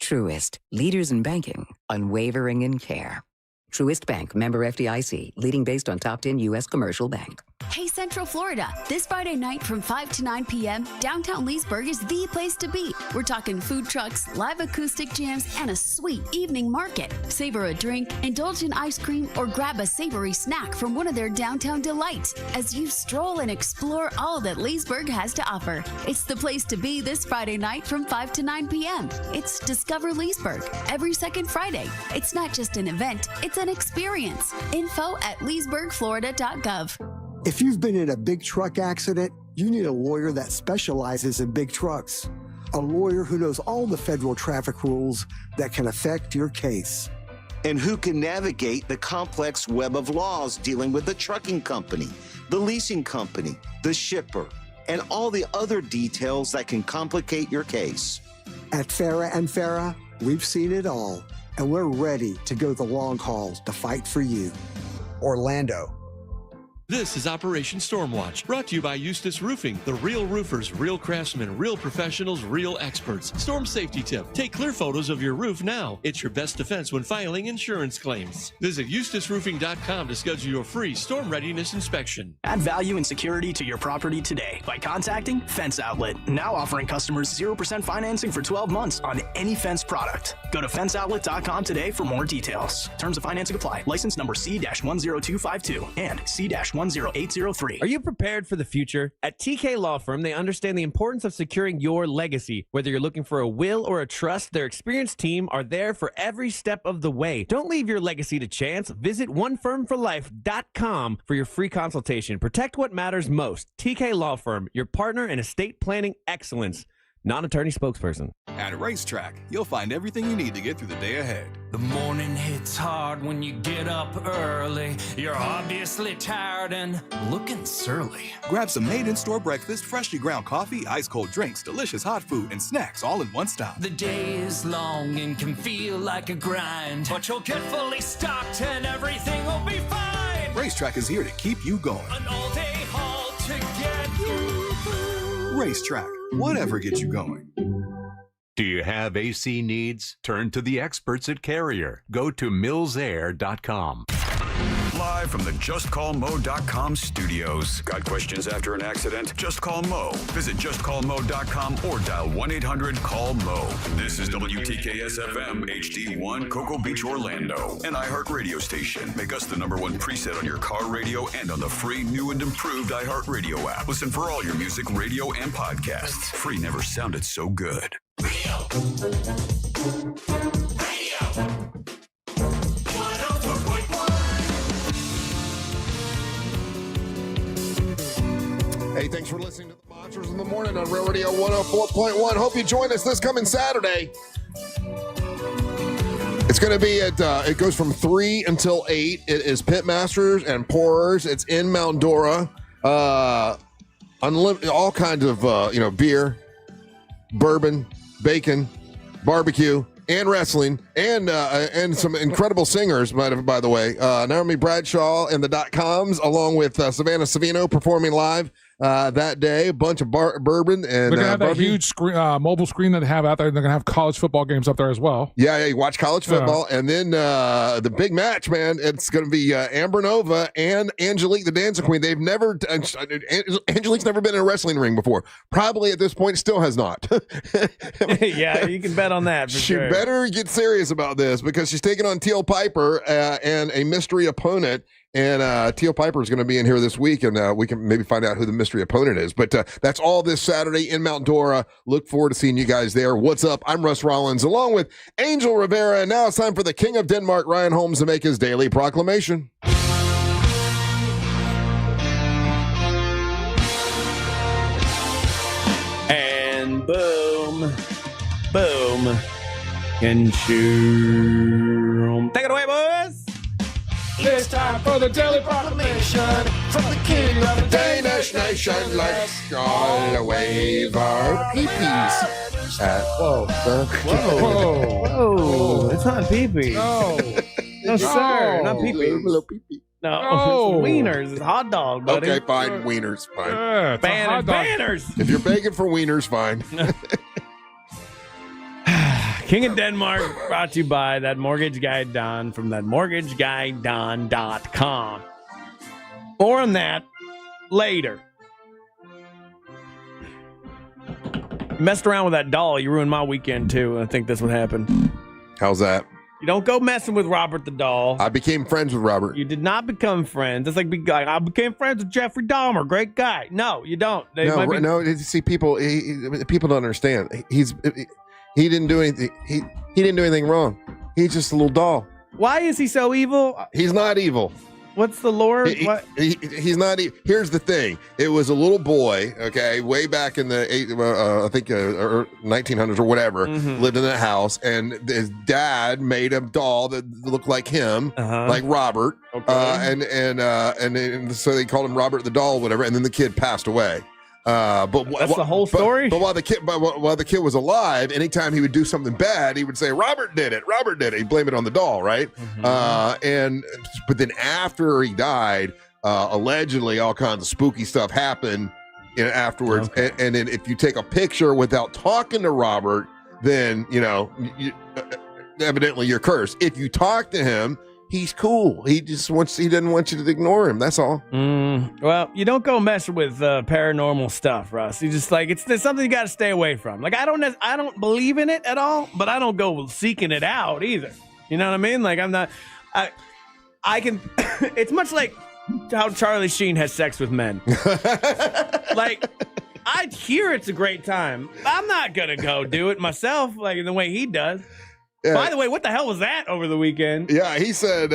Truist, leaders in banking, unwavering in care. Truist Bank, member FDIC, leading based on top 10 U.S. commercial bank. Hey, Central Florida. This Friday night from 5 to 9 p.m., downtown Leesburg is the place to be. We're talking food trucks, live acoustic jams, and a sweet evening market. Savor a drink, indulge in ice cream, or grab a savory snack from one of their downtown delights as you stroll and explore all that Leesburg has to offer. It's the place to be this Friday night from 5 to 9 p.m. It's Discover Leesburg every second Friday. It's not just an event, it's an experience. Info at leesburgflorida.gov. If you've been in a big truck accident, you need a lawyer that specializes in big trucks. A lawyer who knows all the federal traffic rules that can affect your case. And who can navigate the complex web of laws dealing with the trucking company, the leasing company, the shipper, and all the other details that can complicate your case. At Farah and Farah, we've seen it all, and we're ready to go the long haul to fight for you. Orlando. This is Operation Stormwatch, brought to you by Eustace Roofing, the real roofers, real craftsmen, real professionals, real experts. Storm safety tip: take clear photos of your roof now. It's your best defense when filing insurance claims. Visit eustaceroofing.com to schedule your free storm readiness inspection. Add value and security to your property today by contacting Fence Outlet, now offering customers 0% financing for 12 months on any fence product. Go to fenceoutlet.com today for more details. Terms of financing apply. License number C-10252 and C-10803. Are you prepared for the future? At TK Law Firm, they understand the importance of securing your legacy. Whether you're looking for a will or a trust, their experienced team are there for every step of the way. Don't leave your legacy to chance. Visit onefirmforlife.com for your free consultation. Protect what matters most. TK Law Firm, your partner in estate planning excellence. Non-attorney spokesperson. At Racetrack, you'll find everything you need to get through the day ahead. The morning hits hard when you get up early. You're obviously tired and looking surly. Grab some made-in-store breakfast, freshly ground coffee, ice-cold drinks, delicious hot food, and snacks all in one stop. The day is long and can feel like a grind, but you'll get fully stocked and everything will be fine. Racetrack is here to keep you going. An all-day haul to get you through. Racetrack, whatever gets you going. Do you have AC needs? Turn to the experts at Carrier. Go to millsair.com. Live from the JustCallMo.com studios. Got questions after an accident? Just call Mo. Visit JustCallMo.com or dial 1-800-CALL-MO. This is WTKS-FM HD1 Cocoa Beach, Orlando. An iHeart radio station. Make us the #1 preset on your car radio and on the free, new and improved iHeart radio app. Listen for all your music, radio, and podcasts. Free never sounded so good. Hey, thanks for listening to the Monsters in the Morning on Real Radio 104.1. Hope you join us this coming Saturday. It's going to be at, it goes from 3 until 8. It is Pitmasters and Pourers. It's in Mount Dora. Unlimited, all kinds of, beer, bourbon, bacon, barbecue, and wrestling. And some incredible singers, by the way. Naomi Bradshaw and the .coms, along with Savannah Savino performing live that day. A bunch of bourbon. And they're going to have that huge screen, mobile screen that they have out there. They're going to have college football games up there as well. Yeah, you watch college football. And then the big match, man, it's going to be Amber Nova and Angelique, the Dancing Queen. They've never, Angelique's never been in a wrestling ring before. Probably at this point still has not. Yeah, you can bet on that. She better get serious about this because she's taking on Teal Piper and a mystery opponent. And Teal Piper is going to be in here this week, and we can maybe find out who the mystery opponent is. But that's all this Saturday in Mount Dora. Look forward to seeing you guys there. What's up? I'm Russ Rollins, along with Angel Rivera. And now it's time for the King of Denmark, Ryan Holmes, to make his daily proclamation. And boom, boom, and shoom. Take it away, boys. It's time for the daily proclamation from the king of the Danish nation. Let's all wave our peepees at Whoa. It's not pee-pee. No, sir. Not pee-pee. No, it's wieners. It's hot dog, buddy. Okay, fine. Wieners, fine. Yeah, Banners. If you're begging for wieners, fine. King of Denmark, brought to you by that mortgage guy Don from thatmortgageguyDon.com. More on that later. You messed around with that doll. You ruined my weekend, too. I think that's what happened. How's that? You don't go messing with Robert the doll. I became friends with Robert. You did not become friends. It's like I became friends with Jeffrey Dahmer. Great guy. No, you don't. No. See, people don't understand. He didn't do anything. He didn't do anything wrong. He's just a little doll. Why is he so evil? He's not evil. What's the lore? He's not. Here's the thing. It was a little boy. Okay, way back in the 1900s or whatever. Mm-hmm. Lived in that house, and his dad made a doll that looked like him, like Robert. Okay. And so they called him Robert the doll, whatever. And then the kid passed away. But that's the whole story. But while the kid was alive, anytime he would do something bad, he would say, "Robert did it. Robert did it." He'd blame it on the doll, right? Mm-hmm. But then after he died, allegedly all kinds of spooky stuff happened afterwards. Okay. And then if you take a picture without talking to Robert, then evidently you're cursed. If you talk to him, he's cool. He doesn't want you to ignore him. That's all. Well, you don't go messing with paranormal stuff, Russ. You just it's something you got to stay away from. Like I don't believe in it at all, but I don't go seeking it out either. You know what I mean? Like I'm not. I can. It's much like how Charlie Sheen has sex with men. Like I hear it's a great time. I'm not gonna go do it myself, like in the way he does. Yeah. By the way, what the hell was that over the weekend? Yeah, he said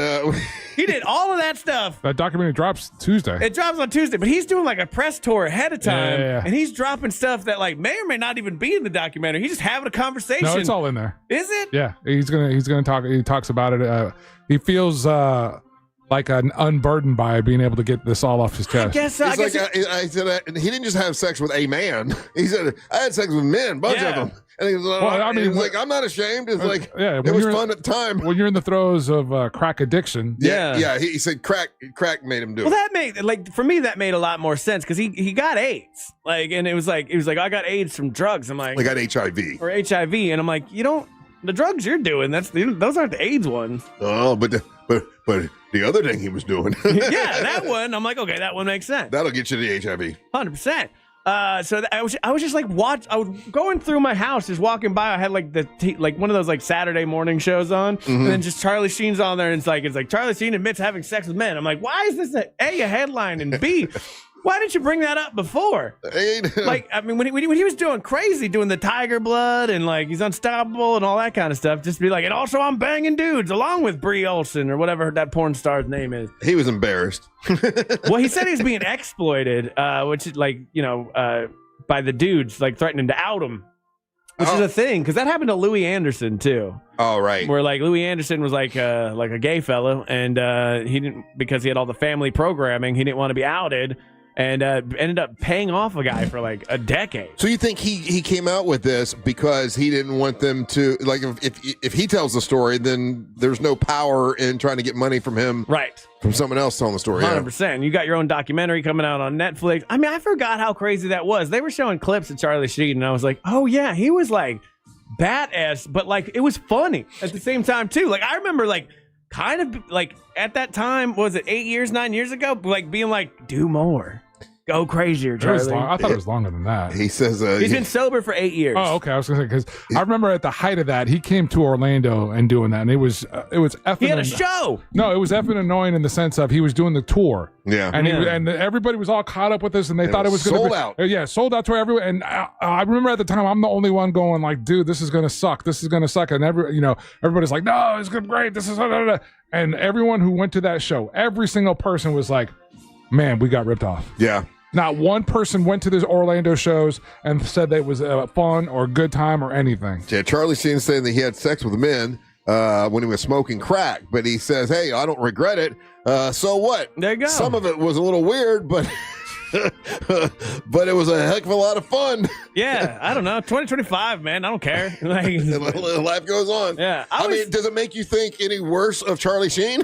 he did all of that stuff. That documentary drops Tuesday. It drops on Tuesday, but he's doing like a press tour ahead of time, and he's dropping stuff that may or may not even be in the documentary. He's just having a conversation. No, it's all in there. Is it? Yeah, he's gonna talk. He talks about it. He feels like unburdened by being able to get this all off his chest. I guess I said he didn't just have sex with a man. He said I had sex with men, bunch of them. And he was like, I'm not ashamed. It's like, it was fun at the time. When you're in the throes of crack addiction. Yeah. He said crack made him do it. Well, that made, for me, that made a lot more sense because he got AIDS. And it was like, I got AIDS from drugs. I'm like, I got HIV. Or HIV. And I'm like, the drugs you're doing, those aren't the AIDS ones. Oh, but the other thing he was doing. Yeah, that one. I'm like, okay, that one makes sense. That'll get you the HIV. 100%. So I was just I was going through my house, just walking by. I had one of those Saturday morning shows on, and then just Charlie Sheen's on there, and it's like Charlie Sheen admits having sex with men. I'm like, why is this a headline, and B, why didn't you bring that up before? When he was doing crazy, doing the tiger blood and he's unstoppable and all that kind of stuff, just be like, and also I'm banging dudes along with Brie Olsen or whatever that porn star's name is. He was embarrassed. Well, he said he's being exploited, which is by the dudes, threatening to out him, which is a thing because that happened to Louis Anderson too. Oh, right. Where Louis Anderson was like a gay fellow, and he didn't, because he had all the family programming, he didn't want to be outed. and ended up paying off a guy for like a decade. So you think he came out with this because he didn't want them to, like, if he tells the story, then there's no power in trying to get money from him, right? From someone else telling the story. 100%. You got your own documentary coming out on Netflix. I mean, I forgot how crazy that was. They were showing clips of Charlie Sheen, and I was like, oh yeah, he was like badass, but like it was funny at the same time too. Like I remember like kind of like at that time, was it 9 years ago? Like being like, do more. Go crazier, Charlie. I thought it was longer than that. He says he's been sober for 8 years. Oh, okay. I was gonna say because I remember at the height of that, he came to Orlando and doing that, and it was effing. He had a show. No, it was effing annoying in the sense of he was doing the tour. Yeah, and everybody was all caught up with this, and they thought it was sold gonna be out. Yeah, sold out to everyone. And I remember at the time, I'm the only one going like, dude, this is gonna suck. This is gonna suck. And everybody's like, no, it's great. This is and everyone who went to that show, every single person was like, man, we got ripped off. Yeah. Not one person went to these Orlando shows and said that it was fun or good time or anything. Yeah, Charlie Sheen saying that he had sex with men when he was smoking crack, but he says, hey, I don't regret it. So what? There you go. Some of it was a little weird, but but it was a heck of a lot of fun. Yeah, I don't know. 2025, man. I don't care. Like, life goes on. Yeah. I mean, does it make you think any worse of Charlie Sheen?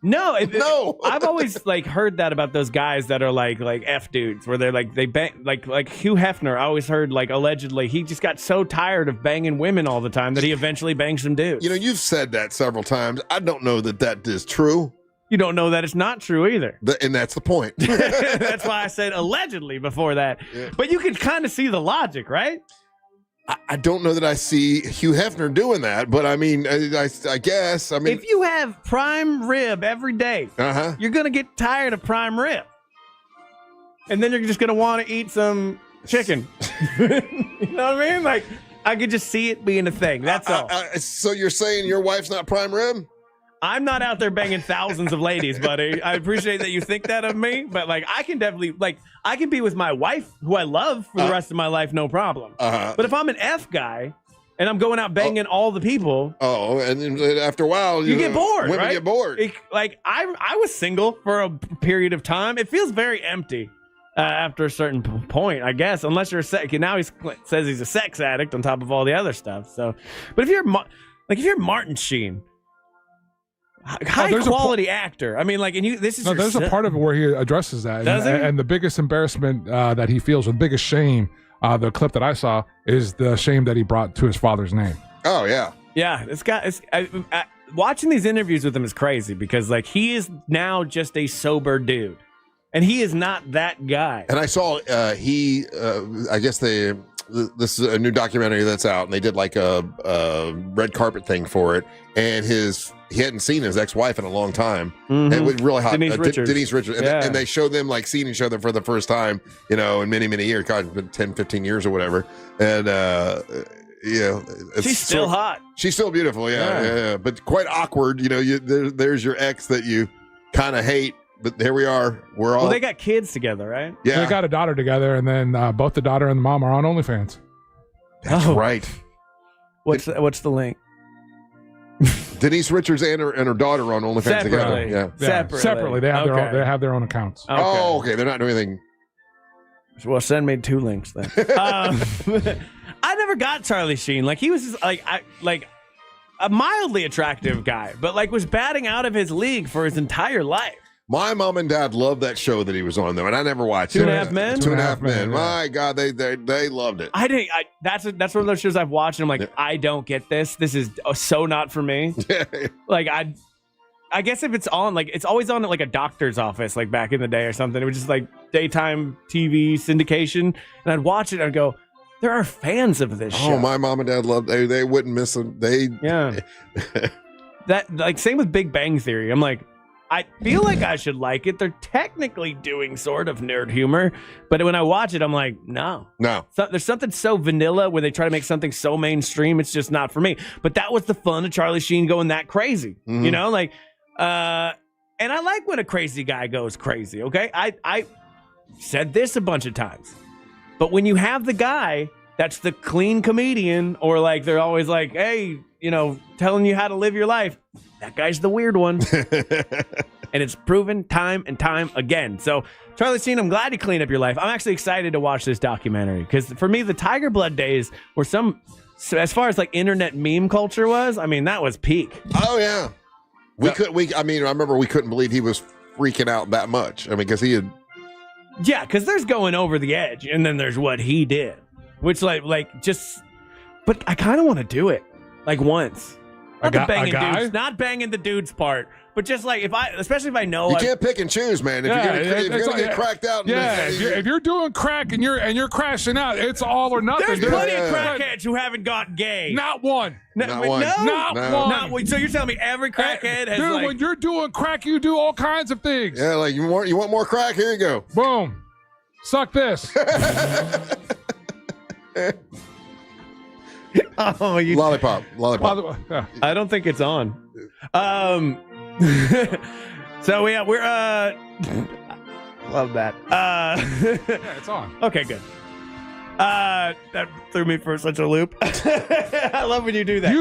No, no. I've always like heard that about those guys that are like F dudes, where they're like they bang like Hugh Hefner. I always heard like allegedly he just got so tired of banging women all the time that he eventually banged some dudes. You know, you've said that several times. I don't know that is true. You don't know that it's not true either. And that's the point. That's why I said allegedly before that. Yeah. But you can kind of see the logic, right? I don't know that I see Hugh Hefner doing that, but I mean, I guess. I mean, if you have prime rib every day, you're going to get tired of prime rib. And then you're just going to want to eat some chicken. You know what I mean? Like, I could just see it being a thing. That's all. So you're saying your wife's not prime rib? I'm not out there banging thousands of ladies, buddy. I appreciate that you think that of me, but like I can definitely I can be with my wife, who I love, for the rest of my life, no problem. But if I'm an F guy and I'm going out banging all the people, and after a while you get bored. Women right? get bored. Like I was single for a period of time. It feels very empty after a certain point, I guess, unless you're a sex. Now he says he's a sex addict on top of all the other stuff. So, but if you're Martin Sheen. High quality actor. I mean, like, and this is. There's a part of it where he addresses that, and the biggest embarrassment that he feels, or the biggest shame, the clip that I saw is the shame that he brought to his father's name. Oh yeah, yeah. Watching these interviews with him is crazy because like he is now just a sober dude, and he is not that guy. And I saw I guess this is a new documentary that's out, and they did like a red carpet thing for it, and he hadn't seen his ex-wife in a long time. And it was really hot. Denise Richards. And they showed them like seeing each other for the first time, in many, many years, 10, 15 years or whatever. And, she's still hot. She's still beautiful. Yeah. But quite awkward. There's your ex that you kind of hate, but here we are. Well, they got kids together, right? Yeah. They got a daughter together, and then both the daughter and the mom are on OnlyFans. That's right. What's the link? Denise Richards and her daughter are on OnlyFans together. Yeah. Separately. They have their own accounts. Okay. Oh, okay. They're not doing anything. Well, send me 2 links then. I never got Charlie Sheen. Like he was just, like a mildly attractive guy, but like was batting out of his league for his entire life. My mom and dad loved that show that he was on, though, and I never watched it. 2.5 Men? 2.5 Men. My God, they loved it. I didn't. That's one of those shows I've watched, and I'm like, I don't get this. This is so not for me. Like I guess if it's on, like it's always on at like a doctor's office, like back in the day or something. It was just like daytime TV syndication, and I'd watch it and I'd go, there are fans of this show. Oh, my mom and dad loved. They wouldn't miss them. That like same with Big Bang Theory. I'm like, I feel like I should like it. They're technically doing sort of nerd humor, but when I watch it, I'm like, no. So, there's something so vanilla where they try to make something so mainstream. It's just not for me. But that was the fun of Charlie Sheen going that crazy, Mm-hmm. you know, like, and I like when a crazy guy goes crazy. Okay, I said this a bunch of times, but when you have the guy that's the clean comedian, or like they're always like, hey, telling you how to live your life. That guy's the weird one. and it's proven time and time again. So, Charlie Sheen, I'm glad you cleaned up your life. I'm actually excited to watch this documentary because for me, the Tiger Blood days were so as far as like internet meme culture was, I mean, that was peak. Oh yeah, I remember we couldn't believe he was freaking out that much. I mean, because he had. Yeah, because there's going over the edge, and then there's what he did, which just. But I kind of want to do it, like once. Not the banging dudes, not banging the dudes part, but just like especially if I know you can't pick and choose, man. If you're gonna get cracked out, if you're doing crack and you're crashing out, it's all or nothing. There's plenty of crackheads who haven't gotten gay. Not one. Not one. Not one. So you're telling me every crackhead has dude, when you're doing crack, you do all kinds of things. Yeah, like you want more crack? Here you go. Boom. Suck this. Oh, lollipop. Yeah. I don't think it's on. So we're love that. Yeah, it's on. Okay, good. That threw me for such a loop. I love when you do that.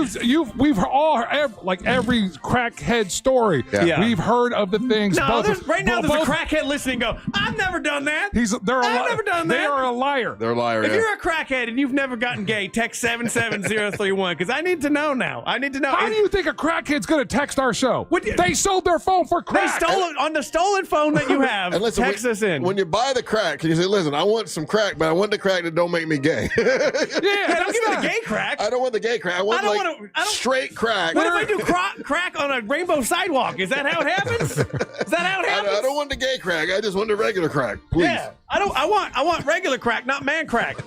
We've all every crackhead story. Yeah. We've heard of the things. No, there's a crackhead listening. Go, I've never done that. I've never done that. They are a liar. They're a liar. If you're a crackhead and you've never gotten gay, text 77031 because I need to know now. I need to know. How do you think a crackhead's going to text our show? They sold their phone for crack. They stole it on the stolen phone that you have. And listen, text us in. When you buy the crack, can you say, "Listen, I want some crack, but I want the crack that don't make me gay." Yeah, don't give me the gay crack. I don't want the gay crack. I want straight crack. What if I do crack on a rainbow sidewalk? Is that how it happens? I don't want the gay crack. I just want the regular crack, please. Yeah, I want regular crack, not man crack.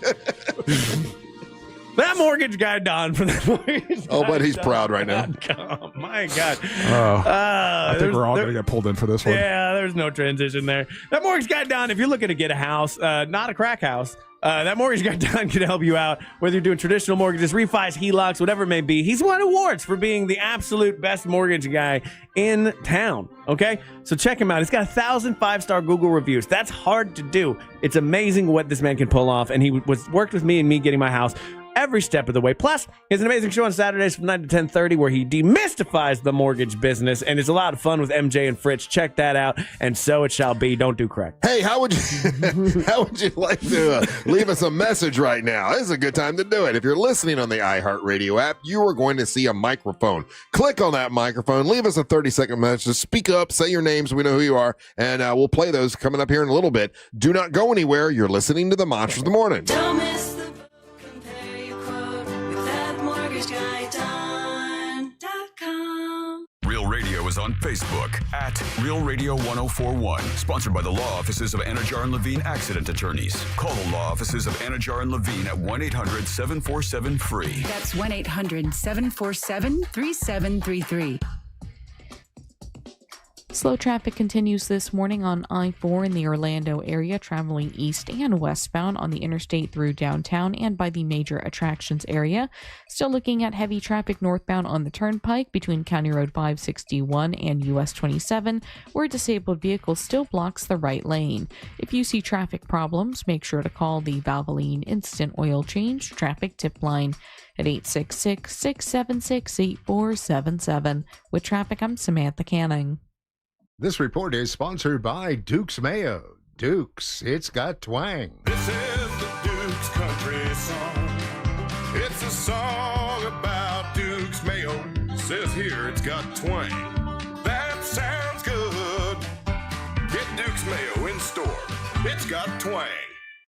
That mortgage guy, Don, for that mortgage. Oh, but he's proud right now. Oh, my God. I think we're all going to get pulled in for this one. Yeah, there's no transition there. That mortgage guy, Don, if you're looking to get a house, not a crack house, that mortgage guy, Don, can help you out. Whether you're doing traditional mortgages, refis, HELOCs, whatever it may be. He's won awards for being the absolute best mortgage guy in town. Okay? So check him out. He's got 1,000 5-star Google reviews. That's hard to do. It's amazing what this man can pull off. And he worked with me getting my house every step of the way. Plus, he has an amazing show on Saturdays from 9 to 10:30 where he demystifies the mortgage business, and it's a lot of fun with MJ and Fritz. Check that out, and so it shall be. Don't do crack. Hey, how would you like to leave us a message right now? This is a good time to do it. If you're listening on the iHeartRadio app, you are going to see a microphone. Click on that microphone. Leave us a 30-second message. Speak up. Say your name so we know who you are, and we'll play those coming up here in a little bit. Do not go anywhere. You're listening to the Monsters of the Morning. Don't miss the compare your quote with that mortgage guy Don.com. Real Radio is on Facebook at Real Radio 1041. Sponsored by the law offices of Anajar and Levine Accident Attorneys. Call the law offices of Anajar and Levine at 1-800-747-FREE. That's 1-800-747-3733. Slow traffic continues this morning on I-4 in the Orlando area, traveling east and westbound on the interstate through downtown and by the major attractions area. Still looking at heavy traffic northbound on the Turnpike between County Road 561 and US 27, where a disabled vehicle still blocks the right lane. If you see traffic problems, make sure to call the Valvoline Instant Oil Change Traffic Tip Line at 866-676-8477. With traffic, I'm Samantha Canning. This report is sponsored by Duke's Mayo. Duke's, it's got twang. This is the Duke's country song. It's a song about Duke's Mayo. Says here it's got twang. That sounds good. Get Duke's Mayo in store. It's got twang.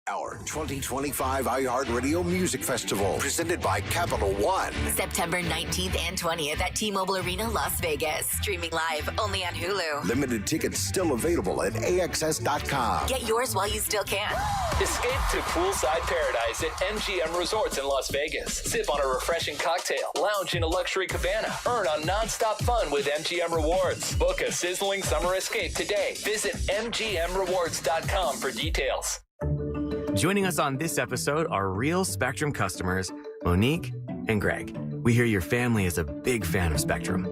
Our 2025 iHeartRadio Music Festival, presented by Capital One. September 19th and 20th at T-Mobile Arena, Las Vegas. Streaming live only on Hulu. Limited tickets still available at AXS.com. Get yours while you still can. Escape to poolside paradise at MGM Resorts in Las Vegas. Sip on a refreshing cocktail. Lounge in a luxury cabana. Earn on nonstop fun with MGM Rewards. Book a sizzling summer escape today. Visit MGMRewards.com for details. Joining us on this episode are real Spectrum customers, Monique and Greg. We hear your family is a big fan of Spectrum.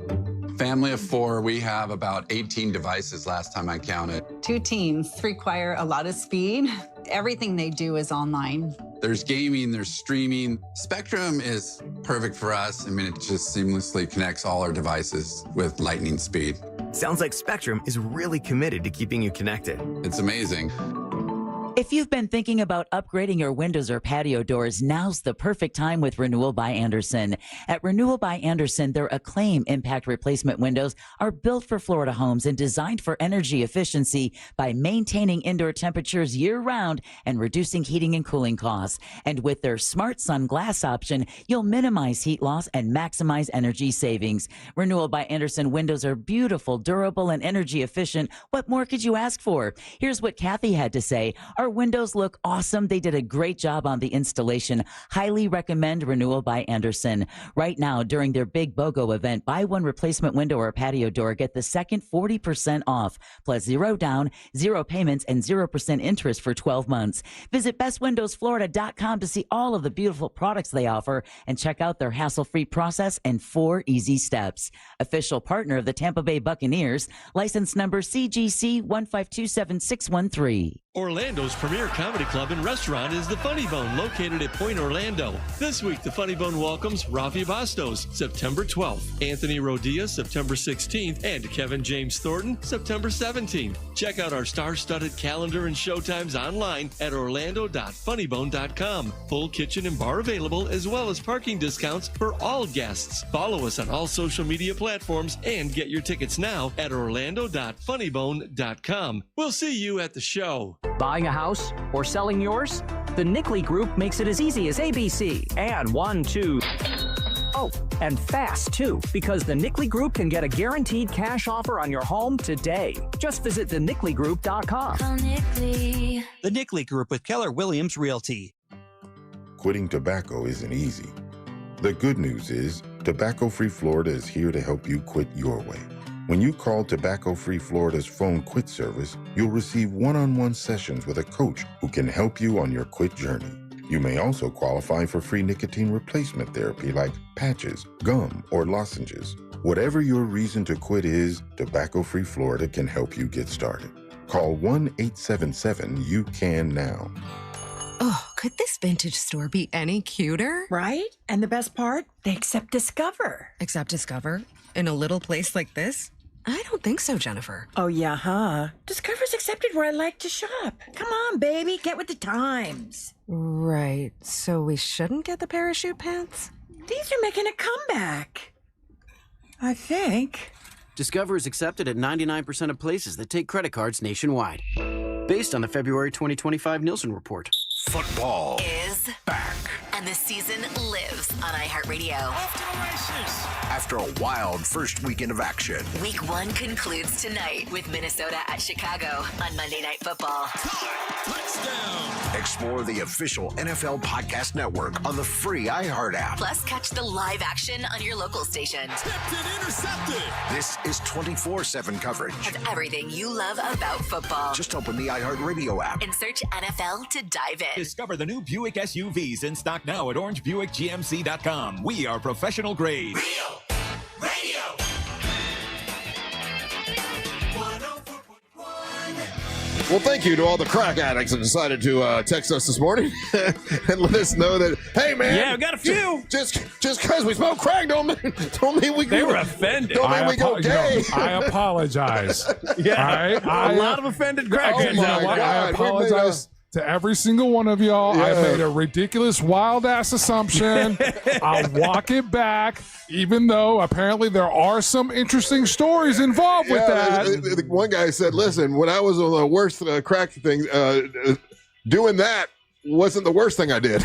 Family of 4, we have about 18 devices last time I counted. 2 teams require a lot of speed. Everything they do is online. There's gaming, there's streaming. Spectrum is perfect for us. I mean, it just seamlessly connects all our devices with lightning speed. Sounds like Spectrum is really committed to keeping you connected. It's amazing. If you've been thinking about upgrading your windows or patio doors, now's the perfect time with Renewal by Andersen. At Renewal by Andersen, their Acclaim impact replacement windows are built for Florida homes and designed for energy efficiency by maintaining indoor temperatures year-round and reducing heating and cooling costs. And with their Smart Sun glass option, you'll minimize heat loss and maximize energy savings. Renewal by Andersen windows are beautiful, durable, and energy efficient. What more could you ask for? Here's what Kathy had to say. Our windows look awesome. They did a great job on the installation. Highly recommend Renewal by Andersen. Right now, during their Big BOGO event, buy one replacement window or patio door, get the second 40% off, plus 0 down, 0 payments, and 0% interest for 12 months. Visit bestwindowsflorida.com to see all of the beautiful products they offer and check out their hassle-free process and 4 easy steps. Official partner of the Tampa Bay Buccaneers, license number CGC 1527613. Orlando's premier comedy club and restaurant is the Funny Bone, located at Point Orlando. This week, the Funny Bone welcomes Rafi Bastos, September 12th, Anthony Rodia, September 16th, and Kevin James Thornton, September 17th. Check out our star-studded calendar and showtimes online at orlando.funnybone.com. Full kitchen and bar available, as well as parking discounts for all guests. Follow us on all social media platforms and get your tickets now at orlando.funnybone.com. We'll see you at the show. Buying a house or selling yours? The Nickley Group makes it as easy as ABC. And 1, 2. Oh, and fast too, because the Nickley Group can get a guaranteed cash offer on your home today. Just visit thenickley.com. Call Nickley. The Nickley Group with Keller Williams Realty. Quitting tobacco isn't easy. The good news is, Tobacco Free Florida is here to help you quit your way. When you call Tobacco Free Florida's phone quit service, you'll receive one-on-one sessions with a coach who can help you on your quit journey. You may also qualify for free nicotine replacement therapy like patches, gum, or lozenges. Whatever your reason to quit is, Tobacco Free Florida can help you get started. Call 1-877-YOU-CAN-NOW. Oh, could this vintage store be any cuter? Right? And the best part? They accept Discover. Accept Discover? In a little place like this? I don't think so, Jennifer. Oh, yeah, huh? Discover's accepted where I like to shop. Come on, baby, get with the times. Right, so we shouldn't get the parachute pants? These are making a comeback. I think. Discover is accepted at 99% of places that take credit cards nationwide. Based on the February 2025 Nielsen report. Football is back. And the season lives on iHeartRadio. After a wild first weekend of action. Week 1 concludes tonight with Minnesota at Chicago on Monday Night Football. Touchdown! Explore the official NFL Podcast Network on the free iHeart app. Plus, catch the live action on your local station. Tipped and intercepted! This is 24/7 coverage of everything you love about football. Just open the iHeartRadio app and search NFL to dive in. Discover the new Buick SUVs in stock now at orangebuickgmc.com. We are professional grade. Real Radio. Well, thank you to all the crack addicts that decided to text us this morning and let us know that, hey, man. Yeah, we got a few. Just because we smoke crack don't mean we They were offended. Don't mean we go gay. I apologize. Yeah. All right? A lot of offended crackheads. I apologize to every single one of y'all. I made a ridiculous, wild-ass assumption. I'll walk it back, even though apparently there are some interesting stories involved with that. One guy said, listen, when I was on the worst crack thing, doing that wasn't the worst thing I did.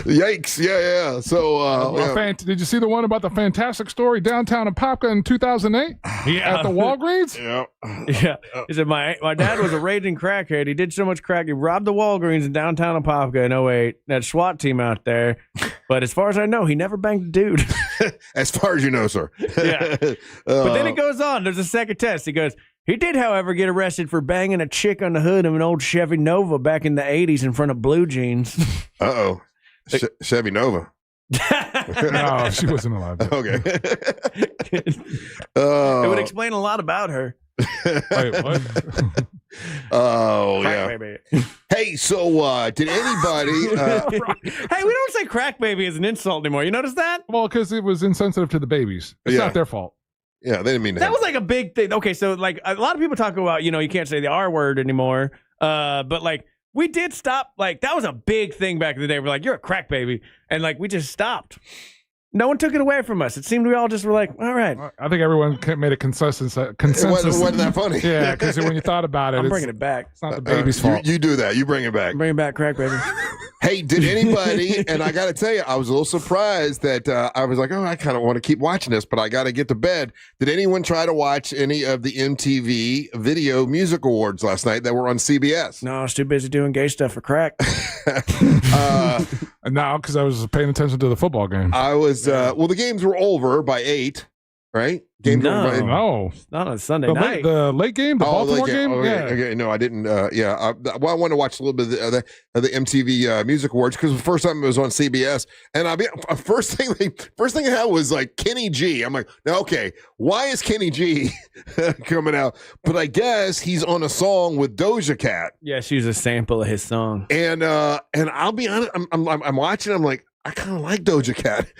Yikes. Yeah. So, did you see the one about the fantastic story downtown in Popka in 2008? Yeah. At the Walgreens? Yeah. He said, my dad was a raging crackhead. He did so much crack, he robbed the Walgreens in downtown Apopka in 08. That SWAT team out there. But as far as I know, he never banged a dude. As far as you know, sir. Yeah. But then it goes on. There's a second test. He goes, he did, however, get arrested for banging a chick on the hood of an old Chevy Nova back in the 80s in front of Blue Jeans. Uh-oh. Chevy Nova. No, she wasn't alive. Okay. It would explain a lot about her. Wait, what? Oh, Crack yeah. baby. Hey, so did anybody... Hey, we don't say crack baby as an insult anymore. You notice that? Well, because it was insensitive to the babies. It's not their fault. Yeah, they didn't mean that was like a big thing. Okay, so like a lot of people talk about, you can't say the R word anymore. But like we did stop. Like that was a big thing back in the day. We're like, you're a crack baby, and like we just stopped. No one took it away from us. It seemed we all just were like, all right. I think everyone made a consensus. It wasn't that funny. Yeah, because when you thought about it, I'm bringing it back. It's not the baby's fault. You do that. You bring it back. Bring it back, crack baby. Hey, did anybody, and I got to tell you, I was a little surprised that I was like, oh, I kind of want to keep watching this, but I got to get to bed. Did anyone try to watch any of the MTV Video Music Awards last night that were on CBS? No, I was too busy doing gay stuff for crack. No, because I was paying attention to the football game. I was, well, the games were over by 8, right? Games were over by 8. No, not on Sunday night. The late game, the Baltimore game. Okay, yeah. okay, no, I didn't. I wanted to watch a little bit of the MTV Music Awards because the first time it was on CBS, and first thing I had was like Kenny G. I'm like, okay, why is Kenny G coming out? But I guess he's on a song with Doja Cat. Yeah, she was a sample of his song. And I'll be honest, I'm watching. I'm like, I kind of like Doja Cat.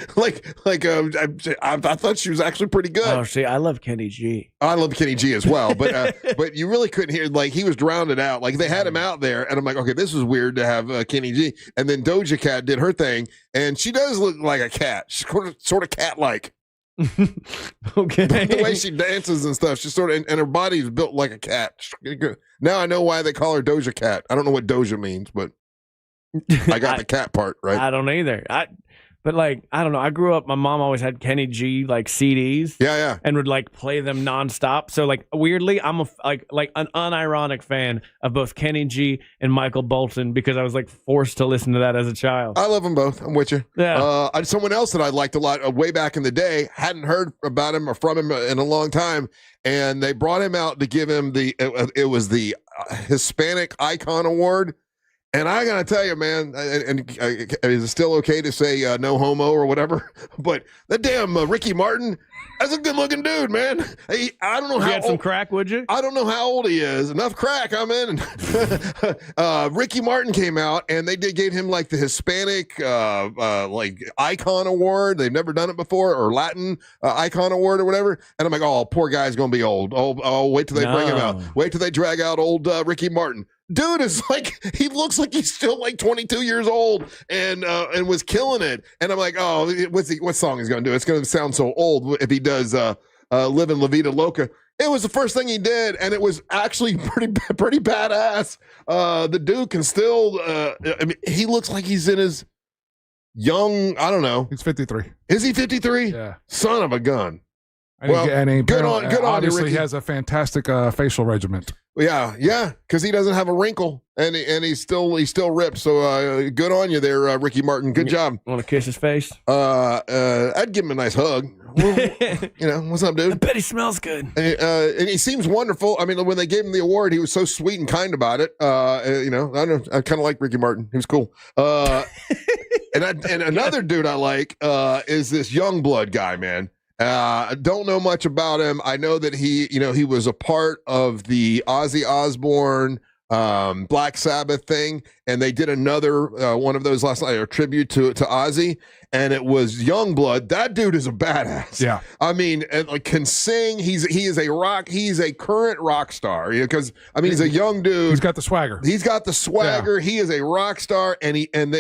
I thought she was actually pretty good. Oh, see, I love Kenny G. I love Kenny G as well, but but you really couldn't hear, like, he was drowned out. Like, they had him out there, and I'm like, okay, this is weird to have Kenny G. And then Doja Cat did her thing, and she does look like a cat. She's sort of cat-like. Okay. The way she dances and stuff, she's sort of, and her body's built like a cat. Now I know why they call her Doja Cat. I don't know what Doja means, but I got the cat part right. I don't either. But like, I don't know. I grew up, my mom always had Kenny G like CDs. Yeah. And would like play them nonstop. So like weirdly, I'm like an unironic fan of both Kenny G and Michael Bolton because I was like forced to listen to that as a child. I love them both. I'm with you. Yeah. Someone else that I liked a lot way back in the day, hadn't heard about him or from him in a long time, and they brought him out to give him it was the Hispanic Icon Award. And I gotta tell you, man, and is it still okay to say no homo or whatever? But that damn Ricky Martin, that's a good-looking dude, man. I don't know how. You had some crack, would you? I don't know how old he is. Enough crack, I'm in. Ricky Martin came out, and they gave him like the Hispanic like Icon Award. They've never done it before, or Latin Icon Award or whatever. And I'm like, oh, poor guy's gonna be old. Oh, wait till they bring him out. Wait till they drag out old Ricky Martin. Dude is like, he looks like he's still like 22 years old and was killing it. And I'm like, oh, what song he's going to do? It's going to sound so old if he does Livin' La Vida Loca. It was the first thing he did, and it was actually pretty badass. The dude can still, I mean, he looks like he's in his young, I don't know. He's 53. Is he 53? Yeah. Son of a gun. Good on obviously Ricky. He has a fantastic facial regiment. Yeah, because he doesn't have a wrinkle, and he's still ripped. So good on you there, Ricky Martin. Good job. Want to kiss his face? I'd give him a nice hug. What's up, dude? I bet he smells good. And he seems wonderful. I mean, when they gave him the award, he was so sweet and kind about it. I don't know. I kind of like Ricky Martin. He was cool. And another dude I like is this Youngblood guy, man. I don't know much about him. I know that he was a part of the Ozzy Osbourne Black Sabbath thing, and they did another one of those last night, a tribute to Ozzy, and it was Youngblood. That dude is a badass. Yeah, I mean, and like can sing. He's a current rock star. Because I mean, he's a young dude. He's got the swagger. Yeah. He is a rock star, and then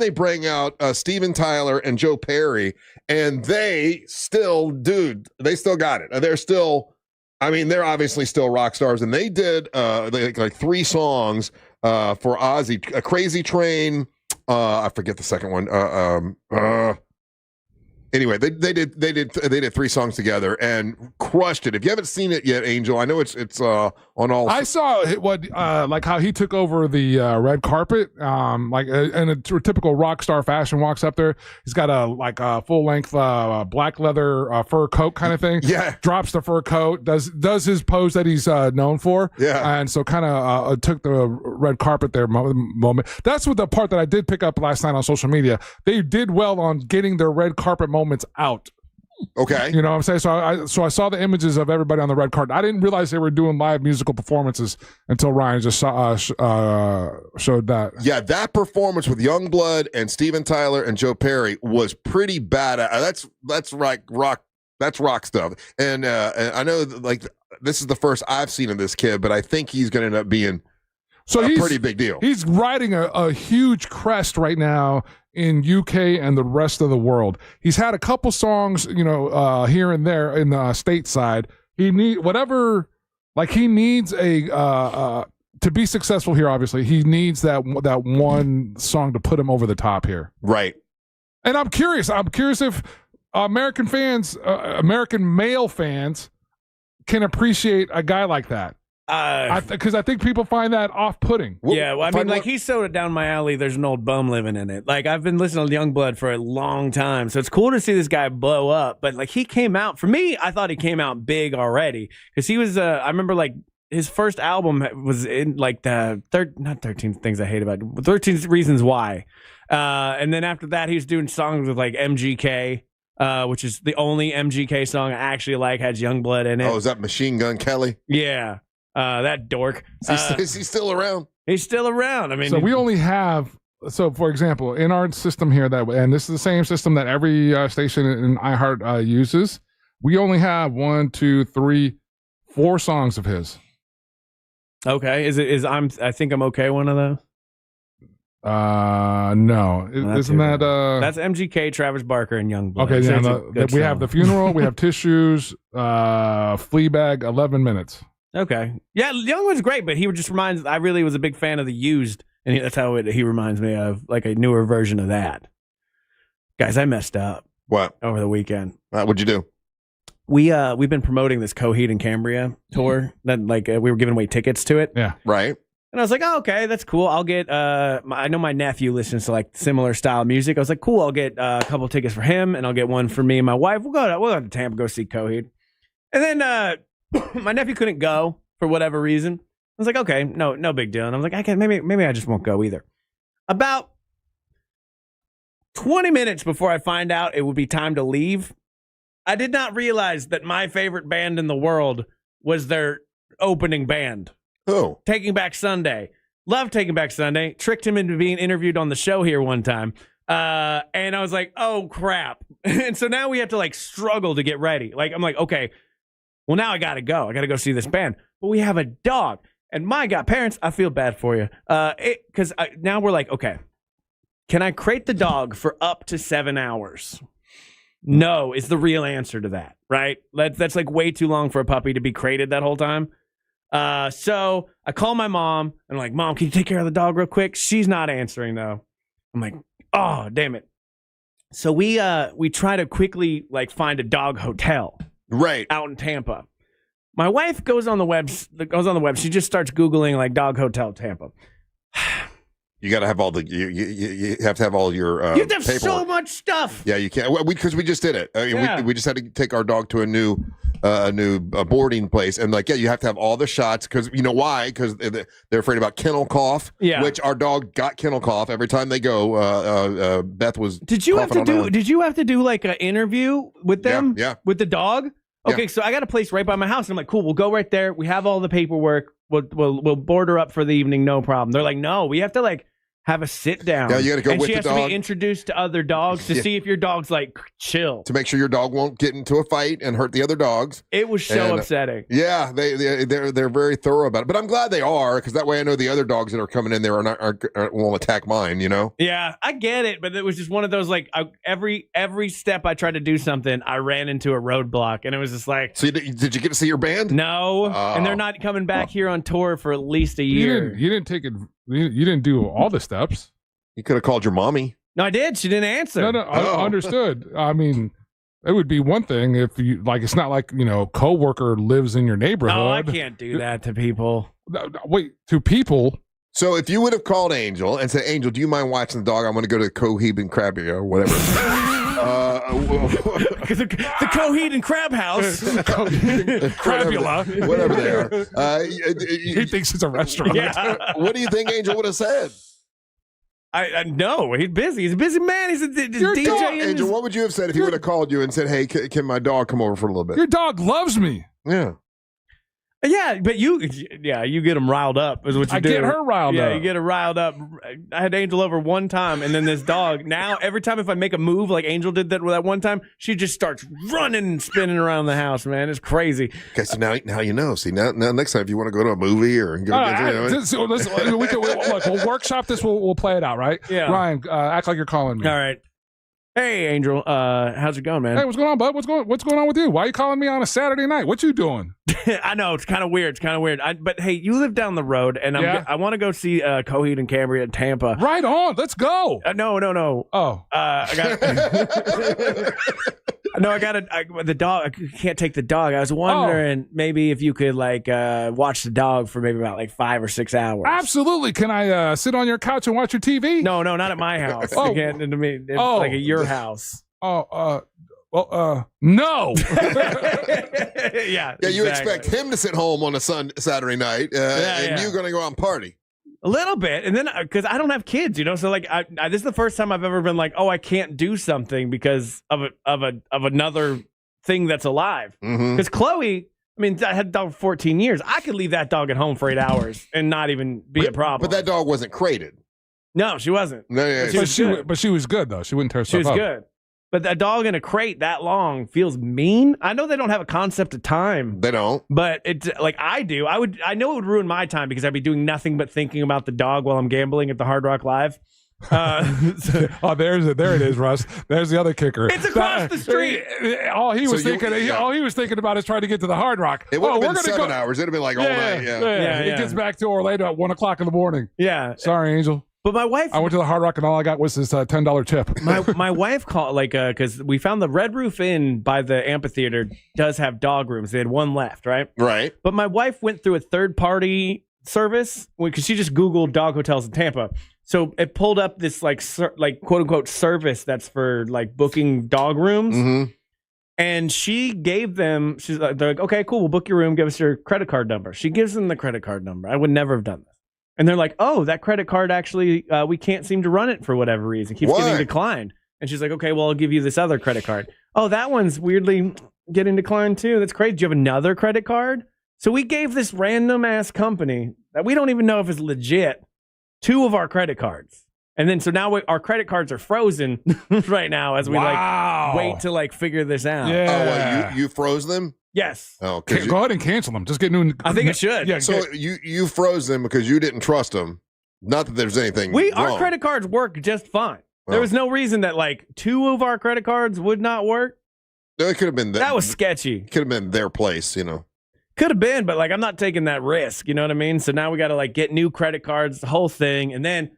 they bring out Steven Tyler and Joe Perry, and they still got it. They're still. I mean, they're obviously still rock stars, and they did like 3 songs for Ozzy: "A Crazy Train." I forget the second one. Anyway, they did 3 songs together and crushed it. If you haven't seen it yet, Angel, I know it's on all. I saw like how he took over the red carpet, like in a typical rock star fashion. Walks up there, he's got a full length black leather fur coat kind of thing. Yeah, drops the fur coat, does his pose that he's known for. Yeah, and so kind of took the red carpet there moment. That's what the part that I did pick up last night on social media. They did well on getting their red carpet moments out Okay. You know what I'm saying? So I saw the images of everybody on the red carpet. I didn't realize they were doing live musical performances until Ryan just showed that. Yeah, that performance with Youngblood and Steven Tyler and Joe Perry was pretty bad. That's like rock. That's rock stuff. And I know like this is the first I've seen of this kid, but I think he's going to end up being a pretty big deal. He's riding a huge crest right now in UK and the rest of the world. He's had a couple songs, here and there in the stateside. He needs to be successful here. Obviously, he needs that one song to put him over the top here. Right. And I'm curious if American male fans can appreciate a guy like that. Because I think people find that off-putting. Yeah, well, I mean, like, he's so down my alley, there's an old bum living in it. Like, I've been listening to Youngblood for a long time, so it's cool to see this guy blow up. But, like, he came out, for me, I thought he came out big already. Because he was, I remember, like, his first album was in, like, the, not 13 Things I Hate About It, 13 Reasons Why. And then after that, he was doing songs with, like, MGK. Which is the only MGK song I actually like, has Youngblood in it. Oh, is that Machine Gun Kelly? Yeah. That dork. Is he still around? He's still around. I mean, so we only have. So, for example, in our system here, and this is the same system that every station in iHeart uses. We only have 1, 2, 3, 4 songs of his. Okay, I think I'm okay. One of those. No, isn't that that's MGK, Travis Barker, and Youngblood. Okay, yeah, we have The Funeral, we have Tissues, Fleabag, 11 Minutes. Okay, yeah, Youngblood's great, but he just reminds. I really was a big fan of The Used, and that's how he reminds me of, like, a newer version of that. Guys, I messed up. What? Over the weekend? What'd you do? We've been promoting this Coheed and Cambria tour that, like, we were giving away tickets to it. Yeah, right. And I was like, oh, okay, that's cool. I'll get, I know my nephew listens to, like, similar style music. I was like, cool, I'll get a couple tickets for him, and I'll get one for me and my wife. We'll go to Tampa, go see Coheed. And then my nephew couldn't go for whatever reason. I was like, okay, no big deal. And I was like, maybe I just won't go either. About 20 minutes before I find out it would be time to leave, I did not realize that my favorite band in the world was their opening band. Who? Taking Back Sunday. Love Taking Back Sunday. Tricked him into being interviewed on the show here one time. And I was like, oh, crap. And so now we have to, like, struggle to get ready. Like, I'm like, okay, well, now I got to go. I got to go see this band. But we have a dog. And my God, parents, I feel bad for you. Because now we're like, okay, can I crate the dog for up to 7 hours? No is the real answer to that, right? That's like way too long for a puppy to be crated that whole time. So I call my mom and I'm like, Mom, can you take care of the dog real quick? She's not answering though. I'm like, oh, damn it. So we try to quickly, like, find a dog hotel right out in Tampa. My wife goes on the web. She just starts Googling, like, dog hotel Tampa. You got to have all the you have to have all your you have to have paperwork. so much stuff. Yeah, you can't because we just did it. Yeah. We just had to take our dog to a new boarding place, and, like, yeah, you have to have all the shots because you know why? Because they're afraid about kennel cough. Yeah, which our dog got kennel cough every time they go. Beth was. Did you have to do like an interview with them? Yeah. With the dog. Okay, Yeah. so I got a place right by my house, and I'm like, cool, we'll go right there. We have all the paperwork. We'll board her up for the evening, no problem. They're like, no, we have to, like, have a sit down. Yeah, you got to go and with she the has dog. to be introduced to other dogs to see if your dog's, like, chill. To make sure your dog won't get into a fight and hurt the other dogs. It was so upsetting. Yeah, they're very thorough about it. But I'm glad they are, because that way I know the other dogs that are coming in there won't attack mine. You know? Yeah, I get it, but it was just one of those, like, every step I tried to do something, I ran into a roadblock, and it was just like. So did you get to see your band? No, and they're not coming back here on tour for at least a year. You didn't take it. You didn't do all the steps. You could have called your mommy. No, I did. She didn't answer. No, understood. I mean, it would be one thing if you, like, it's not like, coworker lives in your neighborhood. No, I can't do that to people. Wait, to people? So if you would have called Angel and said, Angel, do you mind watching the dog? I'm going to go to Coheed and Crabby or whatever. The Coheed and Crab House. Crabula. Whatever they are. He thinks it's a restaurant. Yeah. What do you think Angel would have said? I know he's busy. He's a busy man. He's a DJ. Angel, what would you have said if he would have called you and said, "Hey, can my dog come over for a little bit?" Your dog loves me. Yeah. Yeah, but you get him riled up is what you do. I get her riled up. Yeah, you get her riled up. I had Angel over one time, and then this dog. Now every time if I make a move like Angel did that one time, she just starts running and spinning around the house. Man, it's crazy. Okay, so now you know. See, now next time if you want to go to a movie or go, we'll workshop this. We'll play it out, right? Yeah. Ryan, act like you're calling me. All right. Hey, Angel. How's it going, man? Hey, what's going on, bud? What's going on with you? Why are you calling me on a Saturday night? What you doing? I know it's kind of weird. But hey, you live down the road, and I want to go see Coheed and Cambria in Tampa. Right on. Let's go. No. Oh, I got. No, I got the dog. I can't take the dog. I was wondering maybe if you could watch the dog for maybe about 5 or 6 hours. Absolutely. Can I sit on your couch and watch your TV? No, not at my house. Oh. I can't. Like at your house. No. Yeah. You expect him to sit home on a Saturday night, and you're going to go out and party. A little bit, and then because I don't have kids, so this is the first time I've ever been like, oh, I can't do something because of another thing that's alive. Because Chloe, I had a dog for 14 years. I could leave that dog at home for 8 hours and not even be a problem. But that dog wasn't crated. No, she wasn't. No, yeah, but she was good though. She wouldn't tear herself up. She was good. But a dog in a crate that long feels mean. I know they don't have a concept of time. They don't. But it's like I do. I know it would ruin my time because I'd be doing nothing but thinking about the dog while I'm gambling at the Hard Rock Live. There it is, Russ. There's the other kicker. It's across the street. All he was thinking about is trying to get to the Hard Rock. It would have been 7 hours. It'd have been like all night. Yeah. He gets back to Orlando at 1:00 in the morning. Yeah. Sorry, Angel. But my wife, I went to the Hard Rock and all I got was this $10 tip. My wife called because we found the Red Roof Inn by the amphitheater does have dog rooms. They had one left, right? Right. But my wife went through a third party service because she just Googled dog hotels in Tampa. So it pulled up this quote unquote service that's for booking dog rooms. Mm-hmm. And she gave them. They're like, okay, cool. We'll book your room. Give us your credit card number. She gives them the credit card number. I would never have done this. And they're like, oh, that credit card actually, we can't seem to run it for whatever reason. It keeps getting declined. And she's like, okay, well, I'll give you this other credit card. Oh, that one's weirdly getting declined too. That's crazy. Do you have another credit card? So we gave this random ass company that we don't even know if it's legit 2 of our credit cards. And then so now our credit cards are frozen right now as we wait to figure this out. Yeah. Oh, well, you froze them? Yes. Oh, go ahead and cancel them. Just get new. I think it should. Yeah. So you froze them because you didn't trust them. Not that there's anything wrong. Our credit cards work just fine. There was no reason that 2 of our credit cards would not work. No, it could have been that was sketchy. Could have been their place, Could have been, but I'm not taking that risk. You know what I mean? So now we got to get new credit cards, the whole thing, and then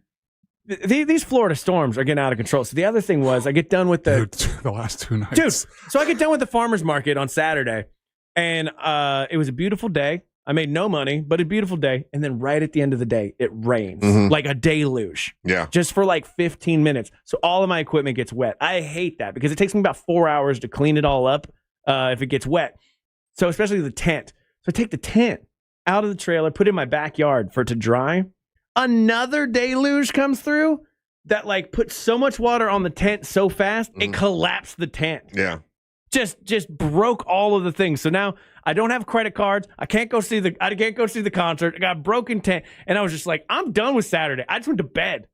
these Florida storms are getting out of control. So the other thing was I get done with the last 2 nights. Dude, so I get done with the farmer's market on Saturday. And it was a beautiful day. I made no money, but a beautiful day. And then right at the end of the day, it rains like a deluge. Yeah. Just for 15 minutes. So all of my equipment gets wet. I hate that because it takes me about 4 hours to clean it all up if it gets wet. So especially the tent. So I take the tent out of the trailer, put it in my backyard for it to dry. Another deluge comes through that put so much water on the tent so fast, it collapsed the tent. Yeah. Just broke all of the things. So now I don't have credit cards. I can't go see the concert. I got a broken tent, and I was just like, I'm done with Saturday. I just went to bed.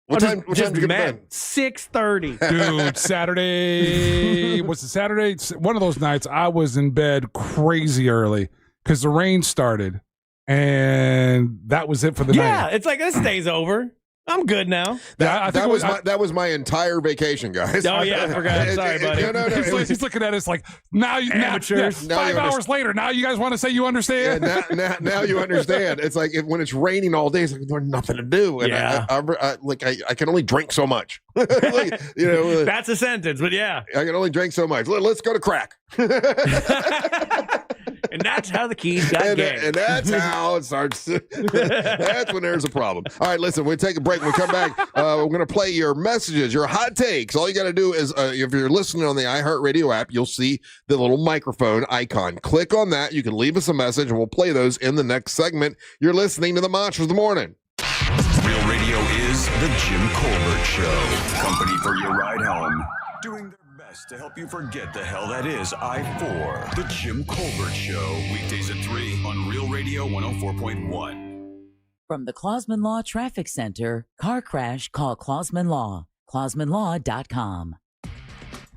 What time did you get to bed? 6:30. Dude, Saturday was it Saturday? One of those nights I was in bed crazy early because the rain started, and that was it for the night. Yeah, it's like this day's over. I'm good now. That was my entire vacation, guys. Oh yeah, I forgot. Sorry, buddy. No. He's looking at us like now. Amateurs. Now 5 hours later, now you guys want to say you understand? Yeah, now you understand. It's like when it's raining all day, it's like there's nothing to do, and I can only drink so much. That's a sentence, but yeah, I can only drink so much. Let's go to crack. And that's how the keys got ganked. And that's how it starts. That's when there's a problem. All right, listen, we'll take a break. When we come back, we're going to play your messages, your hot takes. All you got to do is, if you're listening on the iHeartRadio app, you'll see the little microphone icon. Click on that. You can leave us a message, and we'll play those in the next segment. You're listening to the Monsters of the Morning. Real Radio is The Jim Colbert Show. Company for your ride home. Doing their best to help you forget the hell that is I-4. The Jim Colbert Show. Weekdays at 3 on Real Radio 104.1. From the Clausman Law Traffic Center, car crash, call Clausman Law. ClausmanLaw.com.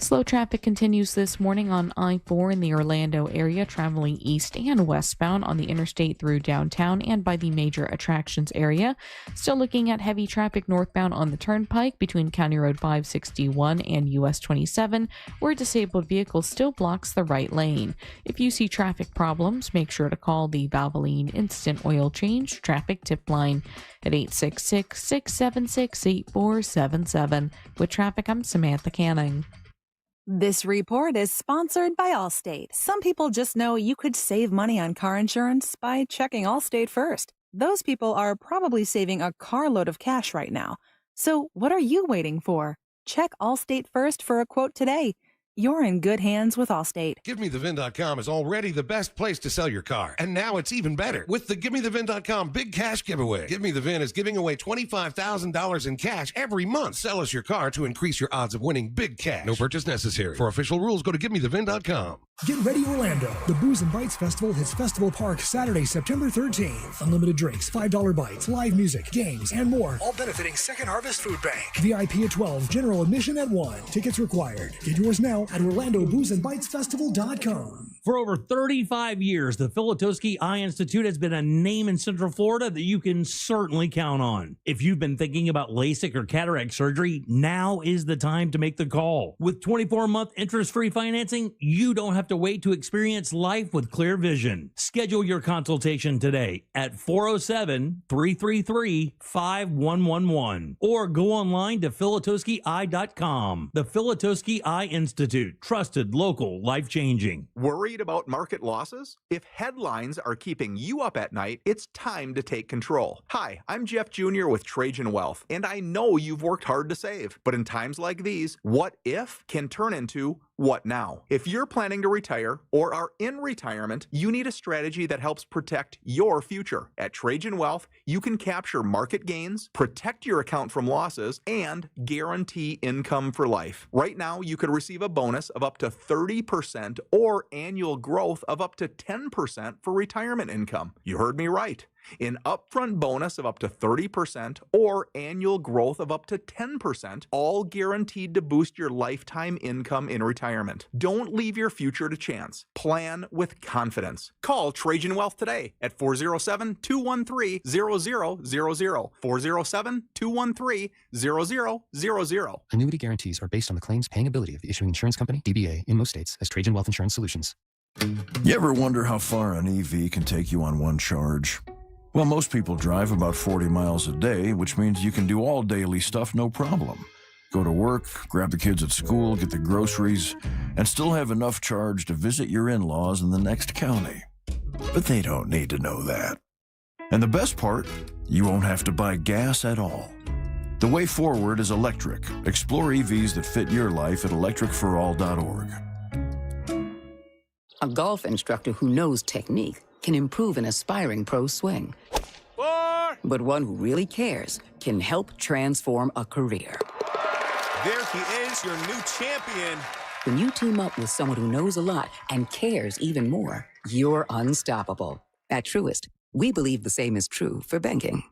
Slow traffic continues this morning on I-4 in the Orlando area, traveling east and westbound on the interstate through downtown and by the major attractions area. Still looking at heavy traffic northbound on the Turnpike between County Road 561 and US 27, where a disabled vehicle still blocks the right lane. If you see traffic problems, make sure to call the Valvoline Instant Oil Change Traffic Tip Line at 866-676-8477. With traffic, I'm Samantha Canning. This report is sponsored by Allstate. Some people just know you could save money on car insurance by checking Allstate first. Those people are probably saving a carload of cash right now. So what are you waiting for? Check Allstate first for a quote today. You're in good hands with Allstate. GiveMeTheVIN.com is already the best place to sell your car. And now it's even better with the GiveMeTheVIN.com Big Cash Giveaway. Give Me The VIN is giving away $25,000 in cash every month. Sell us your car to increase your odds of winning big cash. No purchase necessary. For official rules, go to GiveMeTheVIN.com. Get ready, Orlando. The Booze and Bites Festival hits Festival Park Saturday, September 13th. Unlimited drinks, $5 bites, live music, games, and more. All benefiting Second Harvest Food Bank. VIP at 12, general admission at 1. Tickets required. Get yours now at OrlandoBoozeandBitesFestival.com. For over 35 years, the Filatowski Eye Institute has been a name in Central Florida that you can certainly count on. If you've been thinking about LASIK or cataract surgery, now is the time to make the call. With 24-month interest-free financing, you don't have to wait to experience life with clear vision. Schedule your consultation today at 407-333-5111 or go online to filatowskieye.com. The Filatowski Eye Institute. Trusted, local, life-changing. Worried about market losses? If headlines are keeping you up at night, it's time to take control. Hi, I'm Jeff Jr. with Trajan Wealth, and I know you've worked hard to save. But in times like these, what if can turn into what now? If you're planning to retire or are in retirement, you need a strategy that helps protect your future. At Trajan Wealth, you can capture market gains, protect your account from losses, and guarantee income for life. Right now, you could receive a bonus of up to 30% or annual growth of up to 10% for retirement income. You heard me right. An upfront bonus of up to 30% or annual growth of up to 10%, all guaranteed to boost your lifetime income in retirement. Don't leave your future to chance. Plan with confidence. Call Trajan Wealth today at 407-213-0000. 407-213-0000. Annuity guarantees are based on the claims paying ability of the issuing insurance company, DBA, in most states as Trajan Wealth Insurance Solutions. You ever wonder how far an EV can take you on one charge? Well, most people drive about 40 miles a day, which means you can do all daily stuff no problem. Go to work, grab the kids at school, get the groceries, and still have enough charge to visit your in-laws in the next county. But they don't need to know that. And the best part, you won't have to buy gas at all. The way forward is electric. Explore EVs that fit your life at electricforall.org. A golf instructor who knows technique can improve an aspiring pro's swing. But one who really cares can help transform a career. There he is, your new champion. When you team up with someone who knows a lot and cares even more, you're unstoppable. At Truist, we believe the same is true for banking.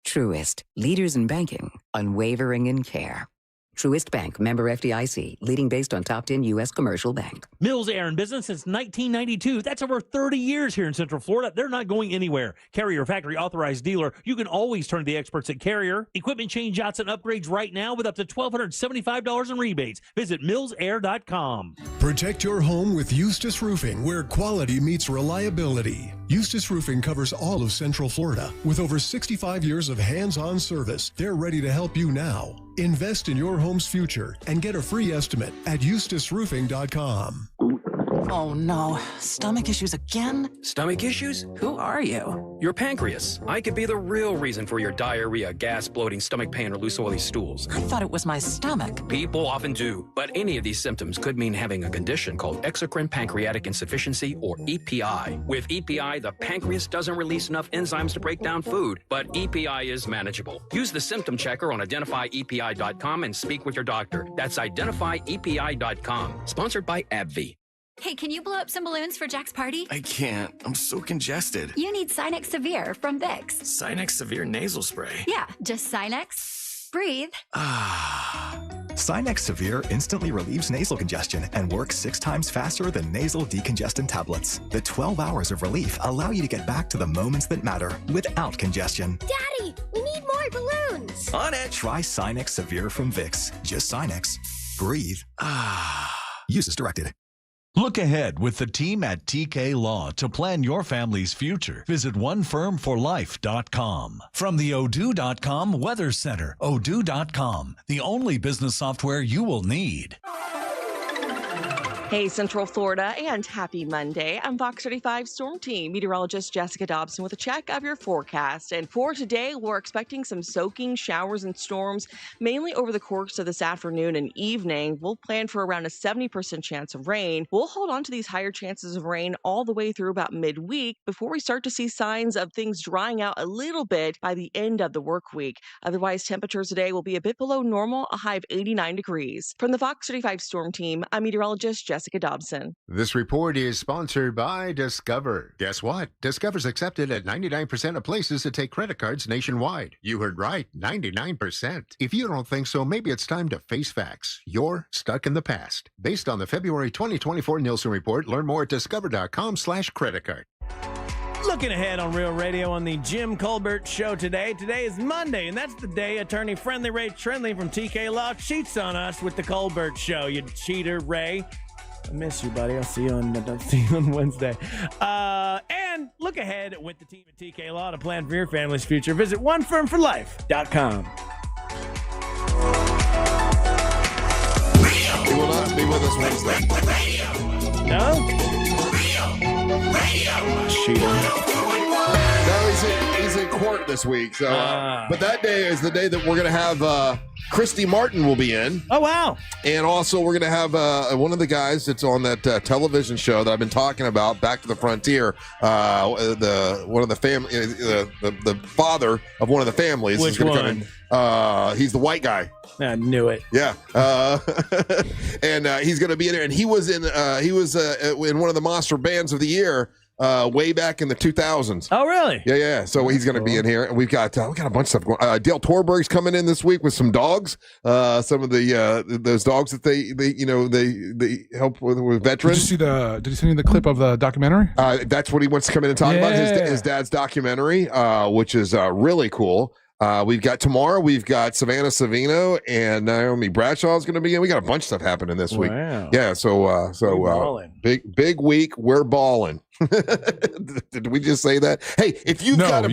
Truist, leaders in banking, unwavering in care. Truist Bank, member FDIC, leading based on top 10 U.S. commercial bank. Mills Air in business since 1992. That's over 30 years here in Central Florida. They're not going anywhere. Carrier factory authorized dealer. You can always turn to the experts at Carrier. Equipment change-outs and upgrades right now with up to $1,275 in rebates. Visit millsair.com. Protect your home with Eustace Roofing, where quality meets reliability. Eustace Roofing covers all of Central Florida. With over 65 years of hands-on service, they're ready to help you now. Invest in your home's future and get a free estimate at eustaceroofing.com. Oh no, stomach issues again? Stomach issues? Who are you? Your pancreas. I could be the real reason for your diarrhea, gas, bloating, stomach pain, or loose oily stools. I thought it was my stomach. People often do, but any of these symptoms could mean having a condition called exocrine pancreatic insufficiency, or EPI. With EPI, the pancreas doesn't release enough enzymes to break down food, but EPI is manageable. Use the symptom checker on identifyepi.com and speak with your doctor. That's identifyepi.com. Sponsored by AbbVie. Hey, can you blow up some balloons for Jack's party? I can't. I'm so congested. You need Sinex Severe from Vicks. Sinex Severe nasal spray. Yeah, just Sinex. Breathe. Sinex Severe instantly relieves nasal congestion and works 6 times faster than nasal decongestant tablets. The 12 hours of relief allow you to get back to the moments that matter without congestion. Daddy, we need more balloons. On it! Try Sinex Severe from Vicks. Just Sinex. Breathe. Use as directed. Look ahead with the team at TK Law to plan your family's future. Visit onefirmforlife.com. From the Odoo.com Weather Center, Odoo.com, the only business software you will need. Hey, Central Florida, and happy Monday. I'm Fox 35 Storm Team meteorologist Jessica Dobson with a check of your forecast. And for today, we're expecting some soaking showers and storms, mainly over the course of this afternoon and evening. We'll plan for around a 70% chance of rain. We'll hold on to these higher chances of rain all the way through about midweek before we start to see signs of things drying out a little bit by the end of the work week. Otherwise, temperatures today will be a bit below normal, a high of 89 degrees. From the Fox 35 Storm Team, I'm meteorologist Jessica Dobson. This report is sponsored by Discover. Guess what? Discover's accepted at 99% of places that take credit cards nationwide. You heard right, 99%. If you don't think so, maybe it's time to face facts. You're stuck in the past. Based on the February 2024 Nielsen report, learn more at discover.com/credit card. Looking ahead on Real Radio on the Jim Colbert Show today. Today is Monday, and that's the day attorney Friendly Ray Trendley from TK Law cheats on us with the Colbert Show. You cheater, Ray. I miss you, buddy. I'll see you on Wednesday. And look ahead with the team at TK Law to plan for your family's future. Visit onefirmforlife.com. He will not be with us Wednesday. No? Cheater. No, he's in court this week. So, but that day is the day that we're going to have Christy Martin will be in. Oh, wow. And also we're going to have one of the guys that's on that television show that I've been talking about, Back to the Frontier, the father of one of the families. Which is gonna one? Come in. He's the white guy. I knew it. Yeah. And he's going to be in there. And he was in one of the Monster Bands of the Year way back in the 2000s. Oh, really? Yeah. So he's going to be in here, and we got a bunch of stuff going. Dale Torberg's coming in this week with some dogs. Some of the those dogs that they help with veterans. Did you see the clip of the documentary? That's what he wants to come in and talk about, his dad's documentary, which is really cool. We've got Savannah Savino and Naomi Bradshaw is going to be in. We got a bunch of stuff happening this week. Wow. Yeah. So big week. We're balling. Did we just say that? Hey, if you've got a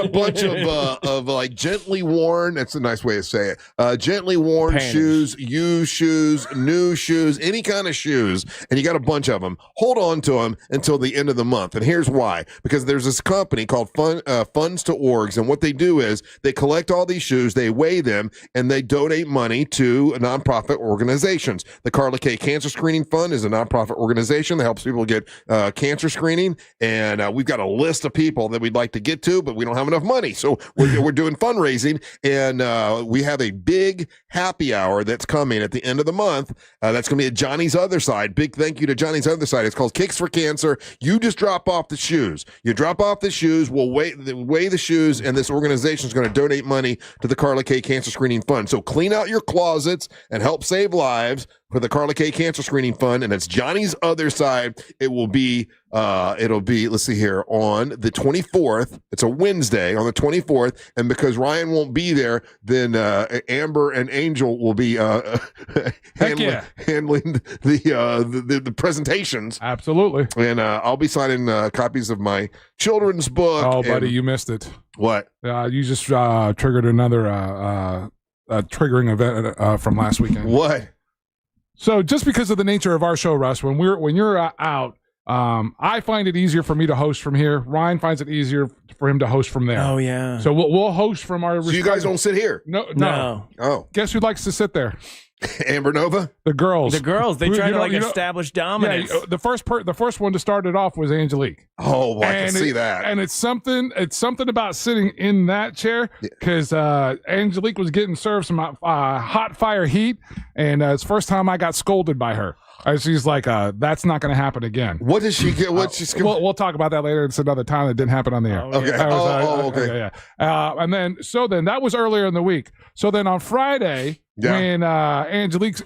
bunch of like gently worn, that's a nice way to say it. Gently worn shoes, used shoes, new shoes, any kind of shoes, and you got a bunch of them, hold on to them until the end of the month. And here's why: because there's this company called Funds to Orgs, and what they do is they collect all these shoes, they weigh them, and they donate money to nonprofit organizations. The Carla K Cancer Screening Fund is a nonprofit organization that helps people get cancer screening, and we've got a list of people that we'd like to get to, but we don't have enough money, so we're doing fundraising, and we have a big happy hour that's coming at the end of the month. That's going to be at Johnny's Other Side. Big thank you to Johnny's Other Side. It's called Kicks for Cancer. You just drop off the shoes. You drop off the shoes. We'll weigh the shoes, and this organization is going to donate money to the Carla K Cancer Screening Fund. So clean out your closets and help save lives for the Carla K Cancer Screening Fund, and it's Johnny's Other Side. It'll be, let's see here, on the 24th. It's a Wednesday on the 24th, and because Ryan won't be there, then Amber and Angel will be handling the presentations. Absolutely. And I'll be signing copies of my children's book. Oh, buddy, you missed it. What? You just triggered another triggering event from last weekend. What? So just because of the nature of our show, Russ, when you're out, I find it easier for me to host from here. Ryan finds it easier for him to host from there. Oh yeah. So we'll host from our. So you guys don't sit here? No. Oh, guess who likes to sit there? Amber Nova. The girls. They try to establish dominance. Yeah, the first one to start it off was Angelique. Oh, I can see that. And it's something about sitting in that chair because Angelique was getting served some hot fire heat, and it's the first time I got scolded by her. She's like, that's not going to happen again. What did she get? We'll talk about that later. It's another time that didn't happen on the air. Okay. Okay. Yeah. And then that was earlier in the week. So then on Friday, when Angelique,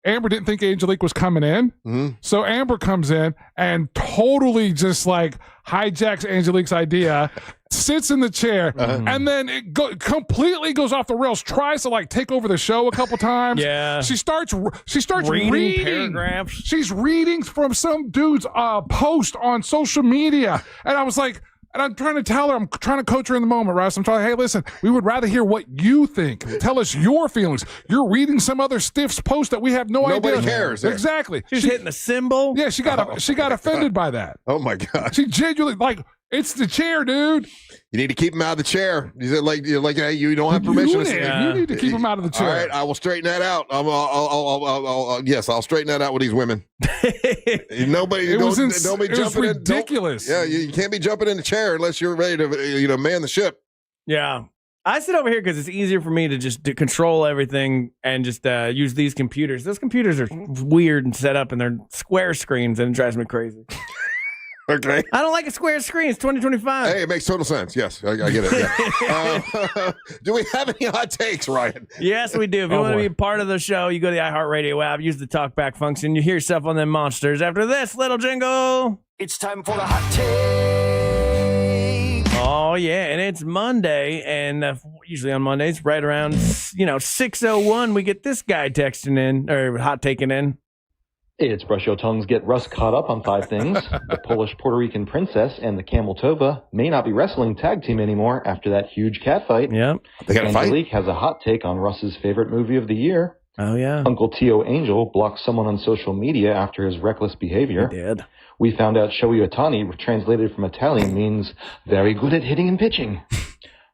Amber didn't think Angelique was coming in. Mm-hmm. So Amber comes in and totally just like hijacks Angelique's idea, sits in the chair, and then it completely goes off the rails, tries to like take over the show a couple times. Yeah. She starts reading paragraphs. She's reading from some dude's post on social media. And I was like, and I'm trying to tell her, I'm trying to coach her in the moment, Russ. I'm trying, hey, listen, we would rather hear what you think. Tell us your feelings. You're reading some other stiff's post that we have no idea. Nobody cares. Exactly. She's hitting the symbol. Yeah, she got offended by that. Oh my God. She genuinely it's the chair, dude. You need to keep him out of the chair. You said like hey, you don't have permission. You need to keep him out of the chair. All right, I will straighten that out. I'll straighten that out with these women. Nobody jumping ridiculous. in. You can't be jumping in the chair unless you're ready to man the ship. Yeah. I sit over here because it's easier for me to control everything and just use these computers. Those computers are weird and set up, and they're square screens, and it drives me crazy. Okay. I don't like a square screen. It's 2025. Hey, it makes total sense. Yes, I get it. Yeah. Do we have any hot takes, Ryan? Yes, we do. If you want to be part of the show, you go to the iHeartRadio app, use the talkback function. You hear yourself on them monsters. After this little jingle, it's time for the hot take. Oh, yeah, and it's Monday, and usually on Mondays, right around 6:01, we get this guy texting in, or hot taking in. It's Brush Your Tongues Get Russ caught up on 5 things. The Polish Puerto Rican princess and the Camel Tova may not be wrestling tag team anymore after that huge cat fight. Yeah. They got a fight? Angelique has a hot take on Russ's favorite movie of the year. Oh, yeah. Uncle Tio Angel blocked someone on social media after his reckless behavior. He did. We found out Shoei Otani, translated from Italian, means very good at hitting and pitching.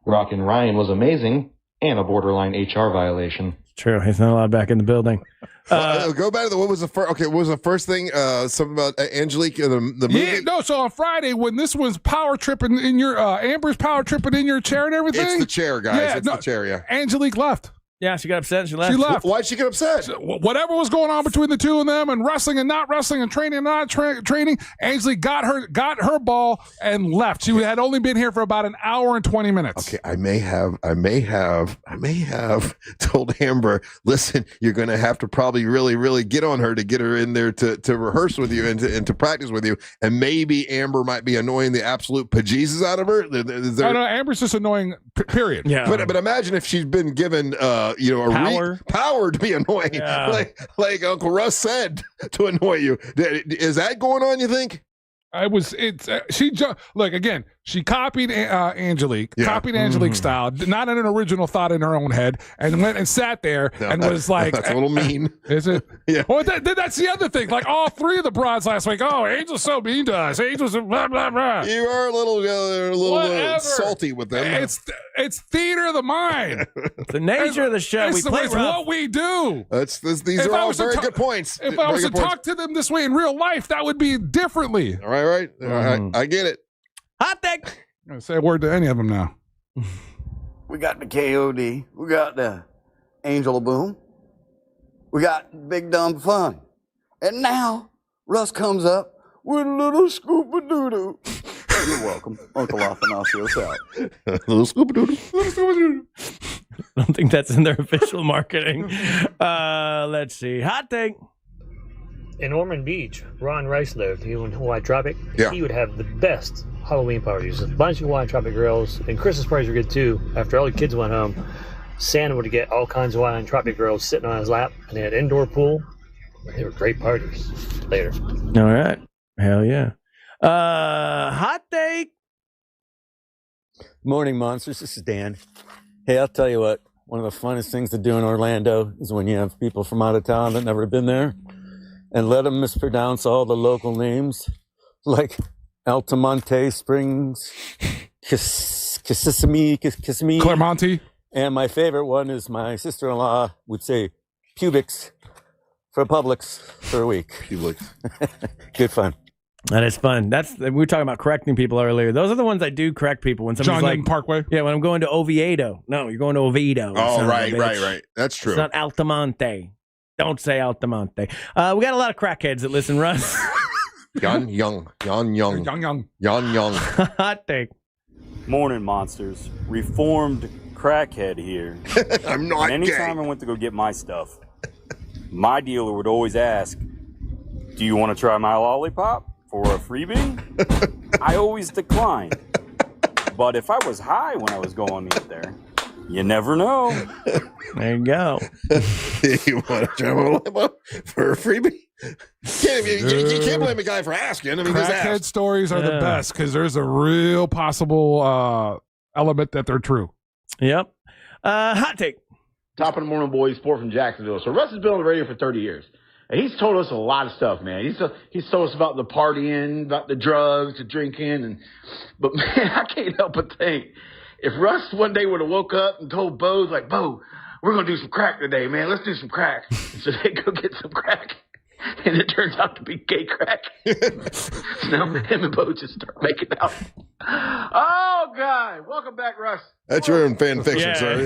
Rockin' Ryan was amazing and a borderline HR violation. True. He's not allowed back in the building. Go back to what was the first? Okay, what was the first thing? Something about Angelique, the movie. Yeah, no. So on Friday, when this one's power tripping in your Amber's power tripping in your chair and everything, it's the chair, guys. The chair. Yeah. Angelique left. Yeah, she got upset. She left. Why'd she get upset? Whatever was going on between the two of them, and wrestling and not wrestling, and training and not training, Angelique got her ball and left. She had only been here for about an hour and 20 minutes. Okay, I may have told Amber, listen, you're going to have to probably really, really get on her to get her in there to rehearse with you and to practice with you. And maybe Amber might be annoying the absolute bejesus out of her. No, Amber's just annoying. Period. Yeah. But imagine if she's been given power to be annoying, like Uncle Russ said, to annoy you. Is that going on, you think? She copied Angelique, copied Angelique's style, not an original thought in her own head, and went and sat there and was like, that's a little mean. Is it? Yeah. Well, that's the other thing. Like all 3 of the broads last week. Oh, Angel's so mean to us. Angel's blah blah blah. You are a little salty with them. It's theater of the mind. The nature of the show. It's what we do. These are all very good points. If I was to talk to them this way in real life, that would be differently. All right. I get it. Hot take. I'm going to say a word to any of them now. We got the KOD. We got the Angel Boom. We got Big Dumb Fun. And now, Russ comes up with a little scoop-a-doo-doo. You're welcome. Uncle Athanasios out. Little scoop-a-doo-doo. I don't think that's in their official marketing. Let's see. Hot take. In Ormond Beach, Ron Rice lived. He in Hawaii Tropic. Yeah. He would have the best Halloween parties. A bunch of Hawaii Tropic girls. And Christmas parties were good too. After all the kids went home, Santa would get all kinds of Hawaiian Tropic girls sitting on his lap. And they had indoor pool. They were great parties. Later. All right. Hell yeah. Hot take. Morning, monsters. This is Dan. Hey, I'll tell you what. one of the funnest things to do in Orlando is when you have people from out of town that never been there and let them mispronounce all the local names like Altamonte Springs, Kissimmee. Clermonte. And my favorite one is my sister-in-law would say Publix for Publix for a week. Publix. Good fun. That is fun. We were talking about correcting people earlier. Those are the ones I do correct people when somebody's John like Newton Parkway. Yeah, when I'm going to Oviedo. No, you're going to Oviedo. Oh, right. That's true. It's not Altamonte. Don't say Altamonte. We got a lot of crackheads that listen, Russ. Yan Young. Hot take. Morning, monsters. Reformed crackhead here. I'm not and anytime gay. I went to go get my stuff, my dealer would always ask, do you want to try my lollipop for a freebie? I always declined. But if I was high when I was going in there, you never know. There you go. You want to try my lollipop for a freebie? You can't blame a guy for asking. I mean, just Crackhead ask. stories are the best because there's a real possible element that they're true. Yep. Hot take. Top of the morning, boys. Sport from Jacksonville. So Russ has been on the radio for 30 years. And he's told us a lot of stuff, man. He's told us about the partying, about the drugs, the drinking, but man, I can't help but think if Russ one day would have woke up and told Bo, like, Bo, we're gonna do some crack today, man. Let's do some crack. So they go get some crack, and it turns out to be gay crack. So him and Bo just start making out. Oh God! Welcome back, Russ. That's your own fan fiction, Yeah. sir.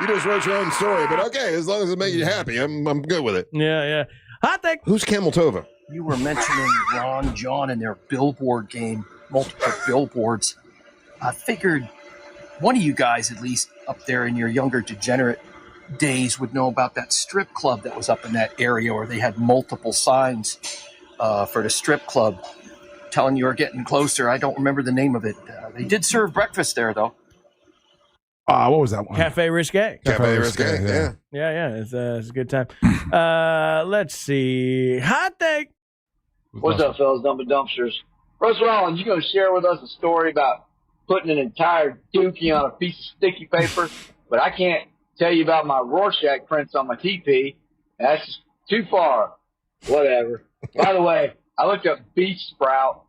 You just wrote your own story, but okay, as long as it makes you happy, I'm good with it. Yeah. Hot take. Who's Camel Tova? You were mentioning Ron John and their billboard game, multiple billboards. I figured one of you guys, at least up there in your younger degenerate days, would know about that strip club that was up in that area where they had multiple signs for the strip club telling you were getting closer. I don't remember the name of it. They did serve breakfast there, though. What was that one? Cafe Risque. Cafe Risque, yeah. Yeah. It's a good time. Let's see. Hot take. What's up, fellas? Dump and Dumpsters. Russ Rollins, you going to share with us a story about putting an entire dookie on a piece of sticky paper, but I can't tell you about my Rorschach prints on my TP. That's just too far. Whatever. By the way, I looked up beach sprout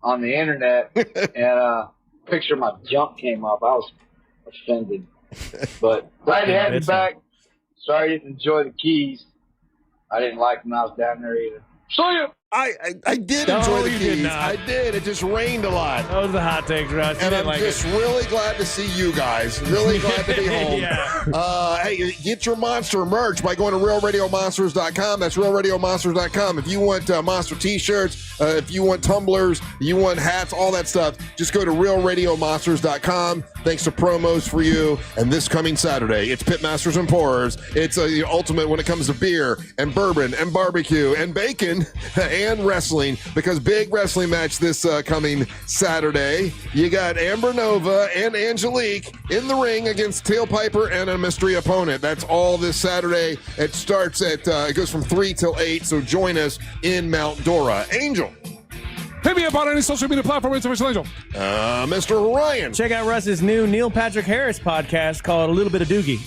on the internet, and a picture of my junk came up. I was offended. But glad to have you back. Sorry you didn't enjoy the Keys. I didn't like them when I was down there either. See ya! I did enjoy the Keys. I did. It just rained a lot. That was the hot take, Russ. And I'm just really glad to see you guys. Really glad to be home. Yeah. Hey, get your Monster merch by going to realradiomonsters.com. That's realradiomonsters.com. If you want Monster t-shirts, if you want tumblers, you want hats, all that stuff, just go to realradiomonsters.com. Thanks to promos for you. And this coming Saturday, it's Pitmasters and Pourers. It's the ultimate when it comes to beer and bourbon and barbecue and bacon and wrestling, because big wrestling match this coming Saturday. You got Amber Nova and Angelique in the ring against Tail Piper and a mystery opponent. That's all this Saturday. It starts at, it goes from 3 till 8, so join us in Mount Dora. Angel. Hit me up on any social media platform. It's Official Angel. Mr. Ryan. Check out Russ's new Neil Patrick Harris podcast called A Little Bit of Doogie.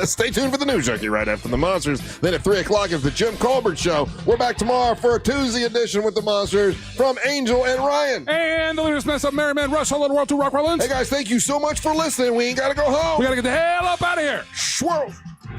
Stay tuned for the News Junkie right after the Monsters. Then at 3 o'clock is the Jim Colbert Show. We're back tomorrow for a Tuesday edition with the Monsters from Angel and Ryan. And the leaders mess up Merryman Rush all over the world to Rock Rollins. Hey guys, thank you so much for listening. We ain't got to go home. We got to get the hell up out of here. Swirl.